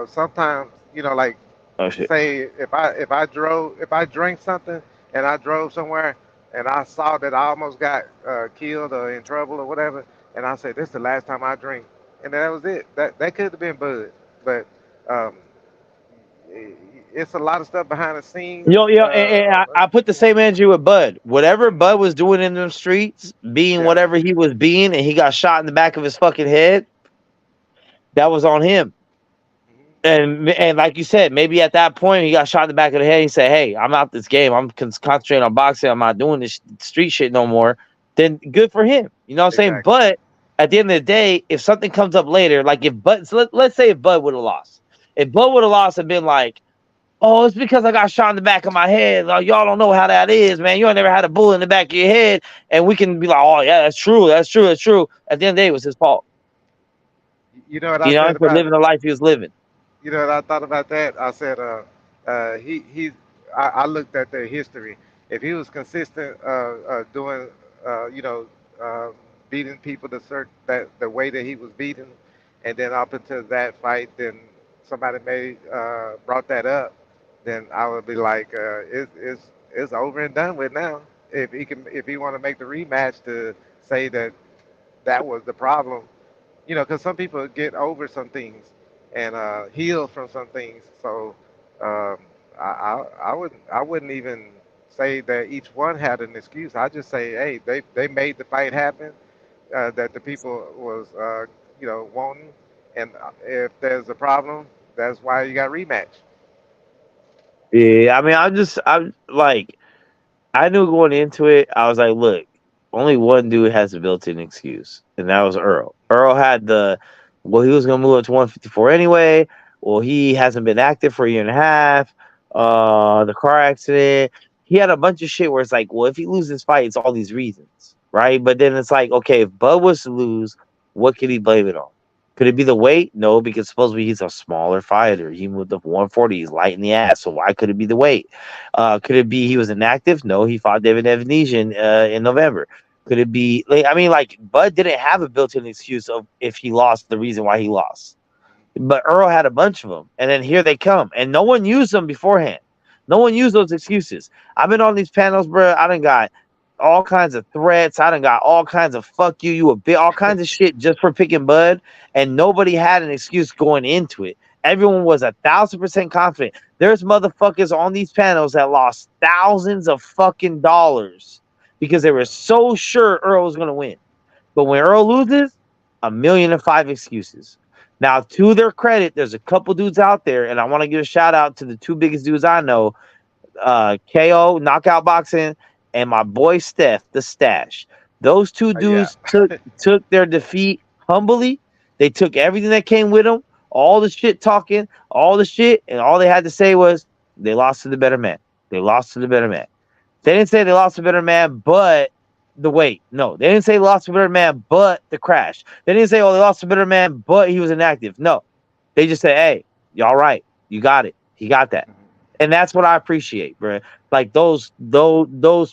sometimes, like Oh shit. say if I drank something and I drove somewhere and I saw that I almost got killed or in trouble or whatever, and I said this is the last time I drink, and that was it. That could have been Bud, but um, it's a lot of stuff behind the scenes. And I put the same energy with Bud. Whatever Bud was doing in the streets, being whatever he was being, and he got shot in the back of his fucking head, that was on him. And like you said, maybe at that point he got shot in the back of the head. He said, "Hey, I'm out this game. I'm concentrating on boxing. I'm not doing this street shit no more." Then good for him. You know what I'm saying? But at the end of the day, if something comes up later, like if Bud, so let's say if Bud would have lost, and been like, "Oh, it's because I got shot in the back of my head. Like, y'all don't know how that is, man. You ain't never had a bullet in the back of your head," and we can be like, "Oh yeah, that's true. That's true. That's true." At the end of the day, it was his fault. You know what I said for about living the life he was living. You know what I thought about that? I said, I looked at their history. If he was consistent, doing, beating people the way that he was beaten, and then up until that fight, then somebody brought that up, then I would be like, it's over and done with now. If he want to make the rematch to say that was the problem, because some people get over some things and heal from some things. So I wouldn't even say that each one had an excuse. I just say, hey, they made the fight happen that the people was wanting, and if there's a problem, that's why you got rematch. Yeah, I mean, I knew going into it, I was like, look, only one dude has a built-in excuse, and that was Earl. Earl had he was going to move up to 154 anyway. Well, he hasn't been active for a year and a half. The car accident. He had a bunch of shit where it's like, well, if he loses this fight, it's all these reasons. right? But then it's like, okay, if Bud was to lose, what could he blame it on? Could it be the weight? No, because supposedly he's a smaller fighter. He moved up 140. He's light in the ass. So why could it be the weight? Could it be he was inactive? No, he fought David Evanesian in November. Could it be? Like Bud didn't have a built-in excuse of if he lost, the reason why he lost. But Earl had a bunch of them, and then here they come, and no one used them beforehand. No one used those excuses. I've been on these panels, bro. I done got all kinds of threats. I done got all kinds of fuck you, a bit, all kinds of shit just for picking Bud, and nobody had an excuse going into it. Everyone was 1,000% confident. There's motherfuckers on these panels that lost thousands of fucking dollars because they were so sure Earl was gonna win. But when Earl loses, 1,000,005 excuses. Now, to their credit, there's a couple dudes out there, and I want to give a shout out to the two biggest dudes I know, KO, Knockout Boxing, and my boy Steph, the Stash. Those two dudes took their defeat humbly. They took everything that came with them, all the shit talking, all the shit, and all they had to say was they lost to the better man. They lost to the better man. They didn't say they lost to the better man, but the weight. No, they didn't say they lost to a better man, but the crash. They didn't say, oh, they lost to a better man, but he was inactive. No, they just said, hey, y'all right. You got it. He got that. And that's what I appreciate, bro. Like those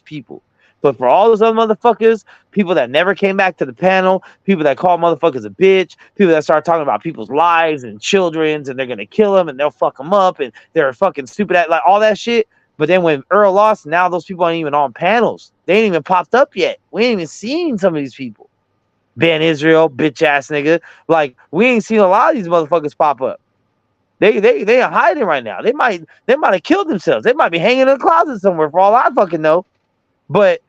people. But for all those other motherfuckers, people that never came back to the panel, people that call motherfuckers a bitch, people that start talking about people's lives and children's and they're going to kill them and they'll fuck them up and they're fucking stupid at like all that shit. But then when Earl lost, now those people aren't even on panels. They ain't even popped up yet. We ain't even seen some of these people. Ben Israel, bitch ass nigga. Like we ain't seen a lot of these motherfuckers pop up. They are hiding right now. They might have killed themselves. They might be hanging in a closet somewhere for all I fucking know. But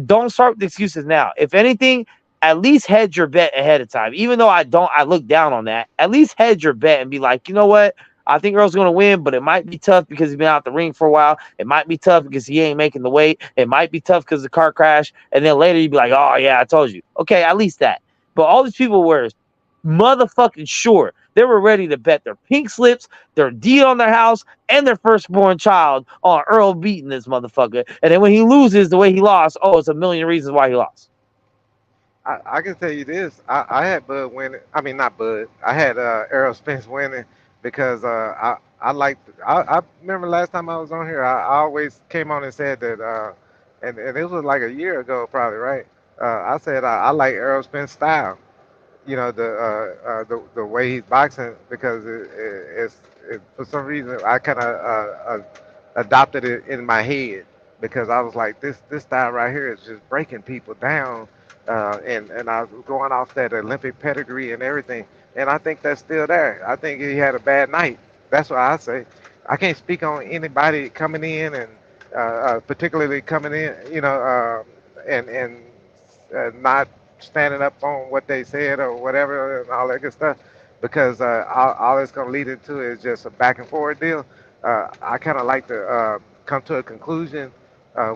don't start with excuses now. If anything, at least hedge your bet ahead of time. Even though I look down on that. At least hedge your bet and be like, you know what? I think Earl's going to win, but it might be tough because he's been out the ring for a while. It might be tough because he ain't making the weight. It might be tough because of the car crash. And then later you'd be like, oh, yeah, I told you. Okay, at least that. But all these people were motherfucking sure. They were ready to bet their pink slips, their deed on their house, and their firstborn child on Earl beating this motherfucker. And then when he loses the way he lost, oh, it's a million reasons why he lost. I can tell you this. I had Bud winning. I mean, not Bud. I had Errol Spence winning because I remember last time I was on here, I always came on and said that, and it was like a year ago probably, right? I said I like Errol Spence style. You know, the way he's boxing because it's for some reason I kind of adopted it in my head because I was like this style right here is just breaking people down, and I was going off that Olympic pedigree and everything, and I think that's still there. I think he had a bad night. That's what I say. I can't speak on anybody coming in and particularly coming in, you know, and not standing up on what they said or whatever and all that good stuff because all it's going to lead into is just a back and forward deal. I kind of like to come to a conclusion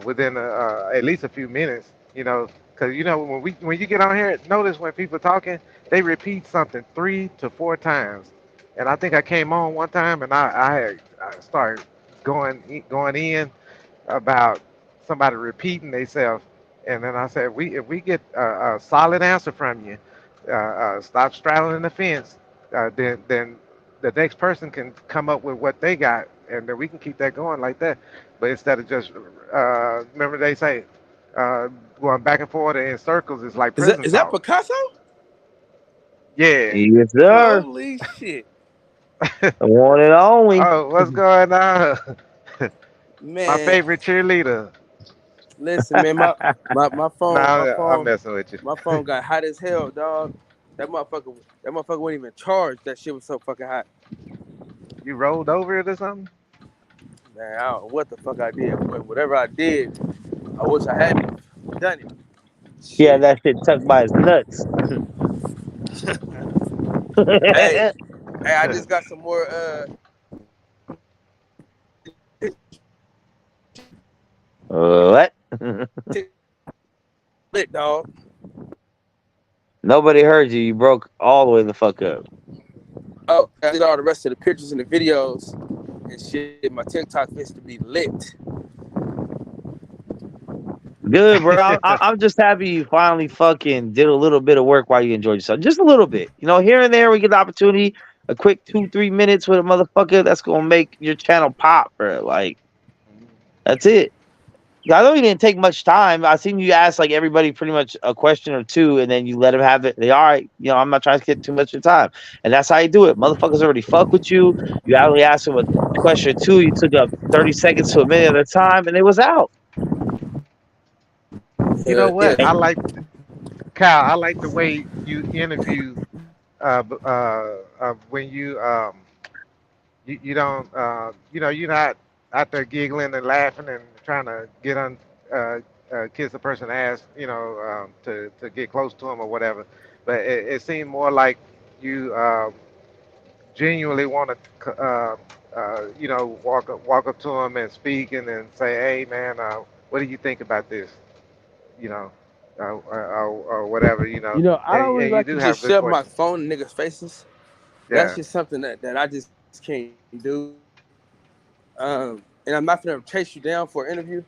within at least a few minutes, you know, because you know when you get on here, notice when people talking, they repeat something 3 to 4 times, and I think I came on one time and I started going in about somebody repeating themselves. And then I said, if we get a solid answer from you, stop straddling the fence, then the next person can come up with what they got, and then we can keep that going like that. But instead of just, remember they say, going back and forth in circles is like prison Is that talk. Picasso? Yeah. Yes, sir. Holy shit. The one and only. Oh, what's going on? Man. My favorite cheerleader. Listen, man, my phone. I'm messing with you. My phone got hot as hell, dog. That motherfucker wasn't even charged. That shit was so fucking hot. You rolled over it or something? Man, I don't know what the fuck I did, but whatever I did, I wish I hadn't done it. Yeah, that shit tucked by his nuts. hey, I just got some more. What? Lit, dog. Nobody heard you. You broke all the way the fuck up. Oh, I did all the rest of the pictures and the videos and shit. My TikTok fits to be lit. Good, bro. I'm just happy you finally fucking did a little bit of work while you enjoyed yourself. Just a little bit. You know, here and there we get the opportunity, a quick 2-3 minutes with a motherfucker that's gonna make your channel pop, bro. Like, that's it. I know you didn't take much time. I seen you ask like everybody pretty much a question or two, and then you let them have it. They all right, you know, I'm not trying to get too much of your time. And that's how you do it. Motherfuckers already fuck with you. You only asked them a question or two, you took up 30 seconds to a minute at a time, and it was out. You know what? I like Kyle. I like the way you interview. When you don't you're not out there giggling and laughing and trying to get on kiss the person's ass, to get close to them or whatever. But it seemed more like you genuinely want to walk up to them and speak and then say, hey man, what do you think about this? You know, or whatever. I don't really And you like do to have just good shove my questions. phone in niggas' faces. That's Yeah. just something that I just can't do. And I'm not gonna chase you down for an interview.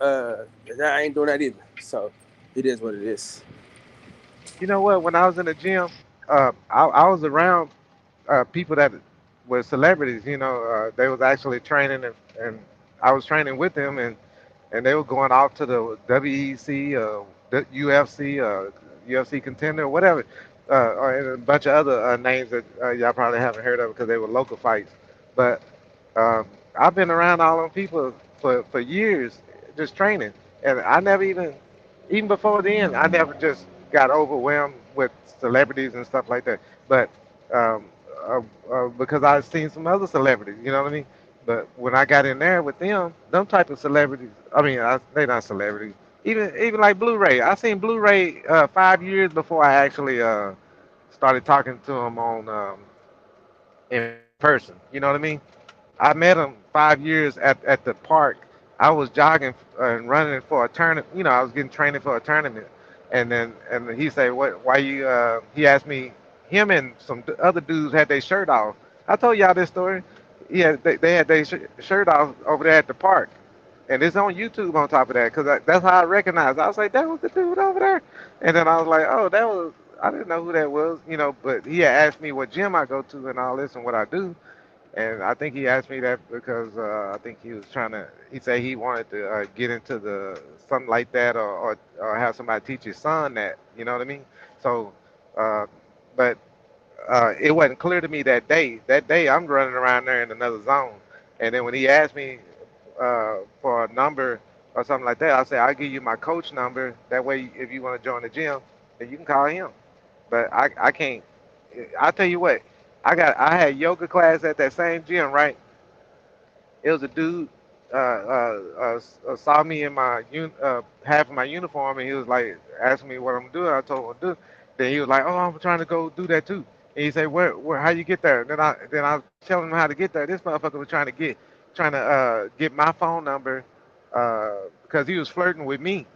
I ain't doing that either. So it is what it is. You know what? When I was in the gym, I was around people that were celebrities. They was actually training, and I was training with them, and they were going off to the WEC, the UFC, UFC contender, whatever, and a bunch of other names that y'all probably haven't heard of because they were local fights. But um, I've been around all them people for years, just training, and I never even before then, I never just got overwhelmed with celebrities and stuff like that. But um, because I've seen some other celebrities, you know what I mean. But when I got in there with them type of celebrities, I mean, they not celebrities. Even like Blu-ray, I seen Blu-ray 5 years before I actually started talking to him on in person. You know what I mean? I met him 5 years at the park. I was jogging and running for a tournament. I was getting training for a tournament, and he said, "What? Why you?" He asked me. Him and some other dudes had their shirt off. I told y'all this story. Yeah, they had their shirt off over there at the park, and it's on YouTube on top of that because that's how I recognized. I was like, "That was the dude over there," and then I was like, "Oh, that was." I didn't know who that was, but he had asked me what gym I go to and all this and what I do. And I think he asked me that because I think he was trying to. He said he wanted to get into the something like that, or have somebody teach his son that. You know what I mean? So, uh, but it wasn't clear to me that day. That day, I'm running around there in another zone. And then when he asked me for a number or something like that, I said I'll give you my coach number. That way, if you want to join the gym, then you can call him. But I can't. I tell you what, I had yoga class at that same gym, right? It was a dude saw me in my half of my uniform, and he was like asking me what I'm doing. I told him what to do. Then he was like, "Oh, I'm trying to go do that too." And he said, "Where, how you get there?" Then I telling him how to get there. This motherfucker was trying to get my phone number because he was flirting with me.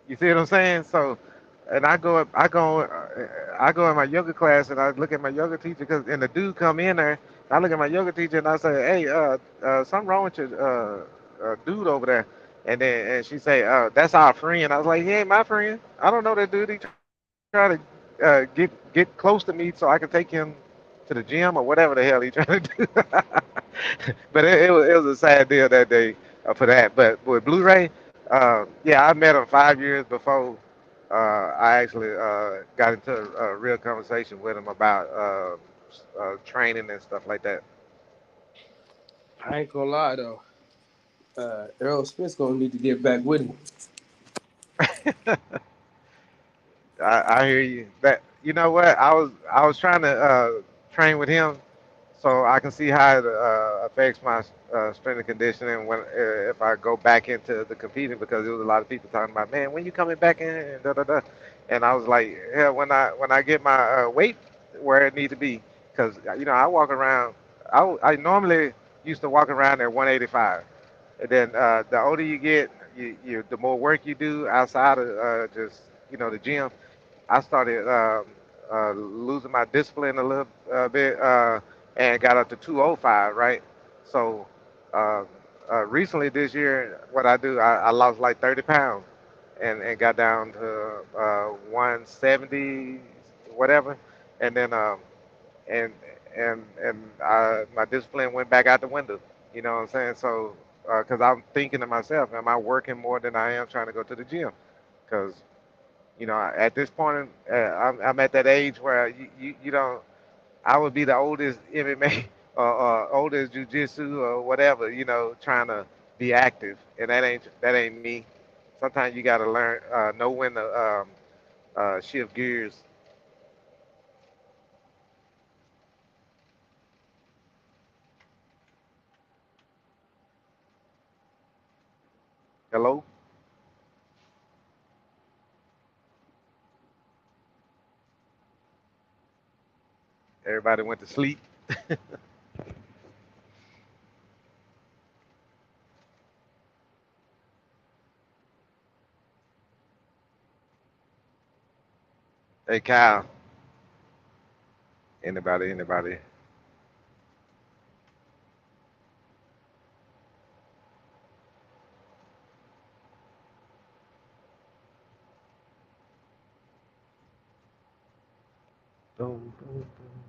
You see what I'm saying? So, and I go in my yoga class and I look at my yoga teacher and the dude come in there. I look at my yoga teacher and I say, "Hey, something wrong with your dude over there?" And she say, "That's our friend." I was like, "He ain't my friend. I don't know that dude. He trying to get close to me so I can take him to the gym or whatever the hell he trying to do." But it was a sad deal that day for that. But with Blu-ray, yeah, I met him 5 years before I actually got into a real conversation with him about training and stuff like that. I ain't gonna lie though. Errol Smith's gonna need to get back with him. I hear you. That you know what I was trying to train with him so I can see how it affects my strength and conditioning when if I go back into the competing because there was a lot of people talking about, man, when you coming back in and da da da, and I was like, hell, when I get my weight where it need to be, because I walk around, I normally used to walk around at 185, and then the older you get, the more work you do outside of just the gym. I started losing my discipline a little bit and got up to 205, right? So recently this year, what I do, I lost like 30 pounds. and got down to 170, whatever, and then and my discipline went back out the window. You know what I'm saying? So because I'm thinking to myself, am I working more than I am trying to go to the gym? Because at this point, I'm at that age where you don't. I would be the oldest MMA or oldest jujitsu or whatever, trying to be active, and that ain't me. Sometimes you got to learn, know when to shift gears. Hello, everybody went to sleep. Hey, Kyle. Anybody? Anybody? Boom, boom, boom.